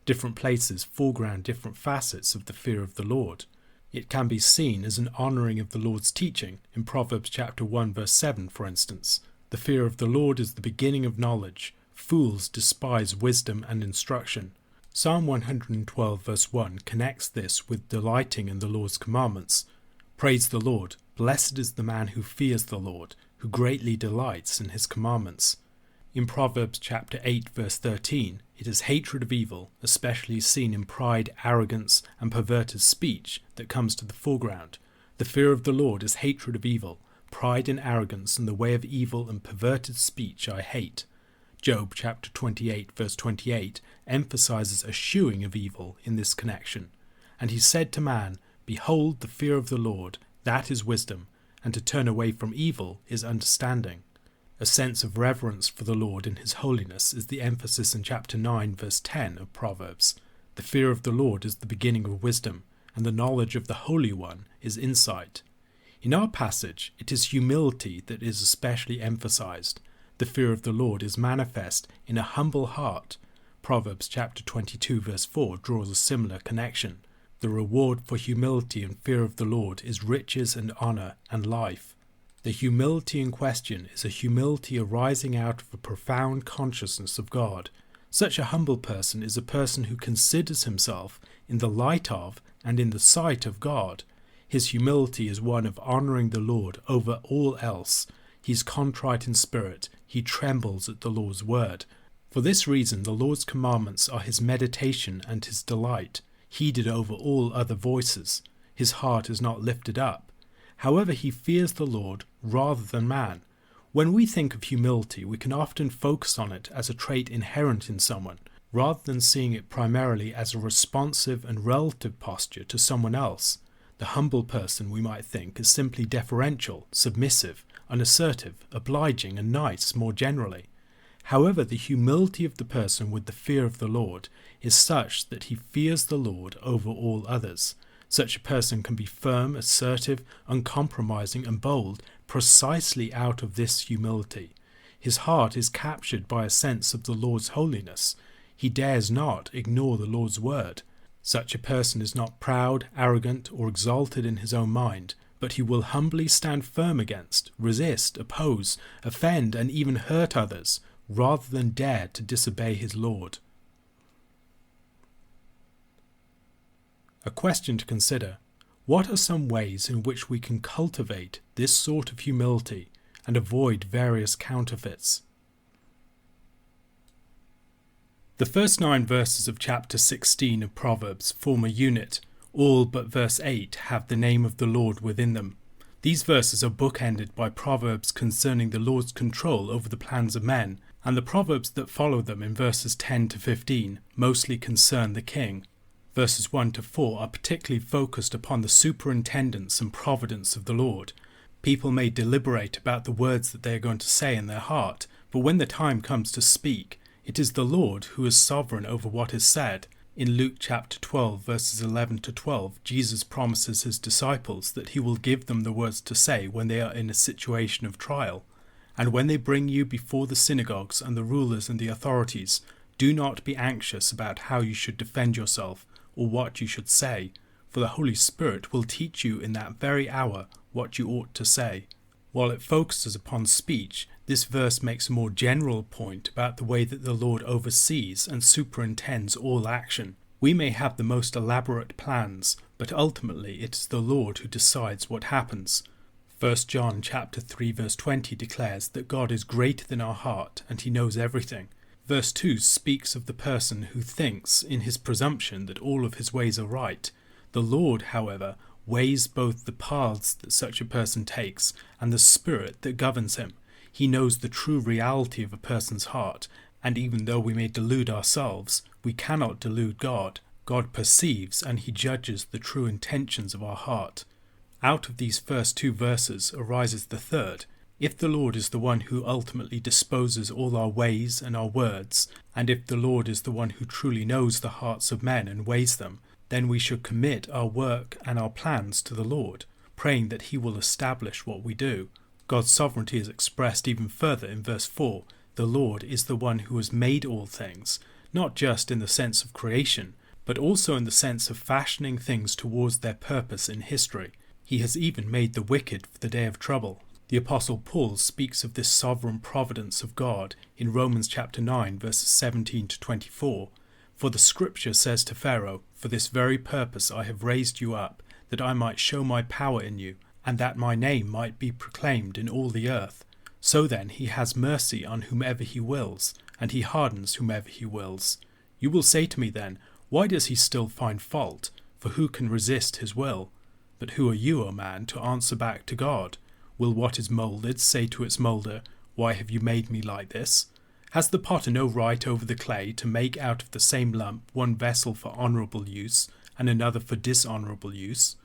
Different places foreground different facets of the fear of the Lord. It can be seen as an honouring of the Lord's teaching, in Proverbs chapter 1 verse 7 for instance. The fear of the Lord is the beginning of knowledge. Fools despise wisdom and instruction. Psalm 112 verse 1 connects this with delighting in the Lord's commandments. Praise the Lord. Blessed is the man who fears the Lord, who greatly delights in his commandments. In Proverbs chapter 8 verse 13, it is hatred of evil, especially seen in pride, arrogance, and perverted speech, that comes to the foreground. The fear of the Lord is hatred of evil. Pride and arrogance and the way of evil and perverted speech I hate. Job chapter 28 verse 28 emphasizes eschewing of evil in this connection. And he said to man, Behold the fear of the Lord, that is wisdom, and to turn away from evil is understanding. A sense of reverence for the Lord in his holiness is the emphasis in chapter 9 verse 10 of Proverbs. The fear of the Lord is the beginning of wisdom, and the knowledge of the Holy One is insight. In our passage, it is humility that is especially emphasized. The fear of the Lord is manifest in a humble heart. Proverbs chapter 22 verse 4 draws a similar connection. The reward for humility and fear of the Lord is riches and honor and life. The humility in question is a humility arising out of a profound consciousness of God. Such a humble person is a person who considers himself in the light of and in the sight of God. His humility is one of honoring the Lord over all else. He is contrite in spirit. He trembles at the Lord's word. For this reason, the Lord's commandments are his meditation and his delight, heeded over all other voices. His heart is not lifted up. However, he fears the Lord rather than man. When we think of humility, we can often focus on it as a trait inherent in someone, rather than seeing it primarily as a responsive and relative posture to someone else. The humble person, we might think, is simply deferential, submissive, unassertive, obliging, and nice more generally. However, the humility of the person with the fear of the Lord is such that he fears the Lord over all others. Such a person can be firm, assertive, uncompromising, and bold precisely out of this humility. His heart is captured by a sense of the Lord's holiness. He dares not ignore the Lord's word. Such a person is not proud, arrogant, or exalted in his own mind, but he will humbly stand firm against, resist, oppose, offend, and even hurt others, rather than dare to disobey his Lord. A question to consider: what are some ways in which we can cultivate this sort of humility and avoid various counterfeits? The first 9 verses of chapter 16 of Proverbs form a unit. All but verse 8 have the name of the Lord within them. These verses are bookended by proverbs concerning the Lord's control over the plans of men, and the proverbs that follow them in verses 10 to 15 mostly concern the king. Verses 1 to 4 are particularly focused upon the superintendence and providence of the Lord. People may deliberate about the words that they are going to say in their heart, but when the time comes to speak, it is the Lord who is sovereign over what is said. In Luke chapter 12, verses 11 to 12, Jesus promises his disciples that he will give them the words to say when they are in a situation of trial. And when they bring you before the synagogues and the rulers and the authorities, do not be anxious about how you should defend yourself or what you should say, for the Holy Spirit will teach you in that very hour what you ought to say. While it focuses upon speech, this verse makes a more general point about the way that the Lord oversees and superintends all action. We may have the most elaborate plans, but ultimately it is the Lord who decides what happens. 1 John chapter 3 verse 20 declares that God is greater than our heart and he knows everything. Verse 2 speaks of the person who thinks in his presumption that all of his ways are right. The Lord, however, weighs both the paths that such a person takes and the spirit that governs him. He knows the true reality of a person's heart, and even though we may delude ourselves, we cannot delude God. God perceives and he judges the true intentions of our heart. Out of these first 2 verses arises the third. If the Lord is the one who ultimately disposes all our ways and our words, and if the Lord is the one who truly knows the hearts of men and weighs them, then we should commit our work and our plans to the Lord, praying that he will establish what we do. God's sovereignty is expressed even further in verse 4. The Lord is the one who has made all things, not just in the sense of creation, but also in the sense of fashioning things towards their purpose in history. He has even made the wicked for the day of trouble. The Apostle Paul speaks of this sovereign providence of God in Romans chapter 9 verses 17 to 24. For the scripture says to Pharaoh, "For this very purpose I have raised you up, that I might show my power in you, and that my name might be proclaimed in all the earth. So then he has mercy on whomever he wills, and he hardens whomever he wills." You will say to me then, why does he still find fault? For who can resist his will? But who are you, O man, to answer back to God? Will what is moulded say to its moulder, "Why have you made me like this?" Has the potter no right over the clay to make out of the same lump one vessel for honourable use and another for dishonourable use?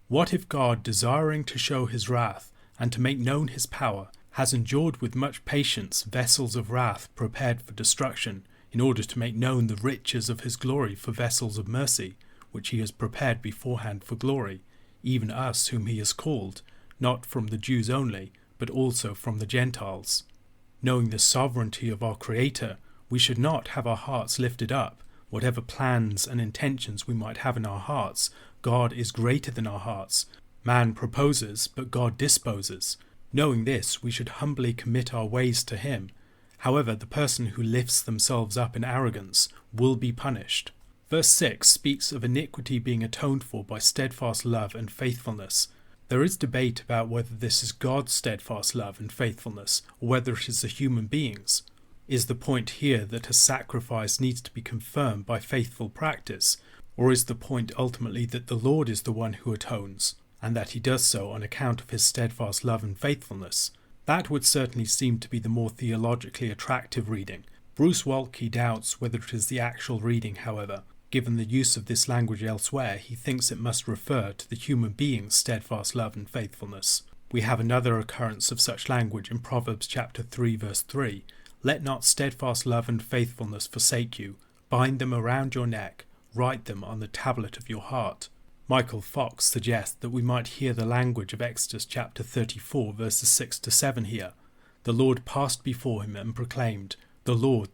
What if God, desiring to show his wrath and to make known his power, has endured with much patience vessels of wrath prepared for destruction, in order to make known the riches of his glory for vessels of mercy, which he has prepared beforehand for glory, even us whom he has called, not from the Jews only, but also from the Gentiles? Knowing the sovereignty of our Creator, we should not have our hearts lifted up. Whatever plans and intentions we might have in our hearts, God is greater than our hearts. Man proposes, but God disposes. Knowing this, we should humbly commit our ways to him. However, the person who lifts themselves up in arrogance will be punished. Verse 6 speaks of iniquity being atoned for by steadfast love and faithfulness. There is debate about whether this is God's steadfast love and faithfulness, or whether it is the human beings'. Is the point here that a sacrifice needs to be confirmed by faithful practice, or is the point ultimately that the Lord is the one who atones, and that he does so on account of his steadfast love and faithfulness? That would certainly seem to be the more theologically attractive reading. Bruce Waltke doubts whether it is the actual reading, however. Given the use of this language elsewhere, he thinks it must refer to the human being's steadfast love and faithfulness. We have another occurrence of such language in Proverbs chapter 3 verse 3. Let not steadfast love and faithfulness forsake you. Bind them around your neck. Write them on the tablet of your heart. Michael Fox suggests that we might hear the language of Exodus chapter 34 verses 6 to 7 here. The Lord passed before him and proclaimed, the Lord,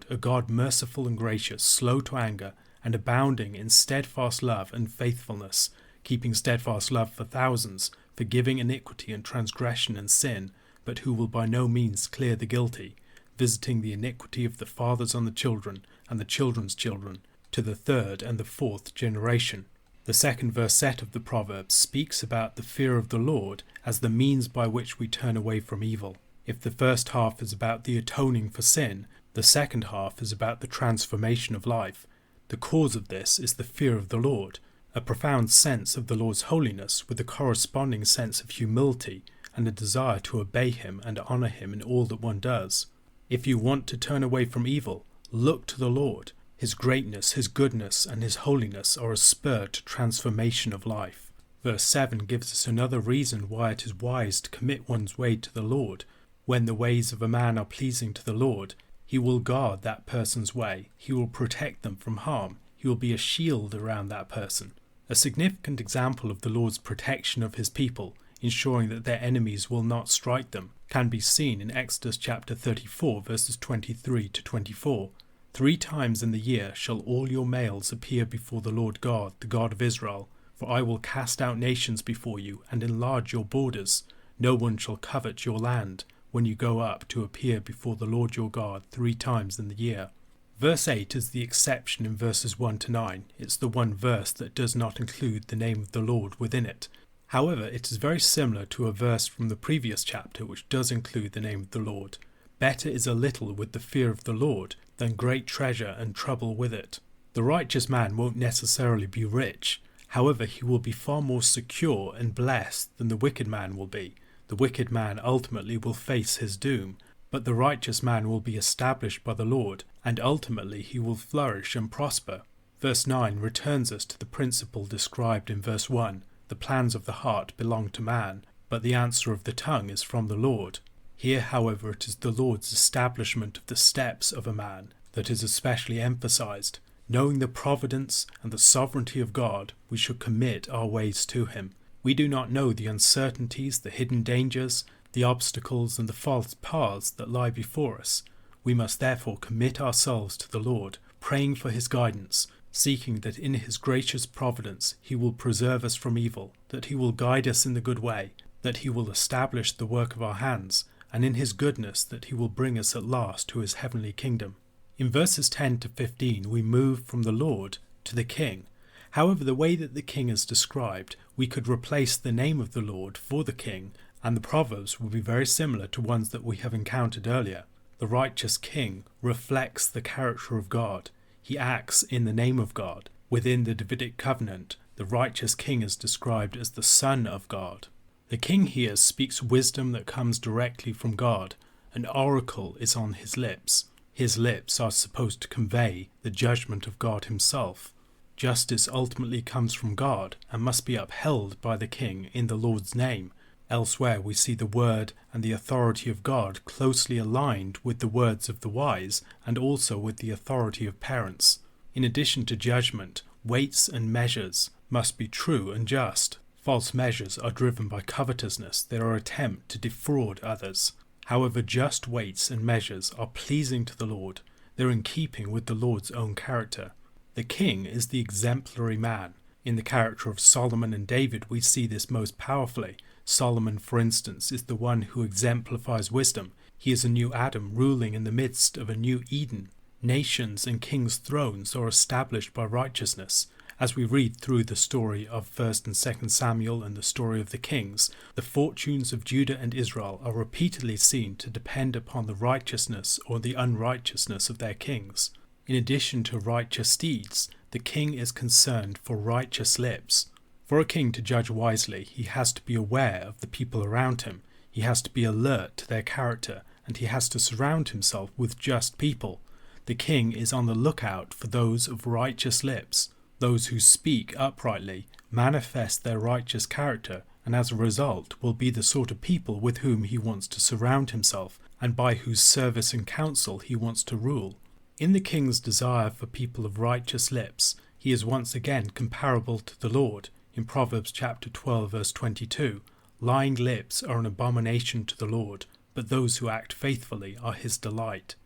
a God merciful and gracious, slow to anger, and abounding in steadfast love and faithfulness, keeping steadfast love for thousands, forgiving iniquity and transgression and sin, but who will by no means clear the guilty, visiting the iniquity of the fathers on the children and the children's children, to the third and the fourth generation. The second verset of the Proverbs speaks about the fear of the Lord as the means by which we turn away from evil. If the first half is about the atoning for sin, the second half is about the transformation of life. The cause of this is the fear of the Lord, a profound sense of the Lord's holiness with a corresponding sense of humility and a desire to obey him and honour him in all that one does. If you want to turn away from evil, look to the Lord. His greatness, his goodness, and his holiness are a spur to transformation of life. Verse 7 gives us another reason why it is wise to commit one's way to the Lord. When the ways of a man are pleasing to the Lord, he will guard that person's way. He will protect them from harm. He will be a shield around that person. A significant example of the Lord's protection of his people, ensuring that their enemies will not strike them, can be seen in Exodus chapter 34 verses 23 to 24. 3 times in the year shall all your males appear before the Lord God, the God of Israel, for I will cast out nations before you and enlarge your borders. No one shall covet your land when you go up to appear before the Lord your God 3 times in the year. Verse 8 is the exception in verses 1 to 9. It's the one verse that does not include the name of the Lord within it. However, it is very similar to a verse from the previous chapter which does include the name of the Lord. Better is a little with the fear of the Lord than great treasure and trouble with it. The righteous man won't necessarily be rich. However, he will be far more secure and blessed than the wicked man will be. The wicked man ultimately will face his doom, but the righteous man will be established by the Lord, and ultimately he will flourish and prosper. Verse 9 returns us to the principle described in verse 1. The plans of the heart belong to man, but the answer of the tongue is from the Lord. Here, however, it is the Lord's establishment of the steps of a man that is especially emphasized. Knowing the providence and the sovereignty of God, we should commit our ways to him. We do not know the uncertainties, the hidden dangers, the obstacles and the false paths that lie before us. We must therefore commit ourselves to the Lord, praying for his guidance, seeking that in his gracious providence he will preserve us from evil, that he will guide us in the good way, that he will establish the work of our hands, and in his goodness that he will bring us at last to his heavenly kingdom. In verses 10 to 15 we move from the Lord to the King. However, the way that the King is described, we could replace the name of the Lord for the King, and the Proverbs will be very similar to ones that we have encountered earlier. The righteous King reflects the character of God. He acts in the name of God. Within the Davidic covenant, the righteous King is described as the Son of God. The King here speaks wisdom that comes directly from God. An oracle is on his lips. His lips are supposed to convey the judgment of God himself. Justice ultimately comes from God and must be upheld by the King in the Lord's name. Elsewhere we see the word and the authority of God closely aligned with the words of the wise and also with the authority of parents. In addition to judgment, weights and measures must be true and just. False measures are driven by covetousness. They are an attempt to defraud others. However, just weights and measures are pleasing to the Lord. They're in keeping with the Lord's own character. The King is the exemplary man. In the character of Solomon and David we see this most powerfully. Solomon, for instance, is the one who exemplifies wisdom. He is a new Adam ruling in the midst of a new Eden. Nations and kings' thrones are established by righteousness. As we read through the story of 1st and 2nd Samuel and the story of the kings, the fortunes of Judah and Israel are repeatedly seen to depend upon the righteousness or the unrighteousness of their kings. In addition to righteous deeds, the king is concerned for righteous lips. For a king to judge wisely, he has to be aware of the people around him. He has to be alert to their character, and he has to surround himself with just people. The king is on the lookout for those of righteous lips. Those who speak uprightly manifest their righteous character, and as a result will be the sort of people with whom he wants to surround himself and by whose service and counsel he wants to rule. In the king's desire for people of righteous lips, he is once again comparable to the Lord. In Proverbs chapter 12 verse 22, lying lips are an abomination to the Lord, but those who act faithfully are his delight.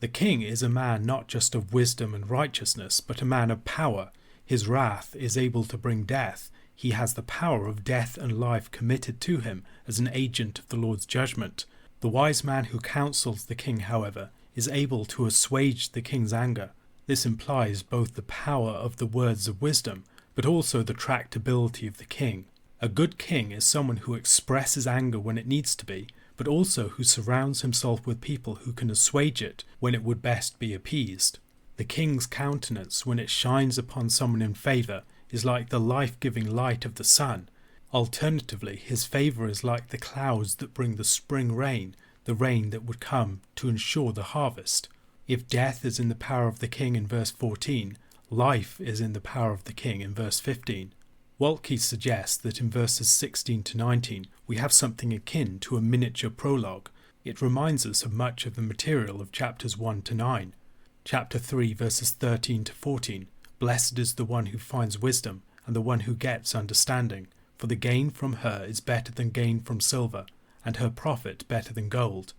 The king is a man not just of wisdom and righteousness, but a man of power. His wrath is able to bring death. He has the power of death and life committed to him as an agent of the Lord's judgment. The wise man who counsels the king, however, is able to assuage the king's anger. This implies both the power of the words of wisdom, but also the tractability of the king. A good king is someone who expresses anger when it needs to be, but also who surrounds himself with people who can assuage it when it would best be appeased. The king's countenance, when it shines upon someone in favour, is like the life-giving light of the sun. Alternatively, his favour is like the clouds that bring the spring rain, the rain that would come to ensure the harvest. If death is in the power of the king in verse 14, life is in the power of the king in verse 15. Waltke suggests that in verses 16 to 19 we have something akin to a miniature prologue. It reminds us of much of the material of chapters 1 to 9. Chapter 3 verses 13 to 14, Blessed is the one who finds wisdom, and the one who gets understanding, for the gain from her is better than gain from silver, and her profit better than gold.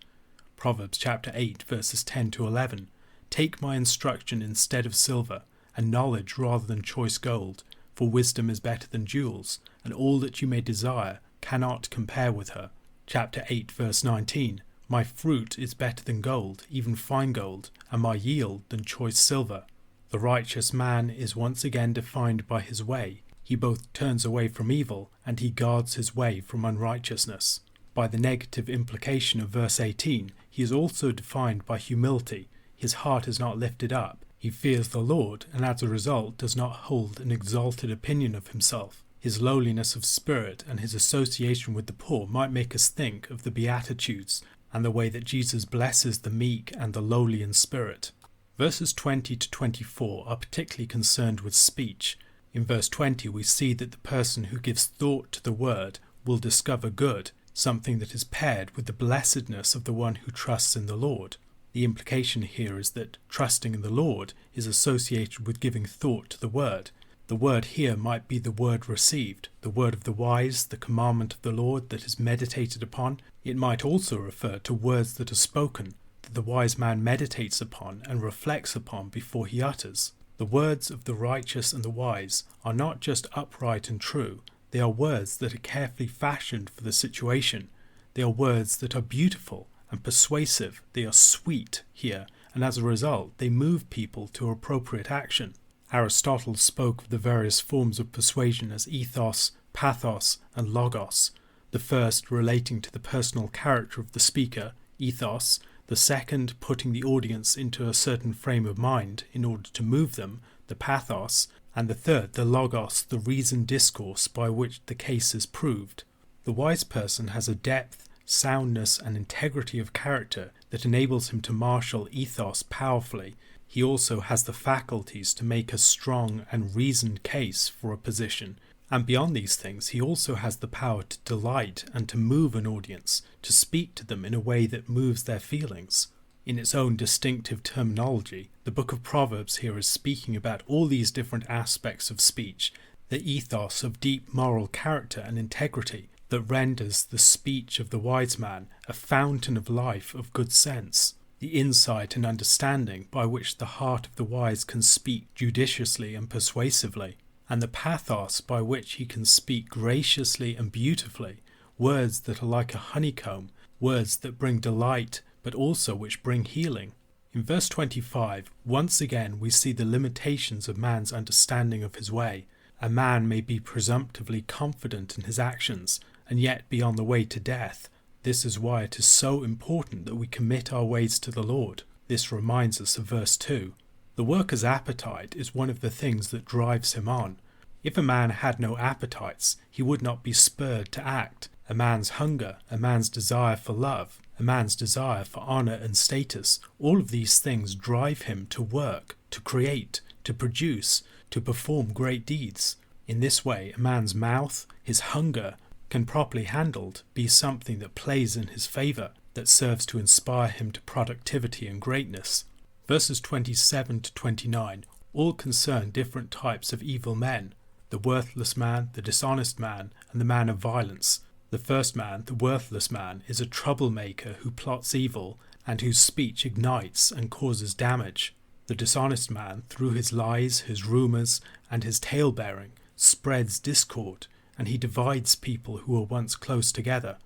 Proverbs chapter 8 verses 10 to 11, Take my instruction instead of silver, and knowledge rather than choice gold, for wisdom is better than jewels, and all that you may desire cannot compare with her. Chapter 8 verse 19, My fruit is better than gold, even fine gold, and my yield than choice silver. The righteous man is once again defined by his way. He both turns away from evil, and he guards his way from unrighteousness. By the negative implication of verse 18, he is also defined by humility. His heart is not lifted up. He fears the Lord, and as a result does not hold an exalted opinion of himself. His lowliness of spirit and his association with the poor might make us think of the Beatitudes and the way that Jesus blesses the meek and the lowly in spirit. Verses 20 to 24 are particularly concerned with speech. In verse 20 we see that the person who gives thought to the word will discover good, something that is paired with the blessedness of the one who trusts in the Lord. The implication here is that trusting in the Lord is associated with giving thought to the word. The word here might be the word received, the word of the wise, the commandment of the Lord that is meditated upon. It might also refer to words that are spoken, that the wise man meditates upon and reflects upon before he utters. The words of the righteous and the wise are not just upright and true, they are words that are carefully fashioned for the situation. They are words that are beautiful and persuasive. They are sweet here, and as a result they move people to appropriate action. Aristotle spoke of the various forms of persuasion as ethos, pathos, and logos, the first relating to the personal character of the speaker, ethos, the second putting the audience into a certain frame of mind in order to move them, the pathos, and the third, the logos, the reasoned discourse by which the case is proved. The wise person has a depth, soundness, and integrity of character that enables him to marshal ethos powerfully. He also has the faculties to make a strong and reasoned case for a position. And beyond these things, he also has the power to delight and to move an audience, to speak to them in a way that moves their feelings. In its own distinctive terminology, the book of Proverbs here is speaking about all these different aspects of speech, the ethos of deep moral character and integrity that renders the speech of the wise man a fountain of life of good sense, the insight and understanding by which the heart of the wise can speak judiciously and persuasively, and the pathos by which he can speak graciously and beautifully, words that are like a honeycomb, words that bring delight, but also which bring healing. In verse 25, once again we see the limitations of man's understanding of his way. A man may be presumptively confident in his actions, and yet be on the way to death. This is why it is so important that we commit our ways to the Lord. This reminds us of verse 2. The worker's appetite is one of the things that drives him on. If a man had no appetites, he would not be spurred to act. A man's hunger, a man's desire for love, a man's desire for honour and status, all of these things drive him to work, to create, to produce, to perform great deeds. In this way, a man's mouth, his hunger, can properly handled be something that plays in his favour. that serves to inspire him to productivity and greatness. Verses 27 to 29 all concern different types of evil men: the worthless man, the dishonest man, and the man of violence. The first man, the worthless man, is a troublemaker who plots evil and whose speech ignites and causes damage. The dishonest man, through his lies, his rumours, and his tale-bearing, spreads discord, and he divides people who were once close together.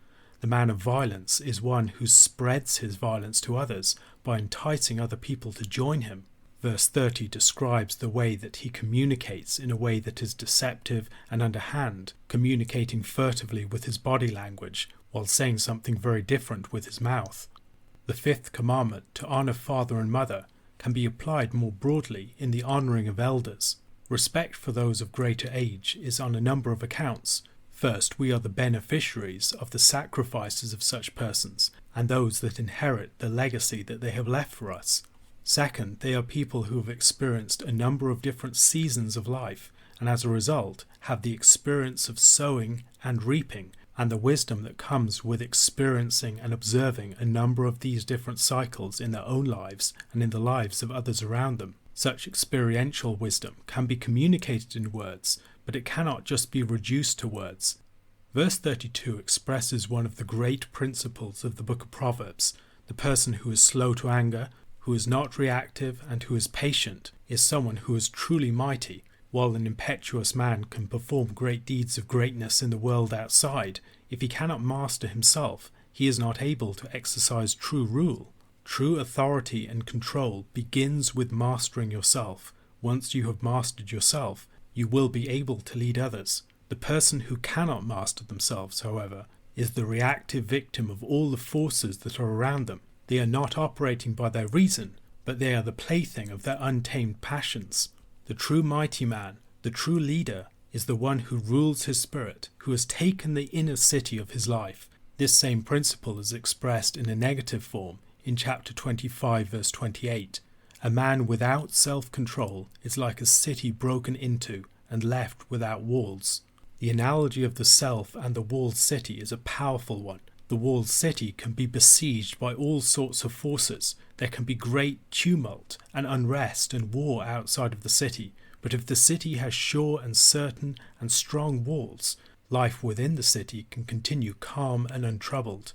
The man of violence is one who spreads his violence to others by enticing other people to join him. Verse 30 describes the way that he communicates in a way that is deceptive and underhand, communicating furtively with his body language while saying something very different with his mouth. The fifth commandment, to honour father and mother, can be applied more broadly in the honouring of elders. Respect for those of greater age is on a number of accounts. First, we are the beneficiaries of the sacrifices of such persons, and those that inherit the legacy that they have left for us. Second, they are people who have experienced a number of different seasons of life, and as a result have the experience of sowing and reaping, and the wisdom that comes with experiencing and observing a number of these different cycles in their own lives and in the lives of others around them. Such experiential wisdom can be communicated in words, but it cannot just be reduced to words. Verse 32 expresses one of the great principles of the book of Proverbs. The person who is slow to anger, who is not reactive, and who is patient is someone who is truly mighty. While an impetuous man can perform great deeds of greatness in the world outside, if he cannot master himself, he is not able to exercise true rule. True authority and control begins with mastering yourself. Once you have mastered yourself, you will be able to lead others. The person who cannot master themselves, however, is the reactive victim of all the forces that are around them. They are not operating by their reason, but they are the plaything of their untamed passions. The true mighty man, the true leader, is the one who rules his spirit, who has taken the inner city of his life. This same principle is expressed in a negative form in chapter 25 verse 28. A man without self-control is like a city broken into and left without walls. The analogy of the self and the walled city is a powerful one. The walled city can be besieged by all sorts of forces. There can be great tumult and unrest and war outside of the city, but if the city has sure and certain and strong walls, life within the city can continue calm and untroubled.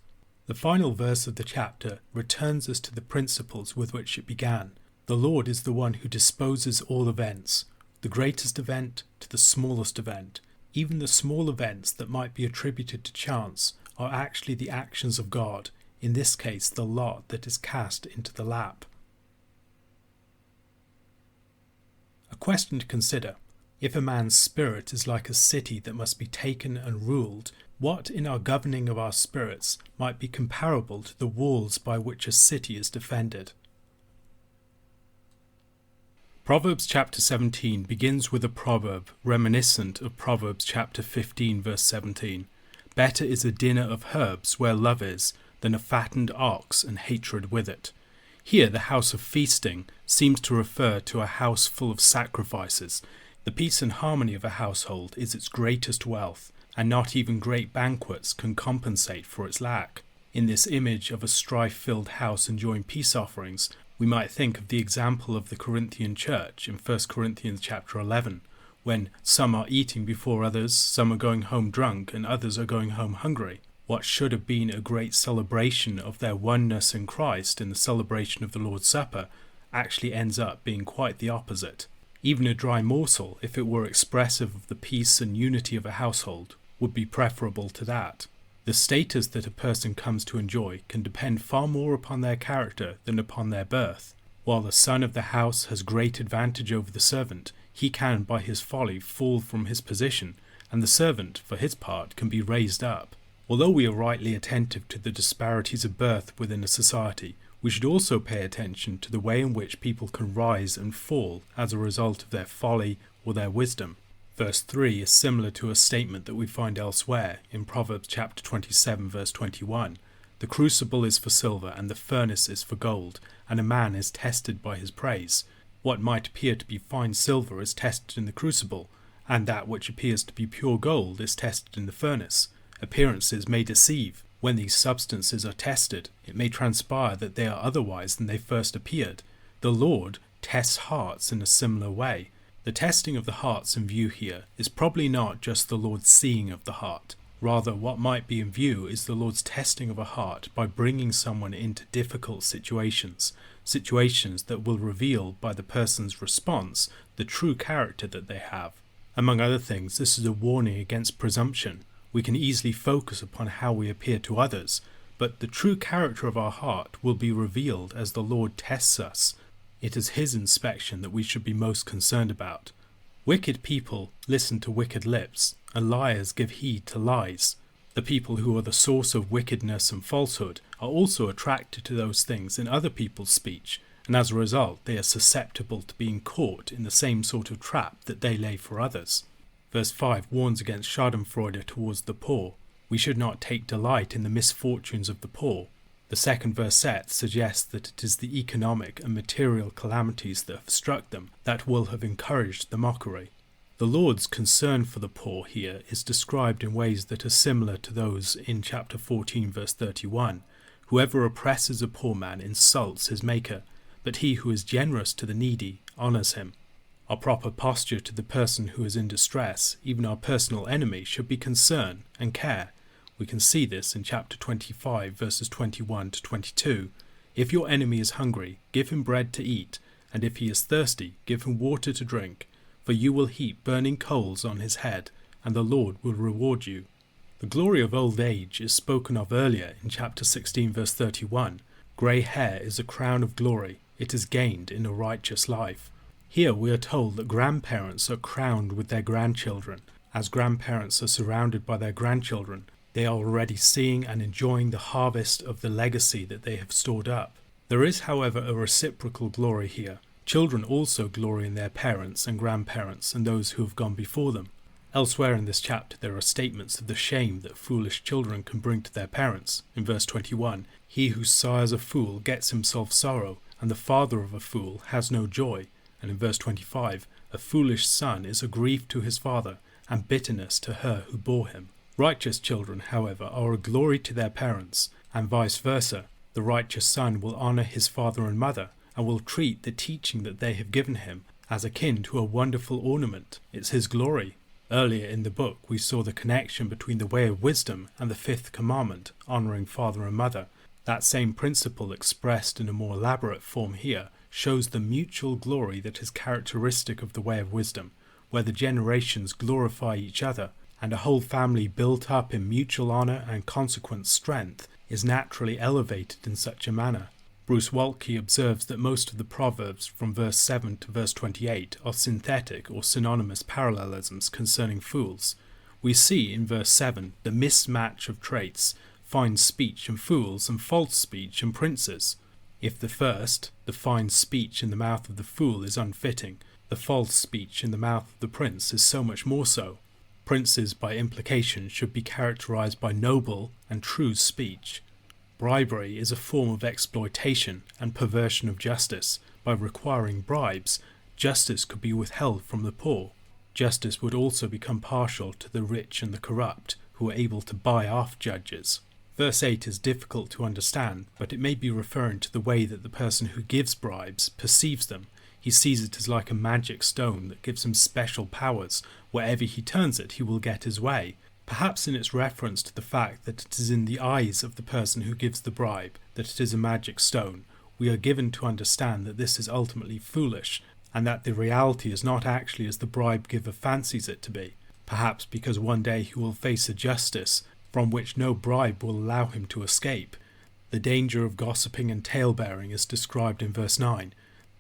The final verse of the chapter returns us to the principles with which it began. The Lord is the one who disposes all events, the greatest event to the smallest event. Even the small events that might be attributed to chance are actually the actions of God, in this case the lot that is cast into the lap. A question to consider: if a man's spirit is like a city that must be taken and ruled, what in our governing of our spirits might be comparable to the walls by which a city is defended? Proverbs chapter 17 begins with a proverb reminiscent of Proverbs chapter 15 verse 17. Better is a dinner of herbs where love is, than a fattened ox and hatred with it. Here the house of feasting seems to refer to a house full of sacrifices. The peace and harmony of a household is its greatest wealth, and not even great banquets can compensate for its lack. In this image of a strife-filled house enjoying peace offerings, we might think of the example of the Corinthian church in 1 Corinthians chapter 11, when some are eating before others, some are going home drunk, and others are going home hungry. What should have been a great celebration of their oneness in Christ in the celebration of the Lord's Supper actually ends up being quite the opposite. Even a dry morsel, if it were expressive of the peace and unity of a household, would be preferable to that. The status that a person comes to enjoy can depend far more upon their character than upon their birth. While the son of the house has great advantage over the servant, he can by his folly fall from his position, and the servant, for his part, can be raised up. Although we are rightly attentive to the disparities of birth within a society, we should also pay attention to the way in which people can rise and fall as a result of their folly or their wisdom. Verse 3 is similar to a statement that we find elsewhere in Proverbs chapter 27 verse 21. The crucible is for silver and the furnace is for gold, and a man is tested by his praise. What might appear to be fine silver is tested in the crucible, and that which appears to be pure gold is tested in the furnace. Appearances may deceive. When these substances are tested, it may transpire that they are otherwise than they first appeared. The Lord tests hearts in a similar way. The testing of the hearts in view here is probably not just the Lord's seeing of the heart. Rather, what might be in view is the Lord's testing of a heart by bringing someone into difficult situations that will reveal by the person's response the true character that they have. Among other things, this is a warning against presumption. We can easily focus upon how we appear to others, but the true character of our heart will be revealed as the Lord tests us. It is His inspection that we should be most concerned about. Wicked people listen to wicked lips, and liars give heed to lies. The people who are the source of wickedness and falsehood are also attracted to those things in other people's speech, and as a result they are susceptible to being caught in the same sort of trap that they lay for others. Verse 5 warns against schadenfreude towards the poor. We should not take delight in the misfortunes of the poor. The second verset suggests that it is the economic and material calamities that have struck them that will have encouraged the mockery. The Lord's concern for the poor here is described in ways that are similar to those in chapter 14 verse 31. Whoever oppresses a poor man insults his maker, but he who is generous to the needy honours him. Our proper posture to the person who is in distress, even our personal enemy, should be concern and care. We can see this in chapter 25 verses 21 to 22. If your enemy is hungry, give him bread to eat, and if he is thirsty, give him water to drink. For you will heap burning coals on his head, and the Lord will reward you. The glory of old age is spoken of earlier in chapter 16 verse 31. Grey hair is a crown of glory. It is gained in a righteous life. Here we are told that grandparents are crowned with their grandchildren. As grandparents are surrounded by their grandchildren, they are already seeing and enjoying the harvest of the legacy that they have stored up. There is, however, a reciprocal glory here. Children also glory in their parents and grandparents and those who have gone before them. Elsewhere in this chapter there are statements of the shame that foolish children can bring to their parents. In verse 21, he who sires a fool gets himself sorrow, and the father of a fool has no joy. And in verse 25, a foolish son is a grief to his father, and bitterness to her who bore him. Righteous children, however, are a glory to their parents, and vice versa. The righteous son will honour his father and mother, and will treat the teaching that they have given him as akin to a wonderful ornament. It's his glory. Earlier in the book we saw the connection between the way of wisdom and the fifth commandment, honouring father and mother. That same principle expressed in a more elaborate form here shows the mutual glory that is characteristic of the way of wisdom, where the generations glorify each other, and a whole family built up in mutual honour and consequent strength is naturally elevated in such a manner. Bruce Waltke observes that most of the Proverbs from verse 7 to verse 28 are synthetic or synonymous parallelisms concerning fools. We see in verse 7 the mismatch of traits, fine speech and fools, and false speech and princes. If the first, the fine speech in the mouth of the fool, is unfitting, the false speech in the mouth of the prince is so much more so. Princes, by implication, should be characterized by noble and true speech. Bribery is a form of exploitation and perversion of justice. By requiring bribes, justice could be withheld from the poor. Justice would also become partial to the rich and the corrupt, who are able to buy off judges. Verse 8 is difficult to understand, but it may be referring to the way that the person who gives bribes perceives them. He sees it as like a magic stone that gives him special powers. Wherever he turns it, he will get his way. Perhaps in its reference to the fact that it is in the eyes of the person who gives the bribe that it is a magic stone, we are given to understand that this is ultimately foolish, and that the reality is not actually as the bribe giver fancies it to be. Perhaps because one day he will face a justice from which no bribe will allow him to escape. The danger of gossiping and tale-bearing is described in verse 9.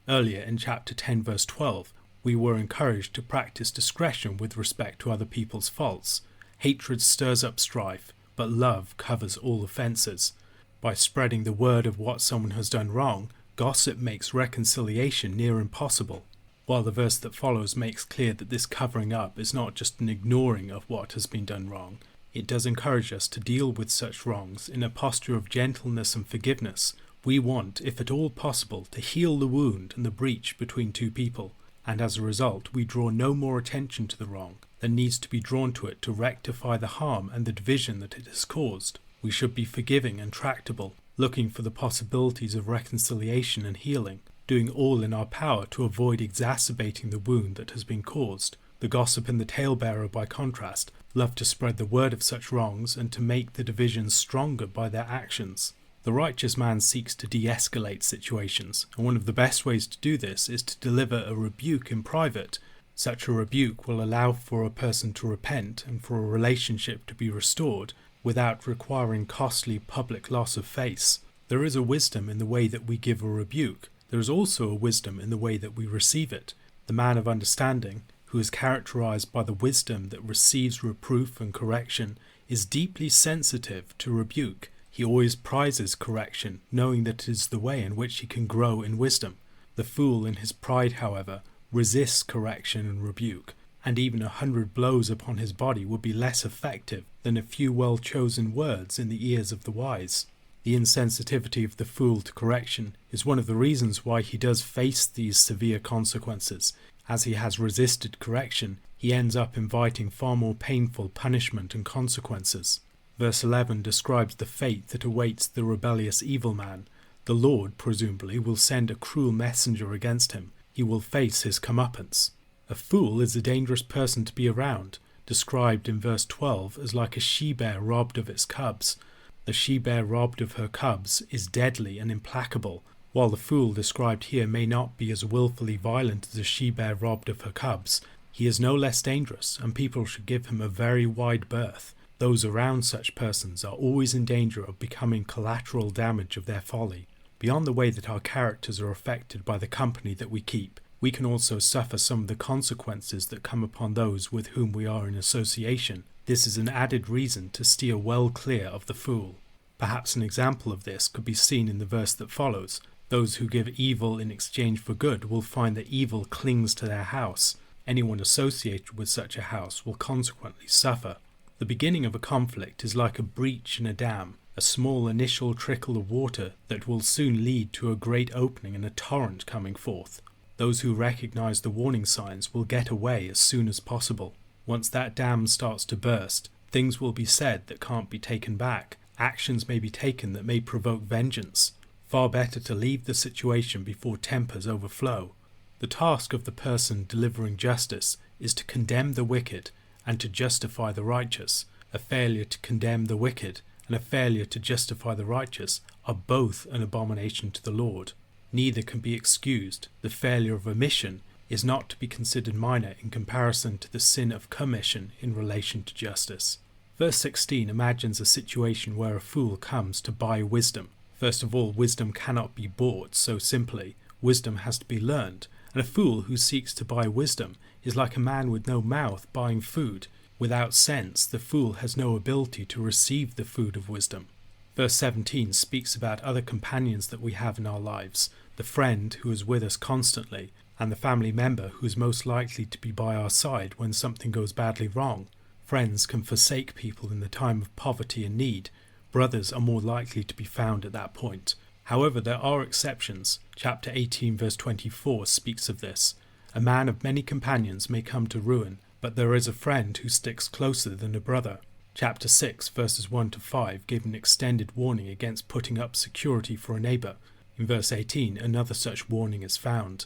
Earlier in chapter 10 verse 12, we were encouraged to practice discretion with respect to other people's faults. Hatred stirs up strife, but love covers all offences. By spreading the word of what someone has done wrong, gossip makes reconciliation near impossible. While the verse that follows makes clear that this covering up is not just an ignoring of what has been done wrong, it does encourage us to deal with such wrongs in a posture of gentleness and forgiveness. We want, if at all possible, to heal the wound and the breach between two people, and as a result we draw no more attention to the wrong than needs to be drawn to it to rectify the harm and the division that it has caused. We should be forgiving and tractable, looking for the possibilities of reconciliation and healing, doing all in our power to avoid exacerbating the wound that has been caused. The gossip and the talebearer, by contrast, love to spread the word of such wrongs and to make the divisions stronger by their actions. The righteous man seeks to de-escalate situations, and one of the best ways to do this is to deliver a rebuke in private. Such a rebuke will allow for a person to repent and for a relationship to be restored without requiring costly public loss of face. There is a wisdom in the way that we give a rebuke. There is also a wisdom in the way that we receive it. The man of understanding, who is characterized by the wisdom that receives reproof and correction, is deeply sensitive to rebuke. He always prizes correction, knowing that it is the way in which he can grow in wisdom. The fool in his pride, however, resists correction and rebuke, and even 100 blows upon his body would be less effective than a few well-chosen words in the ears of the wise. The insensitivity of the fool to correction is one of the reasons why he does face these severe consequences. As he has resisted correction, he ends up inviting far more painful punishment and consequences. Verse 11 describes the fate that awaits the rebellious evil man. The Lord, presumably, will send a cruel messenger against him. He will face his comeuppance. A fool is a dangerous person to be around, described in verse 12 as like a she-bear robbed of its cubs. The she-bear robbed of her cubs is deadly and implacable, while the fool described here may not be as willfully violent as a she-bear robbed of her cubs. He is no less dangerous, and people should give him a very wide berth. Those around such persons are always in danger of becoming collateral damage of their folly. Beyond the way that our characters are affected by the company that we keep, we can also suffer some of the consequences that come upon those with whom we are in association. This is an added reason to steer well clear of the fool. Perhaps an example of this could be seen in the verse that follows. Those who give evil in exchange for good will find that evil clings to their house. Anyone associated with such a house will consequently suffer. The beginning of a conflict is like a breach in a dam, a small initial trickle of water that will soon lead to a great opening and a torrent coming forth. Those who recognize the warning signs will get away as soon as possible. Once that dam starts to burst, things will be said that can't be taken back. Actions may be taken that may provoke vengeance. Far better to leave the situation before tempers overflow. The task of the person delivering justice is to condemn the wicked and to justify the righteous. A failure to condemn the wicked and a failure to justify the righteous are both an abomination to the Lord. Neither can be excused. The failure of omission is not to be considered minor in comparison to the sin of commission in relation to justice. Verse 16 imagines a situation where a fool comes to buy wisdom. First of all, wisdom cannot be bought so simply. Wisdom has to be learned, and a fool who seeks to buy wisdom is like a man with no mouth buying food. Without sense, the fool has no ability to receive the food of wisdom. Verse 17 speaks about other companions that we have in our lives, the friend who is with us constantly, and the family member who is most likely to be by our side when something goes badly wrong. Friends can forsake people in the time of poverty and need. Brothers are more likely to be found at that point. However, there are exceptions. Chapter 18 verse 24 speaks of this. A man of many companions may come to ruin, but there is a friend who sticks closer than a brother. Chapter 6 verses 1 to 5 give an extended warning against putting up security for a neighbour. In verse 18 another such warning is found.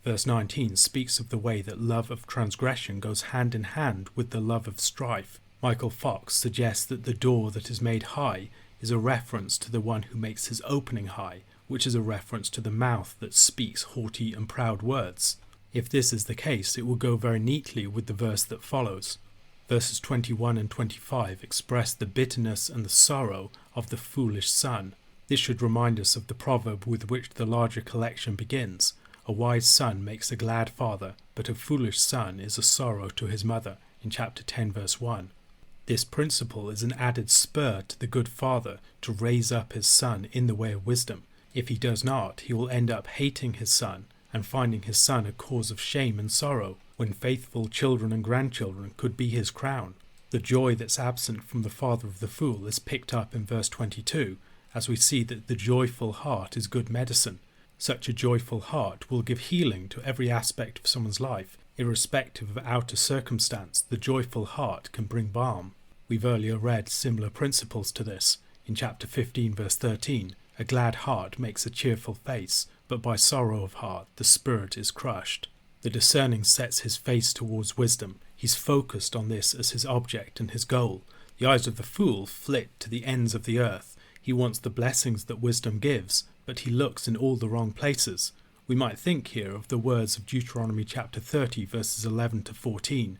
Verse 19 speaks of the way that love of transgression goes hand in hand with the love of strife. Michael Fox suggests that the door that is made high is a reference to the one who makes his opening high, which is a reference to the mouth that speaks haughty and proud words. If this is the case, it will go very neatly with the verse that follows. Verses 21 and 25 express the bitterness and the sorrow of the foolish son. This should remind us of the proverb with which the larger collection begins. A wise son makes a glad father, but a foolish son is a sorrow to his mother, in chapter 10 verse 1. This principle is an added spur to the good father to raise up his son in the way of wisdom. If he does not, he will end up hating his son and finding his son a cause of shame and sorrow, when faithful children and grandchildren could be his crown. The joy that's absent from the father of the fool is picked up in verse 22, as we see that the joyful heart is good medicine. Such a joyful heart will give healing to every aspect of someone's life. Irrespective of outer circumstance, the joyful heart can bring balm. We've earlier read similar principles to this. In chapter 15 verse 13, a glad heart makes a cheerful face, but by sorrow of heart the spirit is crushed. The discerning sets his face towards wisdom. He's focused on this as his object and his goal. The eyes of the fool flit to the ends of the earth. He wants the blessings that wisdom gives, but he looks in all the wrong places. We might think here of the words of Deuteronomy chapter 30 verses 11 to 14.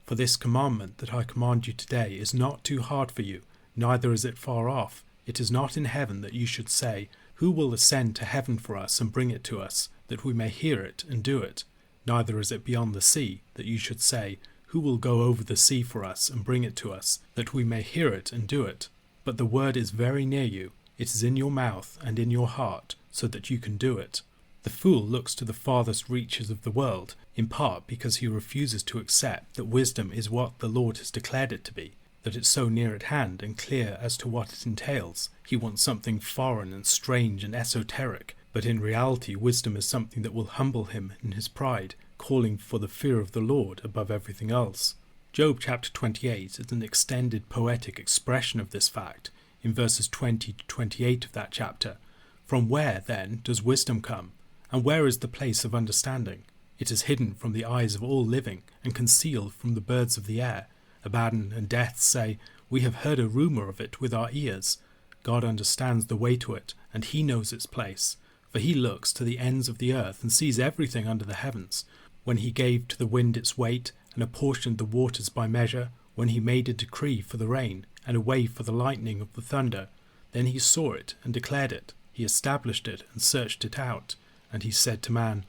For this commandment that I command you today is not too hard for you, neither is it far off. It is not in heaven that you should say, who will ascend to heaven for us and bring it to us, that we may hear it and do it? Neither is it beyond the sea that you should say, who will go over the sea for us and bring it to us, that we may hear it and do it? But the word is very near you, it is in your mouth and in your heart, so that you can do it. The fool looks to the farthest reaches of the world, in part because he refuses to accept that wisdom is what the Lord has declared it to be, that it's so near at hand and clear as to what it entails. He wants something foreign and strange and esoteric, but in reality wisdom is something that will humble him in his pride, calling for the fear of the Lord above everything else. Job chapter 28 is an extended poetic expression of this fact, in verses 20 to 28 of that chapter. From where, then, does wisdom come? And where is the place of understanding? It is hidden from the eyes of all living, and concealed from the birds of the air. Abaddon and Death say, we have heard a rumour of it with our ears. God understands the way to it, and he knows its place. For he looks to the ends of the earth and sees everything under the heavens. When he gave to the wind its weight, and apportioned the waters by measure, when he made a decree for the rain, and a way for the lightning of the thunder, then he saw it and declared it. He established it and searched it out. And he said to man,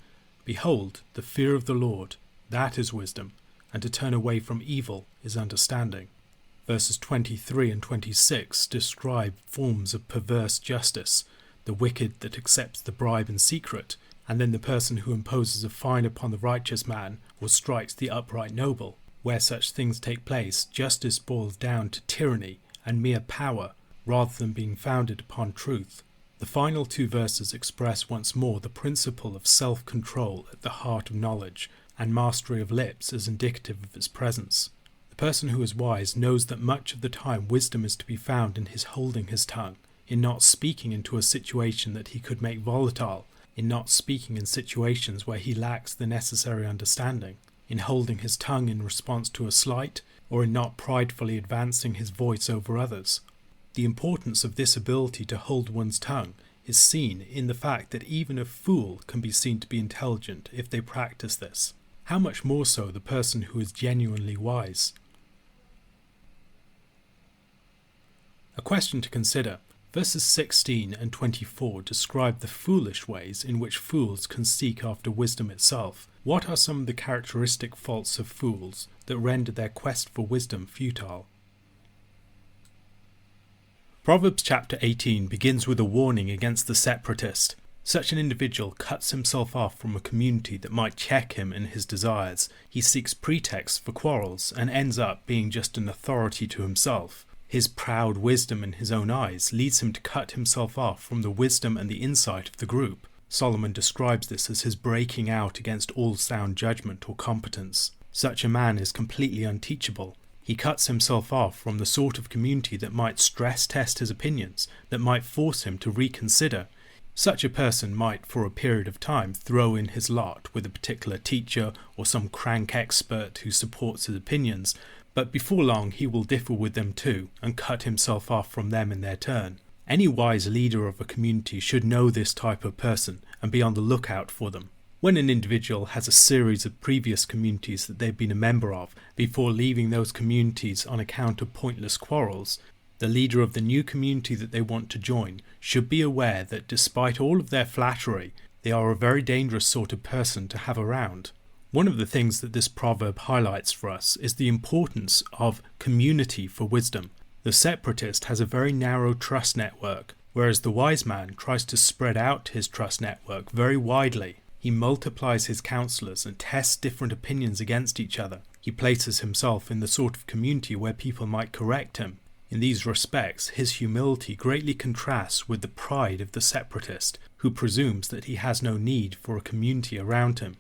behold, the fear of the Lord, that is wisdom, and to turn away from evil is understanding. Verses 23 and 26 describe forms of perverse justice, the wicked that accepts the bribe in secret, and then the person who imposes a fine upon the righteous man or strikes the upright noble. Where such things take place, justice boils down to tyranny and mere power, rather than being founded upon truth. The final two verses express once more the principle of self-control at the heart of knowledge, and mastery of lips is indicative of its presence. The person who is wise knows that much of the time wisdom is to be found in his holding his tongue, in not speaking into a situation that he could make volatile, in not speaking in situations where he lacks the necessary understanding, in holding his tongue in response to a slight, or in not pridefully advancing his voice over others. The importance of this ability to hold one's tongue is seen in the fact that even a fool can be seen to be intelligent if they practice this. How much more so the person who is genuinely wise? A question to consider. Verses 16 and 24 describe the foolish ways in which fools can seek after wisdom itself. What are some of the characteristic faults of fools that render their quest for wisdom futile? Proverbs chapter 18 begins with a warning against the separatist. Such an individual cuts himself off from a community that might check him in his desires. He seeks pretexts for quarrels and ends up being just an authority to himself. His proud wisdom in his own eyes leads him to cut himself off from the wisdom and the insight of the group. Solomon describes this as his breaking out against all sound judgment or competence. Such a man is completely unteachable. He cuts himself off from the sort of community that might stress test his opinions, that might force him to reconsider. Such a person might, for a period of time, throw in his lot with a particular teacher or some crank expert who supports his opinions, but before long he will differ with them too and cut himself off from them in their turn. Any wise leader of a community should know this type of person and be on the lookout for them. When an individual has a series of previous communities that they've been a member of before leaving those communities on account of pointless quarrels, the leader of the new community that they want to join should be aware that despite all of their flattery, they are a very dangerous sort of person to have around. One of the things that this proverb highlights for us is the importance of community for wisdom. The separatist has a very narrow trust network, whereas the wise man tries to spread out his trust network very widely. He multiplies his counselors and tests different opinions against each other. He places himself in the sort of community where people might correct him. In these respects, his humility greatly contrasts with the pride of the separatist, who presumes that he has no need for a community around him.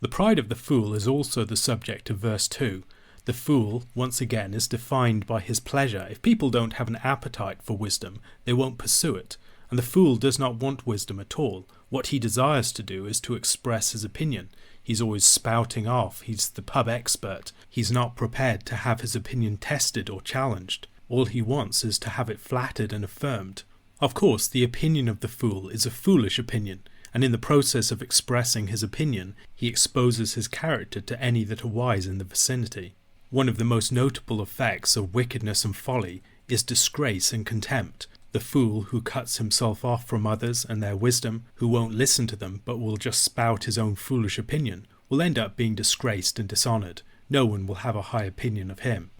The pride of the fool is also the subject of verse 2. The fool, once again, is defined by his pleasure. If people don't have an appetite for wisdom, they won't pursue it. And the fool does not want wisdom at all. What he desires to do is to express his opinion. He's always spouting off. He's the pub expert. He's not prepared to have his opinion tested or challenged. All he wants is to have it flattered and affirmed. Of course, the opinion of the fool is a foolish opinion, and in the process of expressing his opinion, he exposes his character to any that are wise in the vicinity. One of the most notable effects of wickedness and folly is disgrace and contempt. The fool who cuts himself off from others and their wisdom, who won't listen to them but will just spout his own foolish opinion, will end up being disgraced and dishonoured. No one will have a high opinion of him.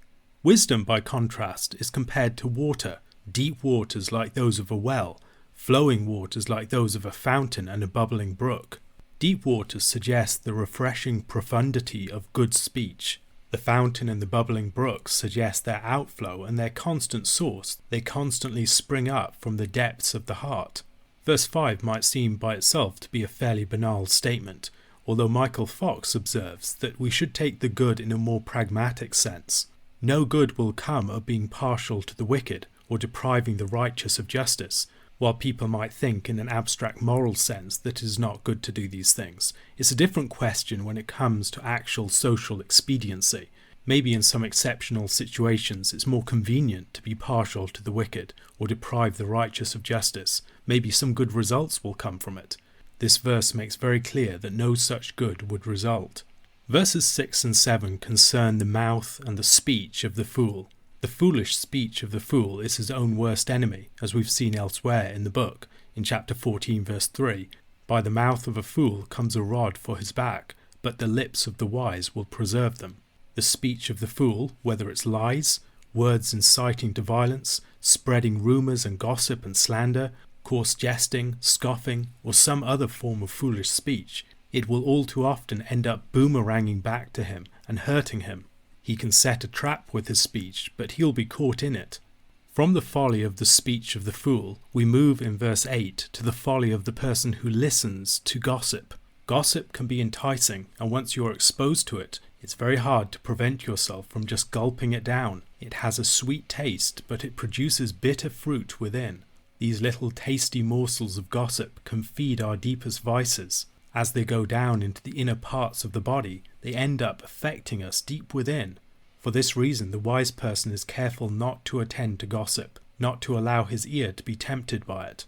Wisdom, by contrast, is compared to water, deep waters like those of a well, flowing waters like those of a fountain and a bubbling brook. Deep waters suggest the refreshing profundity of good speech. The fountain and the bubbling brook suggest their outflow and their constant source. They constantly spring up from the depths of the heart. Verse 5 might seem by itself to be a fairly banal statement, although Michael Fox observes that we should take the good in a more pragmatic sense. No good will come of being partial to the wicked or depriving the righteous of justice. While people might think in an abstract moral sense that it is not good to do these things, it's a different question when it comes to actual social expediency. Maybe in some exceptional situations it's more convenient to be partial to the wicked or deprive the righteous of justice. Maybe some good results will come from it. This verse makes very clear that no such good would result. Verses 6 and 7 concern the mouth and the speech of the fool. The foolish speech of the fool is his own worst enemy, as we've seen elsewhere in the book. In chapter 14 verse 3, "By the mouth of a fool comes a rod for his back, but the lips of the wise will preserve them." The speech of the fool, whether it's lies, words inciting to violence, spreading rumours and gossip and slander, coarse jesting, scoffing, or some other form of foolish speech, it will all too often end up boomeranging back to him and hurting him. He can set a trap with his speech, but he'll be caught in it. From the folly of the speech of the fool, we move in verse 8 to the folly of the person who listens to gossip. Gossip can be enticing, and once you are exposed to it, it's very hard to prevent yourself from just gulping it down. It has a sweet taste, but it produces bitter fruit within. These little tasty morsels of gossip can feed our deepest vices. As they go down into the inner parts of the body, they end up affecting us deep within. For this reason, the wise person is careful not to attend to gossip, not to allow his ear to be tempted by it.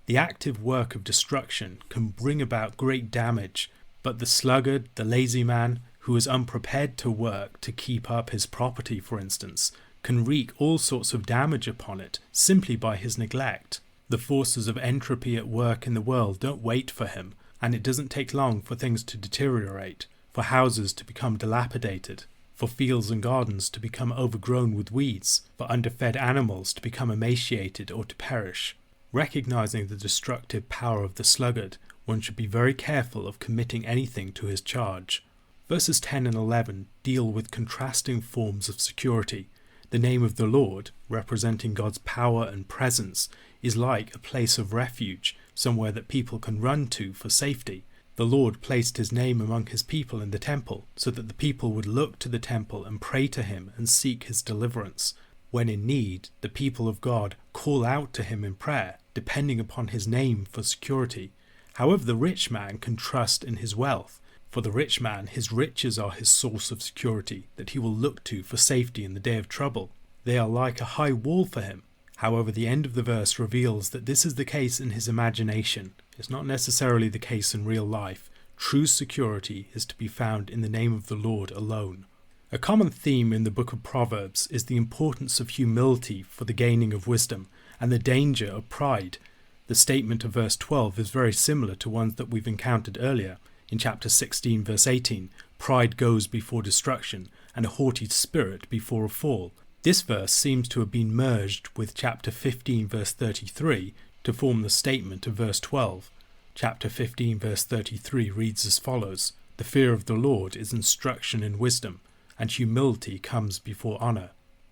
The active work of destruction can bring about great damage, but the sluggard, the lazy man, who is unprepared to work to keep up his property, for instance, can wreak all sorts of damage upon it simply by his neglect. The forces of entropy at work in the world don't wait for him, and it doesn't take long for things to deteriorate, for houses to become dilapidated, for fields and gardens to become overgrown with weeds, for underfed animals to become emaciated or to perish. Recognizing the destructive power of the sluggard, one should be very careful of committing anything to his charge. Verses 10 and 11 deal with contrasting forms of security. The name of the Lord, representing God's power and presence, is like a place of refuge, somewhere that people can run to for safety. The Lord placed his name among his people in the temple, so that the people would look to the temple and pray to him and seek his deliverance. When in need, the people of God call out to him in prayer, depending upon his name for security. However, the rich man can trust in his wealth. For the rich man, his riches are his source of security, that he will look to for safety in the day of trouble. They are like a high wall for him. However, the end of the verse reveals that this is the case in his imagination. It's not necessarily the case in real life. True security is to be found in the name of the Lord alone. A common theme in the book of Proverbs is the importance of humility for the gaining of wisdom, and the danger of pride. The statement of verse 12 is very similar to ones that we've encountered earlier. In chapter 16 verse 18, pride goes before destruction, and a haughty spirit before a fall. This verse seems to have been merged with chapter 15 verse 33 to form the statement of verse 12. Chapter 15 verse 33 reads as follows: "The fear of the Lord is instruction in wisdom, and humility comes before honour."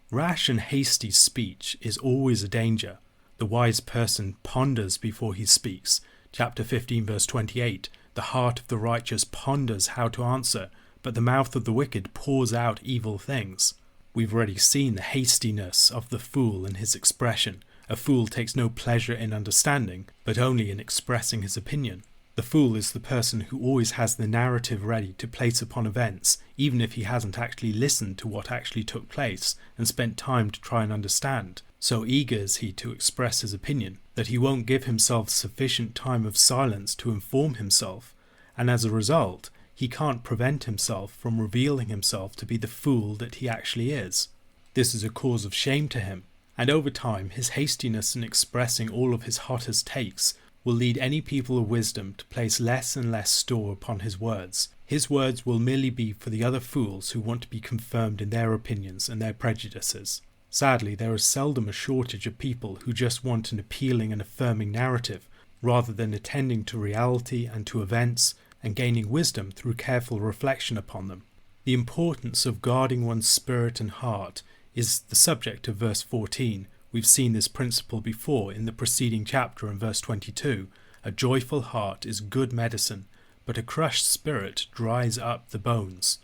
Rash and hasty speech is always a danger. The wise person ponders before he speaks. Chapter 15 verse 28, "The heart of the righteous ponders how to answer, but the mouth of the wicked pours out evil things. We've already seen the hastiness of the fool in his expression. A fool takes no pleasure in understanding, but only in expressing his opinion. The fool is the person who always has the narrative ready to place upon events, even if he hasn't actually listened to what actually took place and spent time to try and understand. So eager is he to express his opinion that he won't give himself sufficient time of silence to inform himself, and as a result, he can't prevent himself from revealing himself to be the fool that he actually is. This is a cause of shame to him, and over time his hastiness in expressing all of his hottest takes will lead any people of wisdom to place less and less store upon his words. His words will merely be for the other fools who want to be confirmed in their opinions and their prejudices. Sadly, there is seldom a shortage of people who just want an appealing and affirming narrative, rather than attending to reality and to events and gaining wisdom through careful reflection upon them. The importance of guarding one's spirit and heart is the subject of verse 14. We've seen this principle before in the preceding chapter in verse 22. A joyful heart is good medicine, but a crushed spirit dries up the bones.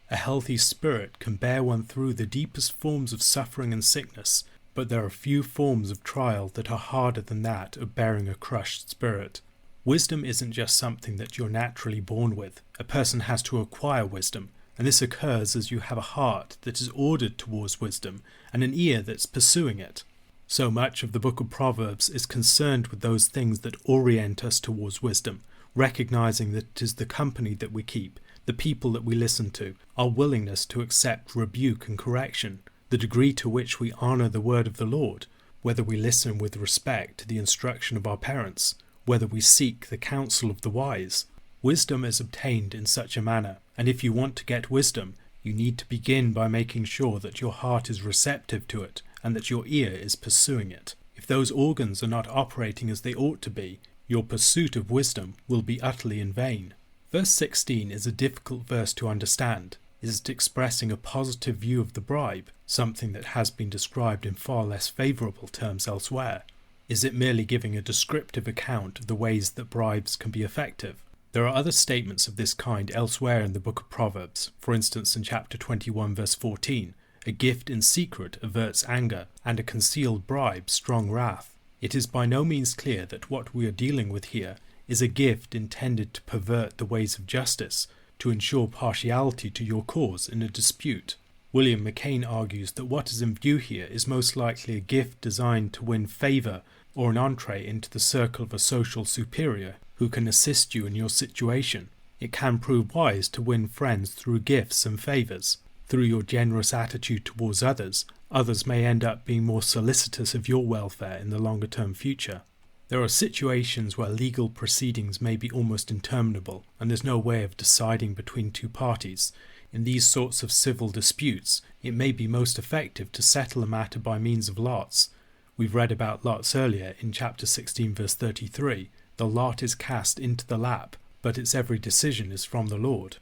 A healthy spirit can bear one through the deepest forms of suffering and sickness, but there are few forms of trial that are harder than that of bearing a crushed spirit. Wisdom isn't just something that you're naturally born with. A person has to acquire wisdom, and this occurs as you have a heart that is ordered towards wisdom and an ear that's pursuing it. So much of the book of Proverbs is concerned with those things that orient us towards wisdom, recognizing that it is the company that we keep, the people that we listen to, our willingness to accept rebuke and correction, the degree to which we honour the word of the Lord, whether we listen with respect to the instruction of our parents, whether we seek the counsel of the wise. Wisdom is obtained in such a manner, and if you want to get wisdom, you need to begin by making sure that your heart is receptive to it and that your ear is pursuing it. If those organs are not operating as they ought to be, your pursuit of wisdom will be utterly in vain. Verse 16 is a difficult verse to understand. Is it expressing a positive view of the bribe, something that has been described in far less favourable terms elsewhere? Is it merely giving a descriptive account of the ways that bribes can be effective? There are other statements of this kind elsewhere in the book of Proverbs. For instance, in chapter 21 verse 14, a gift in secret averts anger, and a concealed bribe strong wrath. It is by no means clear that what we are dealing with here is a gift intended to pervert the ways of justice, to ensure partiality to your cause in a dispute. William McCain argues that what is in view here is most likely a gift designed to win favour or an entree into the circle of a social superior who can assist you in your situation. It can prove wise to win friends through gifts and favours. Through your generous attitude towards others, others may end up being more solicitous of your welfare in the longer-term future. There are situations where legal proceedings may be almost interminable, and there's no way of deciding between two parties. In these sorts of civil disputes, it may be most effective to settle a matter by means of lots. We've read about lots earlier in chapter 16 verse 33. The lot is cast into the lap, but its every decision is from the Lord.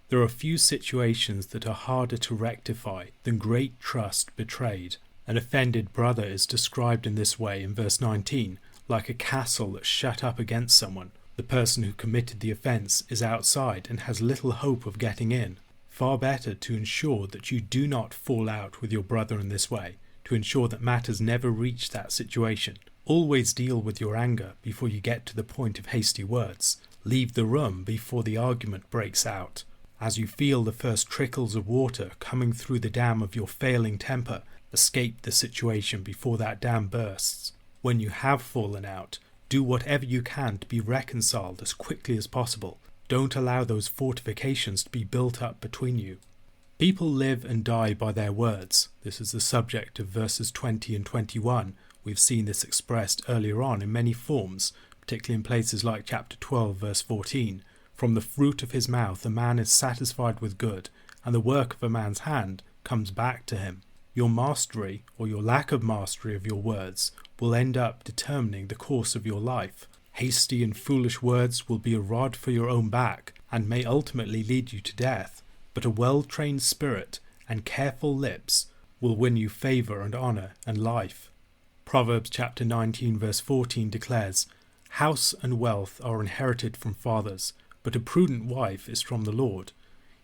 There are few situations that are harder to rectify than great trust betrayed. An offended brother is described in this way in verse 19, like a castle that's shut up against someone. The person who committed the offence is outside and has little hope of getting in. Far better to ensure that you do not fall out with your brother in this way, to ensure that matters never reach that situation. Always deal with your anger before you get to the point of hasty words. Leave the room before the argument breaks out. As you feel the first trickles of water coming through the dam of your failing temper, escape the situation before that dam bursts. When you have fallen out, do whatever you can to be reconciled as quickly as possible. Don't allow those fortifications to be built up between you. People live and die by their words. This is the subject of verses 20 and 21. We've seen this expressed earlier on in many forms, particularly in places like chapter 12 verse 14. From the fruit of his mouth a man is satisfied with good, and the work of a man's hand comes back to him. Your mastery, or your lack of mastery of your words, will end up determining the course of your life. Hasty and foolish words will be a rod for your own back, and may ultimately lead you to death. But a well-trained spirit and careful lips will win you favour and honour and life. Proverbs chapter 19 verse 14 declares, "House and wealth are inherited from fathers, but a prudent wife is from the Lord.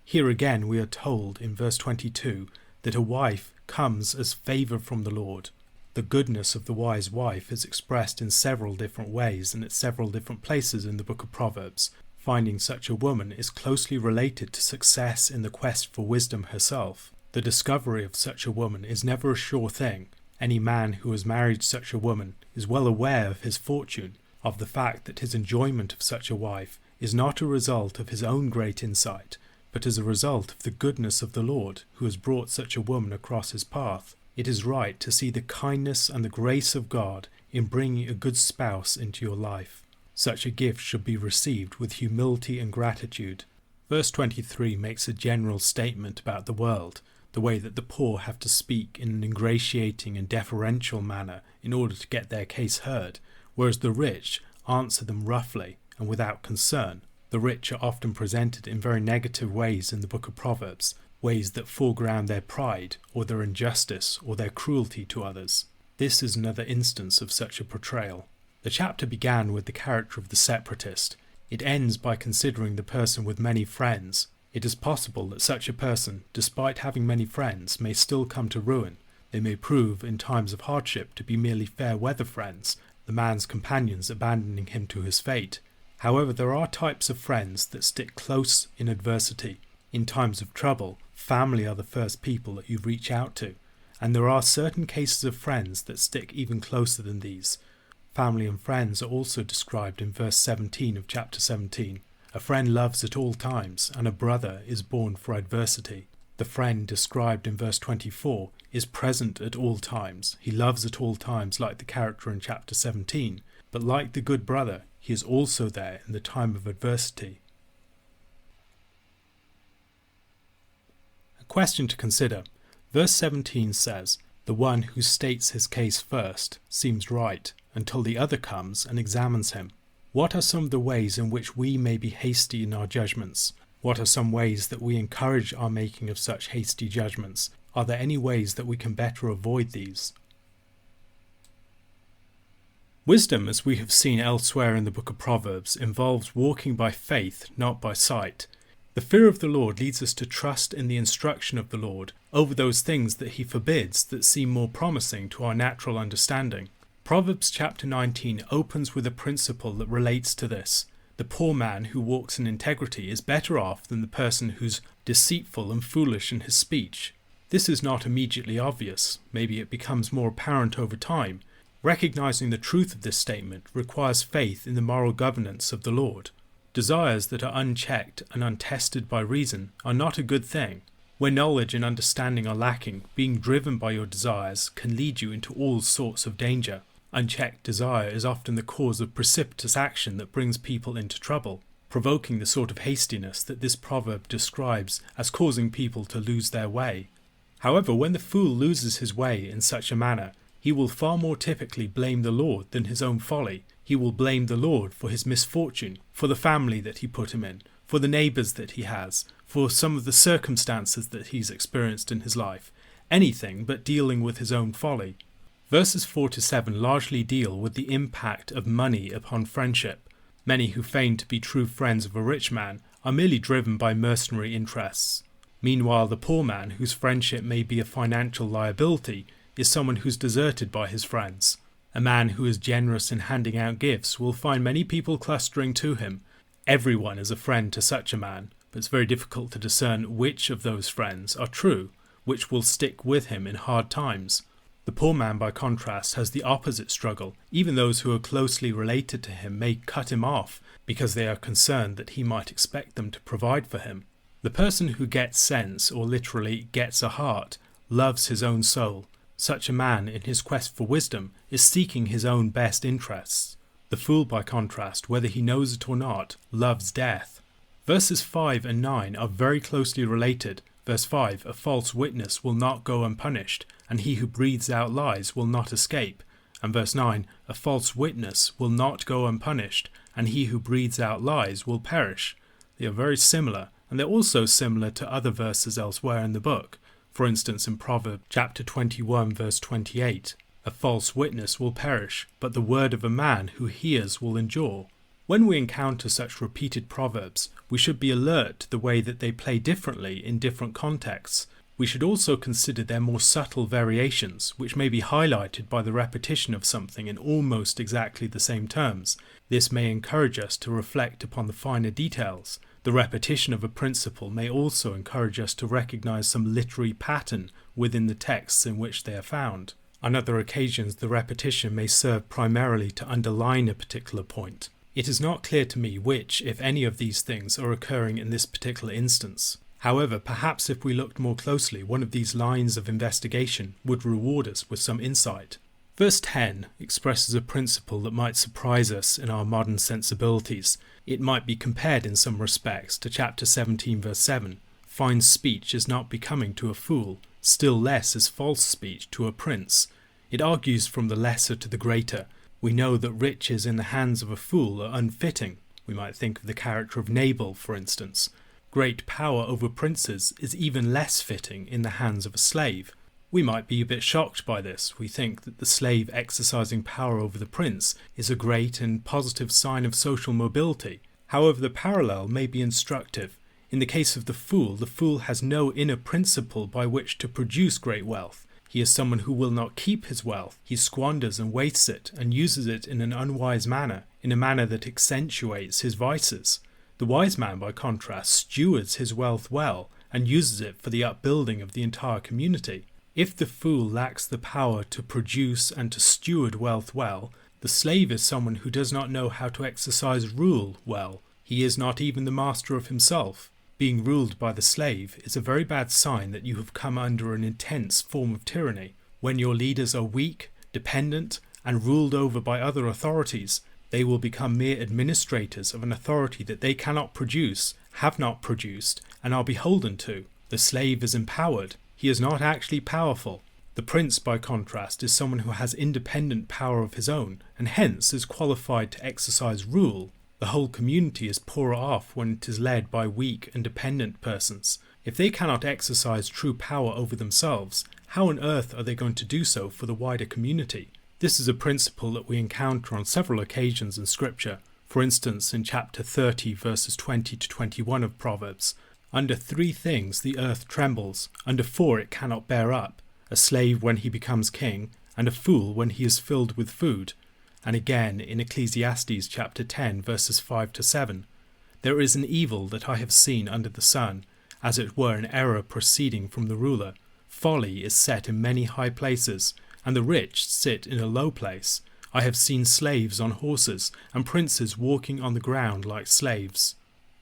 Here again we are told in verse 22 that a wife comes as favour from the Lord. The goodness of the wise wife is expressed in several different ways and at several different places in the book of Proverbs. Finding such a woman is closely related to success in the quest for wisdom herself. The discovery of such a woman is never a sure thing. Any man who has married such a woman is well aware of his fortune, of the fact that his enjoyment of such a wife is not a result of his own great insight, but as a result of the goodness of the Lord who has brought such a woman across his path. It is right to see the kindness and the grace of God in bringing a good spouse into your life. Such a gift should be received with humility and gratitude. Verse 23 makes a general statement about the world, the way that the poor have to speak in an ingratiating and deferential manner in order to get their case heard, whereas the rich answer them roughly and without concern. The rich are often presented in very negative ways in the book of Proverbs, ways that foreground their pride or their injustice or their cruelty to others. This is another instance of such a portrayal. The chapter began with the character of the separatist. It ends by considering the person with many friends. It is possible that such a person, despite having many friends, may still come to ruin. They may prove in times of hardship to be merely fair weather friends, the man's companions abandoning him to his fate. However, there are types of friends that stick close in adversity. In times of trouble, family are the first people that you reach out to, and there are certain cases of friends that stick even closer than these. Family and friends are also described in verse 17 of chapter 17. A friend loves at all times, and a brother is born for adversity. The friend described in verse 24 is present at all times. He loves at all times like the character in chapter 17, but like the good brother, he is also there in the time of adversity. A question to consider. Verse 17 says, "The one who states his case first seems right, until the other comes and examines him." What are some of the ways in which we may be hasty in our judgments? What are some ways that we encourage our making of such hasty judgments? Are there any ways that we can better avoid these? Wisdom, as we have seen elsewhere in the book of Proverbs, involves walking by faith, not by sight. The fear of the Lord leads us to trust in the instruction of the Lord over those things that he forbids that seem more promising to our natural understanding. Proverbs chapter 19 opens with a principle that relates to this. The poor man who walks in integrity is better off than the person who's deceitful and foolish in his speech. This is not immediately obvious. Maybe it becomes more apparent over time. Recognizing the truth of this statement requires faith in the moral governance of the Lord. Desires that are unchecked and untested by reason are not a good thing. Where knowledge and understanding are lacking, being driven by your desires can lead you into all sorts of danger. Unchecked desire is often the cause of precipitous action that brings people into trouble, provoking the sort of hastiness that this proverb describes as causing people to lose their way. However, when the fool loses his way in such a manner, he will far more typically blame the Lord than his own folly. He will blame the Lord for his misfortune, for the family that he put him in, for the neighbours that he has, for some of the circumstances that he's experienced in his life. Anything but dealing with his own folly. Verses 4 to 7 largely deal with the impact of money upon friendship. Many who feign to be true friends of a rich man are merely driven by mercenary interests. Meanwhile, the poor man, whose friendship may be a financial liability, is someone who's deserted by his friends. A man who is generous in handing out gifts will find many people clustering to him. Everyone is a friend to such a man, but it's very difficult to discern which of those friends are true, which will stick with him in hard times. The poor man, by contrast, has the opposite struggle. Even those who are closely related to him may cut him off because they are concerned that he might expect them to provide for him. The person who gets sense, or literally gets a heart, loves his own soul. Such a man, in his quest for wisdom, is seeking his own best interests. The fool, by contrast, whether he knows it or not, loves death. Verses 5 and 9 are very closely related. Verse 5, "A false witness will not go unpunished, and he who breathes out lies will not escape." And verse 9, "A false witness will not go unpunished, and he who breathes out lies will perish." They are very similar, and they're also similar to other verses elsewhere in the book. For instance, in Proverbs chapter 21, verse 28, "A false witness will perish, but the word of a man who hears will endure." When we encounter such repeated proverbs, we should be alert to the way that they play differently in different contexts. We should also consider their more subtle variations, which may be highlighted by the repetition of something in almost exactly the same terms. This may encourage us to reflect upon the finer details. The repetition of a principle may also encourage us to recognize some literary pattern within the texts in which they are found. On other occasions, the repetition may serve primarily to underline a particular point. It is not clear to me which, if any, of these things are occurring in this particular instance. However, perhaps if we looked more closely, one of these lines of investigation would reward us with some insight. Verse 10 expresses a principle that might surprise us in our modern sensibilities. It might be compared in some respects to chapter 17 verse 7. Fine speech is not becoming to a fool, still less is false speech to a prince. It argues from the lesser to the greater. We know that riches in the hands of a fool are unfitting. We might think of the character of Nabal, for instance. Great power over princes is even less fitting in the hands of a slave. We might be a bit shocked by this. We think that the slave exercising power over the prince is a great and positive sign of social mobility. However, the parallel may be instructive. In the case of the fool has no inner principle by which to produce great wealth. He is someone who will not keep his wealth. He squanders and wastes it and uses it in an unwise manner, in a manner that accentuates his vices. The wise man, by contrast, stewards his wealth well and uses it for the upbuilding of the entire community. If the fool lacks the power to produce and to steward wealth well, the slave is someone who does not know how to exercise rule well. He is not even the master of himself. Being ruled by the slave is a very bad sign that you have come under an intense form of tyranny. When your leaders are weak, dependent, and ruled over by other authorities, they will become mere administrators of an authority that they cannot produce, have not produced, and are beholden to. The slave is empowered. He is not actually powerful. The prince, by contrast, is someone who has independent power of his own, and hence is qualified to exercise rule. The whole community is poorer off when it is led by weak and dependent persons. If they cannot exercise true power over themselves, how on earth are they going to do so for the wider community? This is a principle that we encounter on several occasions in Scripture. For instance, in chapter 30, verses 20 to 21 of Proverbs. Under 3 things the earth trembles, under 4 it cannot bear up, a slave when he becomes king, and a fool when he is filled with food. And again in Ecclesiastes chapter 10, verses 5 to 7. There is an evil that I have seen under the sun, as it were an error proceeding from the ruler. Folly is set in many high places, and the rich sit in a low place. I have seen slaves on horses, and princes walking on the ground like slaves.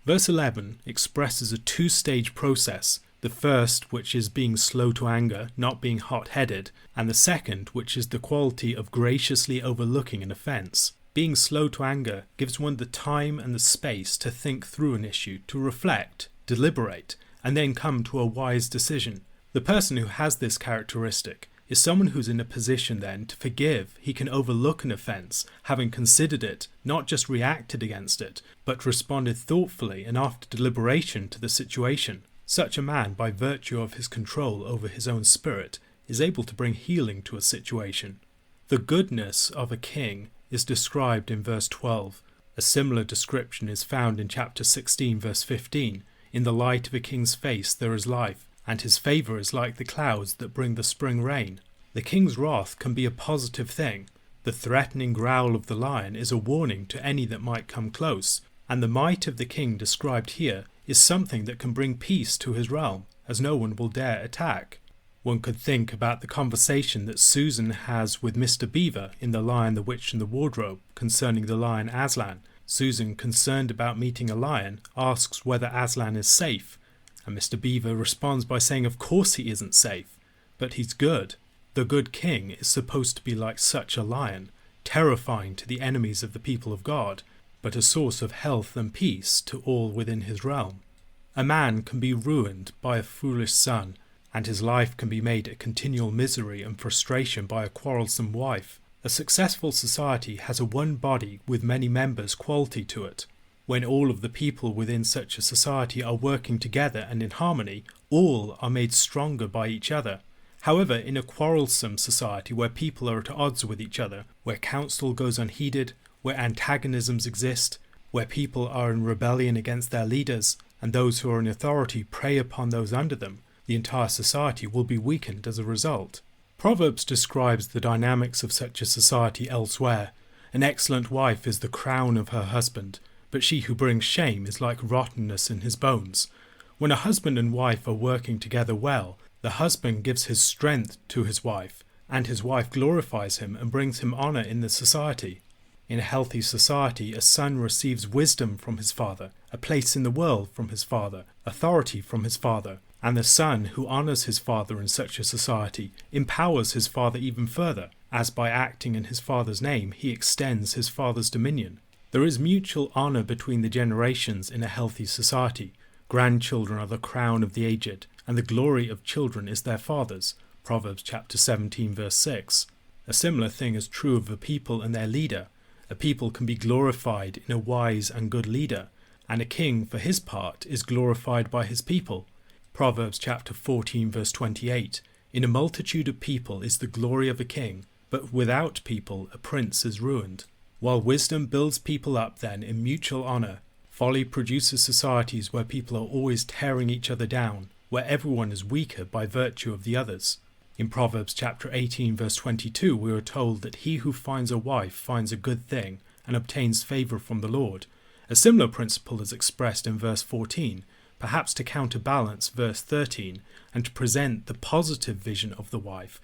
Verse 11 expresses a 2-stage process, the first which is being slow to anger, not being hot-headed, and the second which is the quality of graciously overlooking an offence. Being slow to anger gives one the time and the space to think through an issue, to reflect, deliberate, and then come to a wise decision. The person who has this characteristic is someone who's in a position then to forgive. He can overlook an offence, having considered it, not just reacted against it, but responded thoughtfully and after deliberation to the situation. Such a man, by virtue of his control over his own spirit, is able to bring healing to a situation. The goodness of a king is described in verse 12. A similar description is found in chapter 16, verse 15. In the light of a king's face there is life, and his favour is like the clouds that bring the spring rain. The king's wrath can be a positive thing. The threatening growl of the lion is a warning to any that might come close, and the might of the king described here is something that can bring peace to his realm, as no one will dare attack. One could think about the conversation that Susan has with Mr. Beaver in The Lion, the Witch and the Wardrobe concerning the lion Aslan. Susan, concerned about meeting a lion, asks whether Aslan is safe, and Mr. Beaver responds by saying of course he isn't safe, but he's good. The good king is supposed to be like such a lion, terrifying to the enemies of the people of God, but a source of health and peace to all within his realm. A man can be ruined by a foolish son, and his life can be made a continual misery and frustration by a quarrelsome wife. A successful society has a one body with many members quality to it. When all of the people within such a society are working together and in harmony, all are made stronger by each other. However, in a quarrelsome society where people are at odds with each other, where counsel goes unheeded, where antagonisms exist, Where people are in rebellion against their leaders, and those who are in authority prey upon those under them, the entire society will be weakened as a result. Proverbs describes the dynamics of such a society elsewhere. An excellent wife is the crown of her husband, but she who brings shame is like rottenness in his bones. When a husband and wife are working together well, the husband gives his strength to his wife, and his wife glorifies him and brings him honour in the society. In a healthy society, a son receives wisdom from his father, a place in the world from his father, authority from his father, and the son who honours his father in such a society empowers his father even further, as by acting in his father's name he extends his father's dominion. There is mutual honour between the generations in a healthy society. Grandchildren are the crown of the aged, and the glory of children is their fathers. Proverbs chapter 17 verse 6. A similar thing is true of a people and their leader. A people can be glorified in a wise and good leader, and a king, for his part, is glorified by his people. Proverbs chapter 14 verse 28. In a multitude of people is the glory of a king, but without people a prince is ruined. While wisdom builds people up then in mutual honour, folly produces societies where people are always tearing each other down, where everyone is weaker by virtue of the others. In Proverbs chapter 18 verse 22 we are told that he who finds a wife finds a good thing and obtains favour from the Lord. A similar principle is expressed in verse 14, perhaps to counterbalance verse 13 and to present the positive vision of the wife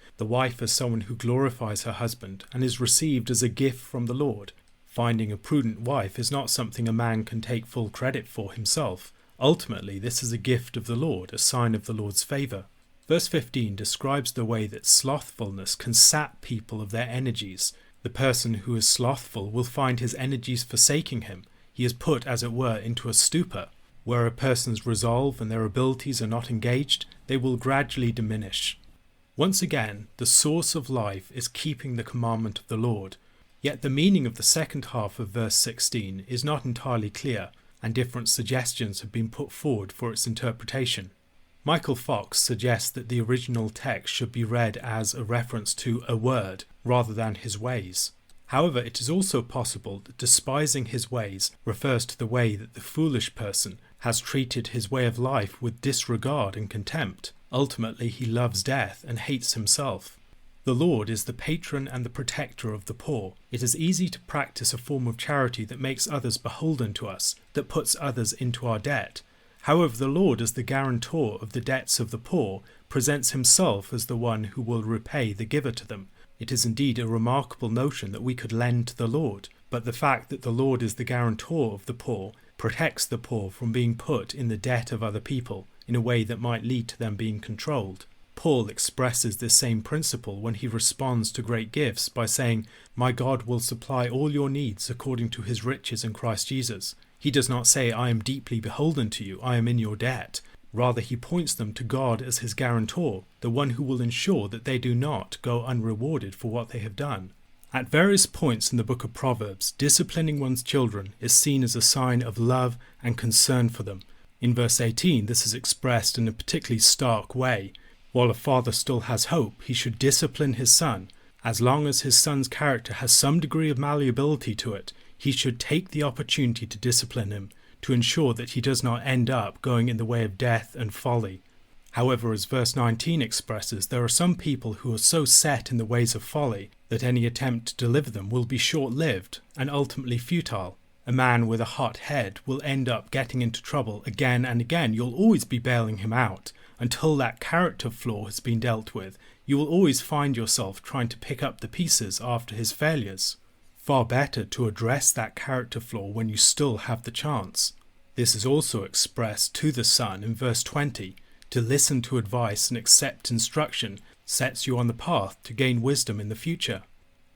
as someone who glorifies her husband and is received as a gift from the Lord. Finding a prudent wife is not something a man can take full credit for himself. Ultimately, this is a gift of the Lord, a sign of the Lord's favour. Verse 15 describes the way that slothfulness can sap people of their energies. The person who is slothful will find his energies forsaking him. He is put, as it were, into a stupor. Where a person's resolve and their abilities are not engaged, they will gradually diminish. Once again, the source of life is keeping the commandment of the Lord. Yet the meaning of the second half of verse 16 is not entirely clear, and different suggestions have been put forward for its interpretation. Michael Fox suggests that the original text should be read as a reference to a word rather than his ways. However, it is also possible that despising his ways refers to the way that the foolish person has treated his way of life with disregard and contempt. Ultimately, he loves death and hates himself. The Lord is the patron and the protector of the poor. It is easy to practice a form of charity that makes others beholden to us, that puts others into our debt. However, the Lord, as the guarantor of the debts of the poor, presents himself as the one who will repay the giver to them. It is indeed a remarkable notion that we could lend to the Lord, but the fact that the Lord is the guarantor of the poor protects the poor from being put in the debt of other people in a way that might lead to them being controlled. Paul expresses this same principle when he responds to great gifts by saying, "My God will supply all your needs according to his riches in Christ Jesus." He does not say, "I am deeply beholden to you, I am in your debt." Rather, he points them to God as his guarantor, the one who will ensure that they do not go unrewarded for what they have done. At various points in the book of Proverbs, disciplining one's children is seen as a sign of love and concern for them. In verse 18, this is expressed in a particularly stark way. While a father still has hope, he should discipline his son. As long as his son's character has some degree of malleability to it, he should take the opportunity to discipline him, to ensure that he does not end up going in the way of death and folly. However, as verse 19 expresses, there are some people who are so set in the ways of folly that any attempt to deliver them will be short-lived and ultimately futile. A man with a hot head will end up getting into trouble again and again. You'll always be bailing him out until that character flaw has been dealt with. You will always find yourself trying to pick up the pieces after his failures. Far better to address that character flaw when you still have the chance. This is also expressed to the son in verse 20. To listen to advice and accept instruction sets you on the path to gain wisdom in the future.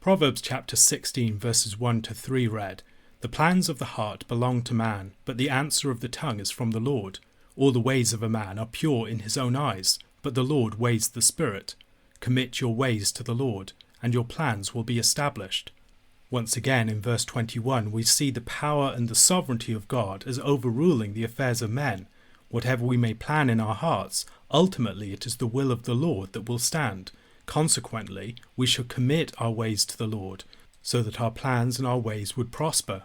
Proverbs chapter 16 verses 1 to 3 read, "The plans of the heart belong to man, but the answer of the tongue is from the Lord. All the ways of a man are pure in his own eyes, but the Lord weighs the spirit. Commit your ways to the Lord, and your plans will be established." Once again in verse 21 we see the power and the sovereignty of God as overruling the affairs of men. Whatever we may plan in our hearts, ultimately it is the will of the Lord that will stand. Consequently, we should commit our ways to the Lord, so that our plans and our ways would prosper.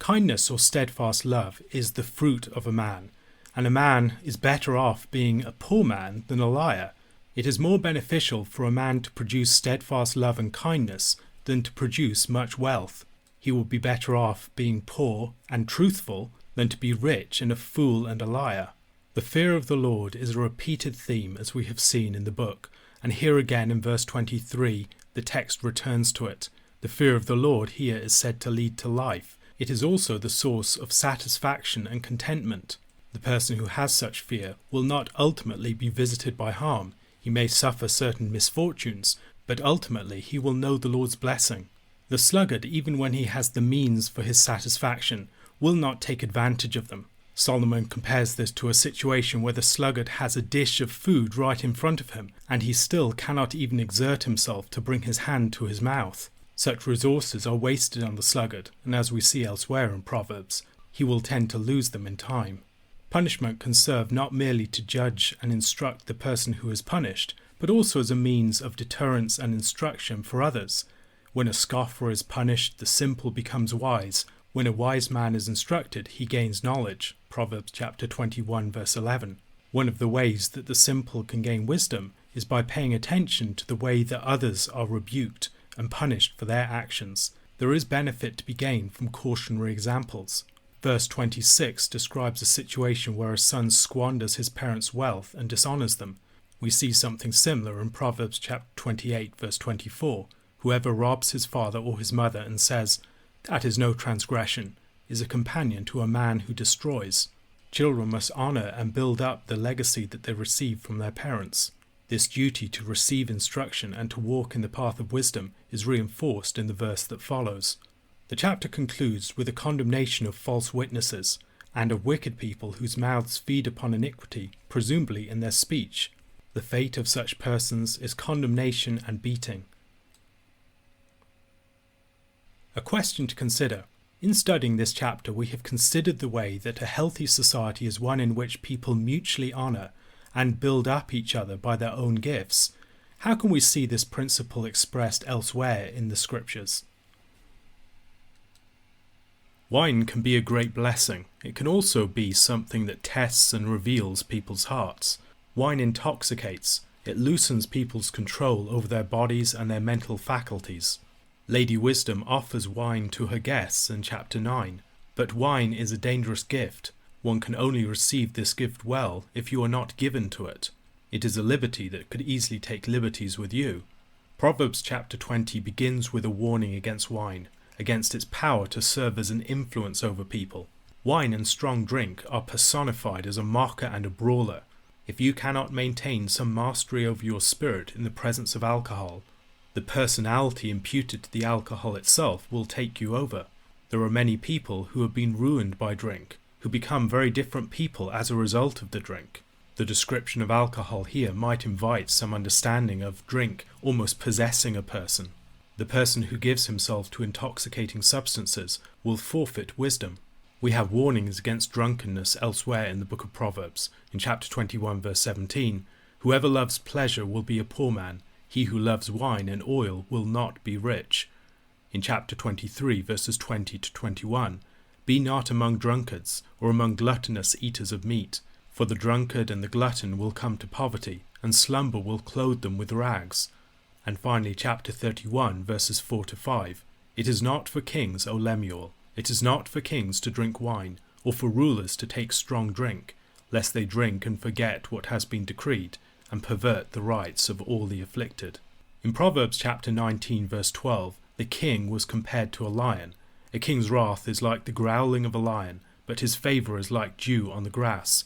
Kindness or steadfast love is the fruit of a man, and a man is better off being a poor man than a liar. It is more beneficial for a man to produce steadfast love and kindness than to produce much wealth. He will be better off being poor and truthful than to be rich and a fool and a liar. The fear of the Lord is a repeated theme, as we have seen in the book, and here again in verse 23 the text returns to it. The fear of the Lord here is said to lead to life. It is also the source of satisfaction and contentment. The person who has such fear will not ultimately be visited by harm. He may suffer certain misfortunes, but ultimately he will know the Lord's blessing. The sluggard, even when he has the means for his satisfaction, will not take advantage of them. Solomon compares this to a situation where the sluggard has a dish of food right in front of him, and he still cannot even exert himself to bring his hand to his mouth. Such resources are wasted on the sluggard, and as we see elsewhere in Proverbs, he will tend to lose them in time. Punishment can serve not merely to judge and instruct the person who is punished, but also as a means of deterrence and instruction for others. When a scoffer is punished, the simple becomes wise. When a wise man is instructed, he gains knowledge. Proverbs chapter 21 verse 11. One of the ways that the simple can gain wisdom is by paying attention to the way that others are rebuked and punished for their actions. There is benefit to be gained from cautionary examples. Verse 26 describes a situation where a son squanders his parents' wealth and dishonours them. We see something similar in Proverbs chapter 28 verse 24. Whoever robs his father or his mother and says, "That is no transgression," is a companion to a man who destroys. Children must honour and build up the legacy that they receive from their parents. This duty to receive instruction and to walk in the path of wisdom is reinforced in the verse that follows. The chapter concludes with a condemnation of false witnesses and of wicked people whose mouths feed upon iniquity, presumably in their speech. The fate of such persons is condemnation and beating. A question to consider. In studying this chapter, we have considered the way that a healthy society is one in which people mutually honour and build up each other by their own gifts. How can we see this principle expressed elsewhere in the Scriptures? Wine can be a great blessing. It can also be something that tests and reveals people's hearts. Wine intoxicates. It loosens people's control over their bodies and their mental faculties. Lady Wisdom offers wine to her guests in chapter 9, but wine is a dangerous gift. One can only receive this gift well if you are not given to it. It is a liberty that could easily take liberties with you. Proverbs chapter 20 begins with a warning against wine, against its power to serve as an influence over people. Wine and strong drink are personified as a mocker and a brawler. If you cannot maintain some mastery over your spirit in the presence of alcohol, the personality imputed to the alcohol itself will take you over. There are many people who have been ruined by drink, who become very different people as a result of the drink. The description of alcohol here might invite some understanding of drink almost possessing a person. The person who gives himself to intoxicating substances will forfeit wisdom. We have warnings against drunkenness elsewhere in the book of Proverbs. In chapter 21 verse 17, whoever loves pleasure will be a poor man. He who loves wine and oil will not be rich. In chapter 23 verses 20 to 21, be not among drunkards or among gluttonous eaters of meat, for the drunkard and the glutton will come to poverty, and slumber will clothe them with rags. And finally chapter 31 verses 4 to 5, it is not for kings, O Lemuel, it is not for kings to drink wine, or for rulers to take strong drink, lest they drink and forget what has been decreed, and pervert the rights of all the afflicted. In Proverbs chapter 19 verse 12, the king was compared to a lion. A king's wrath is like the growling of a lion, but his favour is like dew on the grass.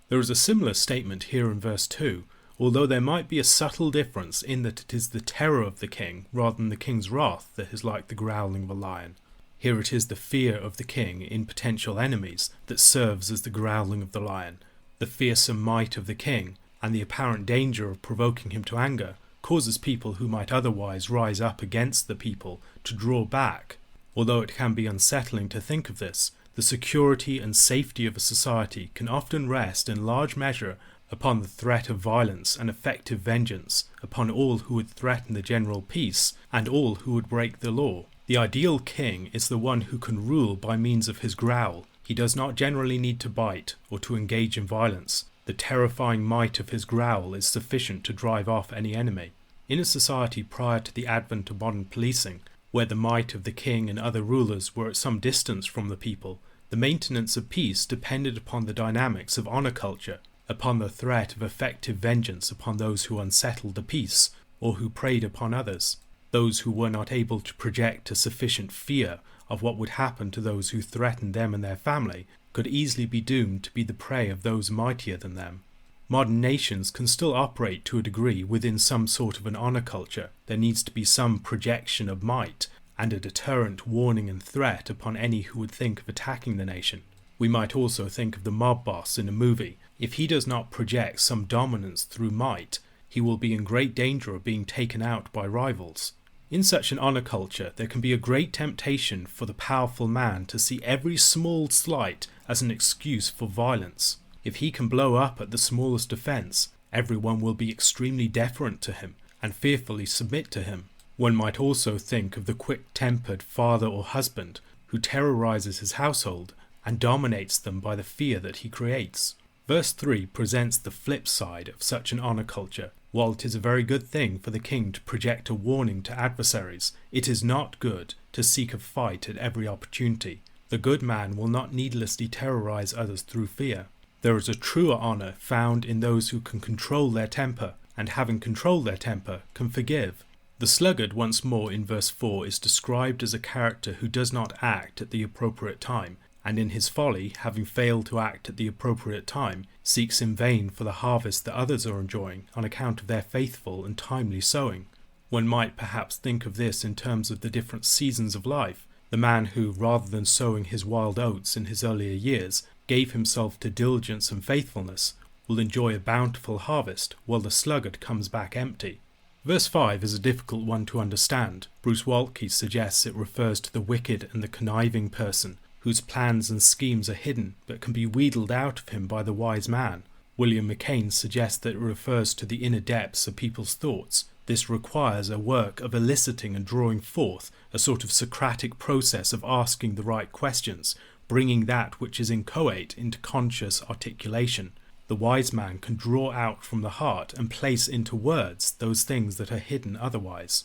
There is a similar statement here in verse 2, although there might be a subtle difference in that it is the terror of the king rather than the king's wrath that is like the growling of a lion. Here it is the fear of the king in potential enemies that serves as the growling of the lion. The fearsome might of the king and the apparent danger of provoking him to anger causes people who might otherwise rise up against the people to draw back. Although it can be unsettling to think of this, the security and safety of a society can often rest in large measure upon the threat of violence and effective vengeance upon all who would threaten the general peace and all who would break the law. The ideal king is the one who can rule by means of his growl. He does not generally need to bite or to engage in violence. The terrifying might of his growl is sufficient to drive off any enemy. In a society prior to the advent of modern policing, where the might of the king and other rulers were at some distance from the people, the maintenance of peace depended upon the dynamics of honor culture, upon the threat of effective vengeance upon those who unsettled the peace or who preyed upon others. Those who were not able to project a sufficient fear of what would happen to those who threatened them and their family could easily be doomed to be the prey of those mightier than them. Modern nations can still operate to a degree within some sort of an honor culture. There needs to be some projection of might and a deterrent warning and threat upon any who would think of attacking the nation. We might also think of the mob boss in a movie. If he does not project some dominance through might, he will be in great danger of being taken out by rivals. In such an honor culture, there can be a great temptation for the powerful man to see every small slight as an excuse for violence. If he can blow up at the smallest offence, everyone will be extremely deferent to him and fearfully submit to him. One might also think of the quick-tempered father or husband who terrorizes his household and dominates them by the fear that he creates. Verse 3 presents the flip side of such an honor culture. While it is a very good thing for the king to project a warning to adversaries, it is not good to seek a fight at every opportunity. The good man will not needlessly terrorize others through fear. There is a truer honor found in those who can control their temper, and having controlled their temper, can forgive. The sluggard, once more in verse 4, is described as a character who does not act at the appropriate time, and in his folly, having failed to act at the appropriate time, seeks in vain for the harvest that others are enjoying on account of their faithful and timely sowing. One might perhaps think of this in terms of the different seasons of life. The man who, rather than sowing his wild oats in his earlier years, gave himself to diligence and faithfulness, will enjoy a bountiful harvest, while the sluggard comes back empty. Verse 5 is a difficult one to understand. Bruce Waltke suggests it refers to the wicked and the conniving person, whose plans and schemes are hidden but can be wheedled out of him by the wise man. William McCain suggests that it refers to the inner depths of people's thoughts. This requires a work of eliciting and drawing forth, a sort of Socratic process of asking the right questions, bringing that which is inchoate into conscious articulation. The wise man can draw out from the heart and place into words those things that are hidden otherwise.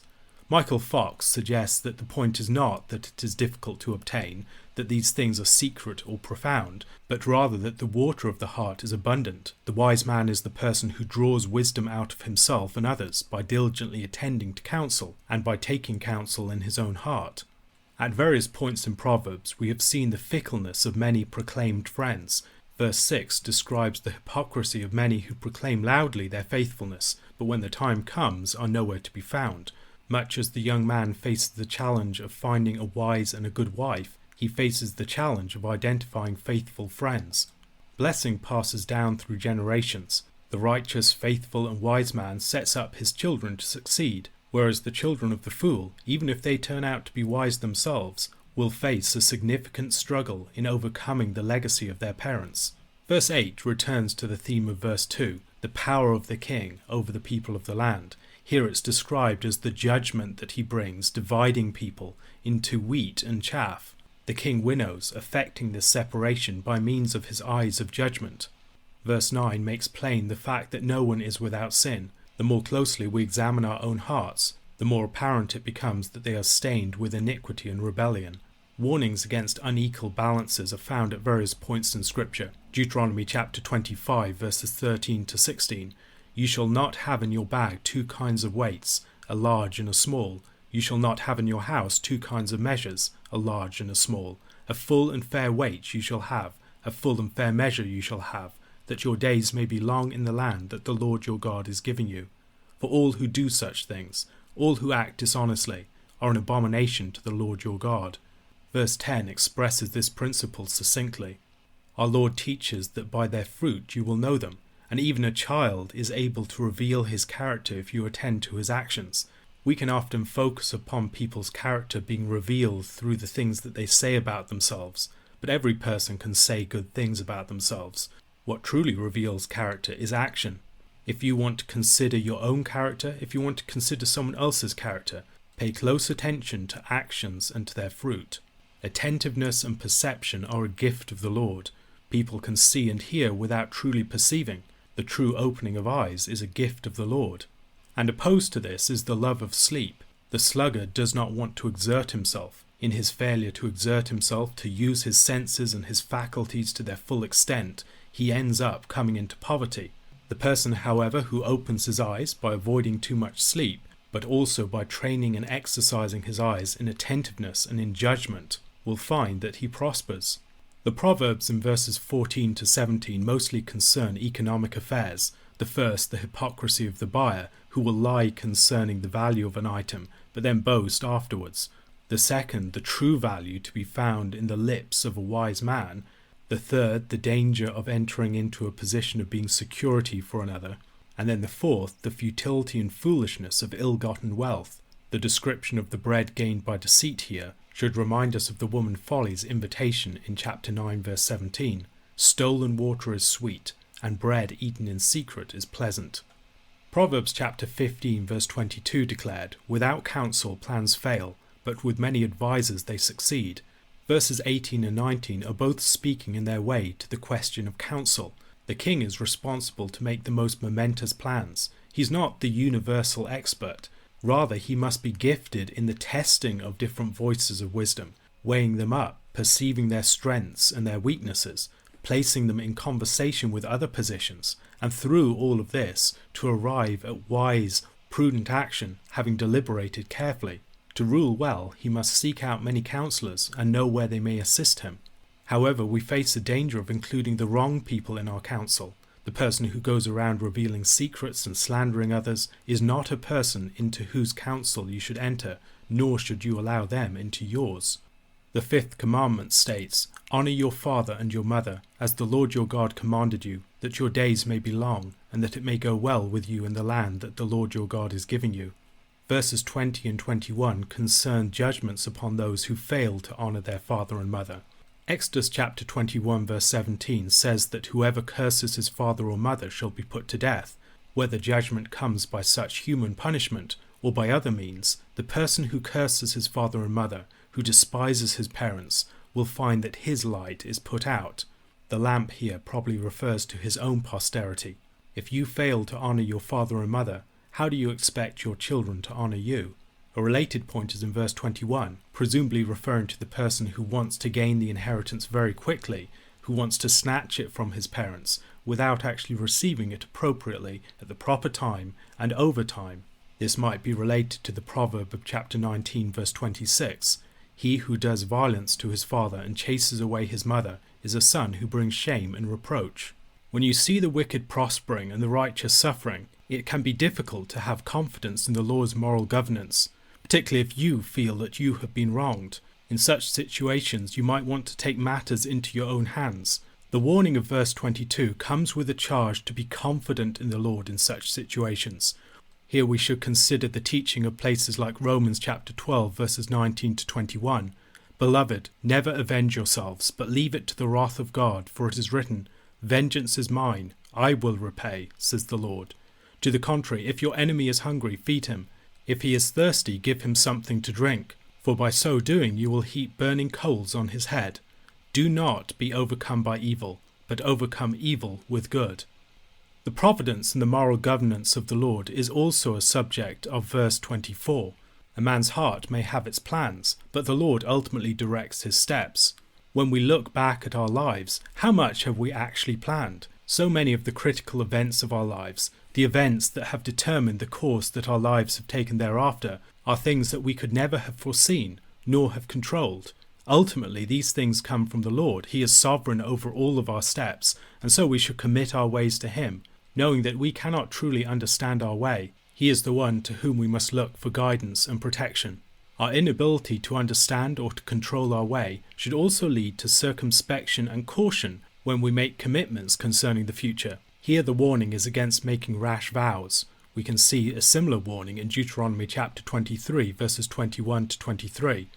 Michael Fox suggests that the point is not that it is difficult to obtain, that these things are secret or profound, but rather that the water of the heart is abundant. The wise man is the person who draws wisdom out of himself and others by diligently attending to counsel and by taking counsel in his own heart. At various points in Proverbs, we have seen the fickleness of many proclaimed friends. Verse 6 describes the hypocrisy of many who proclaim loudly their faithfulness, but when the time comes are nowhere to be found. Much as the young man faces the challenge of finding a wise and a good wife, he faces the challenge of identifying faithful friends. Blessing passes down through generations. The righteous, faithful and wise man sets up his children to succeed, whereas the children of the fool, even if they turn out to be wise themselves, will face a significant struggle in overcoming the legacy of their parents. Verse 8 returns to the theme of verse 2, the power of the king over the people of the land. Here it's described as the judgment that he brings, dividing people into wheat and chaff. The king winnows, effecting this separation by means of his eyes of judgment. Verse 9 makes plain the fact that no one is without sin. The more closely we examine our own hearts, the more apparent it becomes that they are stained with iniquity and rebellion. Warnings against unequal balances are found at various points in Scripture. Deuteronomy chapter 25 verses 13 to 16. You shall not have in your bag 2 kinds of weights, a large and a small. You shall not have in your house 2 kinds of measures, a large and a small. A full and fair weight you shall have, a full and fair measure you shall have, that your days may be long in the land that the Lord your God is giving you. For all who do such things, all who act dishonestly, are an abomination to the Lord your God. Verse 10 expresses this principle succinctly. Our Lord teaches that by their fruit you will know them, and even a child is able to reveal his character if you attend to his actions. We can often focus upon people's character being revealed through the things that they say about themselves, but every person can say good things about themselves. What truly reveals character is action. If you want to consider your own character, if you want to consider someone else's character, Pay close attention to actions and to their fruit. Attentiveness and perception are a gift of the Lord. People can see and hear without truly perceiving. The true opening of eyes is a gift of the Lord. And opposed to this is the love of sleep. The sluggard does not want to exert himself. In his failure to exert himself, to use his senses and his faculties to their full extent, he ends up coming into poverty. The person, however, who opens his eyes by avoiding too much sleep, but also by training and exercising his eyes in attentiveness and in judgment, will find that he prospers. The Proverbs in verses 14 to 17 mostly concern economic affairs. The first, the hypocrisy of the buyer, who will lie concerning the value of an item, but then boast afterwards. The second, the true value to be found in the lips of a wise man. The third, the danger of entering into a position of being security for another. And then the fourth, the futility and foolishness of ill-gotten wealth. The description of the bread gained by deceit here should remind us of the woman Folly's invitation in chapter 9 verse 17. Stolen water is sweet, and bread eaten in secret is pleasant. Proverbs chapter 15 verse 22 declared, "Without counsel plans fail, but with many advisers they succeed." Verses 18 and 19 are both speaking in their way to the question of counsel. The king is responsible to make the most momentous plans. He's not the universal expert. Rather, he must be gifted in the testing of different voices of wisdom, weighing them up, perceiving their strengths and their weaknesses, placing them in conversation with other positions, and through all of this, to arrive at wise, prudent action, having deliberated carefully. To rule well, he must seek out many counselors and know where they may assist him. However, we face the danger of including the wrong people in our counsel. The person who goes around revealing secrets and slandering others is not a person into whose counsel you should enter, nor should you allow them into yours. The fifth commandment states, "Honor your father and your mother, as the Lord your God commanded you, that your days may be long, and that it may go well with you in the land that the Lord your God is giving you." Verses 20 and 21 concern judgments upon those who fail to honor their father and mother. Exodus chapter 21 verse 17 says that whoever curses his father or mother shall be put to death. Whether judgment comes by such human punishment or by other means, the person who curses his father and mother, who despises his parents, will find that his light is put out. The lamp here probably refers to his own posterity. If you fail to honor your father and mother, how do you expect your children to honor you? A related point is in verse 21, presumably referring to the person who wants to gain the inheritance very quickly, who wants to snatch it from his parents without actually receiving it appropriately at the proper time and over time. This might be related to the proverb of chapter 19 verse 26. He who does violence to his father and chases away his mother is a son who brings shame and reproach. When you see the wicked prospering and the righteous suffering, it can be difficult to have confidence in the Lord's moral governance, particularly if you feel that you have been wronged. In such situations, you might want to take matters into your own hands. The warning of verse 22 comes with a charge to be confident in the Lord in such situations. Here we should consider the teaching of places like Romans chapter 12 verses 19 to 21. "Beloved, never avenge yourselves, but leave it to the wrath of God, for it is written, 'Vengeance is mine, I will repay,' says the Lord. To the contrary, if your enemy is hungry, feed him. If he is thirsty, give him something to drink, for by so doing you will heap burning coals on his head. Do not be overcome by evil, but overcome evil with good." The providence and the moral governance of the Lord is also a subject of verse 24. A man's heart may have its plans, but the Lord ultimately directs his steps. When we look back at our lives, how much have we actually planned? So many of the critical events of our lives, the events that have determined the course that our lives have taken thereafter, are things that we could never have foreseen, nor have controlled. Ultimately, these things come from the Lord. He is sovereign over all of our steps, and so we should commit our ways to him, knowing that we cannot truly understand our way. He is the one to whom we must look for guidance and protection. Our inability to understand or to control our way should also lead to circumspection and caution when we make commitments concerning the future. Here the warning is against making rash vows. We can see a similar warning in Deuteronomy chapter 23 verses 21 to 23.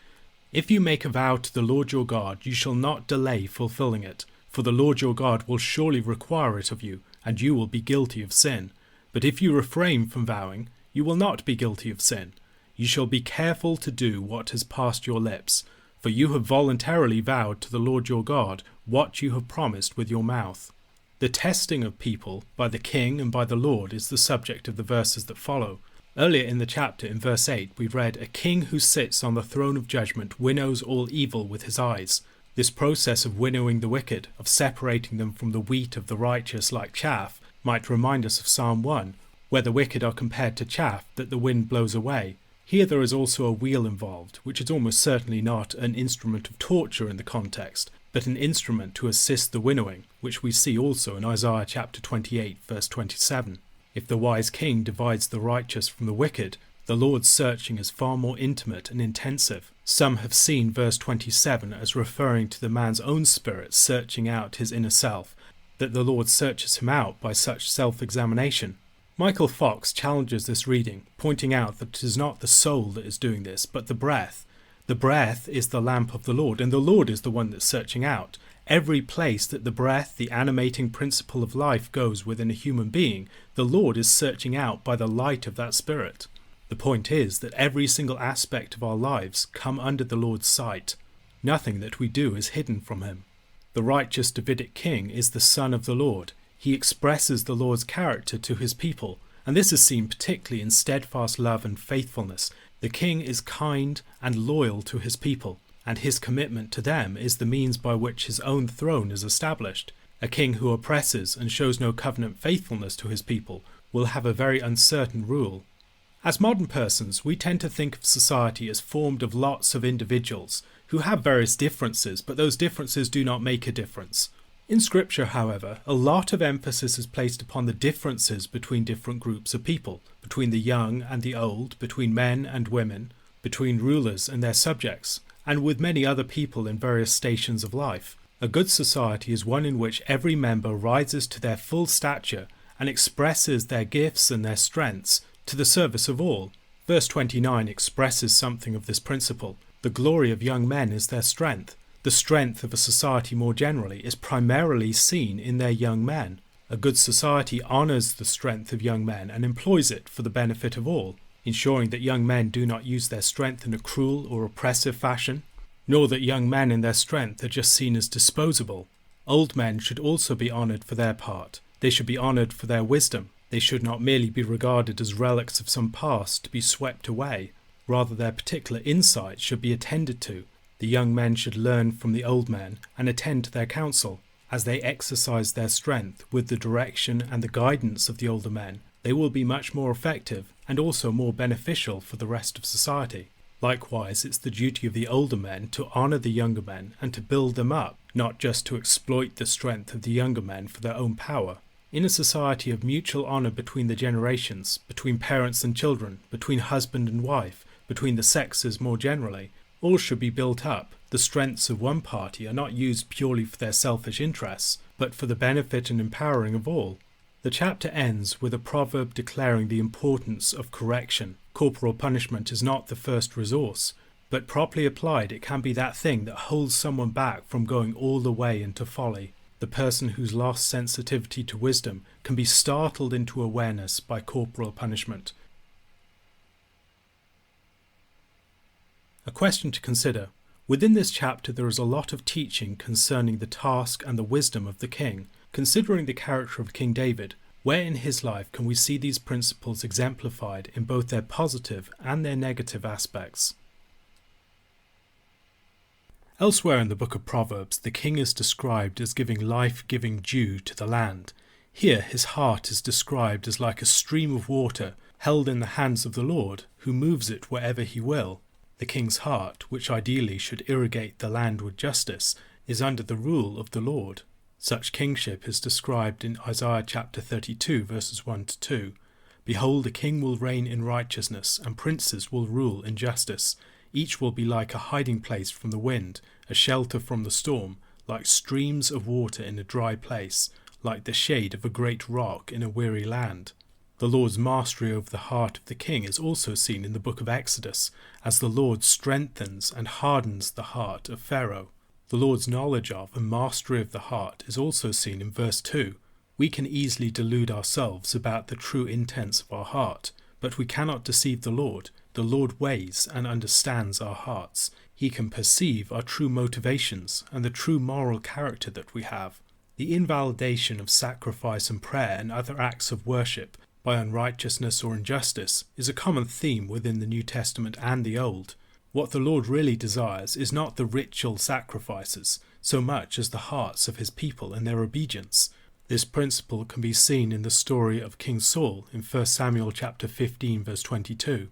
"If you make a vow to the Lord your God, you shall not delay fulfilling it, for the Lord your God will surely require it of you, and you will be guilty of sin. But if you refrain from vowing, you will not be guilty of sin. You shall be careful to do what has passed your lips, for you have voluntarily vowed to the Lord your God what you have promised with your mouth. The testing of people by the king and by the Lord is the subject of the verses that follow. Earlier in the chapter, in verse 8, we read, "A king who sits on the throne of judgment winnows all evil with his eyes." This process of winnowing the wicked, of separating them from the wheat of the righteous like chaff, might remind us of Psalm 1, where the wicked are compared to chaff that the wind blows away. Here there is also a wheel involved, which is almost certainly not an instrument of torture in the context, but an instrument to assist the winnowing, which we see also in Isaiah chapter 28, verse 27. If the wise king divides the righteous from the wicked, the Lord's searching is far more intimate and intensive. Some have seen verse 27 as referring to the man's own spirit searching out his inner self, that the Lord searches him out by such self-examination. Michael Fox challenges this reading, pointing out that it is not the soul that is doing this, but the breath. The breath is the lamp of the Lord, and the Lord is the one that's searching out. Every place that the breath, the animating principle of life, goes within a human being, the Lord is searching out by the light of that spirit. The point is that every single aspect of our lives come under the Lord's sight. Nothing that we do is hidden from him. The righteous Davidic king is the son of the Lord. He expresses the Lord's character to his people, and this is seen particularly in steadfast love and faithfulness. The king is kind and loyal to his people, and his commitment to them is the means by which his own throne is established. A king who oppresses and shows no covenant faithfulness to his people will have a very uncertain rule. As modern persons, we tend to think of society as formed of lots of individuals who have various differences, but those differences do not make a difference. In Scripture, however, a lot of emphasis is placed upon the differences between different groups of people, between the young and the old, between men and women, between rulers and their subjects, and with many other people in various stations of life. A good society is one in which every member rises to their full stature and expresses their gifts and their strengths to the service of all. Verse 29 expresses something of this principle. The glory of young men is their strength. The strength of a society more generally is primarily seen in their young men. A good society honours the strength of young men and employs it for the benefit of all, ensuring that young men do not use their strength in a cruel or oppressive fashion, nor that young men in their strength are just seen as disposable. Old men should also be honoured for their part. They should be honoured for their wisdom. They should not merely be regarded as relics of some past to be swept away. Rather, their particular insights should be attended to. The young men should learn from the old men and attend to their counsel. As they exercise their strength with the direction and the guidance of the older men, they will be much more effective and also more beneficial for the rest of society. Likewise, it's the duty of the older men to honour the younger men and to build them up, not just to exploit the strength of the younger men for their own power. In a society of mutual honour between the generations, between parents and children, between husband and wife, between the sexes more generally, all should be built up. The strengths of one party are not used purely for their selfish interests, but for the benefit and empowering of all. The chapter ends with a proverb declaring the importance of correction. Corporal punishment is not the first resource, but properly applied it can be that thing that holds someone back from going all the way into folly. The person who's lost sensitivity to wisdom can be startled into awareness by corporal punishment. A question to consider. Within this chapter there is a lot of teaching concerning the task and the wisdom of the king. Considering the character of King David, where in his life can we see these principles exemplified in both their positive and their negative aspects? Elsewhere in the book of Proverbs, the king is described as giving life-giving dew to the land. Here his heart is described as like a stream of water held in the hands of the Lord, who moves it wherever he will. The king's heart, which ideally should irrigate the land with justice, is under the rule of the Lord. Such kingship is described in Isaiah chapter 32, verses 1 to 2. Behold, a king will reign in righteousness, and princes will rule in justice. Each will be like a hiding place from the wind, a shelter from the storm, like streams of water in a dry place, like the shade of a great rock in a weary land. The Lord's mastery over the heart of the king is also seen in the book of Exodus, as the Lord strengthens and hardens the heart of Pharaoh. The Lord's knowledge of and mastery of the heart is also seen in verse 2. We can easily delude ourselves about the true intents of our heart, But we cannot deceive the Lord. The Lord weighs and understands our hearts. He can perceive our true motivations and the true moral character that we have. The invalidation of sacrifice and prayer and other acts of worship by unrighteousness or injustice is a common theme within the New Testament and the Old. What the Lord really desires is not the ritual sacrifices, so much as the hearts of his people and their obedience. This principle can be seen in the story of King Saul in 1 Samuel chapter 15 verse 22.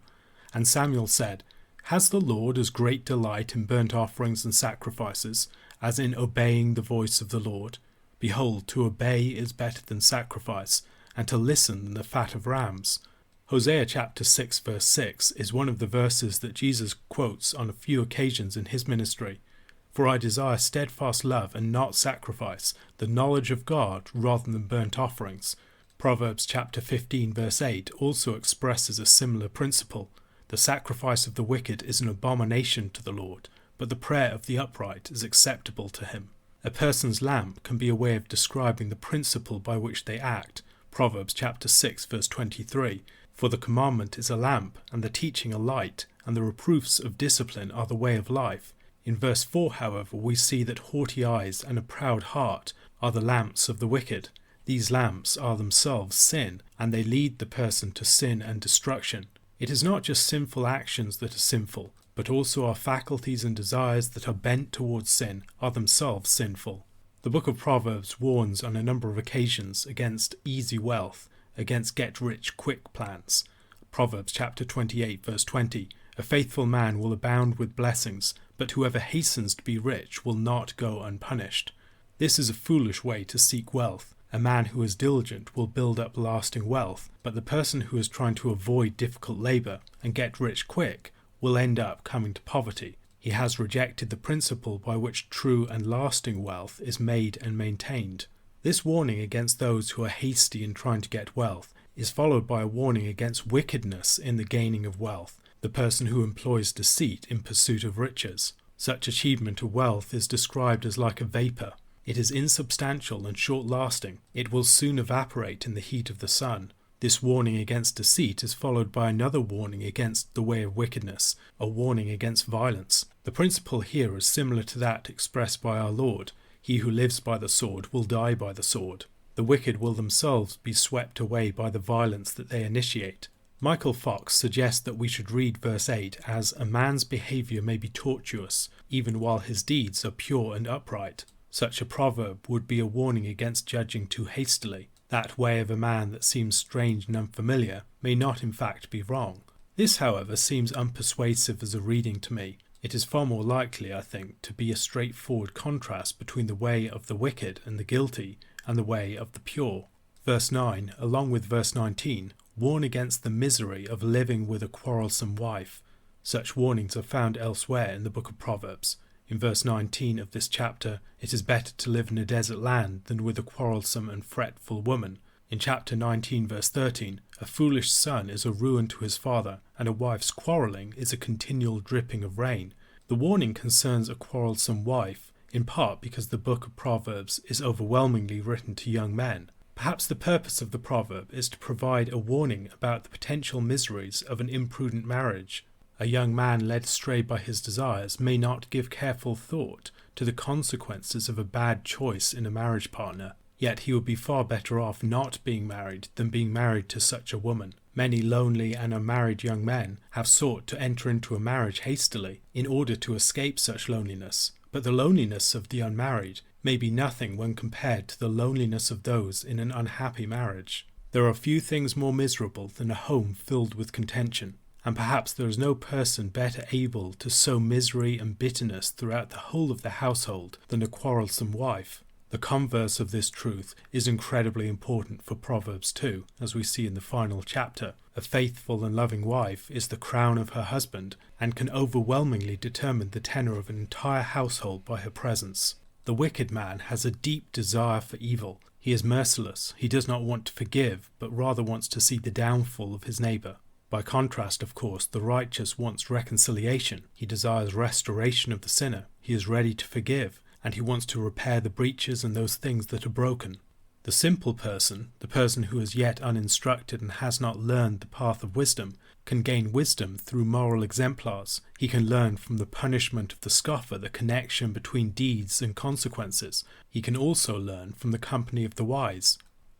And Samuel said, "Has the Lord as great delight in burnt offerings and sacrifices as in obeying the voice of the Lord? Behold, to obey is better than sacrifice, and to listen than the fat of rams." Hosea chapter 6 verse 6 is one of the verses that Jesus quotes on a few occasions in his ministry. "For I desire steadfast love and not sacrifice, the knowledge of God rather than burnt offerings." Proverbs chapter 15 verse 8 also expresses a similar principle. "The sacrifice of the wicked is an abomination to the Lord, but the prayer of the upright is acceptable to him." A person's lamp can be a way of describing the principle by which they act. Proverbs chapter 6 verse 23. "For the commandment is a lamp, and the teaching a light, and the reproofs of discipline are the way of life." In verse 4, however, we see that haughty eyes and a proud heart are the lamps of the wicked. These lamps are themselves sin, and they lead the person to sin and destruction. It is not just sinful actions that are sinful, but also our faculties and desires that are bent towards sin are themselves sinful. The book of Proverbs warns on a number of occasions against easy wealth, against get-rich-quick plans. Proverbs chapter 28 verse 20, "A faithful man will abound with blessings, but whoever hastens to be rich will not go unpunished." This is a foolish way to seek wealth. A man who is diligent will build up lasting wealth, but the person who is trying to avoid difficult labour and get rich quick will end up coming to poverty. He has rejected the principle by which true and lasting wealth is made and maintained. This warning against those who are hasty in trying to get wealth is followed by a warning against wickedness in the gaining of wealth, the person who employs deceit in pursuit of riches. Such achievement of wealth is described as like a vapour. It is insubstantial and short-lasting. It will soon evaporate in the heat of the sun. This warning against deceit is followed by another warning against the way of wickedness, a warning against violence. The principle here is similar to that expressed by our Lord. He who lives by the sword will die by the sword. The wicked will themselves be swept away by the violence that they initiate. Michael Fox suggests that we should read verse 8 as "a man's behaviour may be tortuous, even while his deeds are pure and upright." Such a proverb would be a warning against judging too hastily. That way of a man that seems strange and unfamiliar may not in fact be wrong. This, however, seems unpersuasive as a reading to me. It is far more likely, I think, to be a straightforward contrast between the way of the wicked and the guilty and the way of the pure. Verse 9, along with verse 19, warn against the misery of living with a quarrelsome wife. Such warnings are found elsewhere in the book of Proverbs. In verse 19 of this chapter, it is better to live in a desert land than with a quarrelsome and fretful woman. In chapter 19 verse 13, a foolish son is a ruin to his father, and a wife's quarrelling is a continual dripping of rain. The warning concerns a quarrelsome wife, in part because the book of Proverbs is overwhelmingly written to young men. Perhaps the purpose of the proverb is to provide a warning about the potential miseries of an imprudent marriage. A young man led astray by his desires may not give careful thought to the consequences of a bad choice in a marriage partner, yet he would be far better off not being married than being married to such a woman. Many lonely and unmarried young men have sought to enter into a marriage hastily in order to escape such loneliness, but the loneliness of the unmarried may be nothing when compared to the loneliness of those in an unhappy marriage. There are few things more miserable than a home filled with contention, and perhaps there is no person better able to sow misery and bitterness throughout the whole of the household than a quarrelsome wife. The converse of this truth is incredibly important for Proverbs 2, as we see in the final chapter. A faithful and loving wife is the crown of her husband and can overwhelmingly determine the tenor of an entire household by her presence. The wicked man has a deep desire for evil. He is merciless. He does not want to forgive, but rather wants to see the downfall of his neighbour. By contrast, of course, the righteous wants reconciliation. He desires restoration of the sinner. He is ready to forgive, and he wants to repair the breaches and those things that are broken. The simple person, the person who is yet uninstructed and has not learned the path of wisdom, can gain wisdom through moral exemplars. He can learn from the punishment of the scoffer the connection between deeds and consequences. He can also learn from the company of the wise.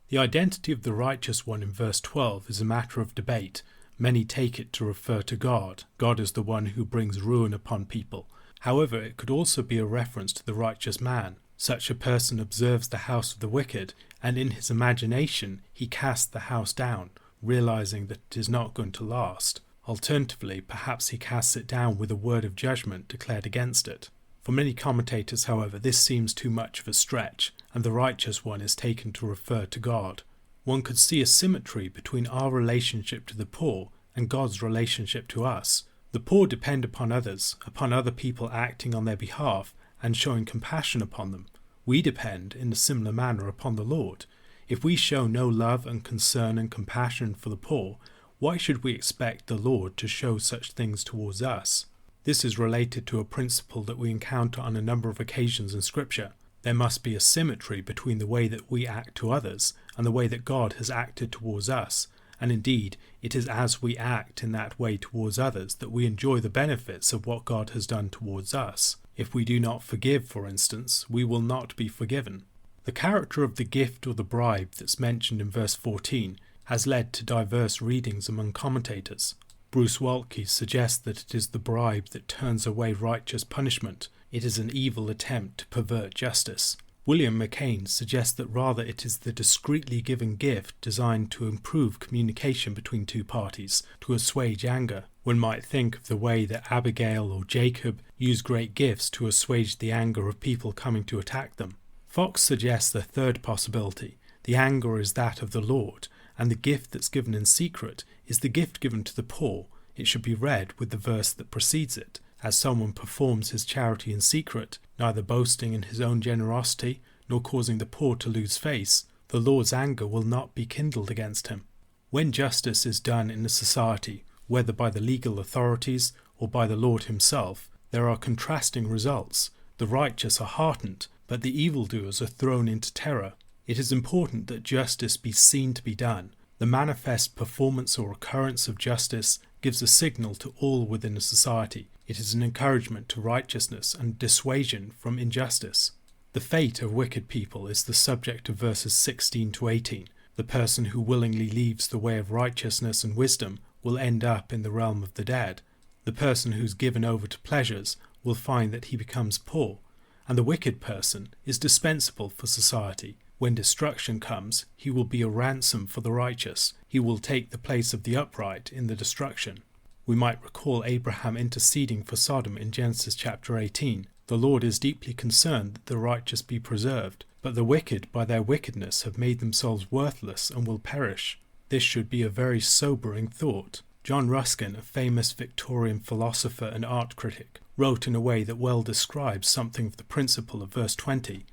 The identity of the righteous one in verse 12 is a matter of debate. Many take it to refer to God. God is the one who brings ruin upon people. However, it could also be a reference to the righteous man. Such a person observes the house of the wicked, and in his imagination he casts the house down, realizing that it is not going to last. Alternatively, perhaps he casts it down with a word of judgment declared against it. For many commentators, however, this seems too much of a stretch, and the righteous one is taken to refer to God. One could see a symmetry between our relationship to the poor and God's relationship to us. The poor depend upon others, upon other people acting on their behalf and showing compassion upon them. We depend in a similar manner upon the Lord. If we show no love and concern and compassion for the poor, why should we expect the Lord to show such things towards us? This is related to a principle that we encounter on a number of occasions in Scripture. There must be a symmetry between the way that we act to others and the way that God has acted towards us. And indeed, it is as we act in that way towards others that we enjoy the benefits of what God has done towards us. If we do not forgive, for instance, we will not be forgiven. The character of the gift or the bribe that's mentioned in verse 14 has led to diverse readings among commentators. Bruce Waltke suggests that it is the bribe that turns away righteous punishment. It is an evil attempt to pervert justice. William McCain suggests that rather it is the discreetly given gift designed to improve communication between two parties, to assuage anger. One might think of the way that Abigail or Jacob used great gifts to assuage the anger of people coming to attack them. Fox suggests the third possibility. The anger is that of the Lord, and the gift that's given in secret is the gift given to the poor. It should be read with the verse that precedes it. As someone performs his charity in secret, neither boasting in his own generosity, nor causing the poor to lose face, the Lord's anger will not be kindled against him. When justice is done in a society, whether by the legal authorities or by the Lord himself, there are contrasting results. The righteous are heartened, but the evildoers are thrown into terror. It is important that justice be seen to be done. The manifest performance or occurrence of justice gives a signal to all within a society. It is an encouragement to righteousness and dissuasion from injustice. The fate of wicked people is the subject of verses 16 to 18. The person who willingly leaves the way of righteousness and wisdom will end up in the realm of the dead. The person who's given over to pleasures will find that he becomes poor, and the wicked person is dispensable for society. When destruction comes, he will be a ransom for the righteous. He will take the place of the upright in the destruction. We might recall Abraham interceding for Sodom in Genesis chapter 18. The Lord is deeply concerned that the righteous be preserved, but the wicked by their wickedness have made themselves worthless and will perish. This should be a very sobering thought. John Ruskin, a famous Victorian philosopher and art critic, wrote in a way that well describes something of the principle of verse 20.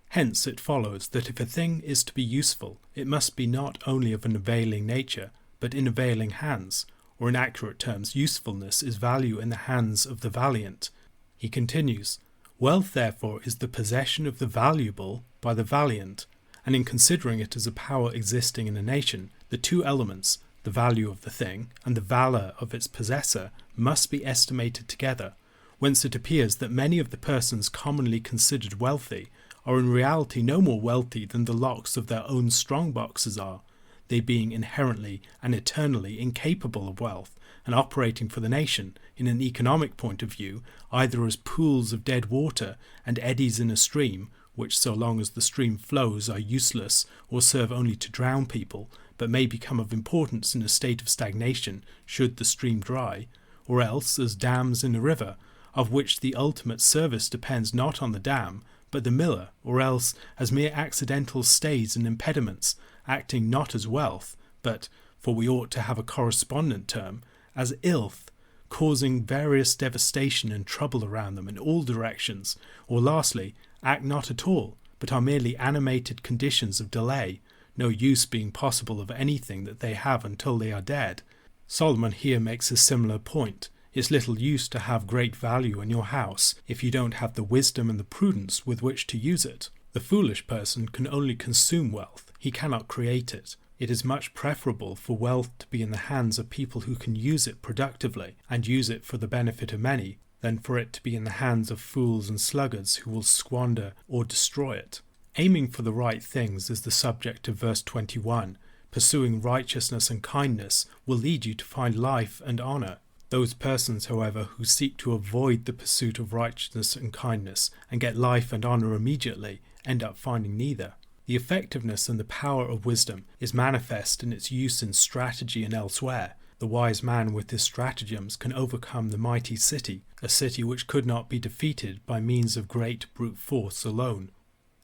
Hence it follows that if a thing is to be useful, it must be not only of an availing nature, but in availing hands, or in accurate terms, usefulness is value in the hands of the valiant. He continues, wealth therefore is the possession of the valuable by the valiant, and in considering it as a power existing in a nation, the two elements, the value of the thing and the valour of its possessor, must be estimated together, whence it appears that many of the persons commonly considered wealthy are in reality no more wealthy than the locks of their own strong boxes are, they being inherently and eternally incapable of wealth, and operating for the nation, in an economic point of view, either as pools of dead water and eddies in a stream, which so long as the stream flows are useless or serve only to drown people, but may become of importance in a state of stagnation should the stream dry, or else as dams in a river, of which the ultimate service depends not on the dam, but the miller, or else as mere accidental stays and impediments, acting not as wealth, but, for we ought to have a correspondent term, as ilth, causing various devastation and trouble around them in all directions, or lastly, act not at all, but are merely animated conditions of delay, no use being possible of anything that they have until they are dead. Solomon here makes a similar point. It's little use to have great value in your house if you don't have the wisdom and the prudence with which to use it. The foolish person can only consume wealth, he cannot create it. It is much preferable for wealth to be in the hands of people who can use it productively and use it for the benefit of many, than for it to be in the hands of fools and sluggards who will squander or destroy it. Aiming for the right things is the subject of verse 21. Pursuing righteousness and kindness will lead you to find life and honour. Those persons, however, who seek to avoid the pursuit of righteousness and kindness and get life and honour immediately end up finding neither. The effectiveness and the power of wisdom is manifest in its use in strategy and elsewhere. The wise man with his stratagems can overcome the mighty city, a city which could not be defeated by means of great brute force alone.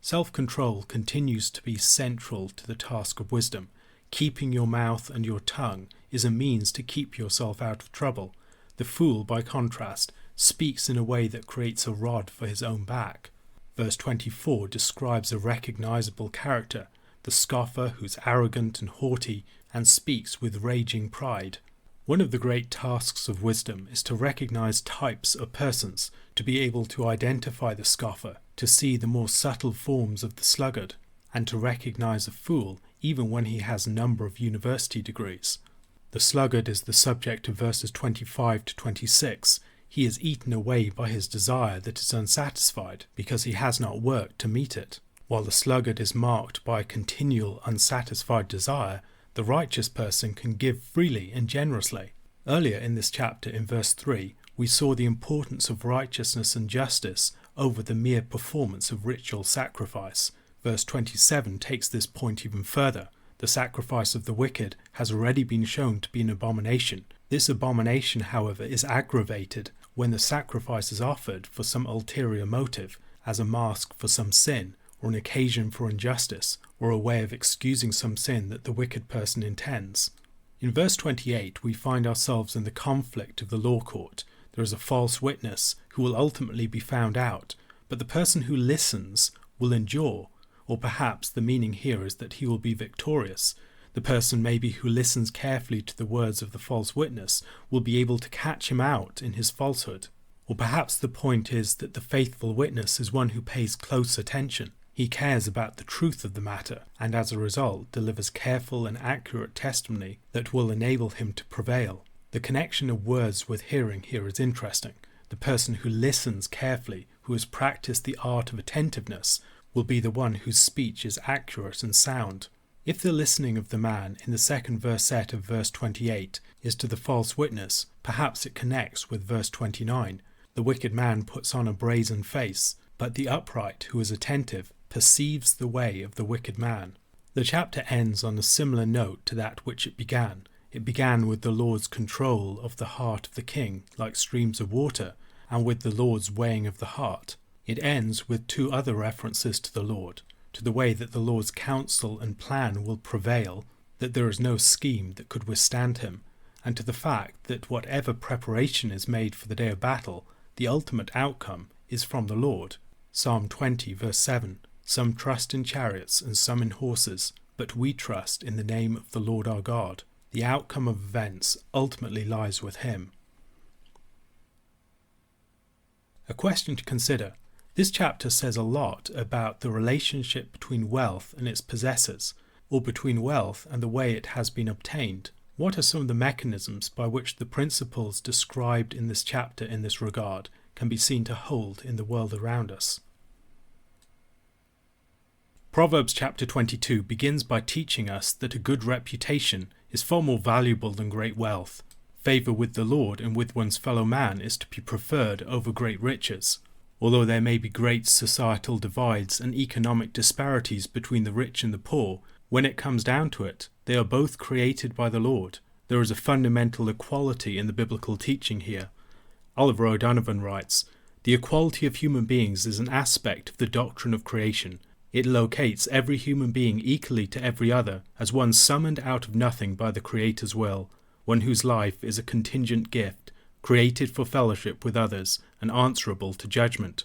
Self-control continues to be central to the task of wisdom. Keeping your mouth and your tongue is a means to keep yourself out of trouble. The fool, by contrast, speaks in a way that creates a rod for his own back. Verse 24 describes a recognizable character, the scoffer who's arrogant and haughty and speaks with raging pride. One of the great tasks of wisdom is to recognize types of persons, to be able to identify the scoffer, to see the more subtle forms of the sluggard, and to recognize a fool even when he has a number of university degrees. The sluggard is the subject of verses 25 to 26. He is eaten away by his desire that is unsatisfied, because he has not worked to meet it. While the sluggard is marked by a continual unsatisfied desire, the righteous person can give freely and generously. Earlier in this chapter, in verse 3, we saw the importance of righteousness and justice over the mere performance of ritual sacrifice. Verse 27 takes this point even further. The sacrifice of the wicked has already been shown to be an abomination. This abomination, however, is aggravated when the sacrifice is offered for some ulterior motive, as a mask for some sin, or an occasion for injustice, or a way of excusing some sin that the wicked person intends. In verse 28 we find ourselves in the conflict of the law court. There is a false witness who will ultimately be found out, but the person who listens will endure, or perhaps the meaning here is that he will be victorious. The person maybe who listens carefully to the words of the false witness will be able to catch him out in his falsehood. Or perhaps the point is that the faithful witness is one who pays close attention. He cares about the truth of the matter, and as a result delivers careful and accurate testimony that will enable him to prevail. The connection of words with hearing here is interesting. The person who listens carefully, who has practiced the art of attentiveness, will be the one whose speech is accurate and sound. If the listening of the man in the second verset of verse 28 is to the false witness, perhaps it connects with verse 29. The wicked man puts on a brazen face, but the upright who is attentive perceives the way of the wicked man. The chapter ends on a similar note to that which it began. It began with the Lord's control of the heart of the king, like streams of water, and with the Lord's weighing of the heart. It ends with two other references to the Lord, to the way that the Lord's counsel and plan will prevail, that there is no scheme that could withstand him, and to the fact that whatever preparation is made for the day of battle, the ultimate outcome is from the Lord. Psalm 20 verse 7, Some trust in chariots and some in horses, but we trust in the name of the Lord our God. The outcome of events ultimately lies with him. A question to consider. This chapter says a lot about the relationship between wealth and its possessors, or between wealth and the way it has been obtained. What are some of the mechanisms by which the principles described in this chapter in this regard can be seen to hold in the world around us? Proverbs chapter 22 begins by teaching us that a good reputation is far more valuable than great wealth. Favour with the Lord and with one's fellow man is to be preferred over great riches. Although there may be great societal divides and economic disparities between the rich and the poor, when it comes down to it, they are both created by the Lord. There is a fundamental equality in the biblical teaching here. Oliver O'Donovan writes, "The equality of human beings is an aspect of the doctrine of creation. It locates every human being equally to every other as one summoned out of nothing by the Creator's will, one whose life is a contingent gift, created for fellowship with others and answerable to judgment.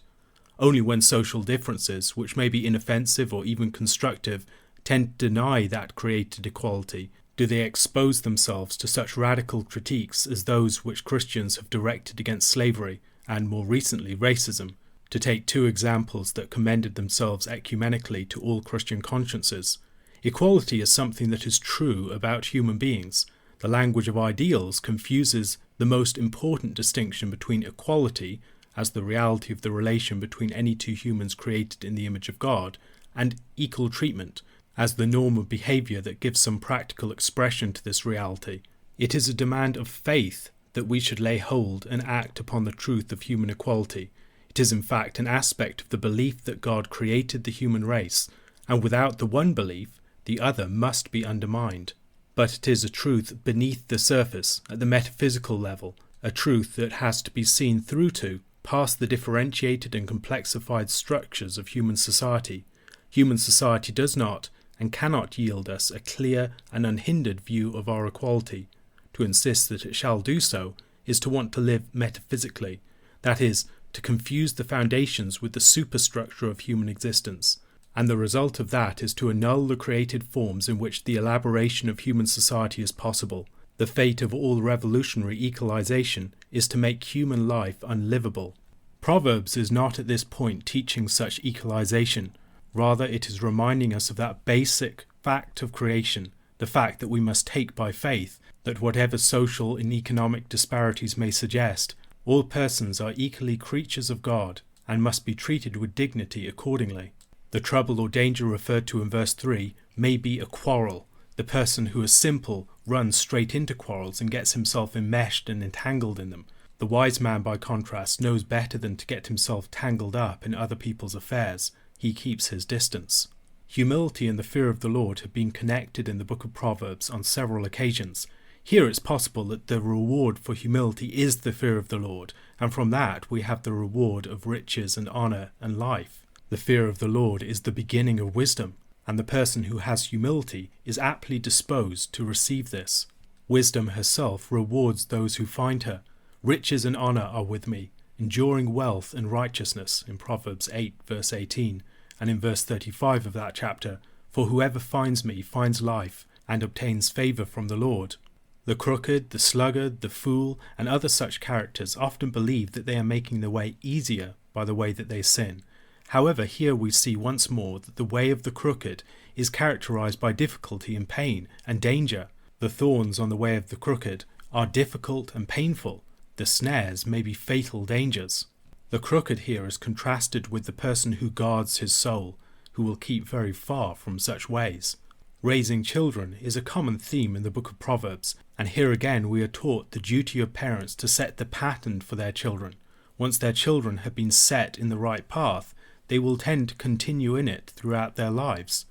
Only when social differences, which may be inoffensive or even constructive, tend to deny that created equality, do they expose themselves to such radical critiques as those which Christians have directed against slavery and, more recently, racism. To take two examples that commended themselves ecumenically to all Christian consciences, equality is something that is true about human beings. The language of ideals confuses the most important distinction between equality, as the reality of the relation between any two humans created in the image of God, and equal treatment, as the norm of behaviour that gives some practical expression to this reality. It is a demand of faith that we should lay hold and act upon the truth of human equality. It is in fact an aspect of the belief that God created the human race, and without the one belief, the other must be undermined. But it is a truth beneath the surface, at the metaphysical level, a truth that has to be seen through to, past the differentiated and complexified structures of human society. Human society does not and cannot yield us a clear and unhindered view of our equality. To insist that it shall do so is to want to live metaphysically, that is, to confuse the foundations with the superstructure of human existence, and the result of that is to annul the created forms in which the elaboration of human society is possible. The fate of all revolutionary equalization is to make human life unlivable. Proverbs is not at this point teaching such equalization. Rather, it is reminding us of that basic fact of creation, the fact that we must take by faith that whatever social and economic disparities may suggest, all persons are equally creatures of God and must be treated with dignity accordingly. The trouble or danger referred to in verse 3 may be a quarrel. The person who is simple runs straight into quarrels and gets himself enmeshed and entangled in them. The wise man, by contrast, knows better than to get himself tangled up in other people's affairs. He keeps his distance. Humility and the fear of the Lord have been connected in the book of Proverbs on several occasions. Here it's possible that the reward for humility is the fear of the Lord, and from that we have the reward of riches and honour and life. The fear of the Lord is the beginning of wisdom, and the person who has humility is aptly disposed to receive this. Wisdom herself rewards those who find her. Riches and honour are with me, enduring wealth and righteousness, in Proverbs 8 verse 18, and in verse 35 of that chapter, for whoever finds me finds life and obtains favour from the Lord. The crooked, the sluggard, the fool, and other such characters often believe that they are making the way easier by the way that they sin. However, here we see once more that the way of the crooked is characterized by difficulty and pain and danger. The thorns on the way of the crooked are difficult and painful. The snares may be fatal dangers. The crooked here is contrasted with the person who guards his soul, who will keep very far from such ways. Raising children is a common theme in the book of Proverbs, and here again we are taught the duty of parents to set the pattern for their children. Once their children have been set in the right path, they will tend to continue in it throughout their lives.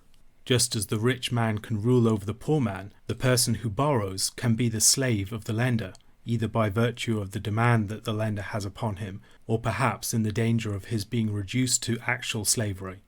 Just as the rich man can rule over the poor man, the person who borrows can be the slave of the lender, either by virtue of the demand that the lender has upon him, or perhaps in the danger of his being reduced to actual slavery.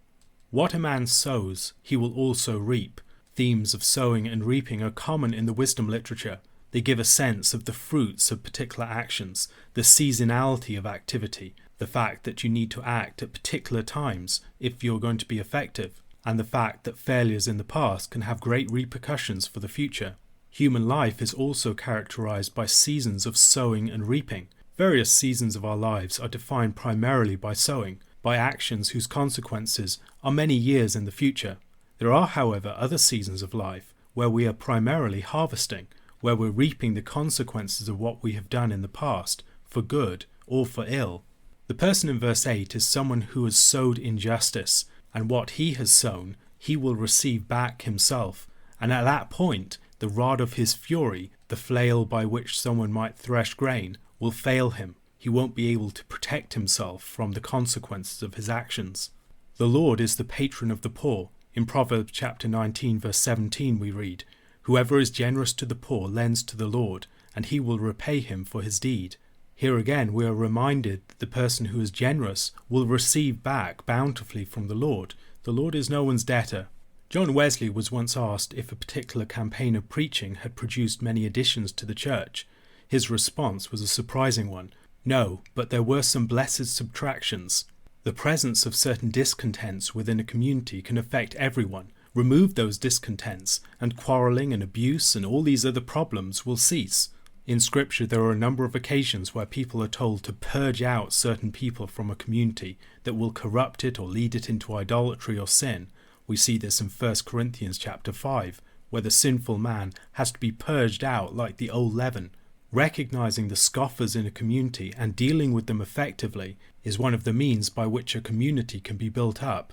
What a man sows, he will also reap. Themes of sowing and reaping are common in the wisdom literature. They give a sense of the fruits of particular actions, the seasonality of activity, the fact that you need to act at particular times if you're going to be effective, and the fact that failures in the past can have great repercussions for the future. Human life is also characterized by seasons of sowing and reaping. Various seasons of our lives are defined primarily by sowing, by actions whose consequences are many years in the future. There are, however, other seasons of life where we are primarily harvesting, where we're reaping the consequences of what we have done in the past, for good or for ill. The person in verse 8 is someone who has sowed injustice, and what he has sown, he will receive back himself. And at that point, the rod of his fury, the flail by which someone might thresh grain, will fail him. He won't be able to protect himself from the consequences of his actions. The Lord is the patron of the poor. In Proverbs chapter 19 verse 17 we read, "Whoever is generous to the poor lends to the Lord, and he will repay him for his deed." Here again we are reminded that the person who is generous will receive back bountifully from the Lord. The Lord is no one's debtor. John Wesley was once asked if a particular campaign of preaching had produced many additions to the church. His response was a surprising one. No, but there were some blessed subtractions. The presence of certain discontents within a community can affect everyone. Remove those discontents, and quarrelling and abuse and all these other problems will cease. In Scripture, there are a number of occasions where people are told to purge out certain people from a community that will corrupt it or lead it into idolatry or sin. We see this in 1 Corinthians chapter 5, where the sinful man has to be purged out like the old leaven. Recognizing the scoffers in a community and dealing with them effectively is one of the means by which a community can be built up.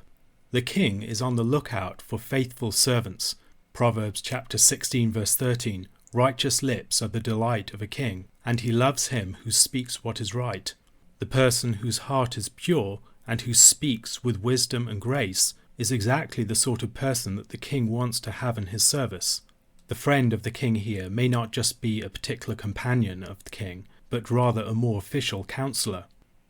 The king is on the lookout for faithful servants. Proverbs chapter 16 verse 13, righteous lips are the delight of a king, and he loves him who speaks what is right. The person whose heart is pure and who speaks with wisdom and grace is exactly the sort of person that the king wants to have in his service. The friend of the king here may not just be a particular companion of the king, but rather a more official counselor.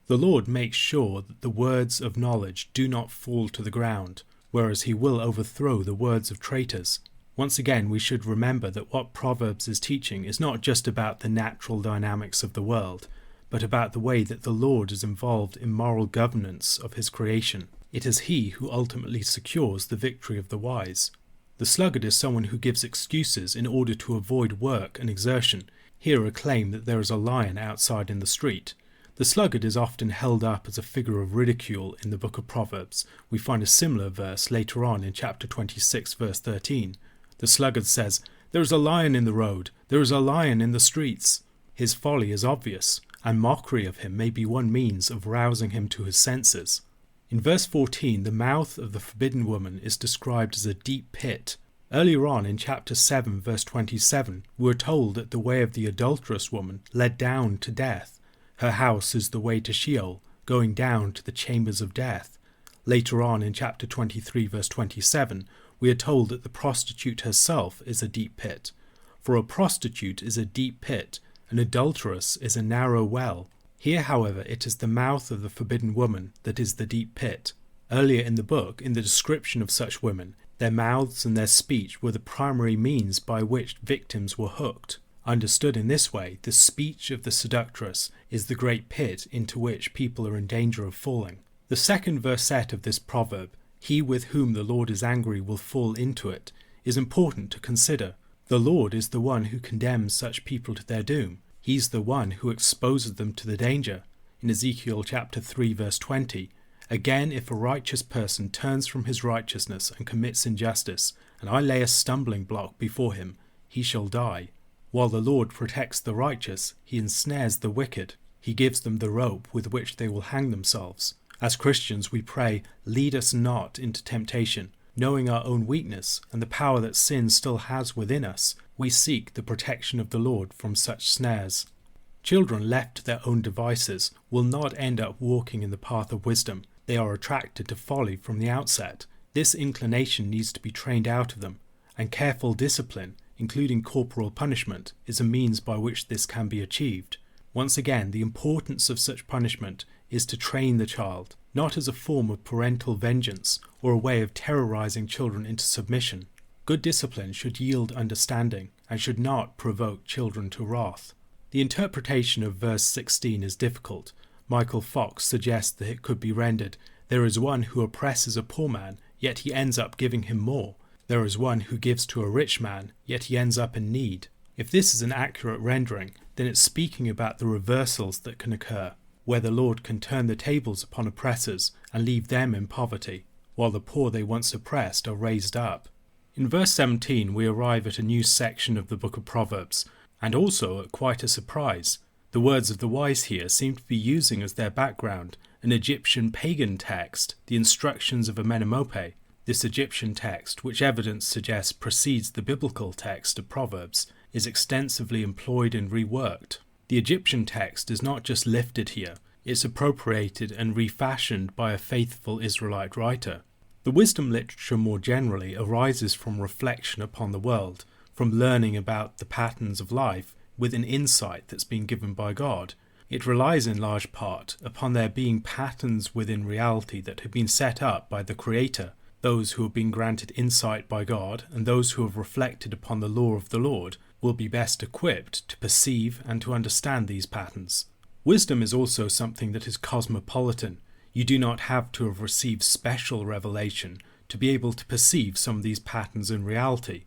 The Lord makes sure that the words of knowledge do not fall to the ground, whereas he will overthrow the words of traitors. Once again, we should remember that what Proverbs is teaching is not just about the natural dynamics of the world, but about the way that the Lord is involved in moral governance of his creation. It is he who ultimately secures the victory of the wise. The sluggard is someone who gives excuses in order to avoid work and exertion. Here a claim that there is a lion outside in the street. The sluggard is often held up as a figure of ridicule in the book of Proverbs. We find a similar verse later on in chapter 26 verse 13. The sluggard says, "There is a lion in the road, there is a lion in the streets." His folly is obvious, and mockery of him may be one means of rousing him to his senses. In verse 14, the mouth of the forbidden woman is described as a deep pit. Earlier on in chapter 7 verse 27, we are told that the way of the adulterous woman led down to death. Her house is the way to Sheol, going down to the chambers of death. Later on in chapter 23 verse 27, we are told that the prostitute herself is a deep pit. For a prostitute is a deep pit, an adulteress is a narrow well. Here, however, it is the mouth of the forbidden woman that is the deep pit. Earlier in the book, in the description of such women, their mouths and their speech were the primary means by which victims were hooked. Understood in this way, the speech of the seductress is the great pit into which people are in danger of falling. The second verset of this proverb, "He with whom the Lord is angry will fall into it," is important to consider. The Lord is the one who condemns such people to their doom. He's the one who exposes them to the danger. In Ezekiel chapter 3 verse 20, "Again, if a righteous person turns from his righteousness and commits injustice, and I lay a stumbling block before him, he shall die." While the Lord protects the righteous, he ensnares the wicked. He gives them the rope with which they will hang themselves. As Christians, we pray, "Lead us not into temptation." Knowing our own weakness and the power that sin still has within us, we seek the protection of the Lord from such snares. Children left to their own devices will not end up walking in the path of wisdom. They are attracted to folly from the outset. This inclination needs to be trained out of them, and careful discipline, including corporal punishment, is a means by which this can be achieved. Once again, the importance of such punishment is to train the child, not as a form of parental vengeance or a way of terrorizing children into submission. Good discipline should yield understanding and should not provoke children to wrath. The interpretation of verse 16 is difficult. Michael Fox suggests that it could be rendered, "There is one who oppresses a poor man, yet he ends up giving him more. There is one who gives to a rich man, yet he ends up in need." If this is an accurate rendering, then it's speaking about the reversals that can occur, where the Lord can turn the tables upon oppressors and leave them in poverty, while the poor they once oppressed are raised up. In verse 17 we arrive at a new section of the book of Proverbs, and also at quite a surprise. The words of the wise here seem to be using as their background an Egyptian pagan text, the instructions of Amenemope. This Egyptian text, which evidence suggests precedes the biblical text of Proverbs, is extensively employed and reworked. The Egyptian text is not just lifted here, it's appropriated and refashioned by a faithful Israelite writer. The wisdom literature more generally arises from reflection upon the world, from learning about the patterns of life with an insight that's been given by God. It relies in large part upon there being patterns within reality that have been set up by the Creator. Those who have been granted insight by God and those who have reflected upon the law of the Lord will be best equipped to perceive and to understand these patterns. Wisdom is also something that is cosmopolitan. You do not have to have received special revelation to be able to perceive some of these patterns in reality.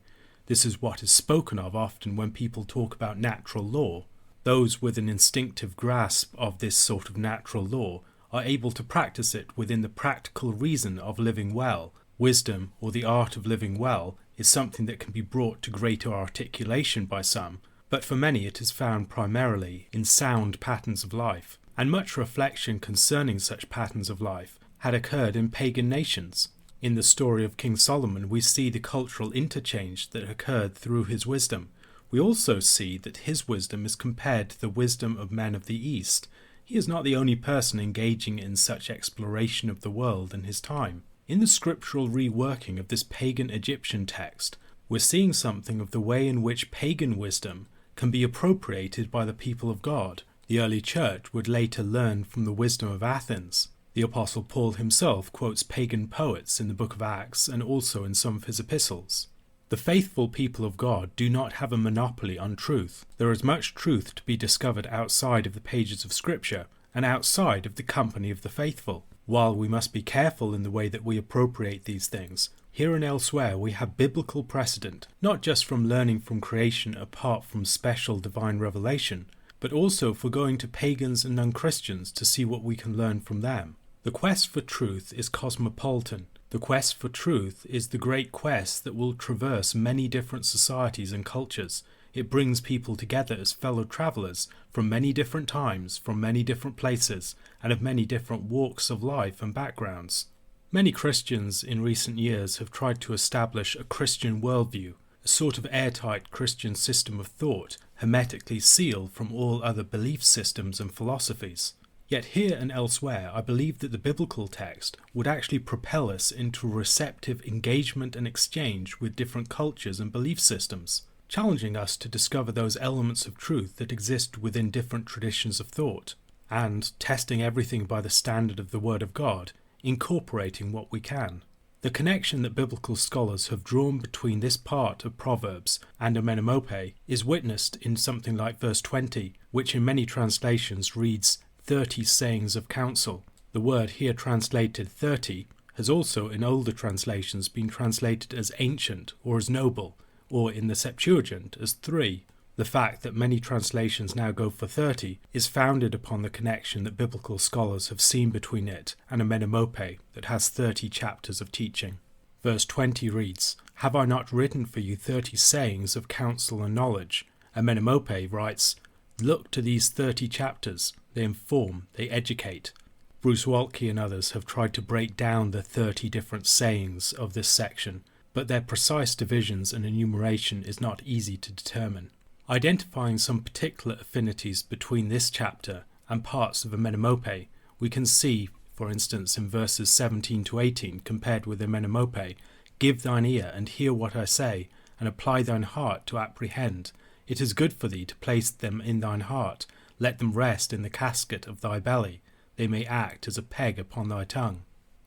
This is what is spoken of often when people talk about natural law. Those with an instinctive grasp of this sort of natural law are able to practice it within the practical reason of living well. Wisdom, or the art of living well, is something that can be brought to greater articulation by some, but for many it is found primarily in sound patterns of life, and much reflection concerning such patterns of life had occurred in pagan nations. In the story of King Solomon we see the cultural interchange that occurred through his wisdom. We also see that his wisdom is compared to the wisdom of men of the East. He is not the only person engaging in such exploration of the world in his time. In the scriptural reworking of this pagan Egyptian text, we're seeing something of the way in which pagan wisdom can be appropriated by the people of God. The early church would later learn from the wisdom of Athens. The Apostle Paul himself quotes pagan poets in the book of Acts and also in some of his epistles. The faithful people of God do not have a monopoly on truth. There is much truth to be discovered outside of the pages of Scripture and outside of the company of the faithful. While we must be careful in the way that we appropriate these things, here and elsewhere we have biblical precedent, not just from learning from creation apart from special divine revelation, but also for going to pagans and non-Christians to see what we can learn from them. The quest for truth is cosmopolitan. The quest for truth is the great quest that will traverse many different societies and cultures. It brings people together as fellow travellers from many different times, from many different places, and of many different walks of life and backgrounds. Many Christians in recent years have tried to establish a Christian worldview, a sort of airtight Christian system of thought, hermetically sealed from all other belief systems and philosophies. Yet here and elsewhere I believe that the biblical text would actually propel us into receptive engagement and exchange with different cultures and belief systems, challenging us to discover those elements of truth that exist within different traditions of thought, and, testing everything by the standard of the Word of God, incorporating what we can. The connection that biblical scholars have drawn between this part of Proverbs and Amenemope is witnessed in something like verse 20, which in many translations reads 30 sayings of counsel. The word here translated 30 has also in older translations been translated as ancient or as noble, or in the Septuagint as 3. The fact that many translations now go for 30 is founded upon the connection that biblical scholars have seen between it and Amenemope that has 30 chapters of teaching. Verse 20 reads, "Have I not written for you 30 sayings of counsel and knowledge?" Amenemope writes, "Look to these 30 chapters. They inform, they educate." Bruce Waltke and others have tried to break down the 30 different sayings of this section, but their precise divisions and enumeration is not easy to determine. Identifying some particular affinities between this chapter and parts of Amenemope, we can see, for instance, in verses 17 to 18 compared with Amenemope, "Give thine ear and hear what I say, and apply thine heart to apprehend. It is good for thee to place them in thine heart. Let them rest in the casket of thy belly. They may act as a peg upon thy tongue."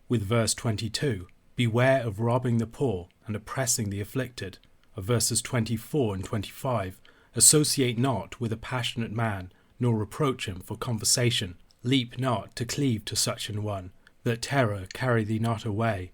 With verse 22, "Beware of robbing the poor and oppressing the afflicted." Of verses 24 and 25, "Associate not with a passionate man, nor reproach him for conversation. Leap not to cleave to such an one, that terror carry thee not away."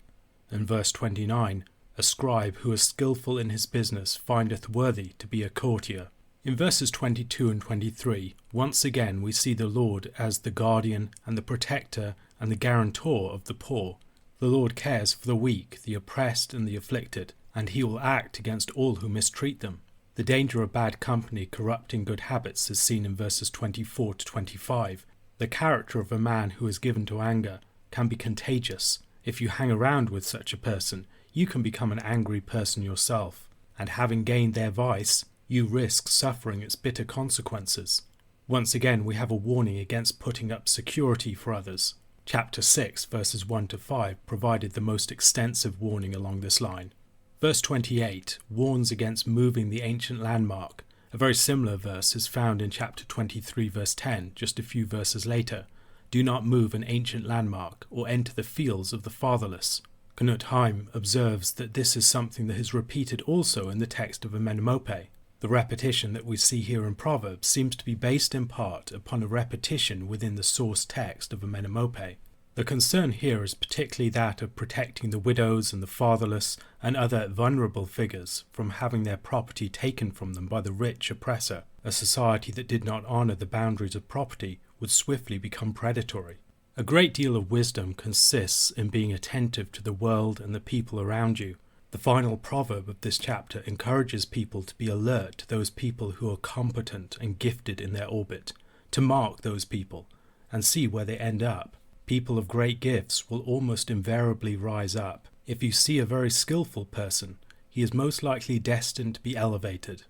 And verse 29, "A scribe who is skillful in his business findeth worthy to be a courtier." In verses 22 and 23, once again we see the Lord as the guardian and the protector and the guarantor of the poor. The Lord cares for the weak, the oppressed and the afflicted, and he will act against all who mistreat them. The danger of bad company corrupting good habits is seen in verses 24 to 25. The character of a man who is given to anger can be contagious. If you hang around with such a person, you can become an angry person yourself, and having gained their vice, you risk suffering its bitter consequences. Once again, we have a warning against putting up security for others. Chapter 6, verses 1 to 5 provided the most extensive warning along this line. Verse 28 warns against moving the ancient landmark. A very similar verse is found in chapter 23, verse 10, just a few verses later. "Do not move an ancient landmark or enter the fields of the fatherless." Knut Heim observes that this is something that is repeated also in the text of Amenemope. The repetition that we see here in Proverbs seems to be based in part upon a repetition within the source text of Amenemope. The concern here is particularly that of protecting the widows and the fatherless and other vulnerable figures from having their property taken from them by the rich oppressor. A society that did not honour the boundaries of property would swiftly become predatory. A great deal of wisdom consists in being attentive to the world and the people around you. The final proverb of this chapter encourages people to be alert to those people who are competent and gifted in their orbit, to mark those people and see where they end up. People of great gifts will almost invariably rise up. If you see a very skillful person, he is most likely destined to be elevated.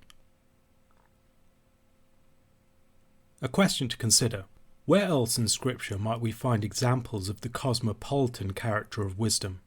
A question to consider. Where else in Scripture might we find examples of the cosmopolitan character of wisdom?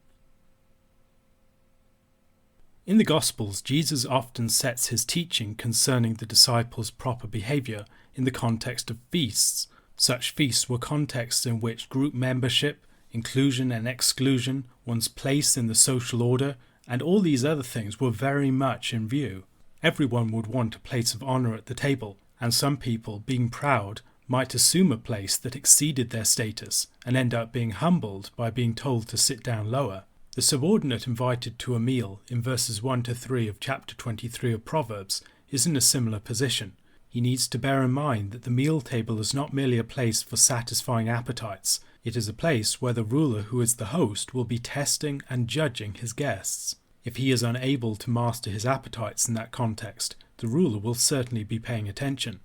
In the Gospels, Jesus often sets his teaching concerning the disciples' proper behaviour in the context of feasts. Such feasts were contexts in which group membership, inclusion and exclusion, one's place in the social order, and all these other things were very much in view. Everyone would want a place of honour at the table, and some people, being proud, might assume a place that exceeded their status and end up being humbled by being told to sit down lower. The subordinate invited to a meal in verses 1 to 3 of chapter 23 of Proverbs is in a similar position. He needs to bear in mind that the meal table is not merely a place for satisfying appetites. It is a place where the ruler who is the host will be testing and judging his guests. If he is unable to master his appetites in that context, the ruler will certainly be paying attention.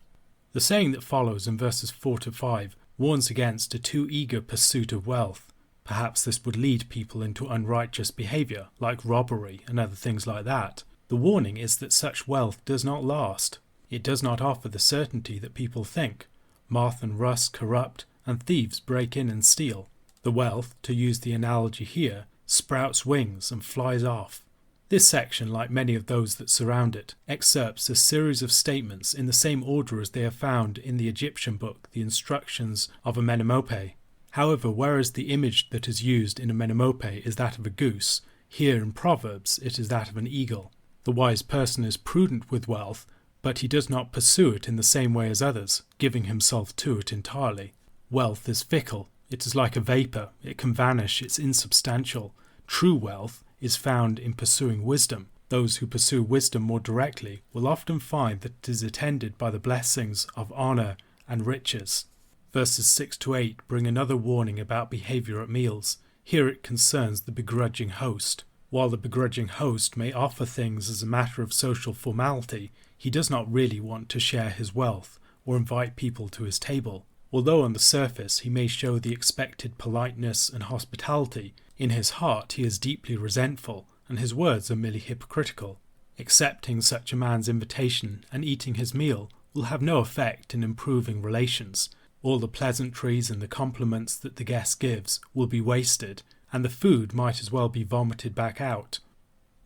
The saying that follows in verses 4 to 5 warns against a too eager pursuit of wealth. Perhaps this would lead people into unrighteous behaviour, like robbery and other things like that. The warning is that such wealth does not last. It does not offer the certainty that people think. Moth and rust corrupt, and thieves break in and steal. The wealth, to use the analogy here, sprouts wings and flies off. This section, like many of those that surround it, excerpts a series of statements in the same order as they are found in the Egyptian book, the instructions of a menemope. However, whereas the image that is used in a menemope is that of a goose, here in Proverbs it is that of an eagle. The wise person is prudent with wealth, but he does not pursue it in the same way as others, giving himself to it entirely. Wealth is fickle. It is like a vapour. It can vanish. It's insubstantial. True wealth is found in pursuing wisdom. Those who pursue wisdom more directly will often find that it is attended by the blessings of honour and riches. Verses 6 to 8 bring another warning about behaviour at meals. Here it concerns the begrudging host. While the begrudging host may offer things as a matter of social formality, he does not really want to share his wealth or invite people to his table. Although on the surface he may show the expected politeness and hospitality, in his heart he is deeply resentful, and his words are merely hypocritical. Accepting such a man's invitation and eating his meal will have no effect in improving relations. All the pleasantries and the compliments that the guest gives will be wasted, and the food might as well be vomited back out.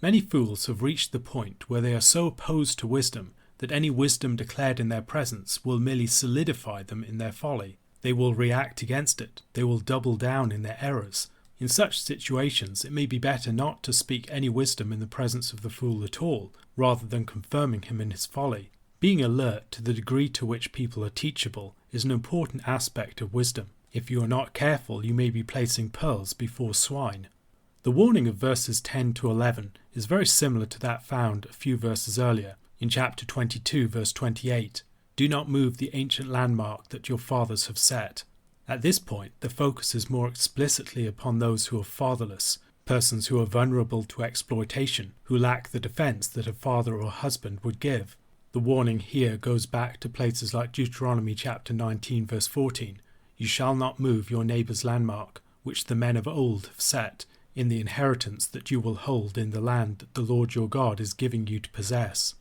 Many fools have reached the point where they are so opposed to wisdom that any wisdom declared in their presence will merely solidify them in their folly. They will react against it. They will double down in their errors. In such situations, it may be better not to speak any wisdom in the presence of the fool at all, rather than confirming him in his folly. Being alert to the degree to which people are teachable is an important aspect of wisdom. If you are not careful, you may be placing pearls before swine. The warning of verses 10 to 11 is very similar to that found a few verses earlier, in chapter 22, verse 28. Do not move the ancient landmark that your fathers have set. At this point, the focus is more explicitly upon those who are fatherless, persons who are vulnerable to exploitation, who lack the defense that a father or husband would give. The warning here goes back to places like Deuteronomy chapter 19, verse 14. You shall not move your neighbour's landmark, which the men of old have set, in the inheritance that you will hold in the land that the Lord your God is giving you to possess.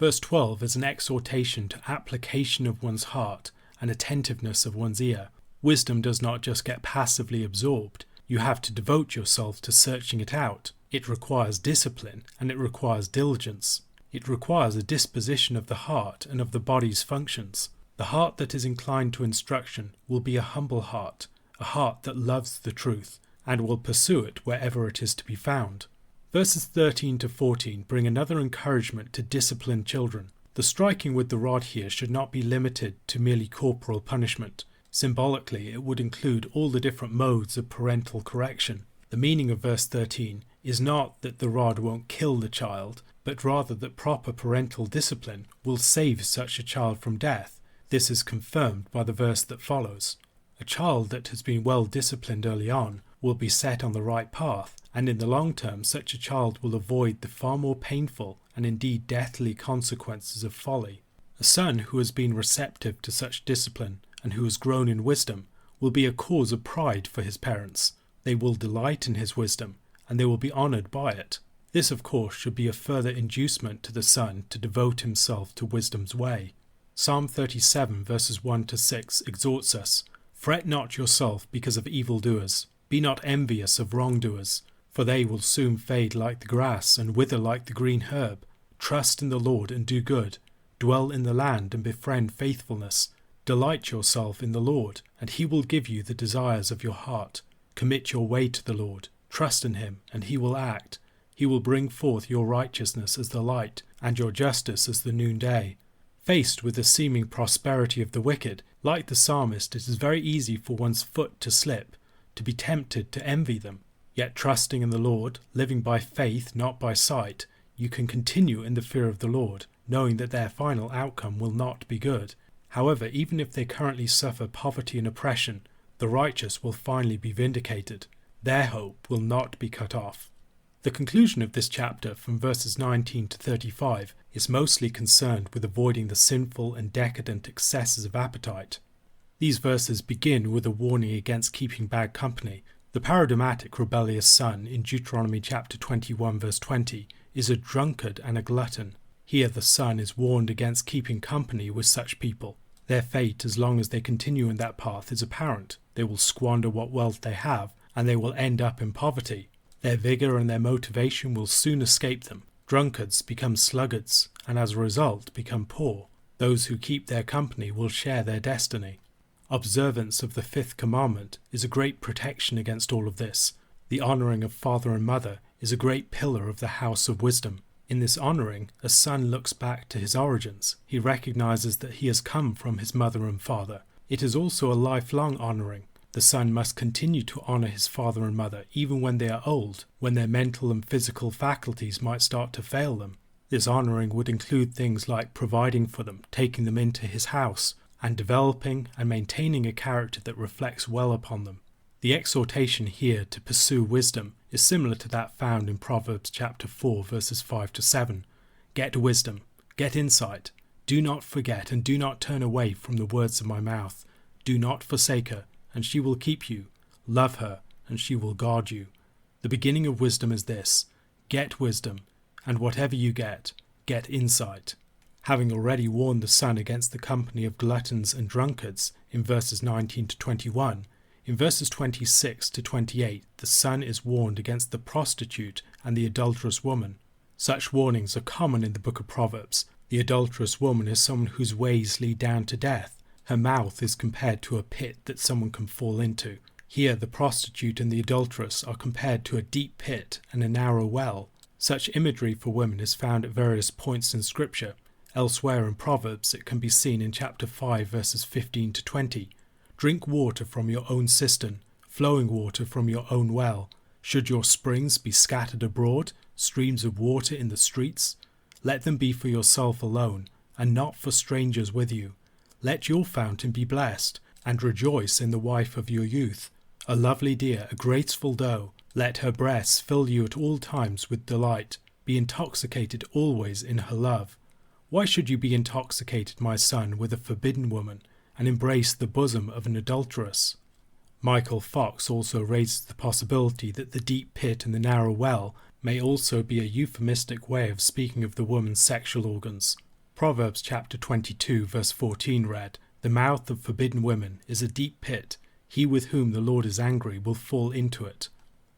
Verse 12 is an exhortation to application of one's heart and attentiveness of one's ear. Wisdom does not just get passively absorbed. You have to devote yourself to searching it out. It requires discipline and it requires diligence. It requires a disposition of the heart and of the body's functions. The heart that is inclined to instruction will be a humble heart, a heart that loves the truth, and will pursue it wherever it is to be found. Verses 13 to 14 bring another encouragement to discipline children. The striking with the rod here should not be limited to merely corporal punishment. Symbolically, it would include all the different modes of parental correction. The meaning of verse 13 is not that the rod won't kill the child, but rather that proper parental discipline will save such a child from death. This is confirmed by the verse that follows. A child that has been well disciplined early on will be set on the right path, and in the long term such a child will avoid the far more painful and indeed deathly consequences of folly. A son who has been receptive to such discipline and who has grown in wisdom will be a cause of pride for his parents. They will delight in his wisdom, and they will be honoured by it. This, of course, should be a further inducement to the son to devote himself to wisdom's way. Psalm 37 verses 1 to 6 exhorts us, "Fret not yourself because of evildoers. Be not envious of wrongdoers, for they will soon fade like the grass and wither like the green herb. Trust in the Lord and do good. Dwell in the land and befriend faithfulness. Delight yourself in the Lord, and he will give you the desires of your heart. Commit your way to the Lord. Trust in him, and he will act. He will bring forth your righteousness as the light, and your justice as the noonday." Faced with the seeming prosperity of the wicked, like the psalmist, it is very easy for one's foot to slip, to be tempted to envy them. Yet trusting in the Lord, living by faith, not by sight, you can continue in the fear of the Lord, knowing that their final outcome will not be good. However, even if they currently suffer poverty and oppression, the righteous will finally be vindicated. Their hope will not be cut off. The conclusion of this chapter, from verses 19 to 35, is mostly concerned with avoiding the sinful and decadent excesses of appetite. These verses begin with a warning against keeping bad company. The paradigmatic rebellious son in Deuteronomy chapter 21 verse 20 is a drunkard and a glutton. Here the son is warned against keeping company with such people. Their fate, as long as they continue in that path, is apparent. They will squander what wealth they have, and they will end up in poverty. Their vigour and their motivation will soon escape them. Drunkards become sluggards, and as a result become poor. Those who keep their company will share their destiny. Observance of the fifth commandment is a great protection against all of this. The honouring of father and mother is a great pillar of the house of wisdom. In this honouring, a son looks back to his origins. He recognises that he has come from his mother and father. It is also a lifelong honouring. The son must continue to honour his father and mother even when they are old, when their mental and physical faculties might start to fail them. This honouring would include things like providing for them, taking them into his house, and developing and maintaining a character that reflects well upon them. The exhortation here to pursue wisdom is similar to that found in Proverbs chapter 4 verses 5 to 7. Get wisdom, get insight. Do not forget and do not turn away from the words of my mouth. Do not forsake her, and she will keep you. Love her, and she will guard you. The beginning of wisdom is this: get wisdom, and whatever you get insight. Having already warned the son against the company of gluttons and drunkards in verses 19 to 21, in verses 26 to 28, the son is warned against the prostitute and the adulterous woman. Such warnings are common in the book of Proverbs. The adulterous woman is someone whose ways lead down to death. Her mouth is compared to a pit that someone can fall into. Here the prostitute and the adulteress are compared to a deep pit and a narrow well. Such imagery for women is found at various points in Scripture. Elsewhere in Proverbs it can be seen in chapter 5 verses 15 to 20. Drink water from your own cistern, flowing water from your own well. Should your springs be scattered abroad, streams of water in the streets? Let them be for yourself alone, and not for strangers with you. Let your fountain be blessed, and rejoice in the wife of your youth. A lovely deer, a graceful doe, let her breasts fill you at all times with delight. Be intoxicated always in her love. Why should you be intoxicated, my son, with a forbidden woman, and embrace the bosom of an adulteress? Michael Fox also raises the possibility that the deep pit and the narrow well may also be a euphemistic way of speaking of the woman's sexual organs. Proverbs chapter 22 verse 14 read, "The mouth of forbidden women is a deep pit. He with whom the Lord is angry will fall into it."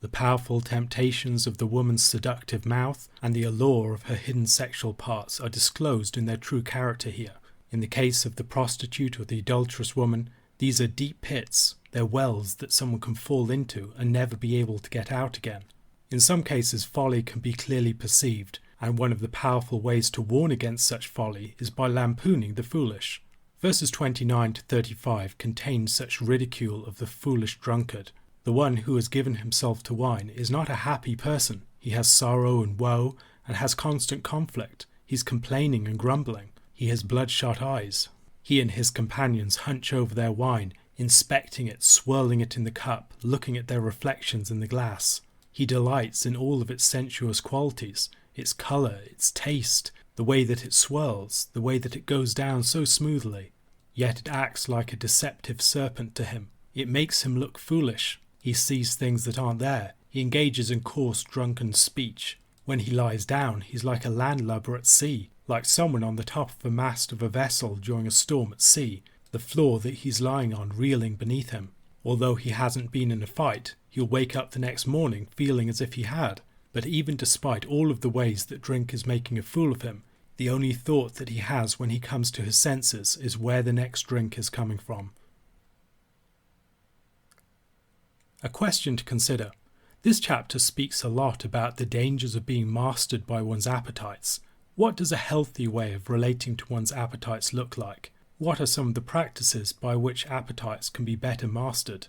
The powerful temptations of the woman's seductive mouth and the allure of her hidden sexual parts are disclosed in their true character here. In the case of the prostitute or the adulterous woman, these are deep pits. They're wells that someone can fall into and never be able to get out again. In some cases, folly can be clearly perceived, and one of the powerful ways to warn against such folly is by lampooning the foolish. Verses 29 to 35 contain such ridicule of the foolish drunkard. The one who has given himself to wine is not a happy person. He has sorrow and woe and has constant conflict. He's complaining and grumbling. He has bloodshot eyes. He and his companions hunch over their wine, inspecting it, swirling it in the cup, looking at their reflections in the glass. He delights in all of its sensuous qualities, its colour, its taste, the way that it swirls, the way that it goes down so smoothly. Yet it acts like a deceptive serpent to him. It makes him look foolish. He sees things that aren't there. He engages in coarse, drunken speech. When he lies down, he's like a landlubber at sea, like someone on the top of a mast of a vessel during a storm at sea, the floor that he's lying on reeling beneath him. Although he hasn't been in a fight, he'll wake up the next morning feeling as if he had. But even despite all of the ways that drink is making a fool of him, the only thought that he has when he comes to his senses is where the next drink is coming from. A question to consider. This chapter speaks a lot about the dangers of being mastered by one's appetites. What does a healthy way of relating to one's appetites look like? What are some of the practices by which appetites can be better mastered?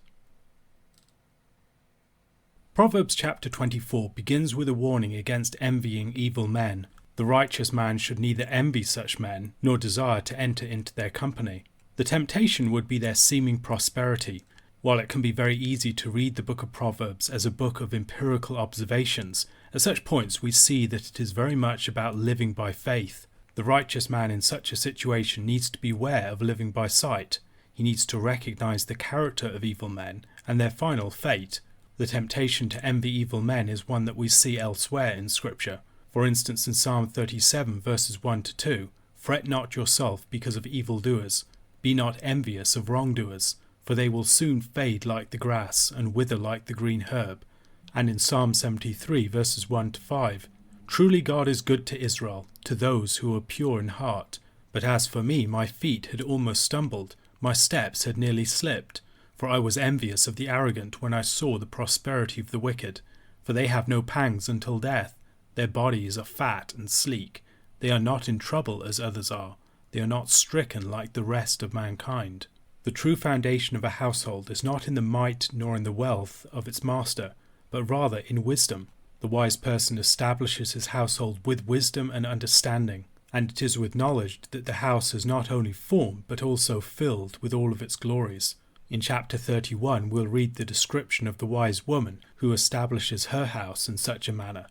Proverbs chapter 24 begins with a warning against envying evil men. The righteous man should neither envy such men nor desire to enter into their company. The temptation would be their seeming prosperity. While it can be very easy to read the book of Proverbs as a book of empirical observations, at such points we see that it is very much about living by faith. The righteous man in such a situation needs to beware of living by sight. He needs to recognize the character of evil men and their final fate. The temptation to envy evil men is one that we see elsewhere in Scripture. For instance, in Psalm 37 verses 1 to 2, "Fret not yourself because of evildoers. Be not envious of wrongdoers, for they will soon fade like the grass and wither like the green herb." And in Psalm 73 verses 1 to 5, "Truly God is good to Israel, to those who are pure in heart. But as for me, my feet had almost stumbled, my steps had nearly slipped. For I was envious of the arrogant when I saw the prosperity of the wicked. For they have no pangs until death. Their bodies are fat and sleek. They are not in trouble as others are. They are not stricken like the rest of mankind." The true foundation of a household is not in the might nor in the wealth of its master, but rather in wisdom. The wise person establishes his household with wisdom and understanding, and it is with knowledge that the house is not only formed but also filled with all of its glories. In chapter 31 we'll read the description of the wise woman who establishes her house in such a manner.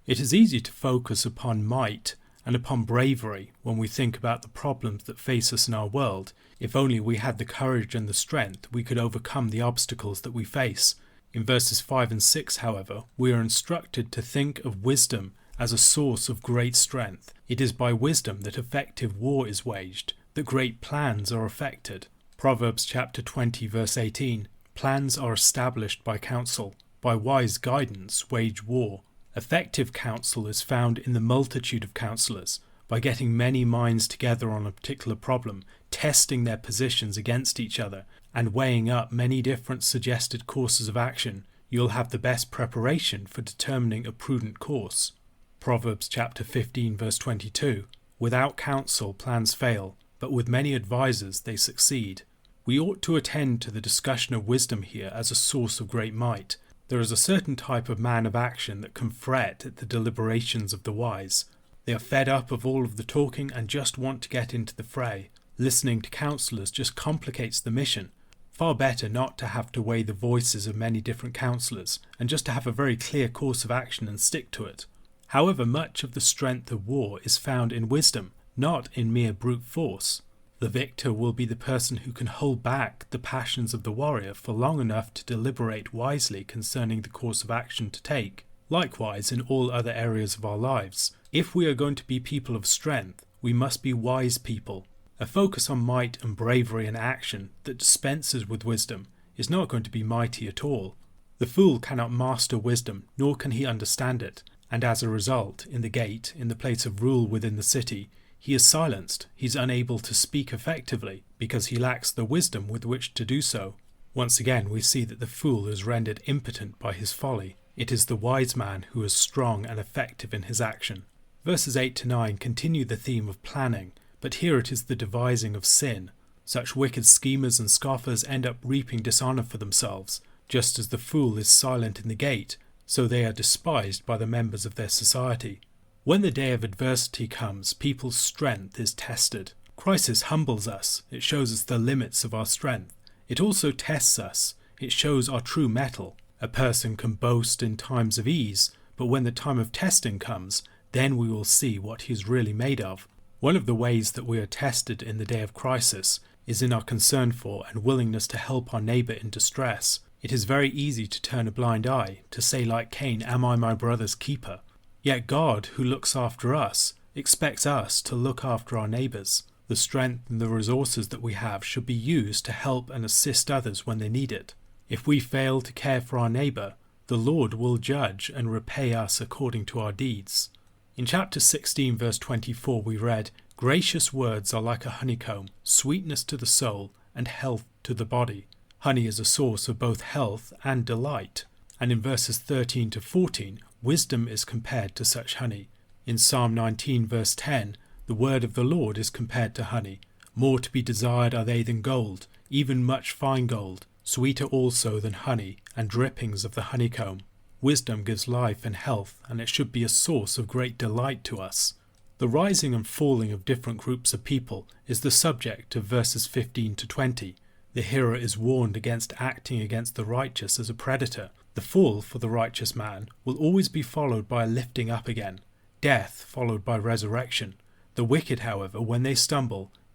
It is easy to focus upon might and upon bravery when we think about the problems that face us in our world. If only we had the courage and the strength, we could overcome the obstacles that we face. In verses 5 and 6, however, we are instructed to think of wisdom as a source of great strength. It is by wisdom that effective war is waged, that great plans are effected. Proverbs chapter 20 verse 18, "Plans are established by counsel. By wise guidance wage war." Effective counsel is found in the multitude of counselors. By getting many minds together on a particular problem, testing their positions against each other, and weighing up many different suggested courses of action, you'll have the best preparation for determining a prudent course. Proverbs chapter 15 verse 22, "Without counsel plans fail, but with many advisers they succeed." We ought to attend to the discussion of wisdom here as a source of great might. There is a certain type of man of action that can fret at the deliberations of the wise. They are fed up of all of the talking and just want to get into the fray. Listening to counsellors just complicates the mission. Far better not to have to weigh the voices of many different counsellors and just to have a very clear course of action and stick to it. However, much of the strength of war is found in wisdom, not in mere brute force. The victor will be the person who can hold back the passions of the warrior for long enough to deliberate wisely concerning the course of action to take. Likewise, in all other areas of our lives, if we are going to be people of strength, we must be wise people. A focus on might and bravery and action that dispenses with wisdom is not going to be mighty at all. The fool cannot master wisdom, nor can he understand it, and as a result, in the gate, in the place of rule within the city, he is silenced. He's unable to speak effectively because he lacks the wisdom with which to do so. Once again, we see that the fool is rendered impotent by his folly. It is the wise man who is strong and effective in his action. Verses 8 to 9 continue the theme of planning, but here it is the devising of sin. Such wicked schemers and scoffers end up reaping dishonor for themselves. Just as the fool is silent in the gate, so they are despised by the members of their society. When the day of adversity comes, people's strength is tested. Crisis humbles us. It shows us the limits of our strength. It also tests us. It shows our true mettle. A person can boast in times of ease, but when the time of testing comes, then we will see what he is really made of. One of the ways that we are tested in the day of crisis is in our concern for and willingness to help our neighbour in distress. It is very easy to turn a blind eye, to say like Cain, "Am I my brother's keeper?" Yet God, who looks after us, expects us to look after our neighbours. The strength and the resources that we have should be used to help and assist others when they need it. If we fail to care for our neighbour, the Lord will judge and repay us according to our deeds. In chapter 16 verse 24 we read, "Gracious words are like a honeycomb, sweetness to the soul and health to the body." Honey is a source of both health and delight. And in verses 13 to 14, wisdom is compared to such honey. In Psalm 19 verse 10, the word of the Lord is compared to honey. More to be desired are they than gold, even much fine gold, sweeter also than honey, and drippings of the honeycomb. Wisdom gives life and health, and it should be a source of great delight to us. The rising and falling of different groups of people is the subject of verses 15 to 20. The hearer is warned against acting against the righteous as a predator. The fall for the righteous man will always be followed by a lifting up again, death followed by resurrection. The wicked, however, when they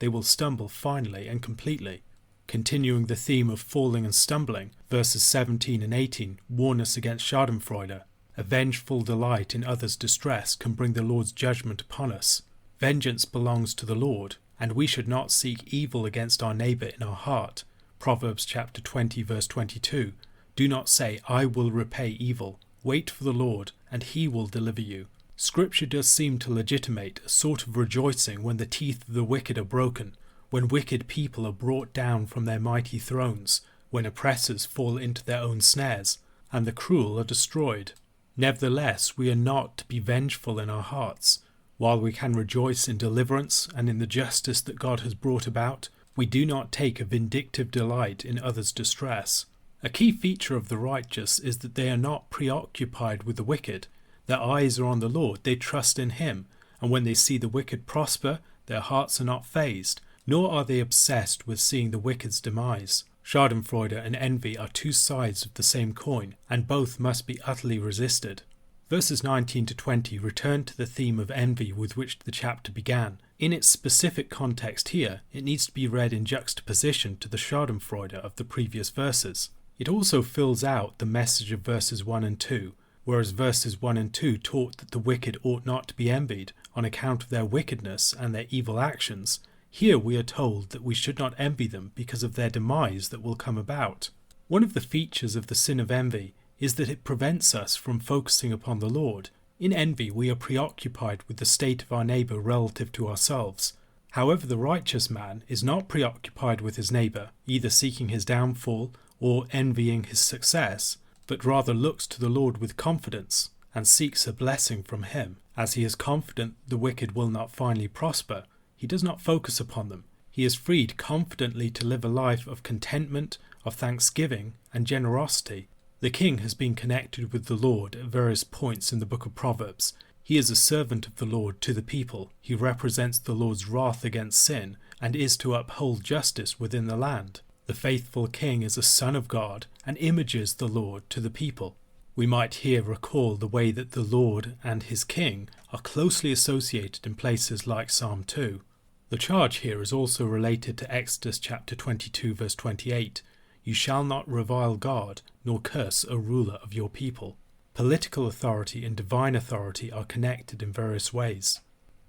will stumble finally and completely. Continuing the theme of falling and stumbling, verses 17 and 18 warn us against schadenfreude. A vengeful delight in others' distress can bring the Lord's judgment upon us. Vengeance belongs to the Lord, and we should not seek evil against our neighbour in our heart. Proverbs chapter 20 verse 22. Do not say, "I will repay evil." Wait for the Lord, and he will deliver you. Scripture does seem to legitimate a sort of rejoicing when the teeth of the wicked are broken, when wicked people are brought down from their mighty thrones, when oppressors fall into their own snares, and the cruel are destroyed. Nevertheless, we are not to be vengeful in our hearts. While we can rejoice in deliverance and in the justice that God has brought about, we do not take a vindictive delight in others' distress. A key feature of the righteous is that they are not preoccupied with the wicked. Their eyes are on the Lord, they trust in him, and when they see the wicked prosper, their hearts are not fazed, nor are they obsessed with seeing the wicked's demise. Schadenfreude and envy are two sides of the same coin, and both must be utterly resisted. Verses 19 to 20 return to the theme of envy with which the chapter began. In its specific context here, it needs to be read in juxtaposition to the schadenfreude of the previous verses. It also fills out the message of verses 1 and 2, whereas verses 1 and 2 taught that the wicked ought not to be envied on account of their wickedness and their evil actions. Here we are told that we should not envy them because of their demise that will come about. One of the features of the sin of envy is that it prevents us from focusing upon the Lord. In envy we are preoccupied with the state of our neighbour relative to ourselves. However, the righteous man is not preoccupied with his neighbour, either seeking his downfall or envying his success, but rather looks to the Lord with confidence and seeks a blessing from him. As he is confident the wicked will not finally prosper, he does not focus upon them. He is freed confidently to live a life of contentment, of thanksgiving and generosity. The king has been connected with the Lord at various points in the book of Proverbs. He is a servant of the Lord to the people. He represents the Lord's wrath against sin and is to uphold justice within the land. The faithful king is a son of God and images the Lord to the people. We might here recall the way that the Lord and his king are closely associated in places like Psalm 2. The charge here is also related to Exodus chapter 22 verse 28. You shall not revile God, nor curse a ruler of your people. Political authority and divine authority are connected in various ways.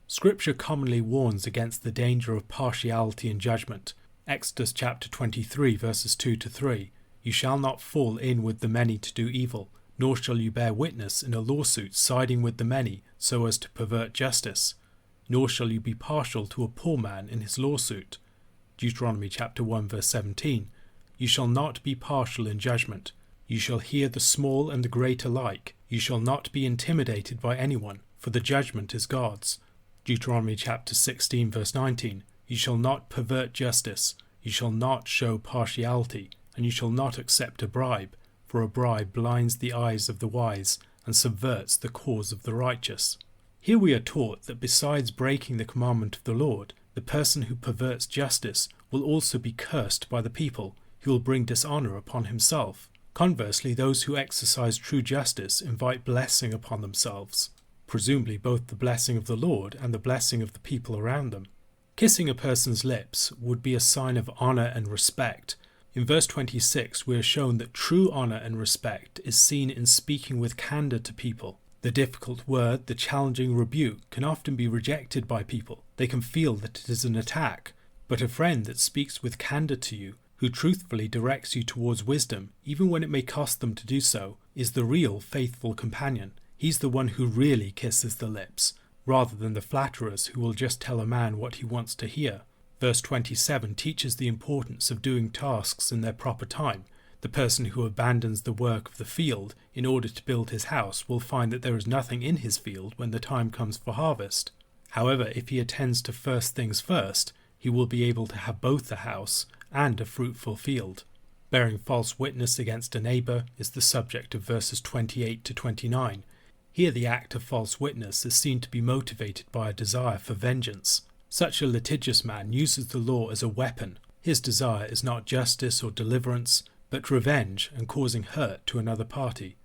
Scripture commonly warns against the danger of partiality in judgment. Exodus chapter 23 verses 2 to 3. You shall not fall in with the many to do evil, nor shall you bear witness in a lawsuit siding with the many so as to pervert justice. Nor shall you be partial to a poor man in his lawsuit. Deuteronomy chapter 1 verse 17. You shall not be partial in judgment. You shall hear the small and the great alike. You shall not be intimidated by anyone, for the judgment is God's. Deuteronomy chapter 16 verse 19. You shall not pervert justice. You shall not show partiality, and you shall not accept a bribe, for a bribe blinds the eyes of the wise and subverts the cause of the righteous. Here we are taught that besides breaking the commandment of the Lord, the person who perverts justice will also be cursed by the people, who will bring dishonour upon himself. Conversely, those who exercise true justice invite blessing upon themselves, presumably both the blessing of the Lord and the blessing of the people around them. Kissing a person's lips would be a sign of honour and respect. In verse 26, we are shown that true honour and respect is seen in speaking with candour to people. The difficult word, the challenging rebuke, can often be rejected by people. They can feel that it is an attack. But a friend that speaks with candour to you, who truthfully directs you towards wisdom, even when it may cost them to do so, is the real faithful companion. He's the one who really kisses the lips, rather than the flatterers who will just tell a man what he wants to hear. Verse 27 teaches the importance of doing tasks in their proper time. The person who abandons the work of the field in order to build his house will find that there is nothing in his field when the time comes for harvest. However, if he attends to first things first, he will be able to have both the house and a fruitful field. Bearing false witness against a neighbour is the subject of verses 28 to 29. Here the act of false witness is seen to be motivated by a desire for vengeance. Such a litigious man uses the law as a weapon. His desire is not justice or deliverance, but revenge and causing hurt to another party.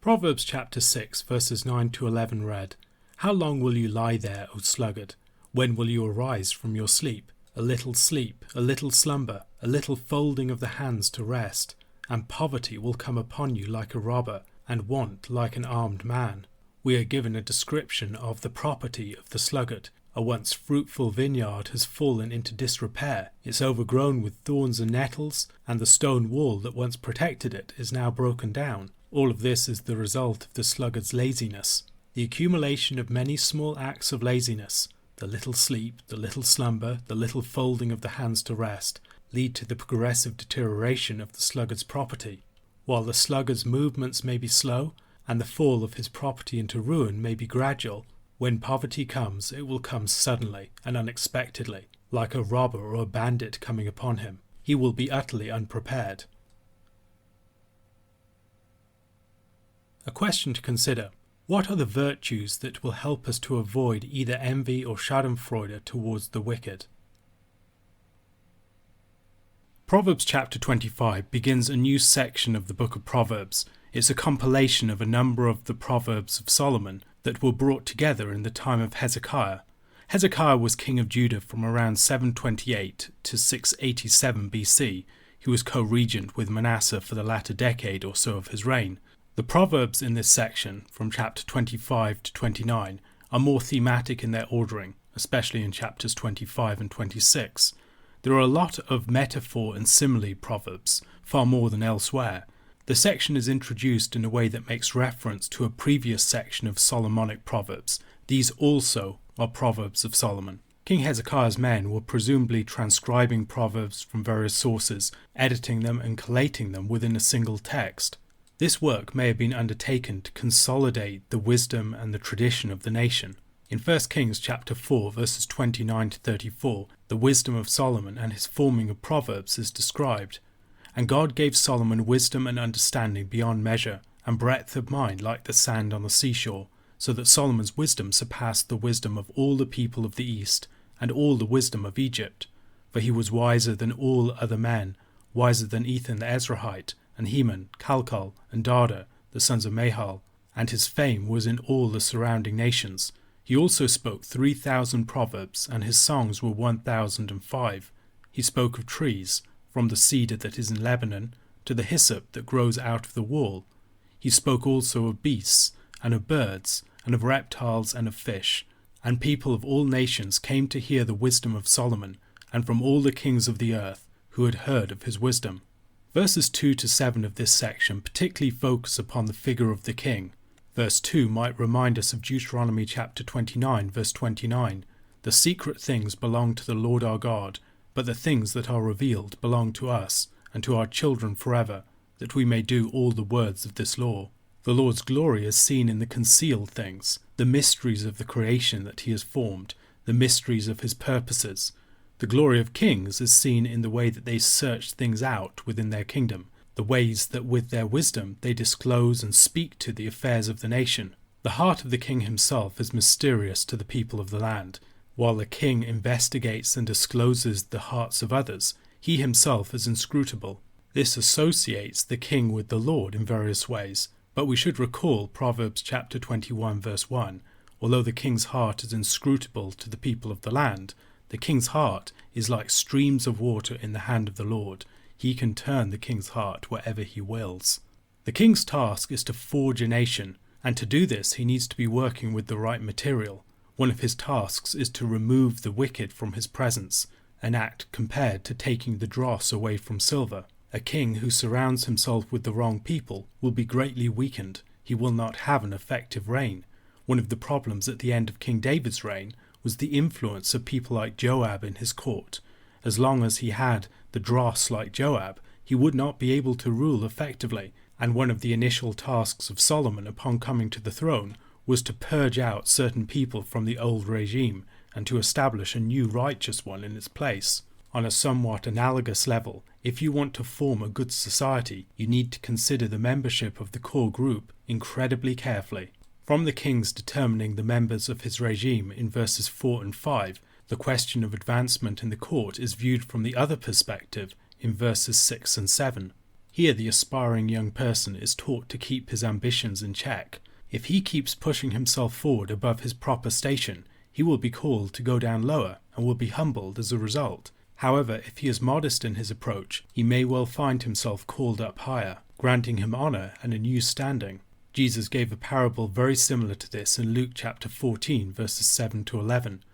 Proverbs chapter 6 verses 9 to 11 read, "How long will you lie there, O sluggard? When will you arise from your sleep? A little sleep, a little slumber, a little folding of the hands to rest, and poverty will come upon you like a robber, and want like an armed man." We are given a description of the property of the sluggard. A once fruitful vineyard has fallen into disrepair. It's overgrown with thorns and nettles, and the stone wall that once protected it is now broken down. All of this is the result of the sluggard's laziness. The accumulation of many small acts of laziness, the little sleep, the little slumber, the little folding of the hands to rest, lead to the progressive deterioration of the sluggard's property. While the sluggard's movements may be slow, and the fall of his property into ruin may be gradual, when poverty comes, it will come suddenly and unexpectedly, like a robber or a bandit coming upon him. He will be utterly unprepared. A question to consider. What are the virtues that will help us to avoid either envy or schadenfreude towards the wicked? Proverbs chapter 25 begins a new section of the book of Proverbs. It's a compilation of a number of the Proverbs of Solomon that were brought together in the time of Hezekiah. Hezekiah was king of Judah from around 728 to 687 BC. He was co-regent with Manasseh for the latter decade or so of his reign. The Proverbs in this section, from chapter 25 to 29, are more thematic in their ordering, especially in chapters 25 and 26. There are a lot of metaphor and simile proverbs, far more than elsewhere. The section is introduced in a way that makes reference to a previous section of Solomonic proverbs. These also are Proverbs of Solomon. King Hezekiah's men were presumably transcribing proverbs from various sources, editing them and collating them within a single text. This work may have been undertaken to consolidate the wisdom and the tradition of the nation. In 1 Kings chapter 4 verses 29 to 34, the wisdom of Solomon and his forming of proverbs is described. And God gave Solomon wisdom and understanding beyond measure, and breadth of mind like the sand on the seashore, so that Solomon's wisdom surpassed the wisdom of all the people of the east, and all the wisdom of Egypt. For he was wiser than all other men, wiser than Ethan the Ezrahite, and Heman, Calcol, and Darda, the sons of Mahal, and his fame was in all the surrounding nations. He also spoke 3,000 proverbs, and his songs were 1,005. He spoke of trees, from the cedar that is in Lebanon to the hyssop that grows out of the wall. He spoke also of beasts, and of birds, and of reptiles, and of fish. And people of all nations came to hear the wisdom of Solomon, and from all the kings of the earth, who had heard of his wisdom. Verses 2 to 7 of this section particularly focus upon the figure of the king. Verse 2 might remind us of Deuteronomy chapter 29, verse 29. The secret things belong to the Lord our God, but the things that are revealed belong to us and to our children forever, that we may do all the words of this law. The Lord's glory is seen in the concealed things, the mysteries of the creation that he has formed, the mysteries of his purposes. The glory of kings is seen in the way that they search things out within their kingdom, the ways that with their wisdom they disclose and speak to the affairs of the nation. The heart of the king himself is mysterious to the people of the land. While the king investigates and discloses the hearts of others, he himself is inscrutable. This associates the king with the Lord in various ways, but we should recall Proverbs chapter 21 verse 1. Although the king's heart is inscrutable to the people of the land, the king's heart is like streams of water in the hand of the Lord. He can turn the king's heart wherever he wills. The king's task is to forge a nation, and to do this he needs to be working with the right material. One of his tasks is to remove the wicked from his presence, an act compared to taking the dross away from silver. A king who surrounds himself with the wrong people will be greatly weakened. He will not have an effective reign. One of the problems at the end of King David's reign was the influence of people like Joab in his court. As long as he had the dross like Joab, he would not be able to rule effectively, and one of the initial tasks of Solomon upon coming to the throne was to purge out certain people from the old regime and to establish a new righteous one in its place. On a somewhat analogous level, if you want to form a good society, you need to consider the membership of the core group incredibly carefully. From the king's determining the members of his regime in verses 4 and 5, the question of advancement in the court is viewed from the other perspective in verses 6 and 7. Here the aspiring young person is taught to keep his ambitions in check. If he keeps pushing himself forward above his proper station, he will be called to go down lower and will be humbled as a result. However, if he is modest in his approach, he may well find himself called up higher, granting him honour and a new standing. Jesus gave a parable very similar to this in Luke chapter 14 verses 7 to 11.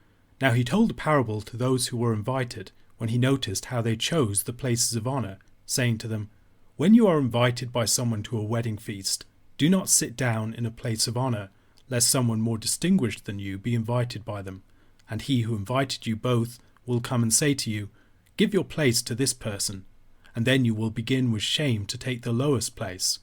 Now he told a parable to those who were invited when he noticed how they chose the places of honour, saying to them, "When you are invited by someone to a wedding feast, do not sit down in a place of honour, lest someone more distinguished than you be invited by them. And he who invited you both will come and say to you, 'Give your place to this person,' and then you will begin with shame to take the lowest place.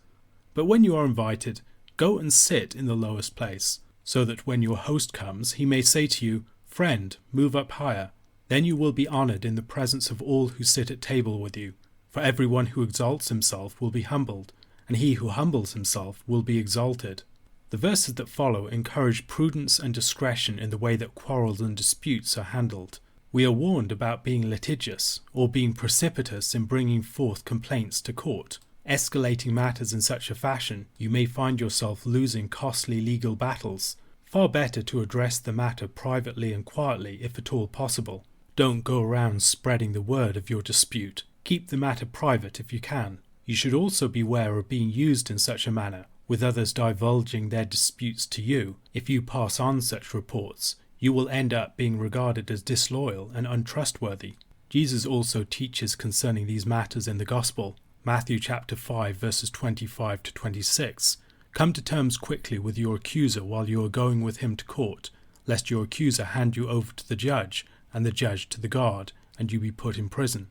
But when you are invited, go and sit in the lowest place, so that when your host comes, he may say to you, 'Friend, move up higher.' Then you will be honoured in the presence of all who sit at table with you. For everyone who exalts himself will be humbled, and he who humbles himself will be exalted." The verses that follow encourage prudence and discretion in the way that quarrels and disputes are handled. We are warned about being litigious, or being precipitous in bringing forth complaints to court. Escalating matters in such a fashion, you may find yourself losing costly legal battles. Far better to address the matter privately and quietly if at all possible. Don't go around spreading the word of your dispute. Keep the matter private if you can. You should also beware of being used in such a manner, with others divulging their disputes to you. If you pass on such reports, you will end up being regarded as disloyal and untrustworthy. Jesus also teaches concerning these matters in the Gospel. Matthew chapter 5 verses 25 to 26. Come to terms quickly with your accuser while you are going with him to court, lest your accuser hand you over to the judge, and the judge to the guard, and you be put in prison.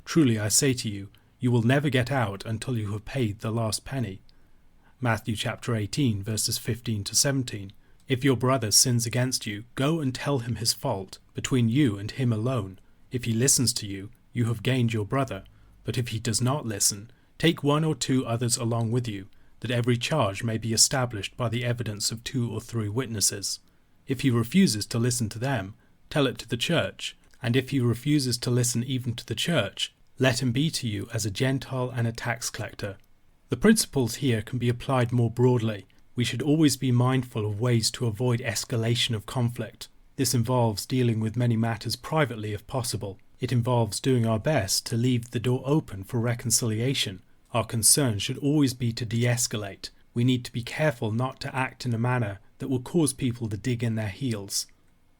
Truly I say to you, you will never get out until you have paid the last penny. Matthew chapter 18 verses 15 to 17. If your brother sins against you, go and tell him his fault, between you and him alone. If he listens to you, you have gained your brother. But if he does not listen, take one or two others along with you, that every charge may be established by the evidence of 2 or 3 witnesses. If he refuses to listen to them, tell it to the church, and if he refuses to listen even to the church, let him be to you as a Gentile and a tax collector. The principles here can be applied more broadly. We should always be mindful of ways to avoid escalation of conflict. This involves dealing with many matters privately if possible. It involves doing our best to leave the door open for reconciliation. Our concern should always be to de-escalate. We need to be careful not to act in a manner that will cause people to dig in their heels.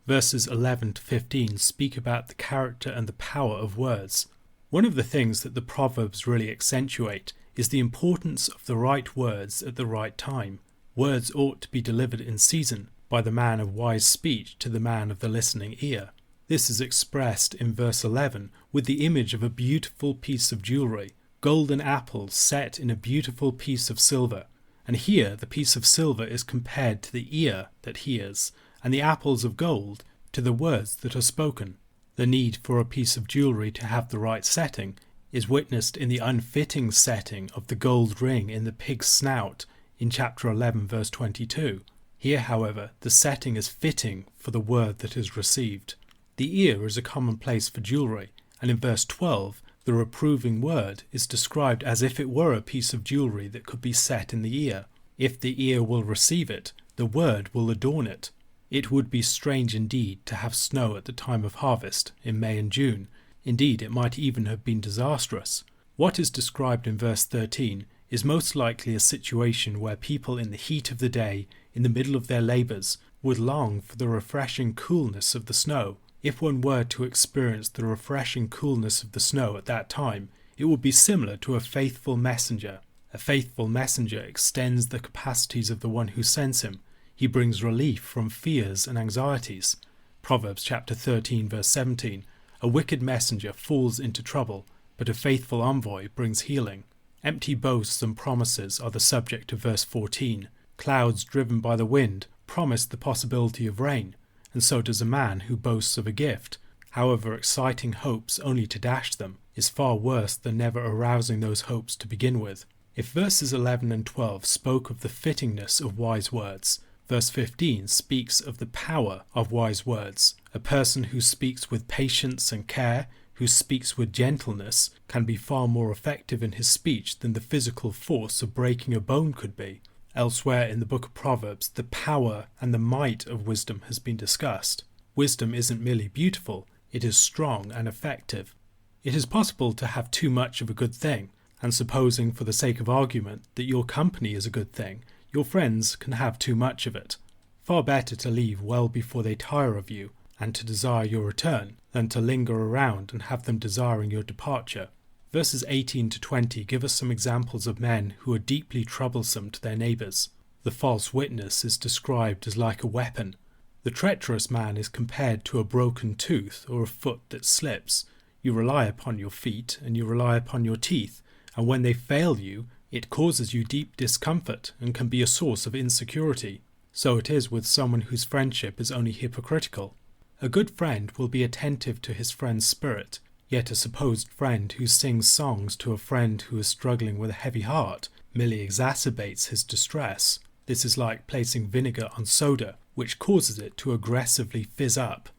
Verses 11 to 15 speak about the character and the power of words. One of the things that the Proverbs really accentuate is the importance of the right words at the right time. Words ought to be delivered in season by the man of wise speech to the man of the listening ear. This is expressed in verse 11 with the image of a beautiful piece of jewellery, golden apples set in a beautiful piece of silver. And here the piece of silver is compared to the ear that hears, and the apples of gold to the words that are spoken. The need for a piece of jewellery to have the right setting is witnessed in the unfitting setting of the gold ring in the pig's snout in chapter 11 verse 22. Here, however, the setting is fitting for the word that is received. The ear is a common place for jewellery, and in verse 12 the reproving word is described as if it were a piece of jewellery that could be set in the ear. If the ear will receive it, the word will adorn it. It would be strange indeed to have snow at the time of harvest, in May and June. Indeed, it might even have been disastrous. What is described in verse 13 is most likely a situation where people in the heat of the day, in the middle of their labours, would long for the refreshing coolness of the snow. If one were to experience the refreshing coolness of the snow at that time, it would be similar to a faithful messenger. A faithful messenger extends the capacities of the one who sends him. He brings relief from fears and anxieties. Proverbs chapter 13 verse 17. A wicked messenger falls into trouble, but a faithful envoy brings healing. Empty boasts and promises are the subject of verse 14. Clouds driven by the wind promise the possibility of rain, and so does a man who boasts of a gift. However, exciting hopes only to dash them is far worse than never arousing those hopes to begin with. If verses 11 and 12 spoke of the fittingness of wise words, verse 15 speaks of the power of wise words. A person who speaks with patience and care, who speaks with gentleness, can be far more effective in his speech than the physical force of breaking a bone could be. Elsewhere in the book of Proverbs, the power and the might of wisdom has been discussed. Wisdom isn't merely beautiful, it is strong and effective. It is possible to have too much of a good thing, and supposing for the sake of argument that your company is a good thing, your friends can have too much of it. Far better to leave well before they tire of you and to desire your return than to linger around and have them desiring your departure. Verses 18 to 20 give us some examples of men who are deeply troublesome to their neighbours. The false witness is described as like a weapon. The treacherous man is compared to a broken tooth or a foot that slips. You rely upon your feet and you rely upon your teeth, and when they fail you, it causes you deep discomfort and can be a source of insecurity. So it is with someone whose friendship is only hypocritical. A good friend will be attentive to his friend's spirit, yet a supposed friend who sings songs to a friend who is struggling with a heavy heart merely exacerbates his distress. This is like placing vinegar on soda, which causes it to aggressively fizz up.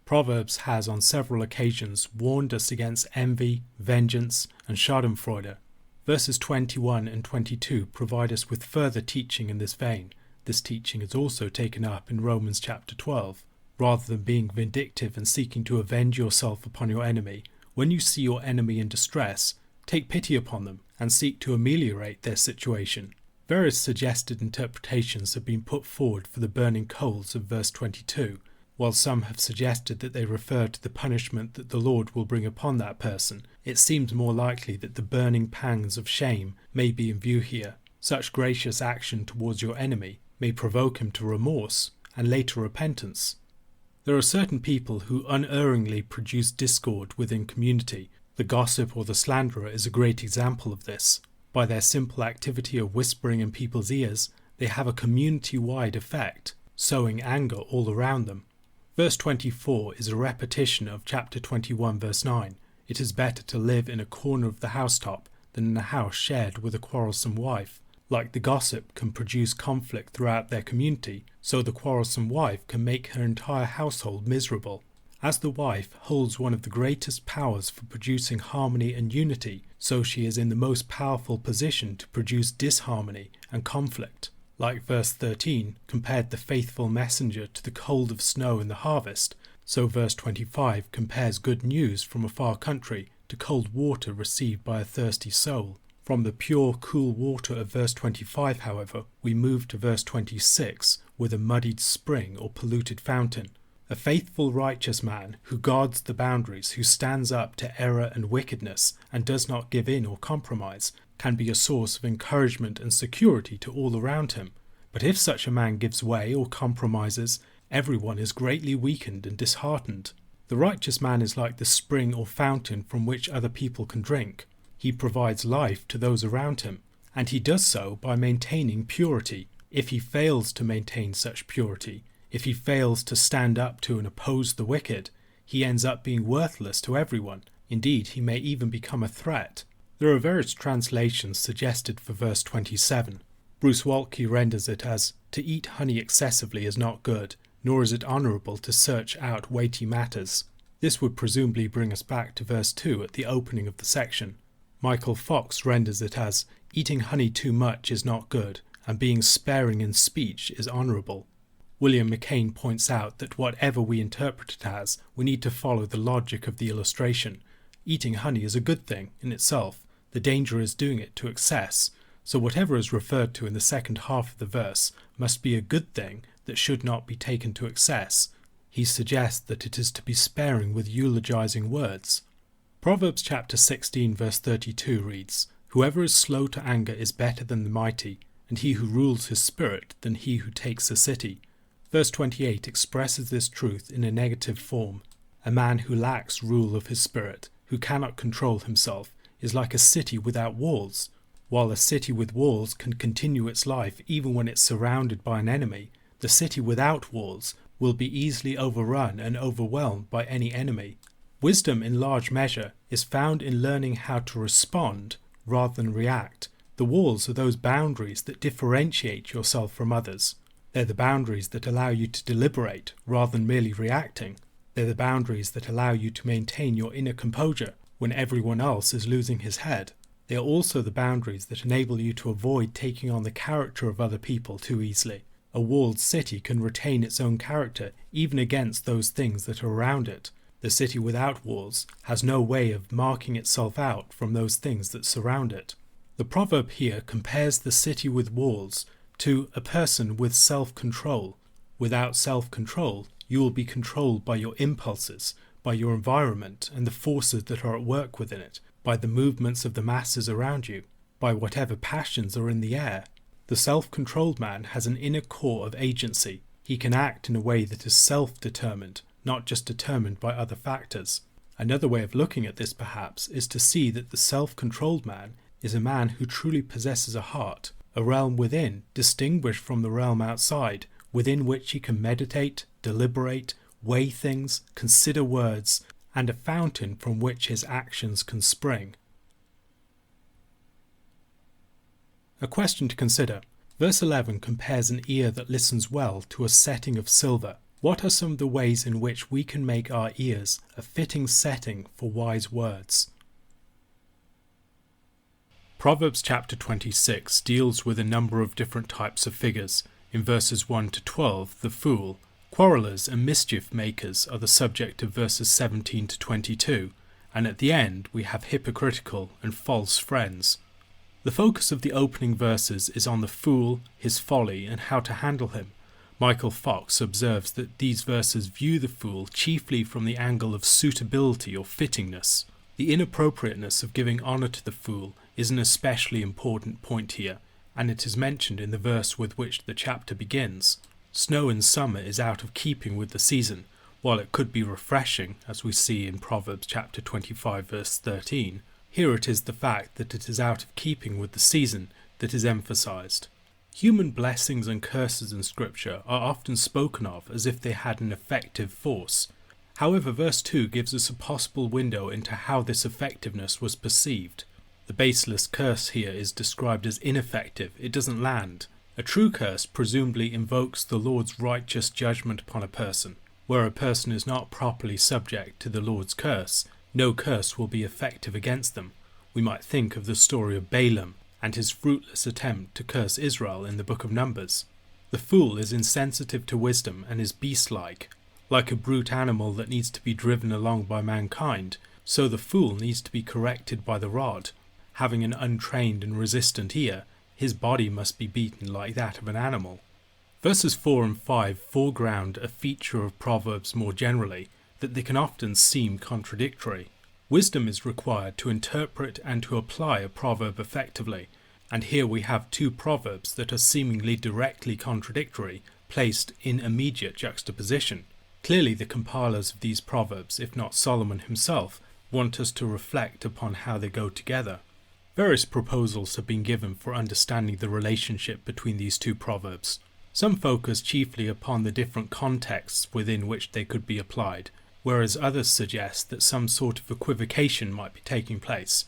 Proverbs has on several occasions warned us against envy, vengeance, and schadenfreude. Verses 21 and 22 provide us with further teaching in this vein. This teaching is also taken up in Romans chapter 12. Rather than being vindictive and seeking to avenge yourself upon your enemy, when you see your enemy in distress, take pity upon them and seek to ameliorate their situation. Various suggested interpretations have been put forward for the burning coals of verse 22. While some have suggested that they refer to the punishment that the Lord will bring upon that person, it seems more likely that the burning pangs of shame may be in view here. Such gracious action towards your enemy may provoke him to remorse and later repentance. There are certain people who unerringly produce discord within community. The gossip or the slanderer is a great example of this. By their simple activity of whispering in people's ears, they have a community-wide effect, sowing anger all around them. Verse 24 is a repetition of chapter 21 verse 9. It is better to live in a corner of the housetop than in a house shared with a quarrelsome wife. Like the gossip can produce conflict throughout their community, so the quarrelsome wife can make her entire household miserable. As the wife holds one of the greatest powers for producing harmony and unity, so she is in the most powerful position to produce disharmony and conflict. Like verse 13 compared the faithful messenger to the cold of snow in the harvest, so verse 25 compares good news from a far country to cold water received by a thirsty soul. From the pure, cool water of verse 25, however, we move to verse 26 with a muddied spring or polluted fountain. A faithful righteous man who guards the boundaries, who stands up to error and wickedness and does not give in or compromise, can be a source of encouragement and security to all around him. But if such a man gives way or compromises, everyone is greatly weakened and disheartened. The righteous man is like the spring or fountain from which other people can drink. He provides life to those around him, and he does so by maintaining purity. If he fails to maintain such purity, if he fails to stand up to and oppose the wicked, he ends up being worthless to everyone. Indeed, he may even become a threat. There are various translations suggested for verse 27. Bruce Waltke renders it as, "To eat honey excessively is not good, nor is it honourable to search out weighty matters." This would presumably bring us back to verse 2 at the opening of the section. Michael Fox renders it as, "Eating honey too much is not good, and being sparing in speech is honourable." William McCain points out that whatever we interpret it as, we need to follow the logic of the illustration. Eating honey is a good thing in itself. The danger is doing it to excess. So whatever is referred to in the second half of the verse must be a good thing that should not be taken to excess. He suggests that it is to be sparing with eulogizing words. Proverbs chapter 16 verse 32 reads, "Whoever is slow to anger is better than the mighty, and he who rules his spirit than he who takes a city." Verse 28 expresses this truth in a negative form. A man who lacks rule of his spirit, who cannot control himself, is like a city without walls. While a city with walls can continue its life even when it's surrounded by an enemy, the city without walls will be easily overrun and overwhelmed by any enemy. Wisdom, in large measure, is found in learning how to respond rather than react. The walls are those boundaries that differentiate yourself from others. They're the boundaries that allow you to deliberate rather than merely reacting. They're the boundaries that allow you to maintain your inner composure when everyone else is losing his head. They are also the boundaries that enable you to avoid taking on the character of other people too easily. A walled city can retain its own character even against those things that are around it. The city without walls has no way of marking itself out from those things that surround it. The proverb here compares the city with walls to a person with self-control. Without self-control, you will be controlled by your impulses, by your environment and the forces that are at work within it, by the movements of the masses around you, by whatever passions are in the air. The self-controlled man has an inner core of agency. He can act in a way that is self-determined, not just determined by other factors. Another way of looking at this, perhaps, is to see that the self-controlled man is a man who truly possesses a heart, a realm within, distinguished from the realm outside, within which he can meditate, deliberate, weigh things, consider words, and a fountain from which his actions can spring. A question to consider. Verse 11 compares an ear that listens well to a setting of silver. What are some of the ways in which we can make our ears a fitting setting for wise words? Proverbs chapter 26 deals with a number of different types of figures. In verses 1 to 12, the fool, quarrellers and mischief makers are the subject of verses 17 to 22, and at the end we have hypocritical and false friends. The focus of the opening verses is on the fool, his folly, and how to handle him. Michael Fox observes that these verses view the fool chiefly from the angle of suitability or fittingness. The inappropriateness of giving honour to the fool is an especially important point here, and it is mentioned in the verse with which the chapter begins. Snow in summer is out of keeping with the season, while it could be refreshing, as we see in Proverbs chapter 25 verse 13. Here it is the fact that it is out of keeping with the season that is emphasized. Human blessings and curses in Scripture are often spoken of as if they had an effective force. However, verse 2 gives us a possible window into how this effectiveness was perceived. The baseless curse here is described as ineffective, it doesn't land. A true curse presumably invokes the Lord's righteous judgment upon a person. Where a person is not properly subject to the Lord's curse, no curse will be effective against them. We might think of the story of Balaam and his fruitless attempt to curse Israel in the book of Numbers. The fool is insensitive to wisdom and is beast-like. Like a brute animal that needs to be driven along by mankind, so the fool needs to be corrected by the rod. Having an untrained and resistant ear, his body must be beaten like that of an animal. Verses 4 and 5 foreground a feature of Proverbs more generally, that they can often seem contradictory. Wisdom is required to interpret and to apply a proverb effectively, and here we have two proverbs that are seemingly directly contradictory, placed in immediate juxtaposition. Clearly the compilers of these proverbs, if not Solomon himself, want us to reflect upon how they go together. Various proposals have been given for understanding the relationship between these two proverbs. Some focus chiefly upon the different contexts within which they could be applied. whereas others suggest that some sort of equivocation might be taking place.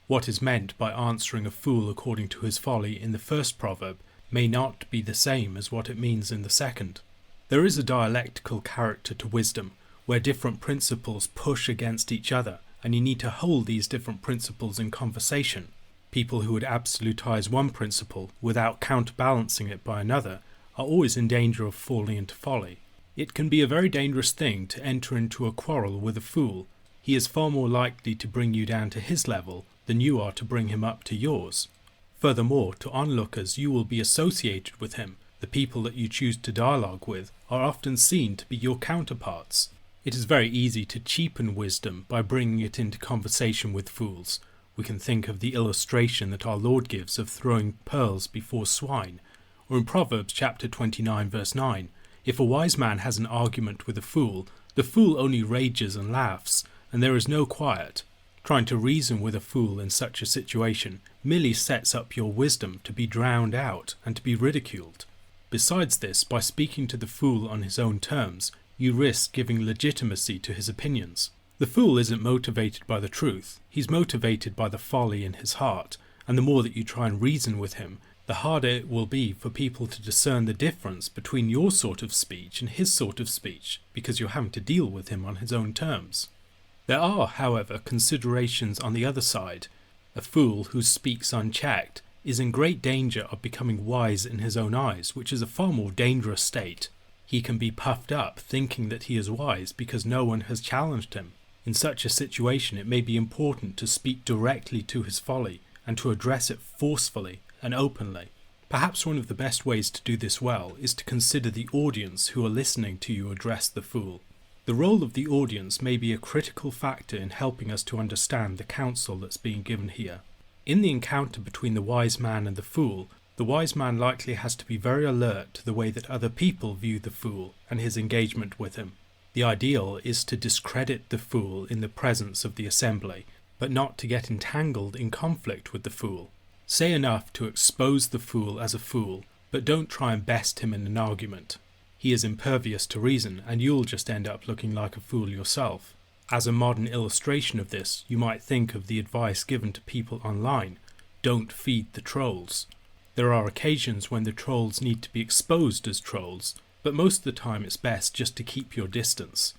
What is meant by answering a fool according to his folly in the first proverb may not be the same as what it means in the second. There is a dialectical character to wisdom, where different principles push against each other, and you need to hold these different principles in conversation. People who would absolutize one principle without counterbalancing it by another are always in danger of falling into folly. It can be a very dangerous thing to enter into a quarrel with a fool. He is far more likely to bring you down to his level than you are to bring him up to yours. Furthermore, to onlookers, you will be associated with him. The people that you choose to dialogue with are often seen to be your counterparts. It is very easy to cheapen wisdom by bringing it into conversation with fools. We can think of the illustration that our Lord gives of throwing pearls before swine, or in Proverbs chapter 29 verse 9, if a wise man has an argument with a fool, the fool only rages and laughs, and there is no quiet. Trying to reason with a fool in such a situation merely sets up your wisdom to be drowned out and to be ridiculed. Besides this, by speaking to the fool on his own terms, you risk giving legitimacy to his opinions. The fool isn't motivated by the truth, he's motivated by the folly in his heart, and the more that you try and reason with him, the harder it will be for people to discern the difference between your sort of speech and his sort of speech, because you're having to deal with him on his own terms. There are, however, considerations on the other side. A fool who speaks unchecked is in great danger of becoming wise in his own eyes, which is a far more dangerous state. He can be puffed up, thinking that he is wise because no one has challenged him. In such a situation, it may be important to speak directly to his folly and to address it forcefully and openly. Perhaps one of the best ways to do this well is to consider the audience who are listening to you address the fool. The role of the audience may be a critical factor in helping us to understand the counsel that's being given here. In the encounter between the wise man and the fool, the wise man likely has to be very alert to the way that other people view the fool and his engagement with him. The ideal is to discredit the fool in the presence of the assembly, but not to get entangled in conflict with the fool. Say enough to expose the fool as a fool, but don't try and best him in an argument. He is impervious to reason, and you'll just end up looking like a fool yourself. As a modern illustration of this, you might think of the advice given to people online: don't feed the trolls. There are occasions when the trolls need to be exposed as trolls, but most of the time it's best just to keep your distance.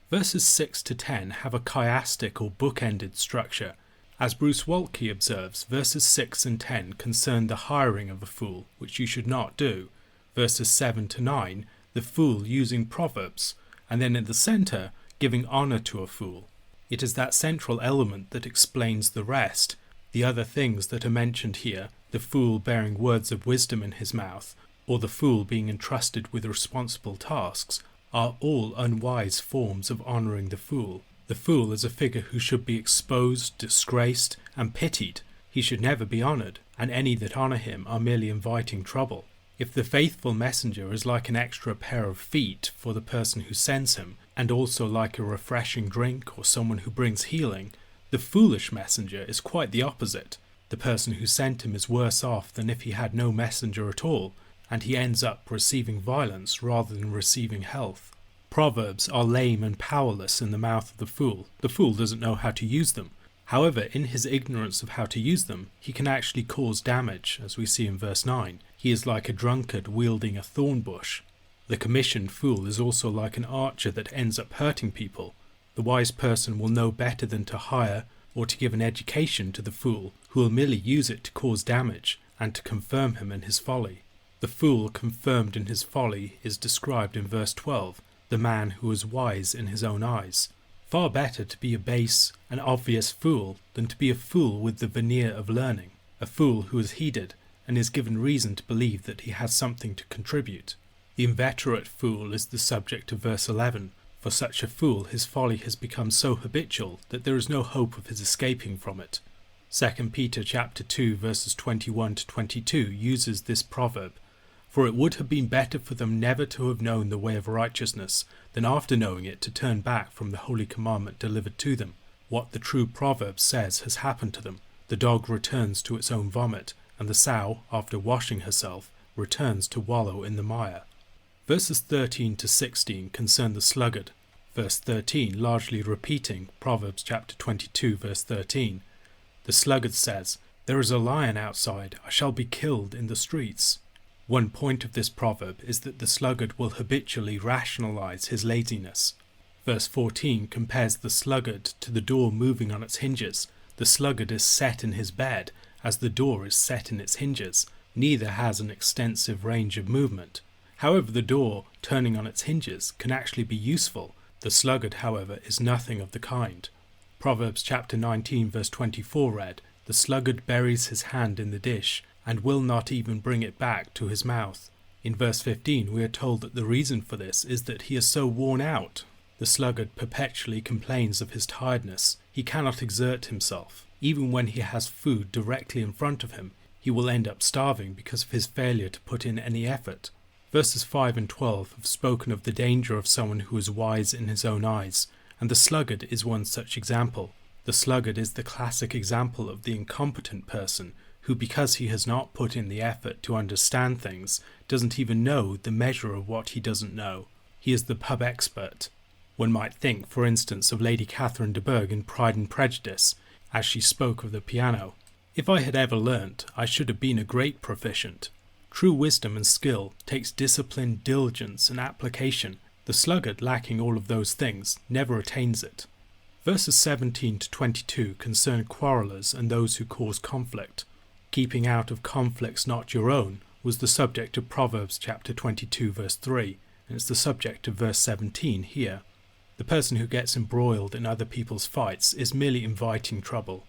Verses 6 to 10 have a chiastic or book-ended structure. As Bruce Waltke observes, verses 6 and 10 concern the hiring of a fool, which you should not do. Verses 7 to 9, the fool using Proverbs, and then in the centre, giving honour to a fool. It is that central element that explains the rest. The other things that are mentioned here, the fool bearing words of wisdom in his mouth, or the fool being entrusted with responsible tasks, are all unwise forms of honouring the fool. The fool is a figure who should be exposed, disgraced, and pitied. He should never be honoured, and any that honour him are merely inviting trouble. If the faithful messenger is like an extra pair of feet for the person who sends him, and also like a refreshing drink or someone who brings healing, the foolish messenger is quite the opposite. The person who sent him is worse off than if he had no messenger at all, and he ends up receiving violence rather than receiving health. Proverbs are lame and powerless in the mouth of the fool. The fool doesn't know how to use them. However, in his ignorance of how to use them, he can actually cause damage, as we see in verse 9. He is like a drunkard wielding a thorn bush. The commissioned fool is also like an archer that ends up hurting people. The wise person will know better than to hire or to give an education to the fool, who will merely use it to cause damage and to confirm him in his folly. The fool confirmed in his folly is described in verse 12, the man who is wise in his own eyes. Far better to be a base and obvious fool than to be a fool with the veneer of learning, a fool who is heeded and is given reason to believe that he has something to contribute. The inveterate fool is the subject of verse 11. For such a fool, his folly has become so habitual that there is no hope of his escaping from it. 2 Peter chapter 2 verses 21 to 22 uses this proverb: For it would have been better for them never to have known the way of righteousness, than after knowing it to turn back from the holy commandment delivered to them. What the true proverb says has happened to them. The dog returns to its own vomit, and the sow, after washing herself, returns to wallow in the mire. Verses 13 to 16 concern the sluggard. verse 13, largely repeating Proverbs chapter 22, verse 13. The sluggard says, "There is a lion outside, I shall be killed in the streets." One point of this proverb is that the sluggard will habitually rationalize his laziness. Verse 14 compares the sluggard to the door moving on its hinges. The sluggard is set in his bed, as the door is set in its hinges. Neither has an extensive range of movement. However, the door, turning on its hinges, can actually be useful. The sluggard, however, is nothing of the kind. Proverbs chapter 19 verse 24 read, "The sluggard buries his hand in the dish, and will not even bring it back to his mouth." In verse 15 we are told that the reason for this is that he is so worn out. The sluggard perpetually complains of his tiredness. He cannot exert himself. Even when he has food directly in front of him, he will end up starving because of his failure to put in any effort. Verses 5 and 12 have spoken of the danger of someone who is wise in his own eyes, and the sluggard is one such example. The sluggard is the classic example of the incompetent person who, because he has not put in the effort to understand things, doesn't even know the measure of what he doesn't know. He is the pub expert. One might think, for instance, of Lady Catherine de Bourgh in Pride and Prejudice, as she spoke of the piano. "If I had ever learnt, I should have been a great proficient." True wisdom and skill takes discipline, diligence, and application. The sluggard, lacking all of those things, never attains it. Verses 17 to 22 concern quarrellers and those who cause conflict. Keeping out of conflicts not your own was the subject of Proverbs chapter 22 verse 3, and it's the subject of verse 17 here. The person who gets embroiled in other people's fights is merely inviting trouble.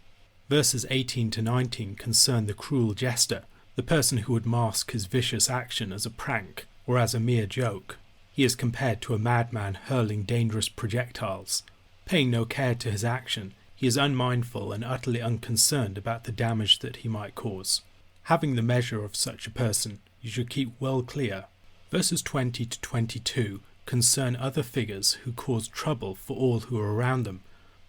Verses 18 to 19 concern the cruel jester, the person who would mask his vicious action as a prank or as a mere joke. He is compared to a madman hurling dangerous projectiles. Paying no care to his action, he is unmindful and utterly unconcerned about the damage that he might cause. Having the measure of such a person, you should keep well clear. Verses 20 to 22 concern other figures who cause trouble for all who are around them.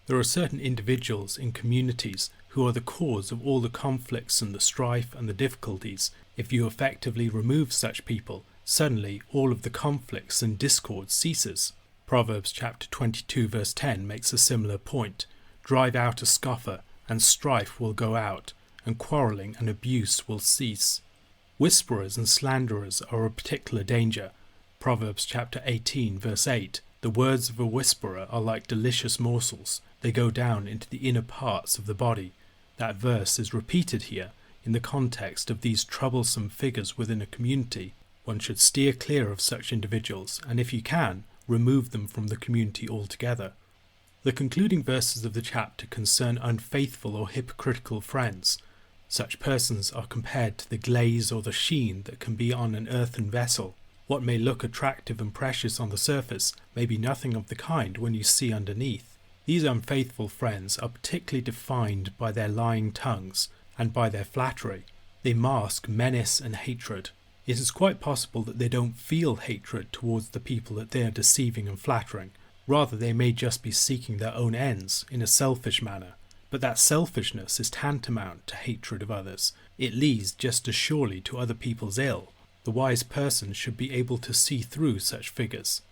There are certain individuals in communities who are the cause of all the conflicts and the strife and the difficulties. If you effectively remove such people, suddenly all of the conflicts and discord ceases. Proverbs chapter 22 verse 10 makes a similar point. "Drive out a scoffer, and strife will go out, and quarrelling and abuse will cease." Whisperers and slanderers are a particular danger. Proverbs chapter 18 verse 8, "The words of a whisperer are like delicious morsels. They go down into the inner parts of the body." That verse is repeated here in the context of these troublesome figures within a community. One should steer clear of such individuals, and if you can, remove them from the community altogether. The concluding verses of the chapter concern unfaithful or hypocritical friends. Such persons are compared to the glaze or the sheen that can be on an earthen vessel. What may look attractive and precious on the surface may be nothing of the kind when you see underneath. These unfaithful friends are particularly defined by their lying tongues and by their flattery. They mask menace and hatred. It is quite possible that they don't feel hatred towards the people that they are deceiving and flattering. Rather, they may just be seeking their own ends in a selfish manner. But that selfishness is tantamount to hatred of others. It leads just as surely to other people's ill. The wise person should be able to see through such figures.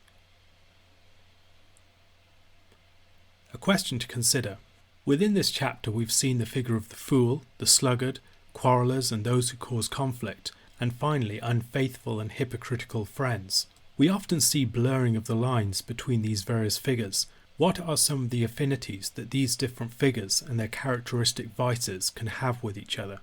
A question to consider. Within this chapter we've seen the figure of the fool, the sluggard, quarrellers and those who cause conflict, and finally unfaithful and hypocritical friends. We often see blurring of the lines between these various figures. What are some of the affinities that these different figures and their characteristic vices can have with each other?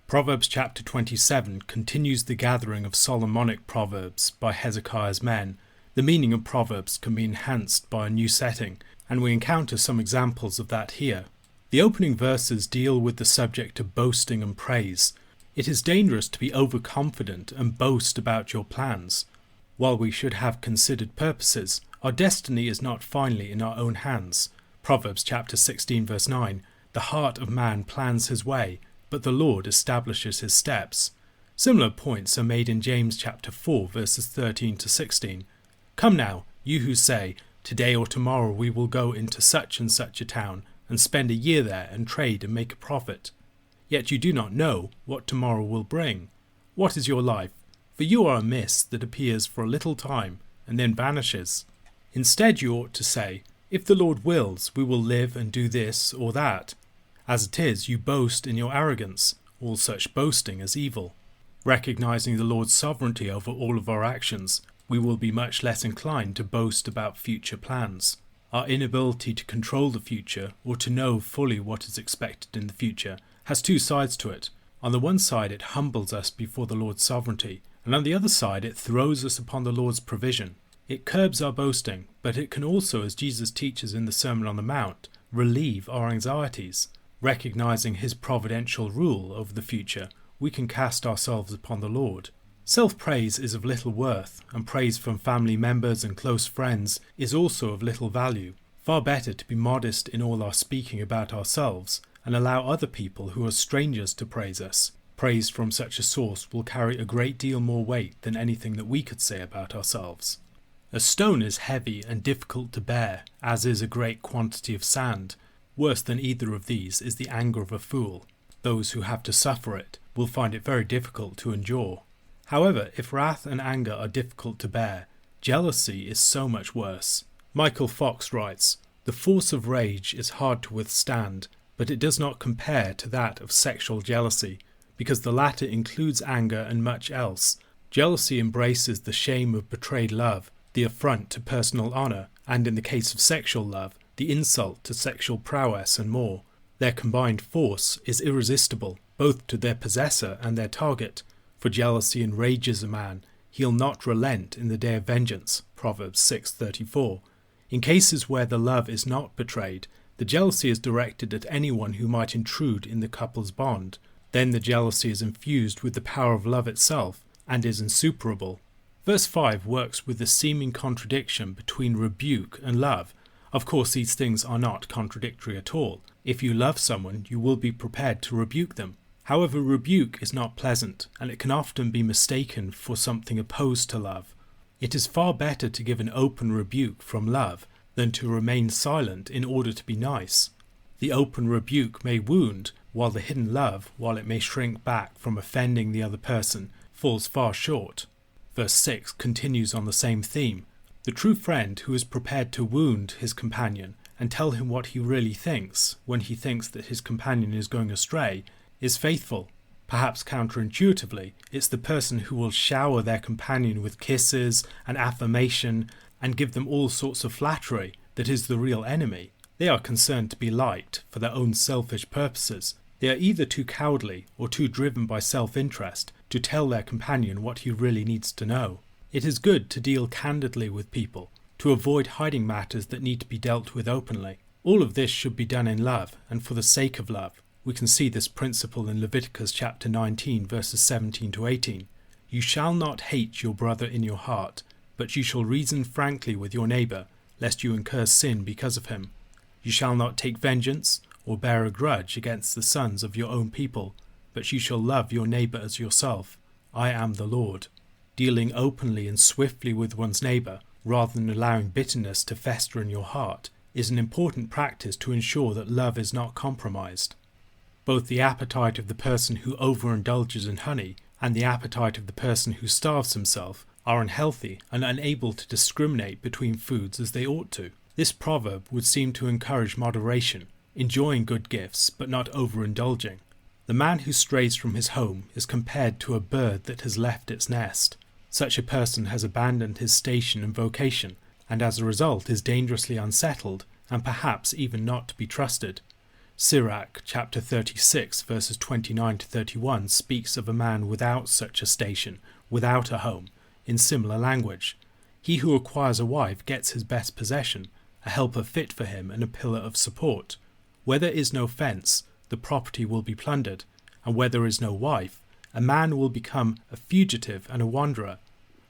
Proverbs chapter 27 continues the gathering of Solomonic proverbs by Hezekiah's men. The meaning of Proverbs can be enhanced by a new setting, and we encounter some examples of that here. The opening verses deal with the subject of boasting and praise. It is dangerous to be overconfident and boast about your plans. While we should have considered purposes, our destiny is not finally in our own hands. Proverbs chapter 16 verse 9, "The heart of man plans his way, but the Lord establishes his steps." Similar points are made in James chapter 4 verses 13 to 16. "Come now, you who say, 'Today or tomorrow we will go into such and such a town, and spend a year there and trade and make a profit.' Yet you do not know what tomorrow will bring. What is your life? For you are a mist that appears for a little time, and then vanishes. Instead, you ought to say, "If the Lord wills, we will live and do this or that." As it is, you boast in your arrogance. All such boasting is evil. Recognizing the Lord's sovereignty over all of our actions, we will be much less inclined to boast about future plans. Our inability to control the future, or to know fully what is expected in the future, has two sides to it. On the one side, it humbles us before the Lord's sovereignty, and on the other side, it throws us upon the Lord's provision. It curbs our boasting, but it can also, as Jesus teaches in the Sermon on the Mount, relieve our anxieties. Recognizing his providential rule over the future, we can cast ourselves upon the Lord. Self-praise is of little worth, and praise from family members and close friends is also of little value. Far better to be modest in all our speaking about ourselves, and allow other people who are strangers to praise us. Praise from such a source will carry a great deal more weight than anything that we could say about ourselves. A stone is heavy and difficult to bear, as is a great quantity of sand. Worse than either of these is the anger of a fool. Those who have to suffer it will find it very difficult to endure. However, if wrath and anger are difficult to bear, jealousy is so much worse. Michael Fox writes, "The force of rage is hard to withstand, but it does not compare to that of sexual jealousy, because the latter includes anger and much else. Jealousy embraces the shame of betrayed love, the affront to personal honour, and in the case of sexual love, the insult to sexual prowess and more. Their combined force is irresistible, both to their possessor and their target. For jealousy enrages a man, he'll not relent in the day of vengeance." Proverbs 6:34. In cases where the love is not betrayed, the jealousy is directed at anyone who might intrude in the couple's bond. Then the jealousy is infused with the power of love itself, and is insuperable. Verse 5 works with the seeming contradiction between rebuke and love. Of course, these things are not contradictory at all. If you love someone, you will be prepared to rebuke them. However, rebuke is not pleasant, and it can often be mistaken for something opposed to love. It is far better to give an open rebuke from love than to remain silent in order to be nice. The open rebuke may wound, while the hidden love, while it may shrink back from offending the other person, falls far short. Verse 6 continues on the same theme. The true friend who is prepared to wound his companion and tell him what he really thinks when he thinks that his companion is going astray is faithful. Perhaps counterintuitively, it's the person who will shower their companion with kisses and affirmation and give them all sorts of flattery that is the real enemy. They are concerned to be liked for their own selfish purposes. They are either too cowardly or too driven by self-interest to tell their companion what he really needs to know. It is good to deal candidly with people, to avoid hiding matters that need to be dealt with openly. All of this should be done in love and for the sake of love. We can see this principle in Leviticus chapter 19 verses 17 to 18. "You shall not hate your brother in your heart, but you shall reason frankly with your neighbour, lest you incur sin because of him. You shall not take vengeance or bear a grudge against the sons of your own people, but you shall love your neighbour as yourself. I am the Lord." Dealing openly and swiftly with one's neighbour, rather than allowing bitterness to fester in your heart, is an important practice to ensure that love is not compromised. Both the appetite of the person who overindulges in honey and the appetite of the person who starves himself are unhealthy and unable to discriminate between foods as they ought to. This proverb would seem to encourage moderation, enjoying good gifts but not overindulging. The man who strays from his home is compared to a bird that has left its nest. Such a person has abandoned his station and vocation, and as a result is dangerously unsettled and perhaps even not to be trusted. Sirach chapter 36 verses 29 to 31 speaks of a man without such a station, without a home, in similar language. He who acquires a wife gets his best possession, a helper fit for him and a pillar of support. Where there is no fence, the property will be plundered, and where there is no wife, a man will become a fugitive and a wanderer.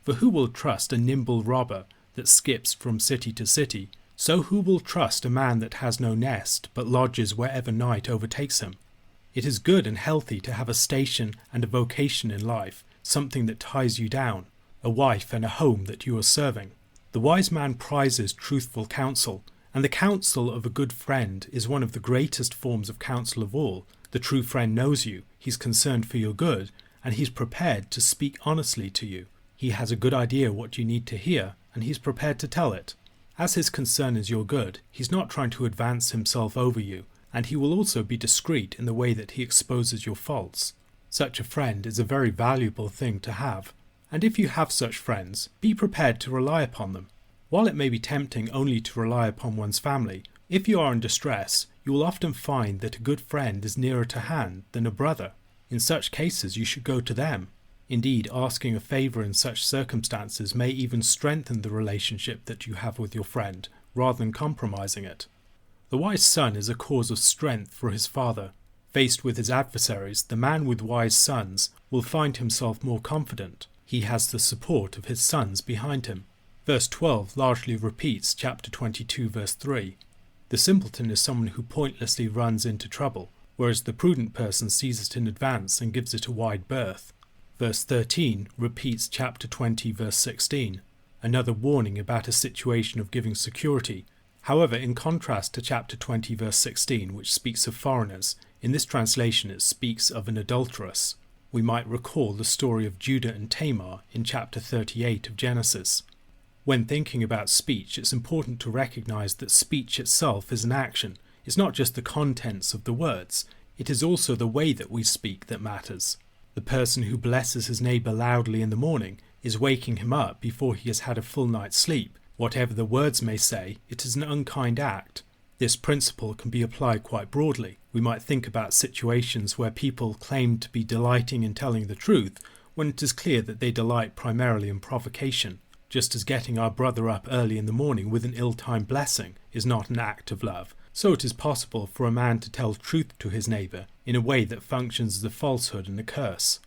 For who will trust a nimble robber that skips from city to city? So who will trust a man that has no nest, but lodges wherever night overtakes him? It is good and healthy to have a station and a vocation in life, something that ties you down, a wife and a home that you are serving. The wise man prizes truthful counsel, and the counsel of a good friend is one of the greatest forms of counsel of all. The true friend knows you, he's concerned for your good, and he's prepared to speak honestly to you. He has a good idea what you need to hear, and he's prepared to tell it. As his concern is your good, he's not trying to advance himself over you, and he will also be discreet in the way that he exposes your faults. Such a friend is a very valuable thing to have, and if you have such friends, be prepared to rely upon them. While it may be tempting only to rely upon one's family, if you are in distress, you will often find that a good friend is nearer to hand than a brother. In such cases, you should go to them. Indeed, asking a favour in such circumstances may even strengthen the relationship that you have with your friend, rather than compromising it. The wise son is a cause of strength for his father. Faced with his adversaries, the man with wise sons will find himself more confident. He has the support of his sons behind him. Verse 12 largely repeats chapter 22 verse 3. The simpleton is someone who pointlessly runs into trouble, whereas the prudent person sees it in advance and gives it a wide berth. Verse 13 repeats chapter 20 verse 16, another warning about a situation of giving security. However, in contrast to chapter 20 verse 16, which speaks of foreigners, in this translation it speaks of an adulteress. We might recall the story of Judah and Tamar in chapter 38 of Genesis. When thinking about speech, it's important to recognize that speech itself is an action. It's not just the contents of the words, it is also the way that we speak that matters. The person who blesses his neighbour loudly in the morning is waking him up before he has had a full night's sleep. Whatever the words may say, it is an unkind act. This principle can be applied quite broadly. We might think about situations where people claim to be delighting in telling the truth when it is clear that they delight primarily in provocation. Just as getting our brother up early in the morning with an ill-timed blessing is not an act of love, so it is possible for a man to tell truth to his neighbour in a way that functions as a falsehood and a curse.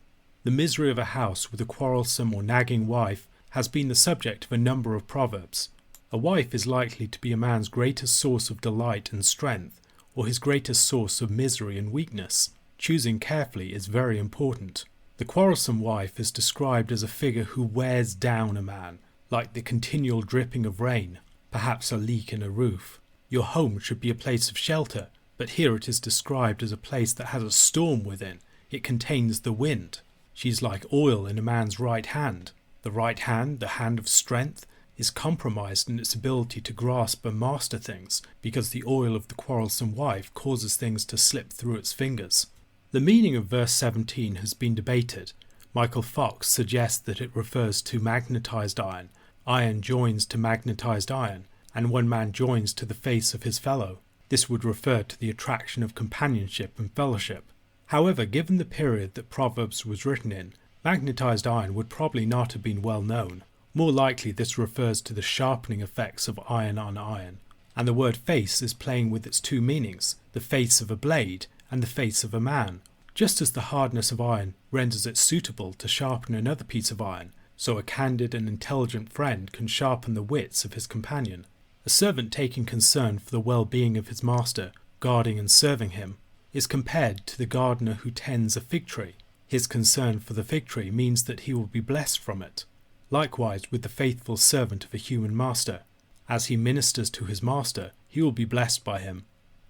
The misery of a house with a quarrelsome or nagging wife has been the subject of a number of proverbs. A wife is likely to be a man's greatest source of delight and strength, or his greatest source of misery and weakness. Choosing carefully is very important. The quarrelsome wife is described as a figure who wears down a man, like the continual dripping of rain, perhaps a leak in a roof. Your home should be a place of shelter, but here it is described as a place that has a storm within. It contains the wind. She is like oil in a man's right hand. The right hand, the hand of strength, is compromised in its ability to grasp and master things, because the oil of the quarrelsome wife causes things to slip through its fingers. The meaning of verse 17 has been debated. Michael Fox suggests that it refers to magnetized iron. Iron joins to magnetized iron, and one man joins to the face of his fellow. This would refer to the attraction of companionship and fellowship. However, given the period that Proverbs was written in, magnetized iron would probably not have been well known. More likely this refers to the sharpening effects of iron on iron. And the word face is playing with its two meanings, the face of a blade and the face of a man. Just as the hardness of iron renders it suitable to sharpen another piece of iron, so a candid and intelligent friend can sharpen the wits of his companion. A servant taking concern for the well-being of his master, guarding and serving him, is compared to the gardener who tends a fig tree. His concern for the fig tree means that he will be blessed from it. Likewise with the faithful servant of a human master. As he ministers to his master, he will be blessed by him.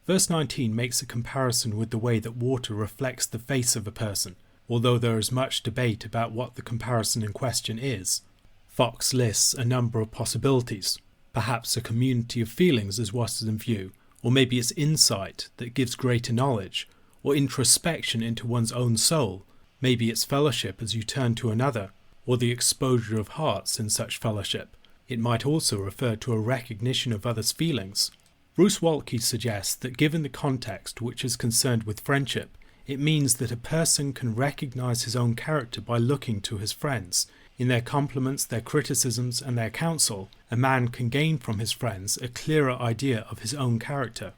Verse 19 makes a comparison with the way that water reflects the face of a person, although there is much debate about what the comparison in question is. Fox lists a number of possibilities. Perhaps a community of feelings is what is in view, or maybe it's insight that gives greater knowledge, or introspection into one's own soul. Maybe it's fellowship as you turn to another, or the exposure of hearts in such fellowship. It might also refer to a recognition of others' feelings. Bruce Waltke suggests that given the context which is concerned with friendship, it means that a person can recognize his own character by looking to his friends. In their compliments, their criticisms, and their counsel, a man can gain from his friends a clearer idea of his own character.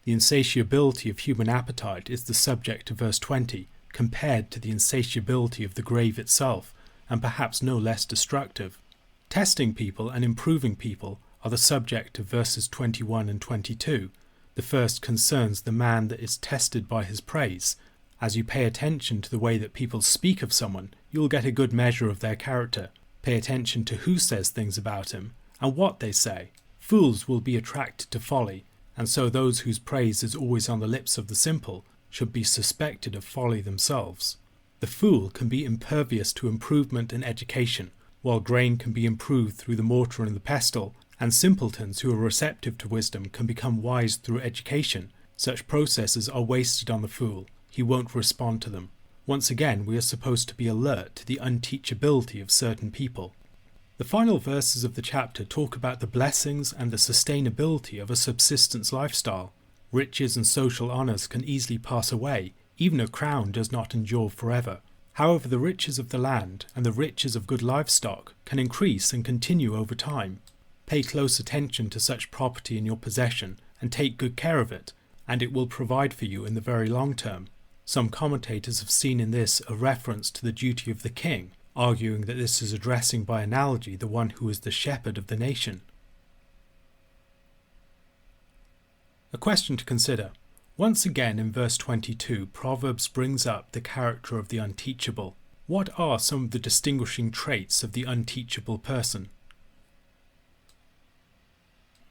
The insatiability of human appetite is the subject of verse 20, compared to the insatiability of the grave itself, and perhaps no less destructive. Testing people and improving people are the subject of verses 21 and 22. The first concerns the man that is tested by his praise. As you pay attention to the way that people speak of someone, you will get a good measure of their character. Pay attention to who says things about him, and what they say. Fools will be attracted to folly, and so those whose praise is always on the lips of the simple should be suspected of folly themselves. The fool can be impervious to improvement and education, while grain can be improved through the mortar and the pestle, and simpletons who are receptive to wisdom can become wise through education. Such processes are wasted on the fool. He won't respond to them. Once again, we are supposed to be alert to the unteachability of certain people. The final verses of the chapter talk about the blessings and the sustainability of a subsistence lifestyle. Riches and social honours can easily pass away. Even a crown does not endure forever. However, the riches of the land and the riches of good livestock can increase and continue over time. Pay close attention to such property in your possession and take good care of it, and it will provide for you in the very long term. Some commentators have seen in this a reference to the duty of the king, arguing that this is addressing by analogy the one who is the shepherd of the nation. A question to consider. Once again in verse 22, Proverbs brings up the character of the unteachable. What are some of the distinguishing traits of the unteachable person?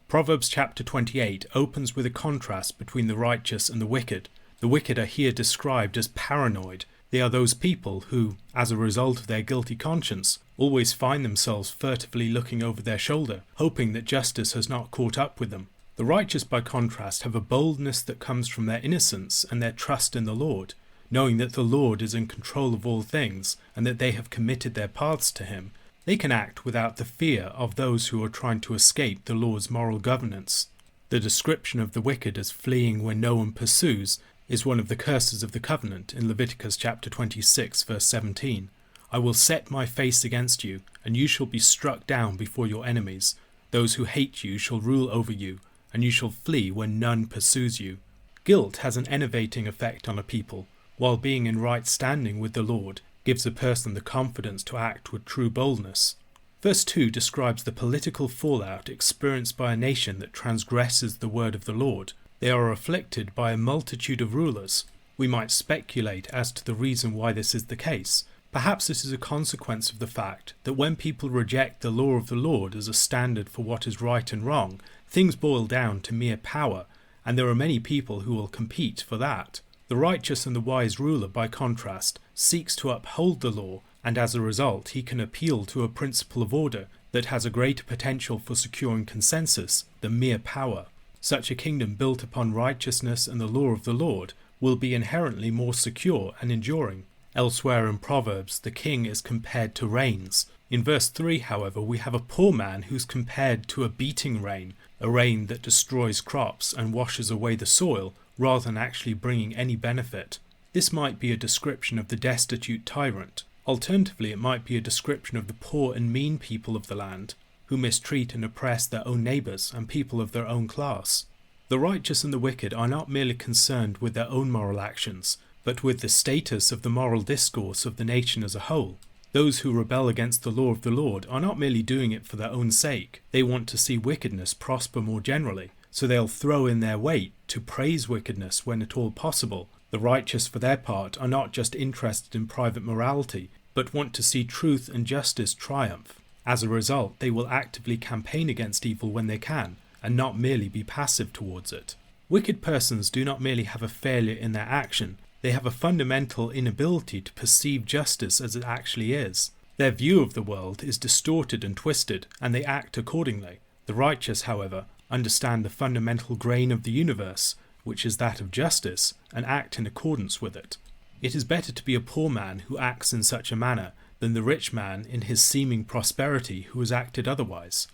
Proverbs chapter 28 opens with a contrast between the righteous and the wicked. The wicked are here described as paranoid. They are those people who, as a result of their guilty conscience, always find themselves furtively looking over their shoulder, hoping that justice has not caught up with them. The righteous, by contrast, have a boldness that comes from their innocence and their trust in the Lord, knowing that the Lord is in control of all things and that they have committed their paths to him. They can act without the fear of those who are trying to escape the Lord's moral governance. The description of the wicked as fleeing when no one pursues is one of the curses of the covenant in Leviticus chapter 26 verse 17. I will set my face against you, and you shall be struck down before your enemies. Those who hate you shall rule over you, and you shall flee when none pursues you. Guilt has an enervating effect on a people, while being in right standing with the Lord gives a person the confidence to act with true boldness. Verse 2 describes the political fallout experienced by a nation that transgresses the word of the Lord. They are afflicted by a multitude of rulers. We might speculate as to the reason why this is the case. Perhaps this is a consequence of the fact that when people reject the law of the Lord as a standard for what is right and wrong, things boil down to mere power, and there are many people who will compete for that. The righteous and the wise ruler, by contrast, seeks to uphold the law, and as a result he can appeal to a principle of order that has a greater potential for securing consensus than mere power. Such a kingdom built upon righteousness and the law of the Lord will be inherently more secure and enduring. Elsewhere in Proverbs, the king is compared to rains. In verse 3, however, we have a poor man who's compared to a beating rain, a rain that destroys crops and washes away the soil rather than actually bringing any benefit. This might be a description of the destitute tyrant. Alternatively, it might be a description of the poor and mean people of the land, who mistreat and oppress their own neighbours and people of their own class. The righteous and the wicked are not merely concerned with their own moral actions, but with the status of the moral discourse of the nation as a whole. Those who rebel against the law of the Lord are not merely doing it for their own sake. They want to see wickedness prosper more generally, so they'll throw in their weight to praise wickedness when at all possible. The righteous, for their part, are not just interested in private morality, but want to see truth and justice triumph. As a result, they will actively campaign against evil when they can, and not merely be passive towards it. Wicked persons do not merely have a failure in their action, they have a fundamental inability to perceive justice as it actually is. Their view of the world is distorted and twisted, and they act accordingly. The righteous, however, understand the fundamental grain of the universe, which is that of justice, and act in accordance with it. It is better to be a poor man who acts in such a manner than the rich man in his seeming prosperity who has acted otherwise.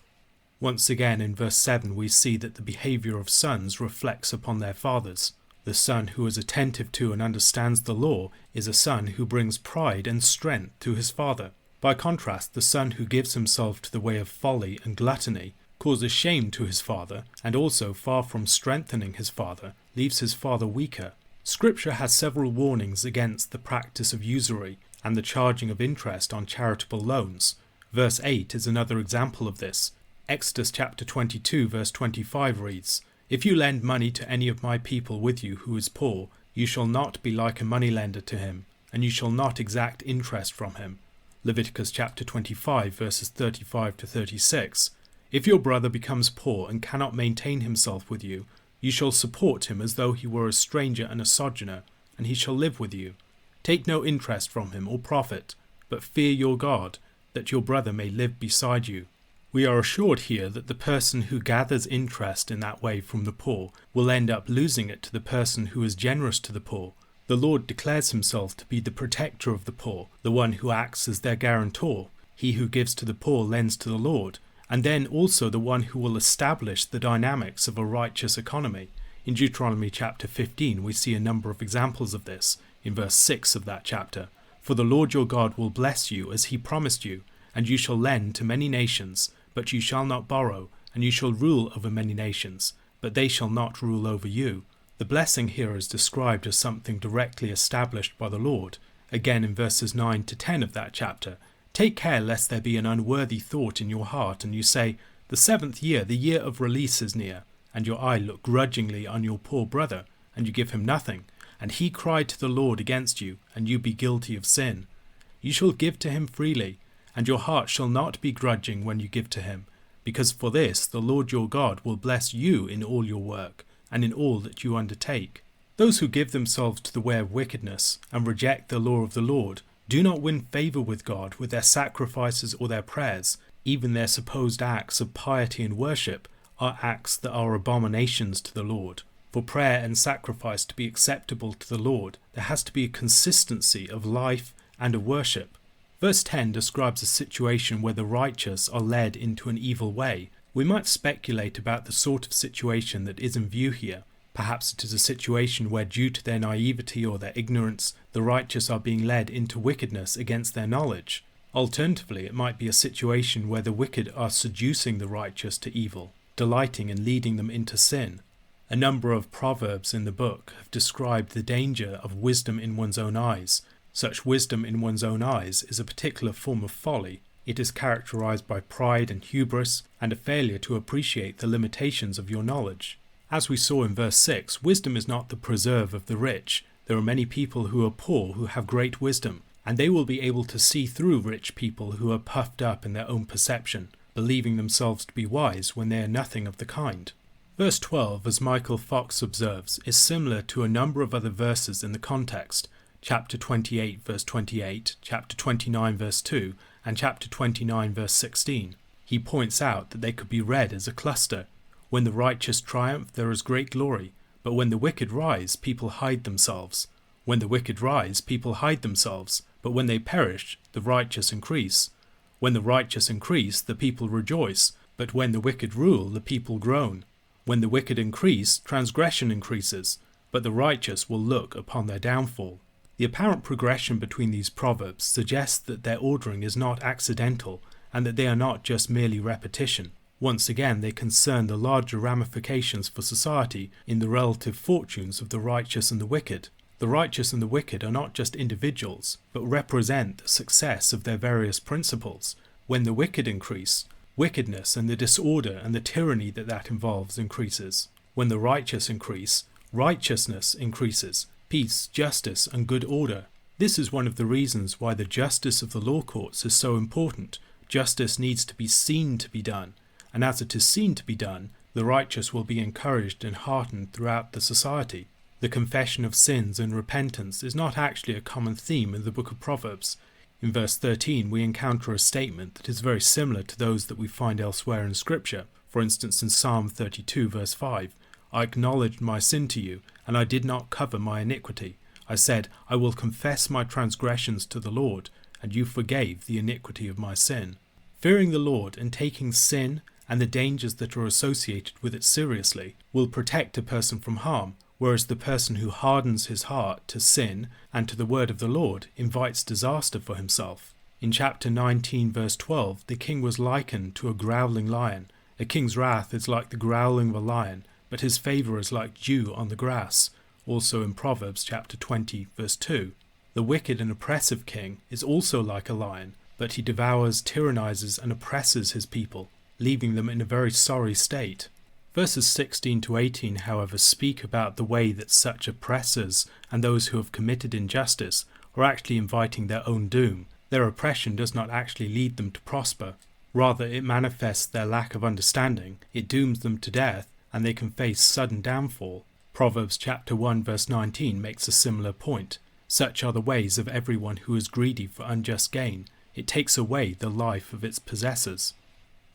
Once again in verse 7 we see that the behaviour of sons reflects upon their fathers. The son who is attentive to and understands the law is a son who brings pride and strength to his father. By contrast, the son who gives himself to the way of folly and gluttony causes shame to his father, and also, far from strengthening his father, leaves his father weaker. Scripture has several warnings against the practice of usury and the charging of interest on charitable loans. Verse 8 is another example of this. Exodus chapter 22 verse 25 reads, "If you lend money to any of my people with you who is poor, you shall not be like a moneylender to him, and you shall not exact interest from him." Leviticus chapter 25 verses 35 to 36. "If your brother becomes poor and cannot maintain himself with you, you shall support him as though he were a stranger and a sojourner, and he shall live with you. Take no interest from him or profit, but fear your God, that your brother may live beside you. We are assured here that the person who gathers interest in that way from the poor will end up losing it to the person who is generous to the poor. The Lord declares himself to be the protector of the poor, the one who acts as their guarantor. He who gives to the poor lends to the Lord, and then also the one who will establish the dynamics of a righteous economy. In Deuteronomy chapter 15 we see a number of examples of this. In verse 6 of that chapter, "For the Lord your God will bless you as he promised you, and you shall lend to many nations, but you shall not borrow, and you shall rule over many nations, but they shall not rule over you." The blessing here is described as something directly established by the Lord. Again in verses 9 to 10 of that chapter, "Take care lest there be an unworthy thought in your heart, and you say, 'The 7th year, the year of release is near,' and your eye look grudgingly on your poor brother, and you give him nothing, and he cry to the Lord against you, and you be guilty of sin. You shall give to him freely, and your heart shall not be grudging when you give to him, because for this the Lord your God will bless you in all your work, and in all that you undertake. Those who give themselves to the way of wickedness, and reject the law of the Lord, do not win favour with God with their sacrifices or their prayers. Even their supposed acts of piety and worship are acts that are abominations to the Lord. For prayer and sacrifice to be acceptable to the Lord, there has to be a consistency of life and of worship. Verse 10 describes a situation where the righteous are led into an evil way. We might speculate about the sort of situation that is in view here. Perhaps it is a situation where, due to their naivety or their ignorance, the righteous are being led into wickedness against their knowledge. Alternatively, it might be a situation where the wicked are seducing the righteous to evil, delighting in leading them into sin. A number of proverbs in the book have described the danger of wisdom in one's own eyes. Such wisdom in one's own eyes is a particular form of folly. It is characterized by pride and hubris, and a failure to appreciate the limitations of your knowledge. As we saw in verse 6, wisdom is not the preserve of the rich. There are many people who are poor who have great wisdom, and they will be able to see through rich people who are puffed up in their own perception, believing themselves to be wise when they are nothing of the kind. Verse 12, as Michael Fox observes, is similar to a number of other verses in the context. Chapter 28 verse 28, chapter 29 verse 2, and chapter 29 verse 16. He points out that they could be read as a cluster. When the righteous triumph, there is great glory, but when the wicked rise, people hide themselves. When the wicked rise, people hide themselves, but when they perish, the righteous increase. When the righteous increase, the people rejoice, but when the wicked rule, the people groan. When the wicked increase, transgression increases, but the righteous will look upon their downfall. The apparent progression between these proverbs suggests that their ordering is not accidental, and that they are not just merely repetition. Once again, they concern the larger ramifications for society in the relative fortunes of the righteous and the wicked. The righteous and the wicked are not just individuals, but represent the success of their various principles. When the wicked increase, wickedness and the disorder and the tyranny that involves increases. When the righteous increase, righteousness increases, peace, justice and good order. This is one of the reasons why the justice of the law courts is so important. Justice needs to be seen to be done, and as it is seen to be done, the righteous will be encouraged and heartened throughout the society. The confession of sins and repentance is not actually a common theme in the book of Proverbs. In verse 13 we encounter a statement that is very similar to those that we find elsewhere in Scripture. For instance, in Psalm 32 verse 5, "I acknowledged my sin to you, and I did not cover my iniquity. I said, I will confess my transgressions to the Lord, and you forgave the iniquity of my sin." Fearing the Lord and taking sin and the dangers that are associated with it seriously will protect a person from harm, whereas the person who hardens his heart to sin and to the word of the Lord invites disaster for himself. In chapter 19 verse 12, the king was likened to a growling lion. A king's wrath is like the growling of a lion, but his favour is like dew on the grass. Also in Proverbs chapter 20 verse 2. The wicked and oppressive king is also like a lion, but he devours, tyrannizes and oppresses his people, leaving them in a very sorry state. Verses 16 to 18, however, speak about the way that such oppressors and those who have committed injustice are actually inviting their own doom. Their oppression does not actually lead them to prosper. Rather, it manifests their lack of understanding, it dooms them to death, and they can face sudden downfall. Proverbs chapter 1 verse 19 makes a similar point. Such are the ways of everyone who is greedy for unjust gain. it takes away the life of its possessors.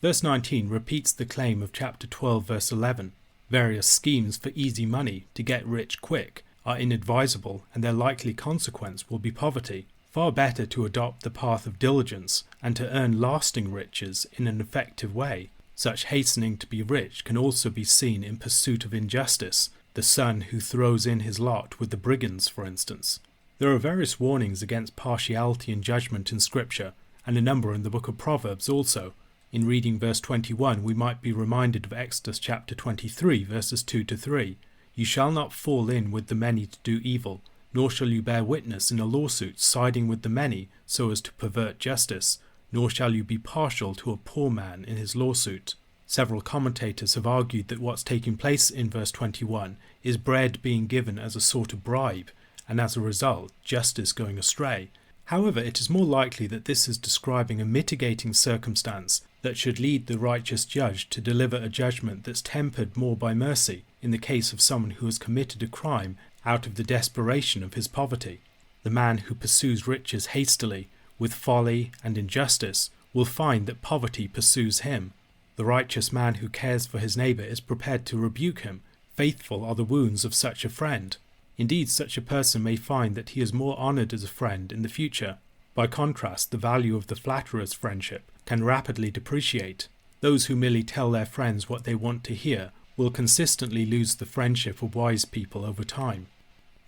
Verse 19 repeats the claim of chapter 12 verse 11. Various schemes for easy money to get rich quick are inadvisable, and their likely consequence will be poverty. Far better to adopt the path of diligence and to earn lasting riches in an effective way. Such hastening to be rich can also be seen in pursuit of injustice, the son who throws in his lot with the brigands, for instance. There are various warnings against partiality in judgment in Scripture, and a number in the book of Proverbs also. In reading verse 21, we might be reminded of Exodus chapter 23, verses 2-3. You shall not fall in with the many to do evil, nor shall you bear witness in a lawsuit siding with the many so as to pervert justice, nor shall you be partial to a poor man in his lawsuit. Several commentators have argued that what's taking place in verse 21 is bread being given as a sort of bribe, and as a result, justice going astray. However, it is more likely that this is describing a mitigating circumstance that should lead the righteous judge to deliver a judgment that's tempered more by mercy in the case of someone who has committed a crime out of the desperation of his poverty. The man who pursues riches hastily, with folly and injustice, will find that poverty pursues him. The righteous man who cares for his neighbour is prepared to rebuke him. Faithful are the wounds of such a friend. Indeed, such a person may find that he is more honoured as a friend in the future. By contrast, the value of the flatterer's friendship can rapidly depreciate. Those who merely tell their friends what they want to hear will consistently lose the friendship of wise people over time.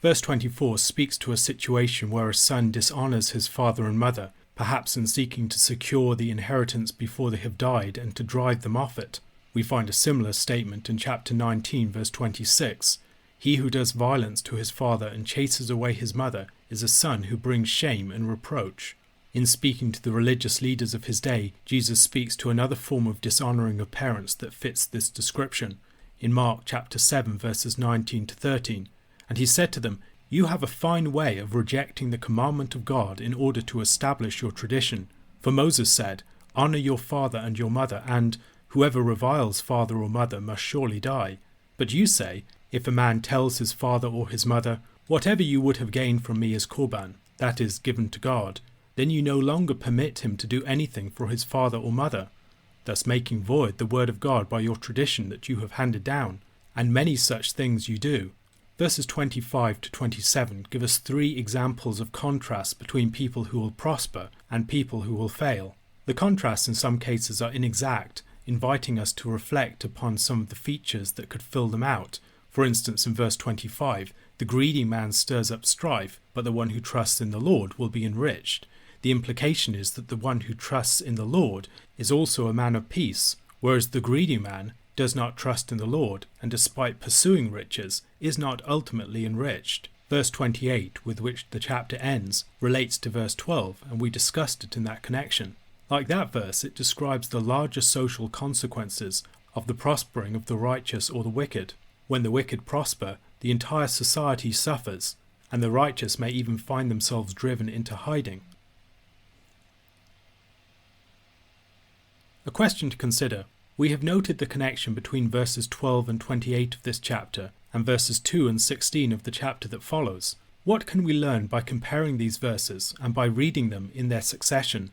Verse 24 speaks to a situation where a son dishonours his father and mother, perhaps in seeking to secure the inheritance before they have died and to drive them off it. We find a similar statement in chapter 19, verse 26. He who does violence to his father and chases away his mother is a son who brings shame and reproach. In speaking to the religious leaders of his day, Jesus speaks to another form of dishonouring of parents that fits this description. In Mark chapter 7, verses 19-13, and he said to them, You have a fine way of rejecting the commandment of God in order to establish your tradition. For Moses said, Honour your father and your mother, and whoever reviles father or mother must surely die. But you say, if a man tells his father or his mother, Whatever you would have gained from me is korban, that is, given to God, then you no longer permit him to do anything for his father or mother, thus making void the word of God by your tradition that you have handed down, and many such things you do. Verses 25-27 give us three examples of contrast between people who will prosper and people who will fail. The contrasts in some cases are inexact, inviting us to reflect upon some of the features that could fill them out. For instance, in verse 25, the greedy man stirs up strife, but the one who trusts in the Lord will be enriched. The implication is that the one who trusts in the Lord is also a man of peace, whereas the greedy man does not trust in the Lord, and despite pursuing riches, is not ultimately enriched. Verse 28, with which the chapter ends, relates to verse 12, and we discussed it in that connection. Like that verse, it describes the larger social consequences of the prospering of the righteous or the wicked. When the wicked prosper, the entire society suffers, and the righteous may even find themselves driven into hiding. A question to consider. We have noted the connection between verses 12 and 28 of this chapter and verses 2 and 16 of the chapter that follows. What can we learn by comparing these verses and by reading them in their succession?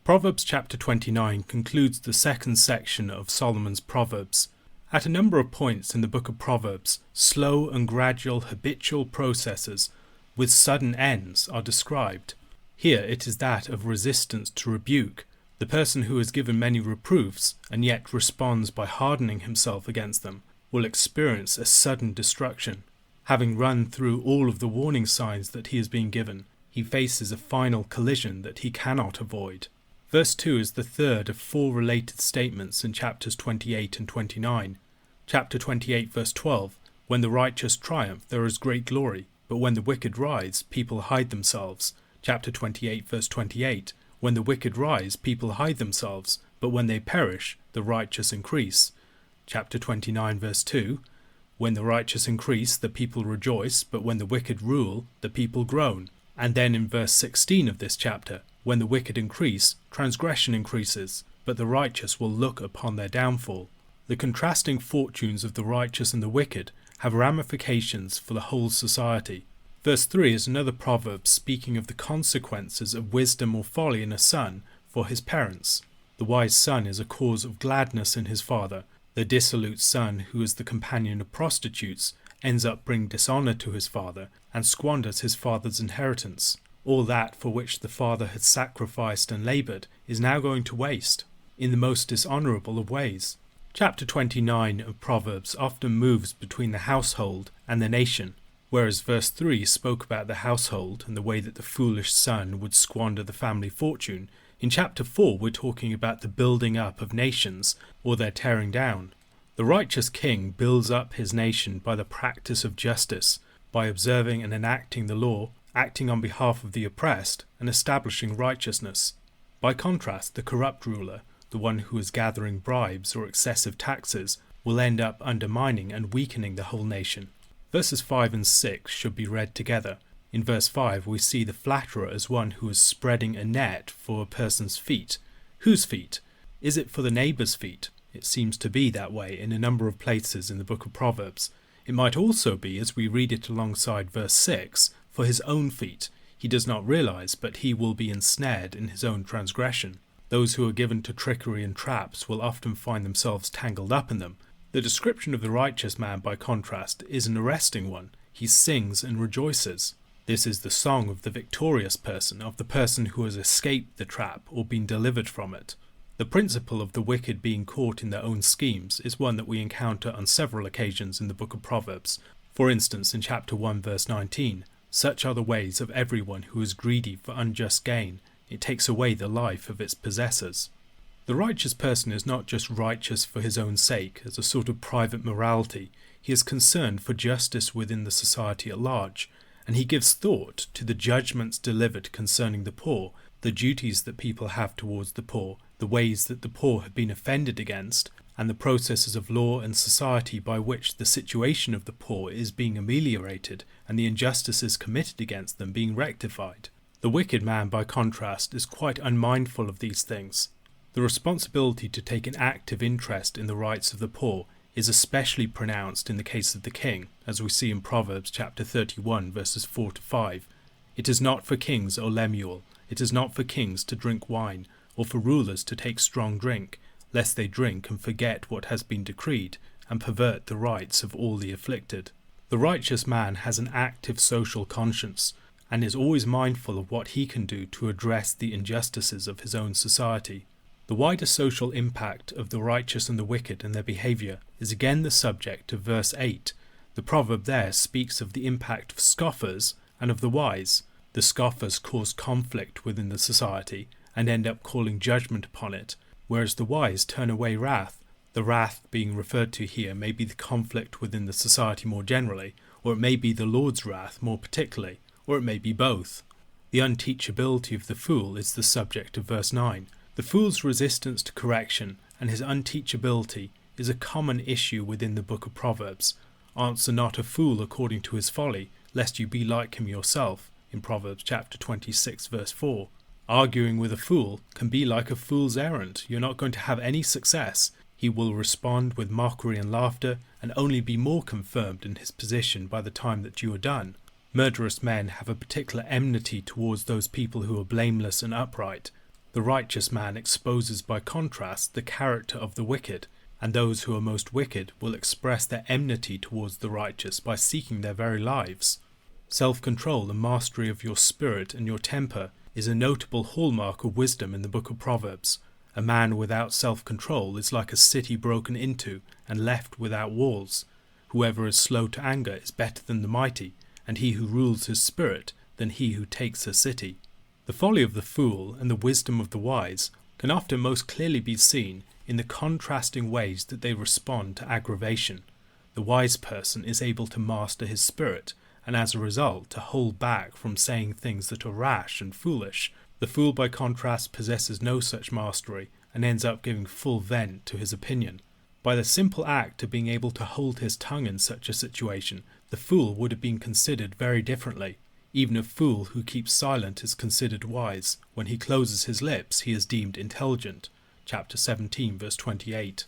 Proverbs chapter 29 concludes the second section of Solomon's Proverbs. At a number of points in the book of Proverbs, slow and gradual habitual processes with sudden ends are described. Here it is that of resistance to rebuke. The person who is given many reproofs and yet responds by hardening himself against them will experience a sudden destruction. Having run through all of the warning signs that he is being given, he faces a final collision that he cannot avoid. Verse 2 is the third of four related statements in chapters 28 and 29. Chapter 28 verse 12, When the righteous triumph there is great glory, but when the wicked rise, people hide themselves. Chapter 28 verse 28, When the wicked rise, people hide themselves, but when they perish, the righteous increase. Chapter 29 verse 2, When the righteous increase, the people rejoice, but when the wicked rule, the people groan. And then in verse 16 of this chapter, When the wicked increase, transgression increases, but the righteous will look upon their downfall. The contrasting fortunes of the righteous and the wicked have ramifications for the whole society. Verse 3 is another proverb speaking of the consequences of wisdom or folly in a son for his parents. The wise son is a cause of gladness in his father. The dissolute son, who is the companion of prostitutes, ends up bringing dishonour to his father and squanders his father's inheritance. All that for which the father had sacrificed and laboured is now going to waste, in the most dishonourable of ways. Chapter 29 of Proverbs often moves between the household and the nation. Whereas verse 3 spoke about the household and the way that the foolish son would squander the family fortune, in chapter 4 we're talking about the building up of nations or their tearing down. The righteous king builds up his nation by the practice of justice, by observing and enacting the law, acting on behalf of the oppressed, and establishing righteousness. By contrast, the corrupt ruler, the one who is gathering bribes or excessive taxes, will end up undermining and weakening the whole nation. Verses 5 and 6 should be read together. In verse 5 we see the flatterer as one who is spreading a net for a person's feet. Whose feet? Is it for the neighbour's feet? It seems to be that way in a number of places in the book of Proverbs. It might also be, as we read it alongside verse 6, for his own feet. He does not realise, but he will be ensnared in his own transgression. Those who are given to trickery and traps will often find themselves tangled up in them. The description of the righteous man, by contrast, is an arresting one. He sings and rejoices. This is the song of the victorious person, of the person who has escaped the trap or been delivered from it. The principle of the wicked being caught in their own schemes is one that we encounter on several occasions in the book of Proverbs. For instance, in chapter 1 verse 19, "Such are the ways of everyone who is greedy for unjust gain. It takes away the life of its possessors." The righteous person is not just righteous for his own sake, as a sort of private morality. He is concerned for justice within the society at large, and he gives thought to the judgments delivered concerning the poor, the duties that people have towards the poor, the ways that the poor have been offended against, and the processes of law and society by which the situation of the poor is being ameliorated and the injustices committed against them being rectified. The wicked man, by contrast, is quite unmindful of these things. The responsibility to take an active interest in the rights of the poor is especially pronounced in the case of the king, as we see in Proverbs chapter 31 verses 4 to 5. "It is not for kings, O Lemuel, it is not for kings to drink wine, or for rulers to take strong drink, lest they drink and forget what has been decreed, and pervert the rights of all the afflicted." The righteous man has an active social conscience, and is always mindful of what he can do to address the injustices of his own society. The wider social impact of the righteous and the wicked and their behaviour is again the subject of verse 8. The proverb there speaks of the impact of scoffers and of the wise. The scoffers cause conflict within the society and end up calling judgment upon it, whereas the wise turn away wrath. The wrath being referred to here may be the conflict within the society more generally, or it may be the Lord's wrath more particularly, or it may be both. The unteachability of the fool is the subject of verse 9. The fool's resistance to correction and his unteachability is a common issue within the book of Proverbs. "Answer not a fool according to his folly, lest you be like him yourself," in Proverbs chapter 26 verse 4. Arguing with a fool can be like a fool's errand. You're not going to have any success. He will respond with mockery and laughter and only be more confirmed in his position by the time that you are done. Murderous men have a particular enmity towards those people who are blameless and upright. The righteous man exposes by contrast the character of the wicked, and those who are most wicked will express their enmity towards the righteous by seeking their very lives. Self-control and mastery of your spirit and your temper is a notable hallmark of wisdom in the book of Proverbs. A man without self-control is like a city broken into and left without walls. Whoever is slow to anger is better than the mighty, and he who rules his spirit than he who takes a city. The folly of the fool and the wisdom of the wise can often most clearly be seen in the contrasting ways that they respond to aggravation. The wise person is able to master his spirit, and as a result to hold back from saying things that are rash and foolish. The fool, by contrast, possesses no such mastery and ends up giving full vent to his opinion. By the simple act of being able to hold his tongue in such a situation, the fool would have been considered very differently. Even a fool who keeps silent is considered wise. When he closes his lips, he is deemed intelligent. Chapter 17, verse 28.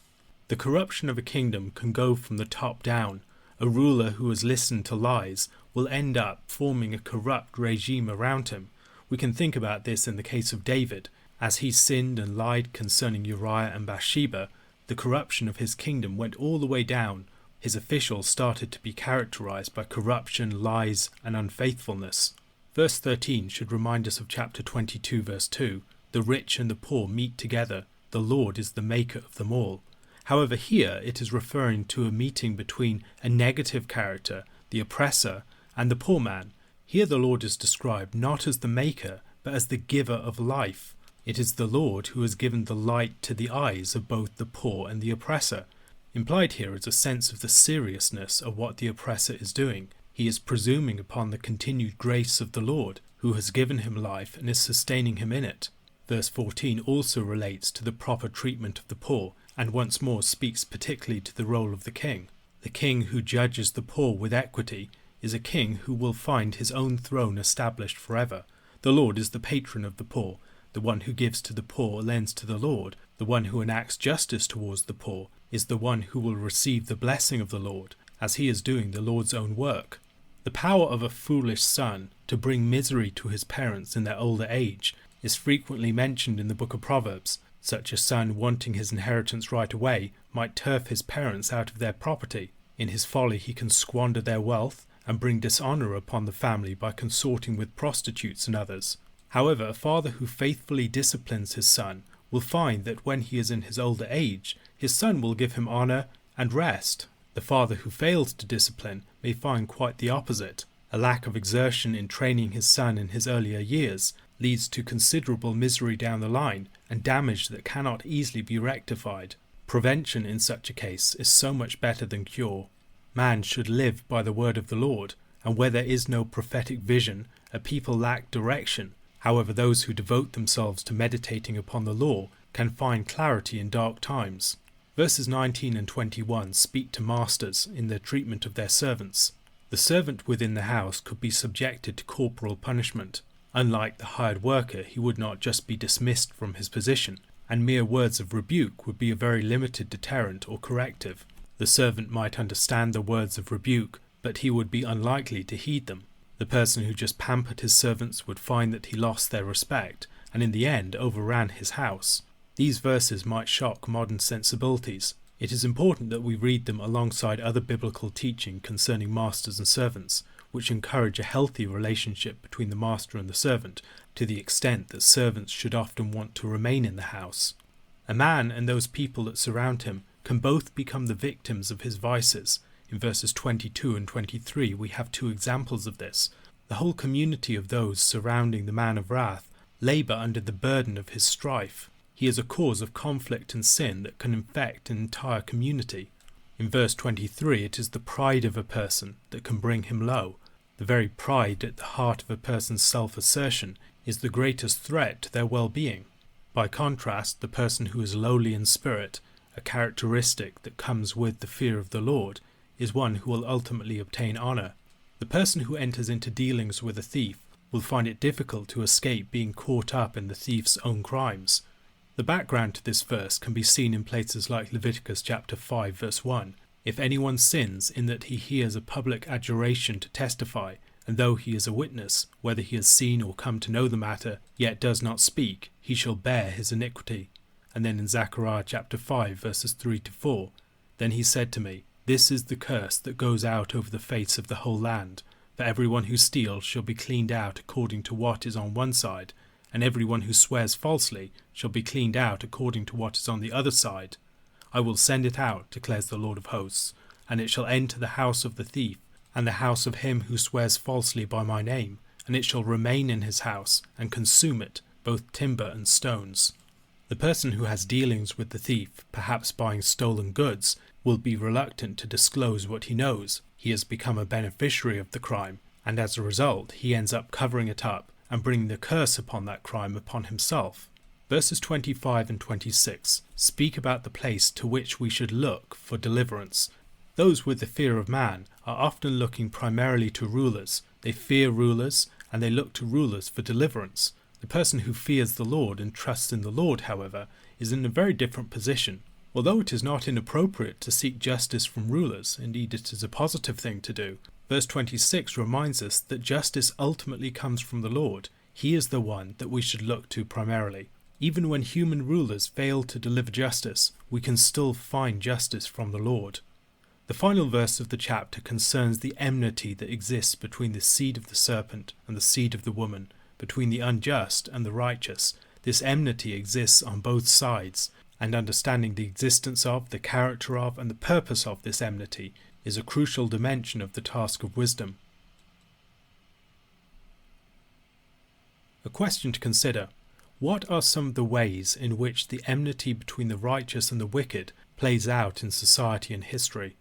The corruption of a kingdom can go from the top down. A ruler who has listened to lies will end up forming a corrupt regime around him. We can think about this in the case of David. As he sinned and lied concerning Uriah and Bathsheba, the corruption of his kingdom went all the way down. His officials started to be characterized by corruption, lies, and unfaithfulness. Verse 13 should remind us of chapter 22, verse 2. The rich and the poor meet together. The Lord is the maker of them all. However, here it is referring to a meeting between a negative character, the oppressor, and the poor man. Here the Lord is described not as the maker, but as the giver of life. It is the Lord who has given the light to the eyes of both the poor and the oppressor. Implied here is a sense of the seriousness of what the oppressor is doing. He is presuming upon the continued grace of the Lord, who has given him life and is sustaining him in it. Verse 14 also relates to the proper treatment of the poor, and once more speaks particularly to the role of the king. The king who judges the poor with equity is a king who will find his own throne established forever. The Lord is the patron of the poor. The one who gives to the poor lends to the Lord. The one who enacts justice towards the poor is the one who will receive the blessing of the Lord, as he is doing the Lord's own work. The power of a foolish son to bring misery to his parents in their older age is frequently mentioned in the book of Proverbs. Such a son wanting his inheritance right away might turf his parents out of their property. In his folly he can squander their wealth and bring dishonor upon the family by consorting with prostitutes and others. However, a father who faithfully disciplines his son will find that when he is in his older age, his son will give him honor and rest. The father who fails to discipline may find quite the opposite. A lack of exertion in training his son in his earlier years leads to considerable misery down the line and damage that cannot easily be rectified. Prevention in such a case is so much better than cure. Man should live by the word of the Lord, and where there is no prophetic vision, a people lack direction. However, those who devote themselves to meditating upon the law can find clarity in dark times. Verses 19 and 21 speak to masters in their treatment of their servants. The servant within the house could be subjected to corporal punishment. Unlike the hired worker, he would not just be dismissed from his position, and mere words of rebuke would be a very limited deterrent or corrective. The servant might understand the words of rebuke, but he would be unlikely to heed them. The person who just pampered his servants would find that he lost their respect, and in the end overran his house. These verses might shock modern sensibilities. It is important that we read them alongside other biblical teaching concerning masters and servants, which encourage a healthy relationship between the master and the servant, to the extent that servants should often want to remain in the house. A man and those people that surround him can both become the victims of his vices. In verses 22 and 23 we have two examples of this. The whole community of those surrounding the man of wrath labour under the burden of his strife. He is a cause of conflict and sin that can infect an entire community. In verse 23 it is the pride of a person that can bring him low. The very pride at the heart of a person's self-assertion is the greatest threat to their well-being. By contrast, the person who is lowly in spirit, a characteristic that comes with the fear of the Lord, is one who will ultimately obtain honor. The person who enters into dealings with a thief will find it difficult to escape being caught up in the thief's own crimes. The background to this verse can be seen in places like Leviticus chapter 5 verse 1. If anyone sins in that he hears a public adjuration to testify, and though he is a witness, whether he has seen or come to know the matter, yet does not speak, he shall bear his iniquity. And then in Zechariah chapter 5 verses 3 to 4, then he said to me, this is the curse that goes out over the face of the whole land. For everyone who steals shall be cleaned out according to what is on one side, and everyone who swears falsely shall be cleaned out according to what is on the other side. I will send it out, declares the Lord of hosts, and it shall enter the house of the thief, and the house of him who swears falsely by my name, and it shall remain in his house, and consume it, both timber and stones. The person who has dealings with the thief, perhaps buying stolen goods, will be reluctant to disclose what he knows. He has become a beneficiary of the crime, and as a result he ends up covering it up and bringing the curse upon that crime upon himself. Verses 25 and 26 speak about the place to which we should look for deliverance. Those with the fear of man are often looking primarily to rulers. They fear rulers, and they look to rulers for deliverance. The person who fears the Lord and trusts in the Lord, however, is in a very different position. Although it is not inappropriate to seek justice from rulers, indeed it is a positive thing to do, Verse 26 reminds us that justice ultimately comes from the Lord. He is the one that we should look to primarily. Even when human rulers fail to deliver justice, we can still find justice from the Lord. The final verse of the chapter concerns the enmity that exists between the seed of the serpent and the seed of the woman, between the unjust and the righteous. This enmity exists on both sides, and understanding the existence of, the character of, and the purpose of this enmity is a crucial dimension of the task of wisdom. A question to consider: what are some of the ways in which the enmity between the righteous and the wicked plays out in society and history?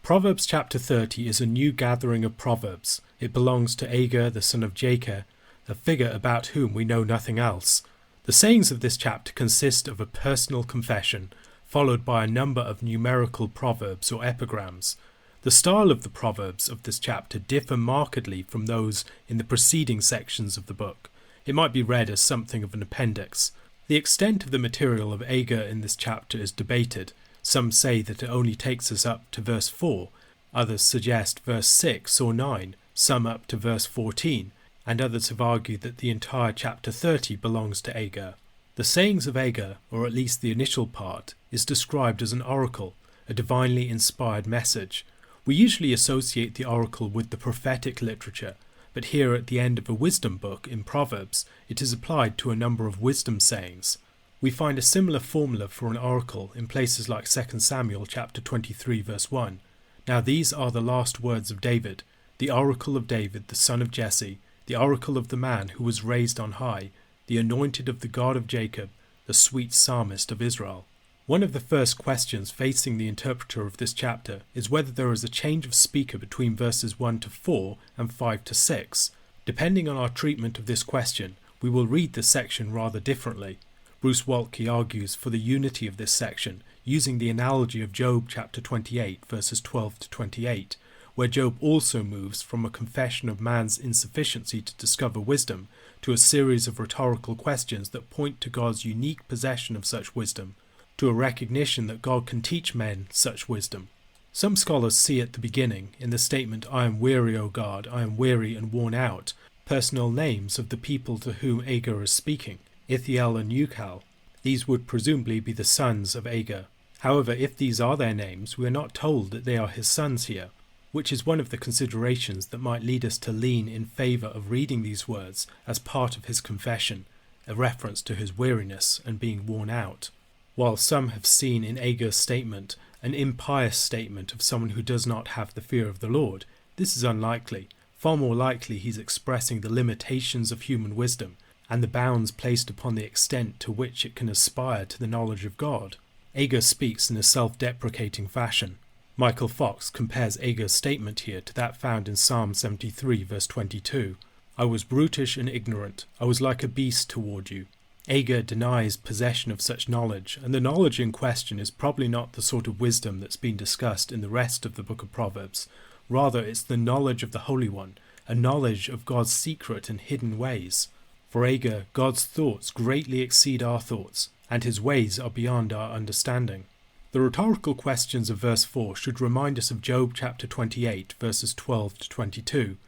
Proverbs chapter 30 is a new gathering of proverbs. It belongs to Agur, the son of Jacob, a figure about whom we know nothing else. The sayings of this chapter consist of a personal confession, followed by a number of numerical proverbs or epigrams. The style of the proverbs of this chapter differ markedly from those in the preceding sections of the book. It might be read as something of an appendix. The extent of the material of Agur in this chapter is debated. Some say that it only takes us up to verse 4, others suggest verse 6 or 9, some up to verse 14, and others have argued that the entire chapter 30 belongs to Agur. The sayings of Agur, or at least the initial part, is described as an oracle, a divinely inspired message. We usually associate the oracle with the prophetic literature, but here at the end of a wisdom book in Proverbs, it is applied to a number of wisdom sayings. We find a similar formula for an oracle in places like 2 Samuel chapter 23 verse 1. Now these are the last words of David, the oracle of David the son of Jesse, the oracle of the man who was raised on high, the anointed of the God of Jacob, the sweet psalmist of Israel. One of the first questions facing the interpreter of this chapter is whether there is a change of speaker between verses 1 to 4 and 5 to 6. Depending on our treatment of this question, we will read this section rather differently. Bruce Waltke argues for the unity of this section, using the analogy of Job chapter 28, verses 12 to 28, where Job also moves from a confession of man's insufficiency to discover wisdom to a series of rhetorical questions that point to God's unique possession of such wisdom, to a recognition that God can teach men such wisdom. Some scholars see at the beginning, in the statement, "I am weary, O God, I am weary and worn out," personal names of the people to whom Agur is speaking, Ithiel and Ucal. These would presumably be the sons of Agur. However, if these are their names, we are not told that they are his sons here, which is one of the considerations that might lead us to lean in favour of reading these words as part of his confession, a reference to his weariness and being worn out. While some have seen in Agur's statement an impious statement of someone who does not have the fear of the Lord, this is unlikely. Far more likely he's expressing the limitations of human wisdom and the bounds placed upon the extent to which it can aspire to the knowledge of God. Agur speaks in a self-deprecating fashion. Michael Fox compares Agur's statement here to that found in Psalm 73 verse 22. "I was brutish and ignorant. I was like a beast toward you." Agur denies possession of such knowledge, and the knowledge in question is probably not the sort of wisdom that's been discussed in the rest of the book of Proverbs. Rather, it's the knowledge of the Holy One, a knowledge of God's secret and hidden ways. For Agur, God's thoughts greatly exceed our thoughts, and his ways are beyond our understanding. The rhetorical questions of verse 4 should remind us of Job chapter 28, verses 12 to 22.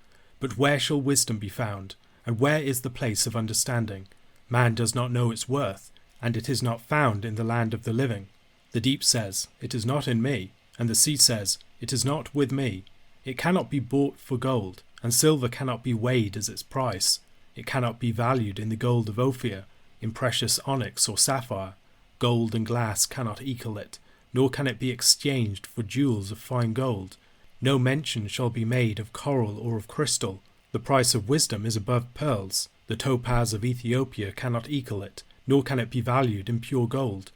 "But where shall wisdom be found? And where is the place of understanding? Man does not know its worth, and it is not found in the land of the living. The deep says, 'It is not in me,' and the sea says, 'It is not with me.' It cannot be bought for gold, and silver cannot be weighed as its price. It cannot be valued in the gold of Ophir, in precious onyx or sapphire. Gold and glass cannot equal it, nor can it be exchanged for jewels of fine gold. No mention shall be made of coral or of crystal. The price of wisdom is above pearls. The topaz of Ethiopia cannot equal it, nor can it be valued in pure gold.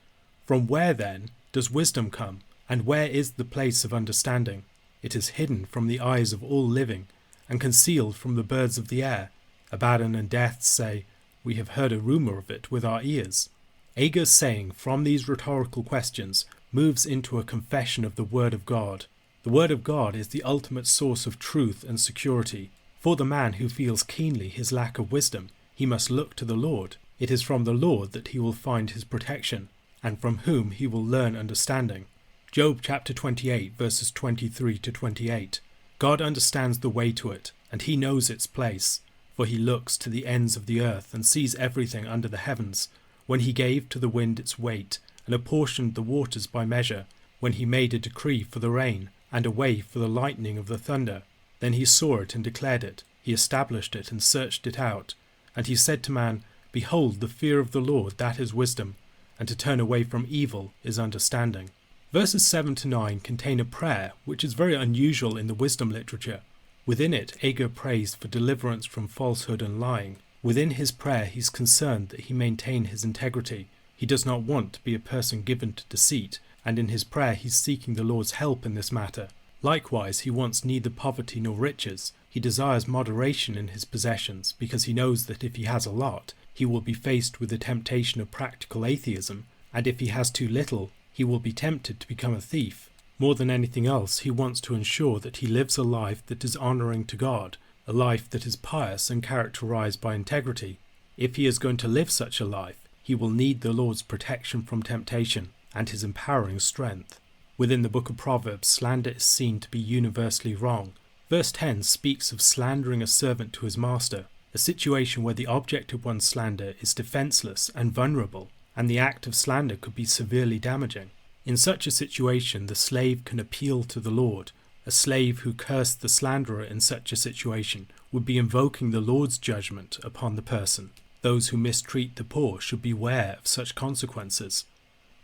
From where, then, does wisdom come, and where is the place of understanding? It is hidden from the eyes of all living, and concealed from the birds of the air. Abaddon and Death say, 'We have heard a rumour of it with our ears.'" Agur's saying from these rhetorical questions moves into a confession of the Word of God. The Word of God is the ultimate source of truth and security. For the man who feels keenly his lack of wisdom, he must look to the Lord. It is from the Lord that he will find his protection, and from whom he will learn understanding. Job chapter 28 verses 23 to 28. God understands the way to it, and he knows its place. For he looks to the ends of the earth and sees everything under the heavens. When he gave to the wind its weight, and apportioned the waters by measure, when he made a decree for the rain, and a way for the lightning of the thunder, then he saw it and declared it, he established it and searched it out. And he said to man, Behold, the fear of the Lord, that is wisdom, and to turn away from evil is understanding. Verses 7 to 9 contain a prayer which is very unusual in the wisdom literature. Within it, Agur prays for deliverance from falsehood and lying. Within his prayer, he's concerned that he maintain his integrity. He does not want to be a person given to deceit, and in his prayer he's seeking the Lord's help in this matter. Likewise, he wants neither poverty nor riches. He desires moderation in his possessions, because he knows that if he has a lot, he will be faced with the temptation of practical atheism, and if he has too little, he will be tempted to become a thief. More than anything else, he wants to ensure that he lives a life that is honouring to God, a life that is pious and characterised by integrity. If he is going to live such a life, he will need the Lord's protection from temptation and his empowering strength. Within the book of Proverbs, slander is seen to be universally wrong. Verse 10 speaks of slandering a servant to his master, a situation where the object of one's slander is defenceless and vulnerable, and the act of slander could be severely damaging. In such a situation, the slave can appeal to the Lord. A slave who cursed the slanderer in such a situation would be invoking the Lord's judgment upon the person. Those who mistreat the poor should beware of such consequences.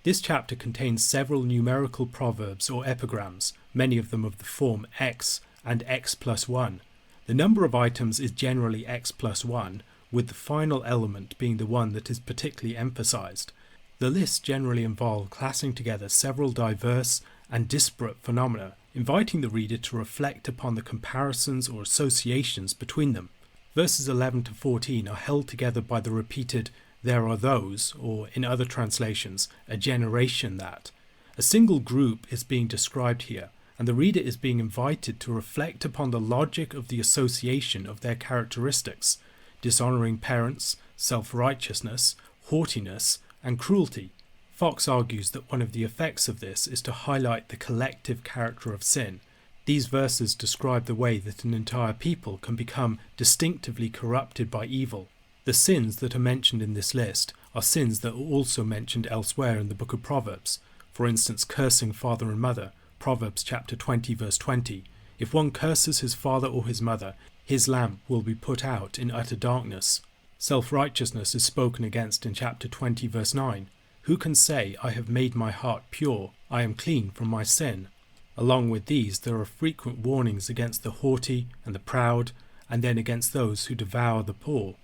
This chapter contains several numerical proverbs or epigrams, many of them of the form x and x plus 1. The number of items is generally x plus 1, with the final element being the one that is particularly emphasized. The lists generally involve classing together several diverse and disparate phenomena, inviting the reader to reflect upon the comparisons or associations between them. Verses 11 to 14 are held together by the repeated "there are those," or in other translations, "a generation that." A single group is being described here, and the reader is being invited to reflect upon the logic of the association of their characteristics: dishonouring parents, self-righteousness, haughtiness, and cruelty. Fox argues that one of the effects of this is to highlight the collective character of sin. These verses describe the way that an entire people can become distinctively corrupted by evil. The sins that are mentioned in this list are sins that are also mentioned elsewhere in the book of Proverbs. For instance, cursing father and mother, Proverbs chapter 20 verse 20. If one curses his father or his mother, his lamp will be put out in utter darkness. Self-righteousness is spoken against in chapter 20 verse 9. Who can say, I have made my heart pure, I am clean from my sin? Along with these, there are frequent warnings against the haughty and the proud, and then against those who devour the poor.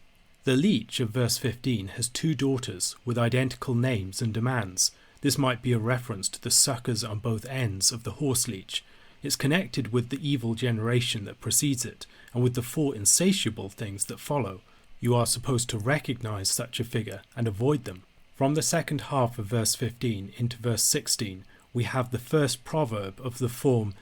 The leech of verse 15 has two daughters with identical names and demands. This might be a reference to the suckers on both ends of the horse leech. It's connected with the evil generation that precedes it, and with the four insatiable things that follow. You are supposed to recognize such a figure and avoid them. From the second half of verse 15 into verse 16, we have the first proverb of the form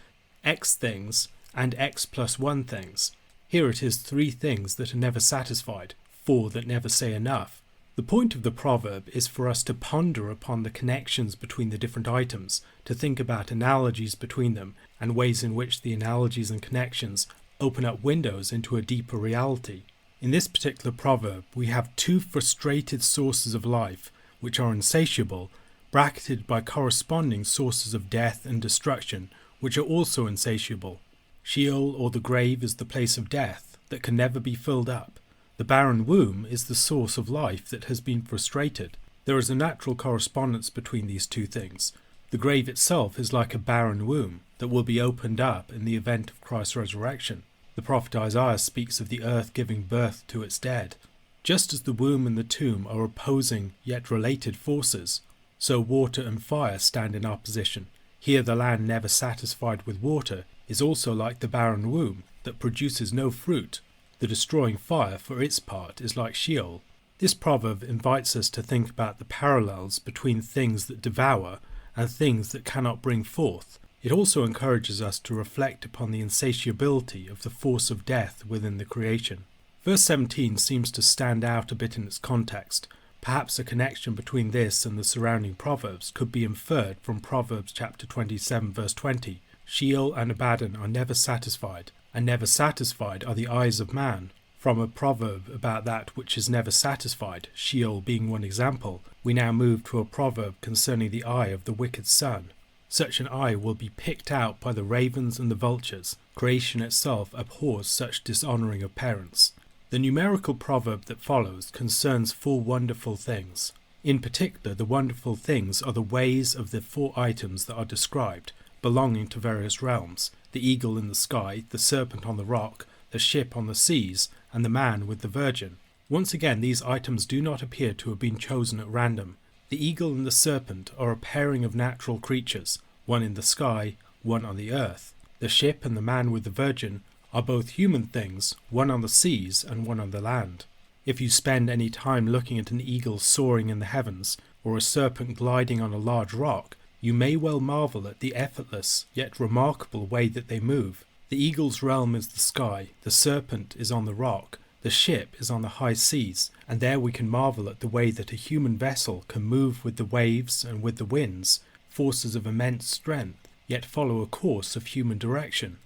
X things and X plus 1 things. Here it is 3 things that are never satisfied, 4 that never say enough. The point of the proverb is for us to ponder upon the connections between the different items, to think about analogies between them, and ways in which the analogies and connections open up windows into a deeper reality. In this particular proverb, we have 2 frustrated sources of life, which are insatiable, bracketed by corresponding sources of death and destruction, which are also insatiable. Sheol, or the grave, is the place of death that can never be filled up. The barren womb is the source of life that has been frustrated. There is a natural correspondence between these 2 things. The grave itself is like a barren womb that will be opened up in the event of Christ's resurrection. The prophet Isaiah speaks of the earth giving birth to its dead. Just as the womb and the tomb are opposing yet related forces, so water and fire stand in opposition. Here the land never satisfied with water is also like the barren womb that produces no fruit. The destroying fire, for its part, is like Sheol. This proverb invites us to think about the parallels between things that devour and things that cannot bring forth. It also encourages us to reflect upon the insatiability of the force of death within the creation. Verse 17 seems to stand out a bit in its context. Perhaps a connection between this and the surrounding Proverbs could be inferred from Proverbs chapter 27 verse 20. Sheol and Abaddon are never satisfied, and never satisfied are the eyes of man. From a proverb about that which is never satisfied, Sheol being one example, we now move to a proverb concerning the eye of the wicked son. Such an eye will be picked out by the ravens and the vultures. Creation itself abhors such dishonouring of parents. The numerical proverb that follows concerns 4 wonderful things. In particular, the wonderful things are the ways of the 4 items that are described, belonging to various realms: the eagle in the sky, the serpent on the rock, the ship on the seas, and the man with the virgin. Once again, these items do not appear to have been chosen at random. The eagle and the serpent are a pairing of natural creatures, one in the sky, one on the earth. The ship and the man with the virgin are both human things, one on the seas and one on the land. If you spend any time looking at an eagle soaring in the heavens, or a serpent gliding on a large rock, you may well marvel at the effortless yet remarkable way that they move. The eagle's realm is the sky, the serpent is on the rock, the ship is on the high seas, and there we can marvel at the way that a human vessel can move with the waves and with the winds, forces of immense strength, yet follow a course of human direction.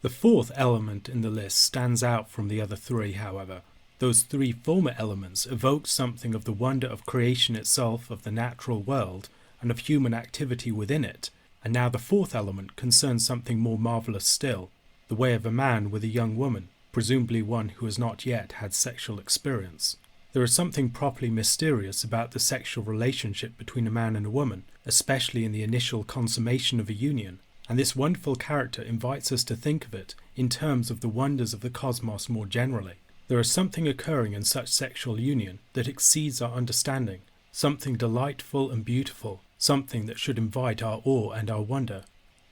The 4th element in the list stands out from the other 3, however. Those 3 former elements evoke something of the wonder of creation itself, of the natural world, and of human activity within it, and now the 4th element concerns something more marvellous still: the way of a man with a young woman, presumably one who has not yet had sexual experience. There is something properly mysterious about the sexual relationship between a man and a woman, especially in the initial consummation of a union, and this wonderful character invites us to think of it in terms of the wonders of the cosmos more generally. There is something occurring in such sexual union that exceeds our understanding, something delightful and beautiful, something that should invite our awe and our wonder.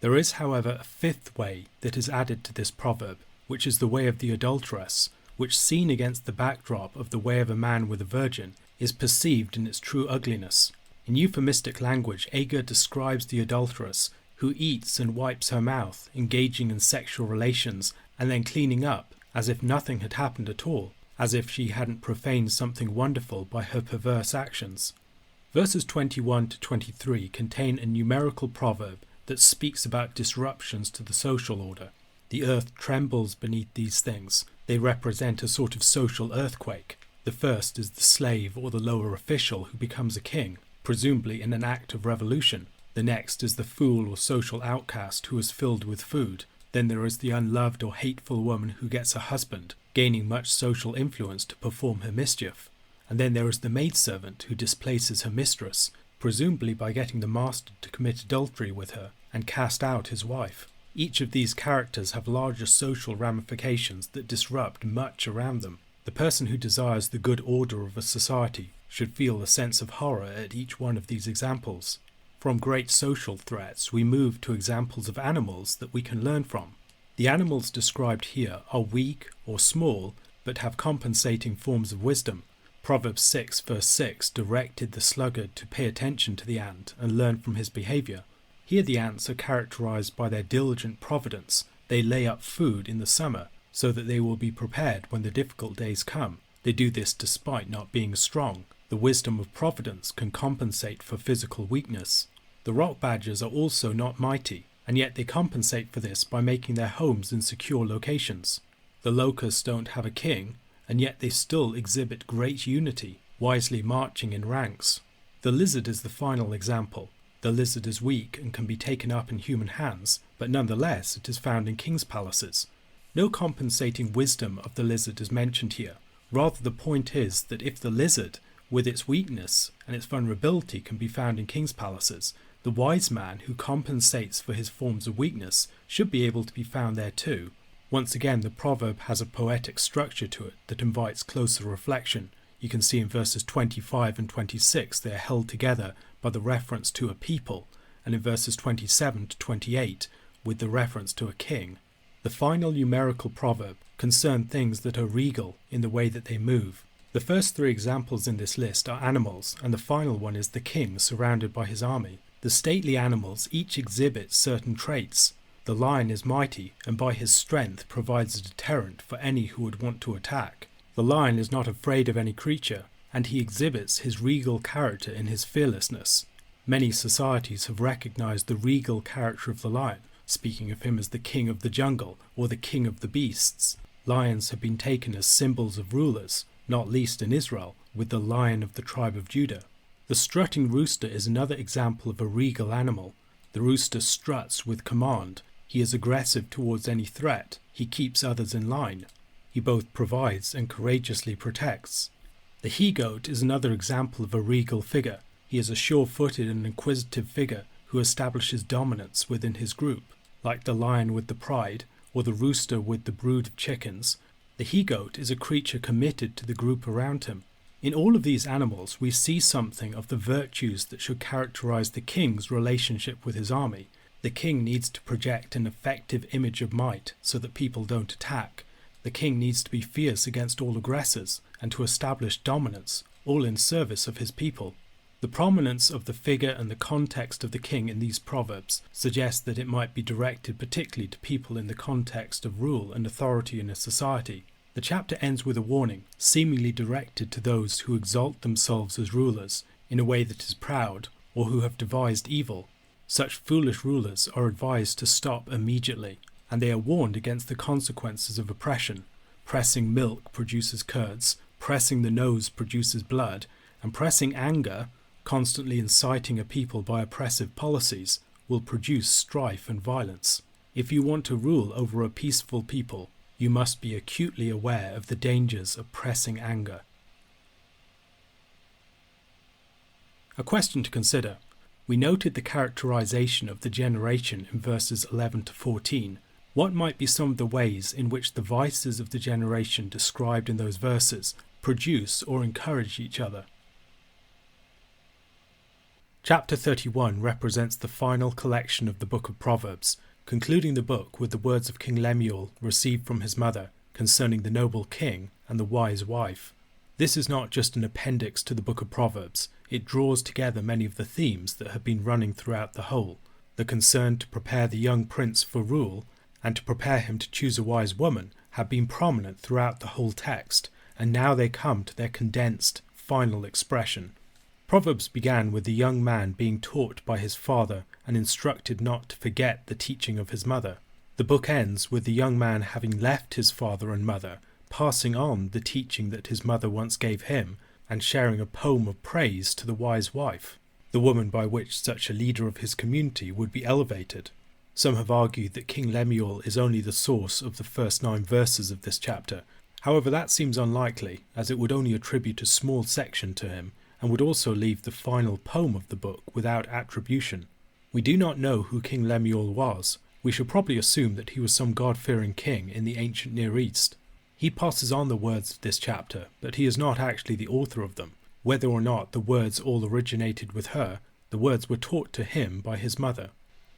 There is, however, a 5th way that is added to this proverb, which is the way of the adulteress, which, seen against the backdrop of the way of a man with a virgin, is perceived in its true ugliness. In euphemistic language, Agur describes the adulteress, who eats and wipes her mouth, engaging in sexual relations, and then cleaning up, as if nothing had happened at all, as if she hadn't profaned something wonderful by her perverse actions. Verses 21 to 23 contain a numerical proverb that speaks about disruptions to the social order. The earth trembles beneath these things. They represent a sort of social earthquake. The first is the slave or the lower official who becomes a king, presumably in an act of revolution. The next is the fool or social outcast who is filled with food. Then there is the unloved or hateful woman who gets a husband, gaining much social influence to perform her mischief. And then there is the maidservant who displaces her mistress, presumably by getting the master to commit adultery with her and cast out his wife. Each of these characters have larger social ramifications that disrupt much around them. The person who desires the good order of a society should feel a sense of horror at each one of these examples. From great social threats, we move to examples of animals that we can learn from. The animals described here are weak or small, but have compensating forms of wisdom. Proverbs 6 verse 6 directed the sluggard to pay attention to the ant and learn from his behaviour. Here the ants are characterized by their diligent providence. They lay up food in the summer, so that they will be prepared when the difficult days come. They do this despite not being strong. The wisdom of providence can compensate for physical weakness. The rock badgers are also not mighty, and yet they compensate for this by making their homes in secure locations. The locusts don't have a king, and yet they still exhibit great unity, wisely marching in ranks. The lizard is the final example. The lizard is weak and can be taken up in human hands, but nonetheless it is found in kings' palaces. No compensating wisdom of the lizard is mentioned here. Rather, the point is that if the lizard, with its weakness and its vulnerability, can be found in kings' palaces, the wise man who compensates for his forms of weakness should be able to be found there too. Once again, the proverb has a poetic structure to it that invites closer reflection. You can see in verses 25 and 26 they are held together by the reference to a people, and in verses 27 to 28 with the reference to a king. The final numerical proverb concern things that are regal in the way that they move. The first 3 examples in this list are animals, and the final one is the king surrounded by his army. The stately animals each exhibit certain traits. The lion is mighty, and by his strength provides a deterrent for any who would want to attack. The lion is not afraid of any creature, and he exhibits his regal character in his fearlessness. Many societies have recognized the regal character of the lion, speaking of him as the king of the jungle or the king of the beasts. Lions have been taken as symbols of rulers, not least in Israel, with the lion of the tribe of Judah. The strutting rooster is another example of a regal animal. The rooster struts with command. He is aggressive towards any threat. He keeps others in line. He both provides and courageously protects. The he-goat is another example of a regal figure. He is a sure-footed and inquisitive figure who establishes dominance within his group. Like the lion with the pride, or the rooster with the brood of chickens, the he-goat is a creature committed to the group around him. In all of these animals, we see something of the virtues that should characterize the king's relationship with his army. The king needs to project an effective image of might so that people don't attack. The king needs to be fierce against all aggressors and to establish dominance, all in service of his people. The prominence of the figure and the context of the king in these proverbs suggests that it might be directed particularly to people in the context of rule and authority in a society. The chapter ends with a warning, seemingly directed to those who exalt themselves as rulers in a way that is proud or who have devised evil. Such foolish rulers are advised to stop immediately, and they are warned against the consequences of oppression. Pressing milk produces curds, pressing the nose produces blood, and pressing anger, constantly inciting a people by oppressive policies, will produce strife and violence. If you want to rule over a peaceful people, you must be acutely aware of the dangers of pressing anger. A question to consider. We noted the characterization of the generation in verses 11 to 14. What might be some of the ways in which the vices of the generation described in those verses produce or encourage each other? Chapter 31 represents the final collection of the book of Proverbs, concluding the book with the words of King Lemuel received from his mother concerning the noble king and the wise wife. This is not just an appendix to the book of Proverbs. It draws together many of the themes that have been running throughout the whole. The concern to prepare the young prince for rule and to prepare him to choose a wise woman have been prominent throughout the whole text, and now they come to their condensed, final expression. Proverbs began with the young man being taught by his father and instructed not to forget the teaching of his mother. The book ends with the young man having left his father and mother, passing on the teaching that his mother once gave him, and sharing a poem of praise to the wise wife, the woman by which such a leader of his community would be elevated. Some have argued that King Lemuel is only the source of the first 9 verses of this chapter. However, that seems unlikely, as it would only attribute a small section to him, and would also leave the final poem of the book without attribution. We do not know who King Lemuel was. We should probably assume that he was some God-fearing king in the ancient Near East. He passes on the words of this chapter, but he is not actually the author of them. Whether or not the words all originated with her, the words were taught to him by his mother.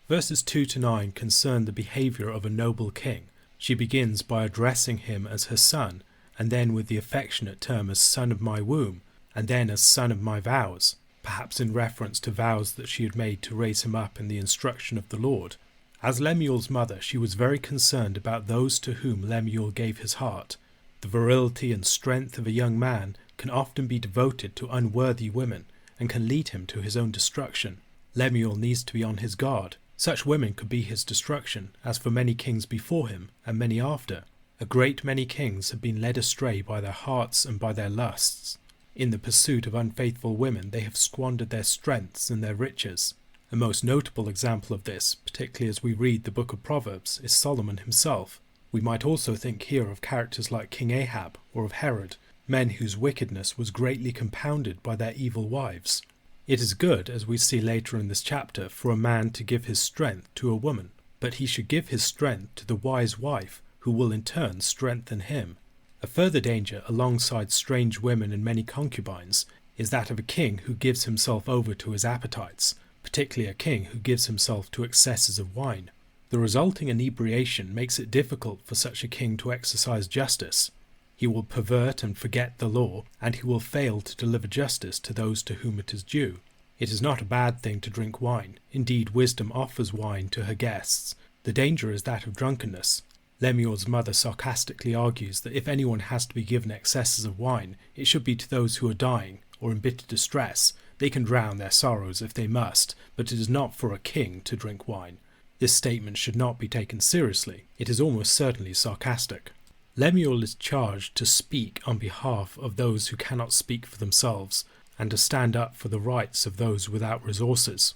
Verses 2 to 9 concern the behaviour of a noble king. She begins by addressing him as her son, and then with the affectionate term as son of my womb, and then as son of my vows, perhaps in reference to vows that she had made to raise him up in the instruction of the Lord. As Lemuel's mother, she was very concerned about those to whom Lemuel gave his heart. The virility and strength of a young man can often be devoted to unworthy women and can lead him to his own destruction. Lemuel needs to be on his guard. Such women could be his destruction, as for many kings before him and many after. A great many kings have been led astray by their hearts and by their lusts. In the pursuit of unfaithful women, they have squandered their strengths and their riches. A most notable example of this, particularly as we read the book of Proverbs, is Solomon himself. We might also think here of characters like King Ahab or of Herod, men whose wickedness was greatly compounded by their evil wives. It is good, as we see later in this chapter, for a man to give his strength to a woman, but he should give his strength to the wise wife, who will in turn strengthen him. A further danger, alongside strange women and many concubines, is that of a king who gives himself over to his appetites, particularly a king who gives himself to excesses of wine. The resulting inebriation makes it difficult for such a king to exercise justice. He will pervert and forget the law, and he will fail to deliver justice to those to whom it is due. It is not a bad thing to drink wine. Indeed, wisdom offers wine to her guests. The danger is that of drunkenness. Lemuel's mother sarcastically argues that if anyone has to be given excesses of wine, it should be to those who are dying or in bitter distress. They can drown their sorrows if they must, but it is not for a king to drink wine. This statement should not be taken seriously. It is almost certainly sarcastic. Lemuel is charged to speak on behalf of those who cannot speak for themselves, and to stand up for the rights of those without resources.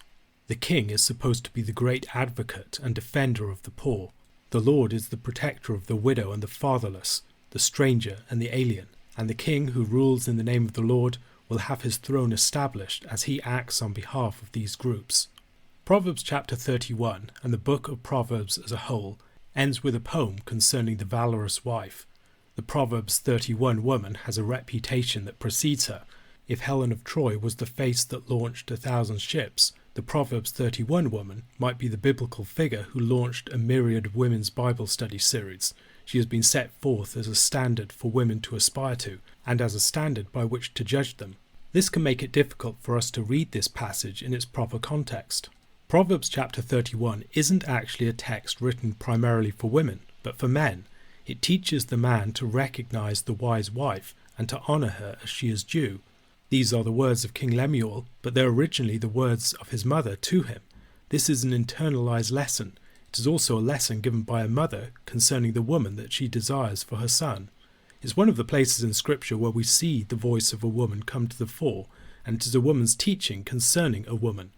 The king is supposed to be the great advocate and defender of the poor. The Lord is the protector of the widow and the fatherless, the stranger and the alien, and the king who rules in the name of the Lord will have his throne established as he acts on behalf of these groups. Proverbs chapter 31 and the book of Proverbs as a whole ends with a poem concerning the valorous wife. The Proverbs 31 woman has a reputation that precedes her. If Helen of Troy was the face that launched 1,000 ships, the Proverbs 31 woman might be the biblical figure who launched a myriad of women's Bible study series. She has been set forth as a standard for women to aspire to, and as a standard by which to judge them. This can make it difficult for us to read this passage in its proper context. Proverbs chapter 31 isn't actually a text written primarily for women, but for men. It teaches the man to recognize the wise wife and to honor her as she is due. These are the words of King Lemuel, but they're originally the words of his mother to him. This is an internalized lesson. It is also a lesson given by a mother concerning the woman that she desires for her son. It's one of the places in Scripture where we see the voice of a woman come to the fore, and it is a woman's teaching concerning a woman.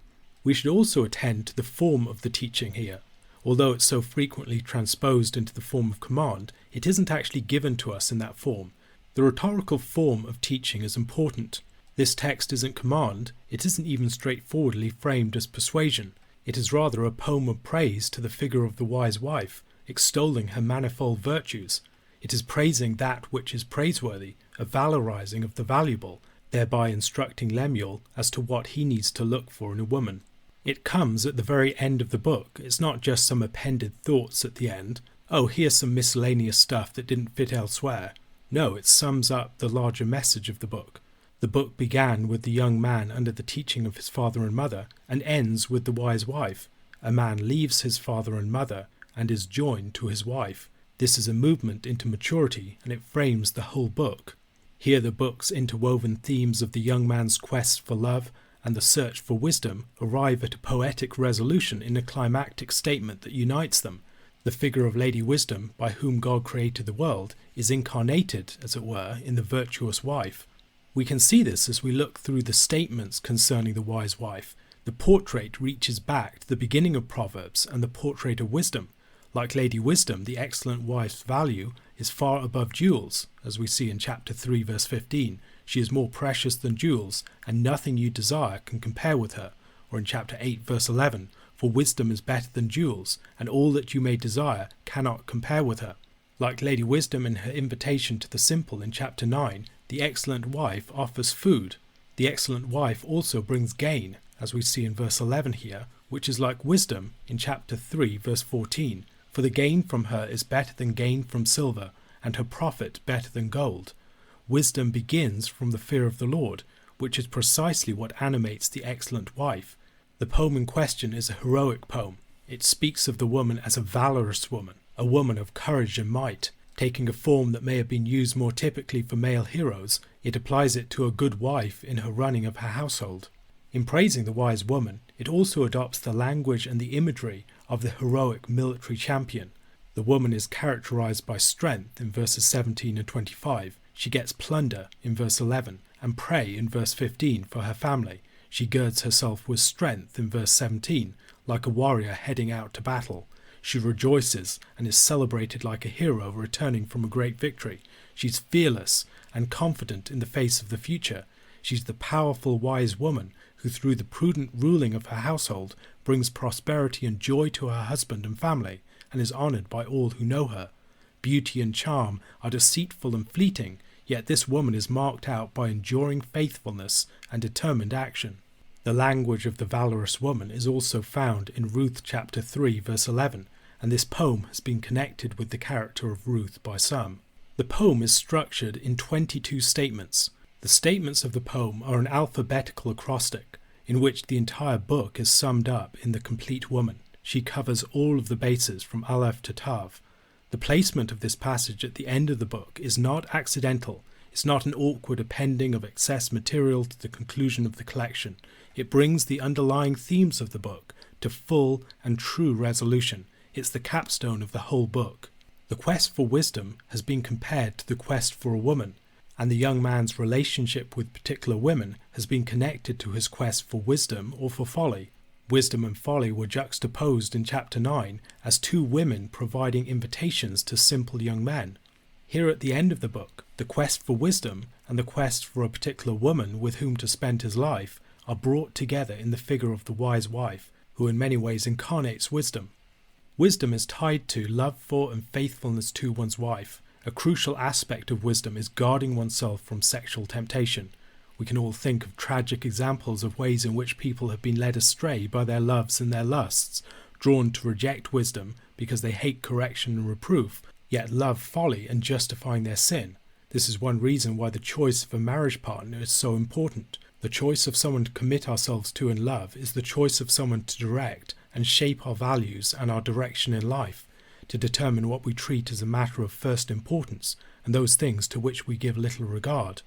We should also attend to the form of the teaching here. Although it's so frequently transposed into the form of command, it isn't actually given to us in that form. The rhetorical form of teaching is important. This text isn't command, it isn't even straightforwardly framed as persuasion. It is rather a poem of praise to the figure of the wise wife, extolling her manifold virtues. It is praising that which is praiseworthy, a valorizing of the valuable, thereby instructing Lemuel as to what he needs to look for in a woman. It comes at the very end of the book. It's not just some appended thoughts at the end. Oh, here's some miscellaneous stuff that didn't fit elsewhere. No, it sums up the larger message of the book. The book began with the young man under the teaching of his father and mother, and ends with the wise wife. A man leaves his father and mother and is joined to his wife. This is a movement into maturity, and it frames the whole book. Here the book's interwoven themes of the young man's quest for love and the search for wisdom arrive at a poetic resolution in a climactic statement that unites them. The figure of Lady Wisdom, by whom God created the world, is incarnated, as it were, in the virtuous wife. We can see this as we look through the statements concerning the wise wife. The portrait reaches back to the beginning of Proverbs and the portrait of wisdom. Like Lady Wisdom, the excellent wife's value is far above jewels, as we see in chapter 3 verse 15. She is more precious than jewels, and nothing you desire can compare with her. Or in chapter 8 verse 11, for wisdom is better than jewels, and all that you may desire cannot compare with her. Like Lady Wisdom in her invitation to the simple in chapter 9, the excellent wife offers food. The excellent wife also brings gain, as we see in verse 11 here, which is like wisdom in chapter 3 verse 14. For the gain from her is better than gain from silver, and her profit better than gold. Wisdom begins from the fear of the Lord, which is precisely what animates the excellent wife. The poem in question is a heroic poem. It speaks of the woman as a valorous woman, a woman of courage and might. Taking a form that may have been used more typically for male heroes, it applies it to a good wife in her running of her household. In praising the wise woman, it also adopts the language and the imagery of the heroic military champion. The woman is characterized by strength in verses 17 and 25. She gets plunder in verse 11 and prey in verse 15 for her family. She girds herself with strength in verse 17, like a warrior heading out to battle. She rejoices and is celebrated like a hero returning from a great victory. She's fearless and confident in the face of the future. She's the powerful, wise woman who, through the prudent ruling of her household, brings prosperity and joy to her husband and family, and is honoured by all who know her. Beauty and charm are deceitful and fleeting, yet this woman is marked out by enduring faithfulness and determined action. The language of the valorous woman is also found in Ruth chapter 3 verse 11, and this poem has been connected with the character of Ruth by some. The poem is structured in 22 statements. The statements of the poem are an alphabetical acrostic, in which the entire book is summed up in the complete woman. She covers all of the bases from Aleph to Tav. The placement of this passage at the end of the book is not accidental. It's not an awkward appending of excess material to the conclusion of the collection. It brings the underlying themes of the book to full and true resolution. It's the capstone of the whole book. The quest for wisdom has been compared to the quest for a woman, and the young man's relationship with particular women has been connected to his quest for wisdom or for folly. Wisdom and folly were juxtaposed in chapter 9 as two women providing invitations to simple young men. Here at the end of the book, the quest for wisdom and the quest for a particular woman with whom to spend his life are brought together in the figure of the wise wife, who in many ways incarnates wisdom. Wisdom is tied to love for and faithfulness to one's wife. A crucial aspect of wisdom is guarding oneself from sexual temptation. We can all think of tragic examples of ways in which people have been led astray by their loves and their lusts, drawn to reject wisdom because they hate correction and reproof, yet love folly and justifying their sin. This is one reason why the choice of a marriage partner is so important. The choice of someone to commit ourselves to in love is the choice of someone to direct and shape our values and our direction in life, to determine what we treat as a matter of first importance and those things to which we give little regard.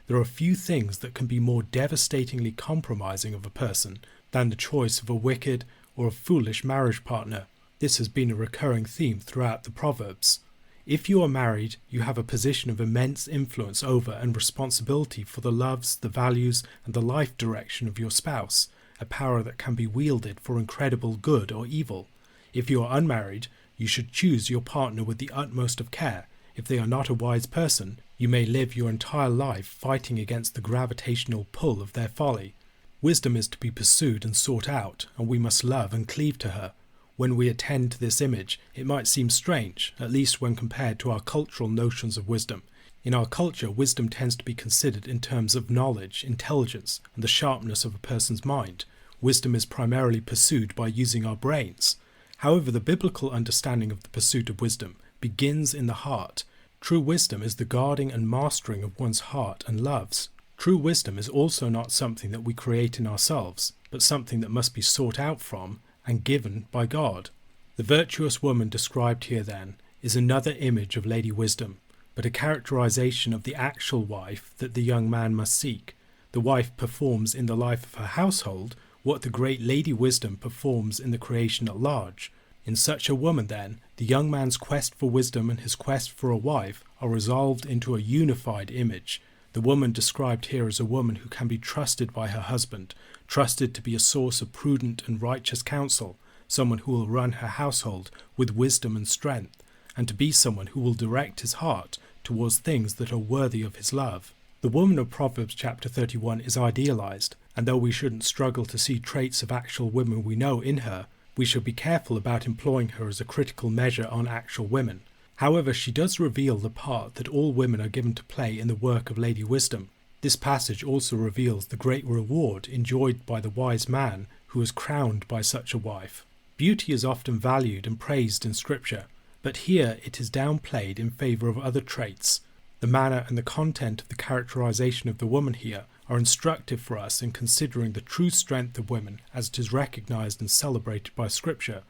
There are few things that can be more devastatingly compromising of a person than the choice of a wicked or a foolish marriage partner. This has been a recurring theme throughout the Proverbs. If you are married, you have a position of immense influence over and responsibility for the loves, the values, and the life direction of your spouse, a power that can be wielded for incredible good or evil. If you are unmarried, you should choose your partner with the utmost of care. If they are not a wise person, you may live your entire life fighting against the gravitational pull of their folly. Wisdom is to be pursued and sought out, and we must love and cleave to her. When we attend to this image, it might seem strange, at least when compared to our cultural notions of wisdom. In our culture, wisdom tends to be considered in terms of knowledge, intelligence, and the sharpness of a person's mind. Wisdom is primarily pursued by using our brains. However, the biblical understanding of the pursuit of wisdom begins in the heart. True wisdom is the guarding and mastering of one's heart and loves. True wisdom is also not something that we create in ourselves, but something that must be sought out from and given by God. The virtuous woman described here, then, is another image of Lady Wisdom, but a characterization of the actual wife that the young man must seek. The wife performs in the life of her household what the great Lady Wisdom performs in the creation at large. In such a woman, then, the young man's quest for wisdom and his quest for a wife are resolved into a unified image. The woman described here is a woman who can be trusted by her husband, trusted to be a source of prudent and righteous counsel, someone who will run her household with wisdom and strength, and to be someone who will direct his heart towards things that are worthy of his love. The woman of Proverbs chapter 31 is idealized, and though we shouldn't struggle to see traits of actual women we know in her, we should be careful about employing her as a critical measure on actual women. However, she does reveal the part that all women are given to play in the work of Lady Wisdom. This passage also reveals the great reward enjoyed by the wise man who is crowned by such a wife. Beauty is often valued and praised in Scripture, but here it is downplayed in favour of other traits. The manner and the content of the characterization of the woman here are instructive for us in considering the true strength of women as it is recognized and celebrated by Scripture.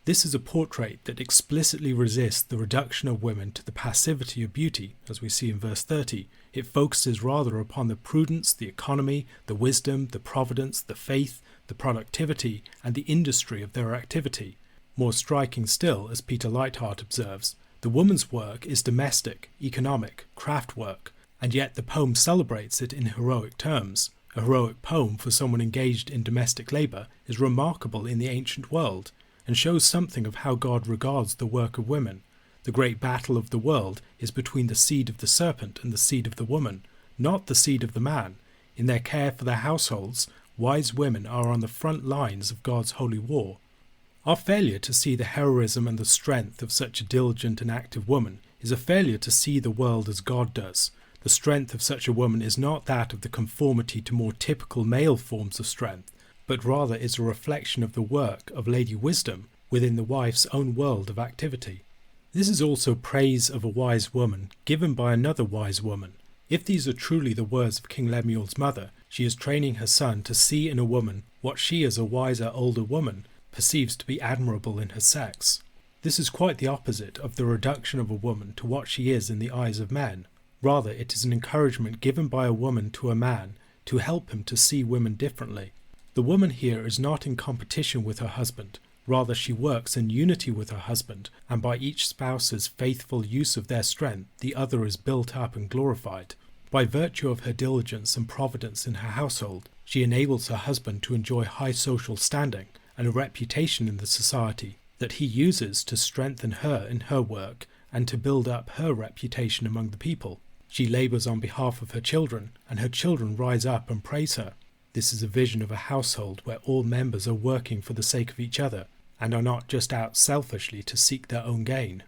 This is a portrait that explicitly resists the reduction of women to the passivity of beauty, as we see in verse 30. It focuses rather upon the prudence, the economy, the wisdom, the providence, the faith, the productivity, and the industry of their activity. More striking still, as Peter Leithart observes, the woman's work is domestic, economic, craft work, and yet the poem celebrates it in heroic terms. A heroic poem for someone engaged in domestic labour is remarkable in the ancient world, and shows something of how God regards the work of women. The great battle of the world is between the seed of the serpent and the seed of the woman, not the seed of the man. In their care for their households, wise women are on the front lines of God's holy war. Our failure to see the heroism and the strength of such a diligent and active woman is a failure to see the world as God does. The strength of such a woman is not that of the conformity to more typical male forms of strength, but rather is a reflection of the work of Lady Wisdom within the wife's own world of activity. This is also praise of a wise woman given by another wise woman. If these are truly the words of King Lemuel's mother, she is training her son to see in a woman what she as a wiser older woman perceives to be admirable in her sex. This is quite the opposite of the reduction of a woman to what she is in the eyes of men. Rather, it is an encouragement given by a woman to a man to help him to see women differently. The woman here is not in competition with her husband. Rather, she works in unity with her husband, and by each spouse's faithful use of their strength, the other is built up and glorified. By virtue of her diligence and providence in her household, she enables her husband to enjoy high social standing and a reputation in the society that he uses to strengthen her in her work and to build up her reputation among the people. She labours on behalf of her children, and her children rise up and praise her. This is a vision of a household where all members are working for the sake of each other, and are not just out selfishly to seek their own gain.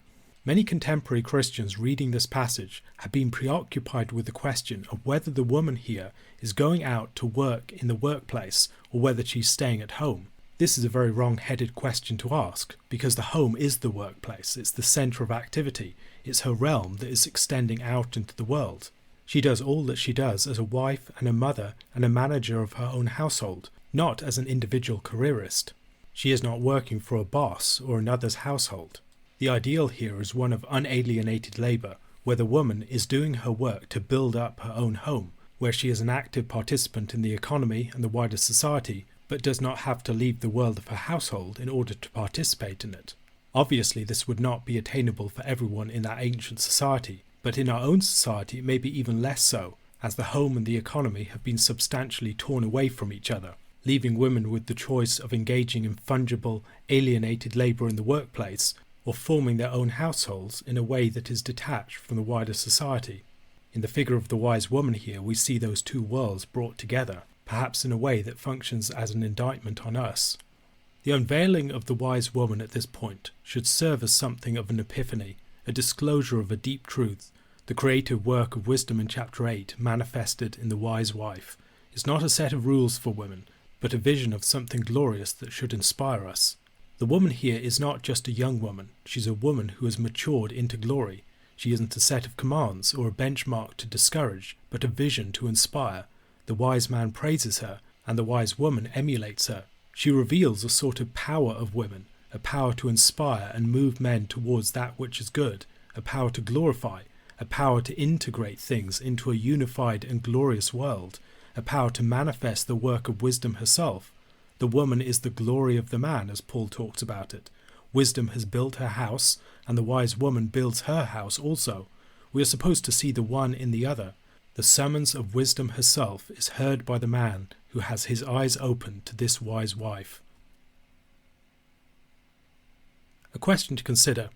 Many contemporary Christians reading this passage have been preoccupied with the question of whether the woman here is going out to work in the workplace or whether she's staying at home. This is a very wrong-headed question to ask, because the home is the workplace, it's the centre of activity, it's her realm that is extending out into the world. She does all that she does as a wife and a mother and a manager of her own household, not as an individual careerist. She is not working for a boss or another's household. The ideal here is one of unalienated labour, where the woman is doing her work to build up her own home, where she is an active participant in the economy and the wider society, but does not have to leave the world of her household in order to participate in it. Obviously, this would not be attainable for everyone in that ancient society, but in our own society it may be even less so, as the home and the economy have been substantially torn away from each other, leaving women with the choice of engaging in fungible, alienated labour in the workplace, or forming their own households in a way that is detached from the wider society. In the figure of the wise woman here, we see those two worlds brought together, perhaps in a way that functions as an indictment on us. The unveiling of the wise woman at this point should serve as something of an epiphany, a disclosure of a deep truth. The creative work of wisdom in chapter 8, manifested in the wise wife, is not a set of rules for women, but a vision of something glorious that should inspire us. The woman here is not just a young woman, she's a woman who has matured into glory. She isn't a set of commands or a benchmark to discourage, but a vision to inspire. The wise man praises her, and the wise woman emulates her. She reveals a sort of power of women, a power to inspire and move men towards that which is good, a power to glorify, a power to integrate things into a unified and glorious world, a power to manifest the work of wisdom herself. The woman is the glory of the man, as Paul talks about it. Wisdom has built her house, and the wise woman builds her house also. We are supposed to see the one in the other. The summons of wisdom herself is heard by the man who has his eyes open to this wise wife. A question to consider: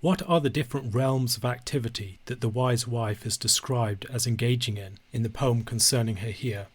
what are the different realms of activity that the wise wife is described as engaging in the poem concerning her here?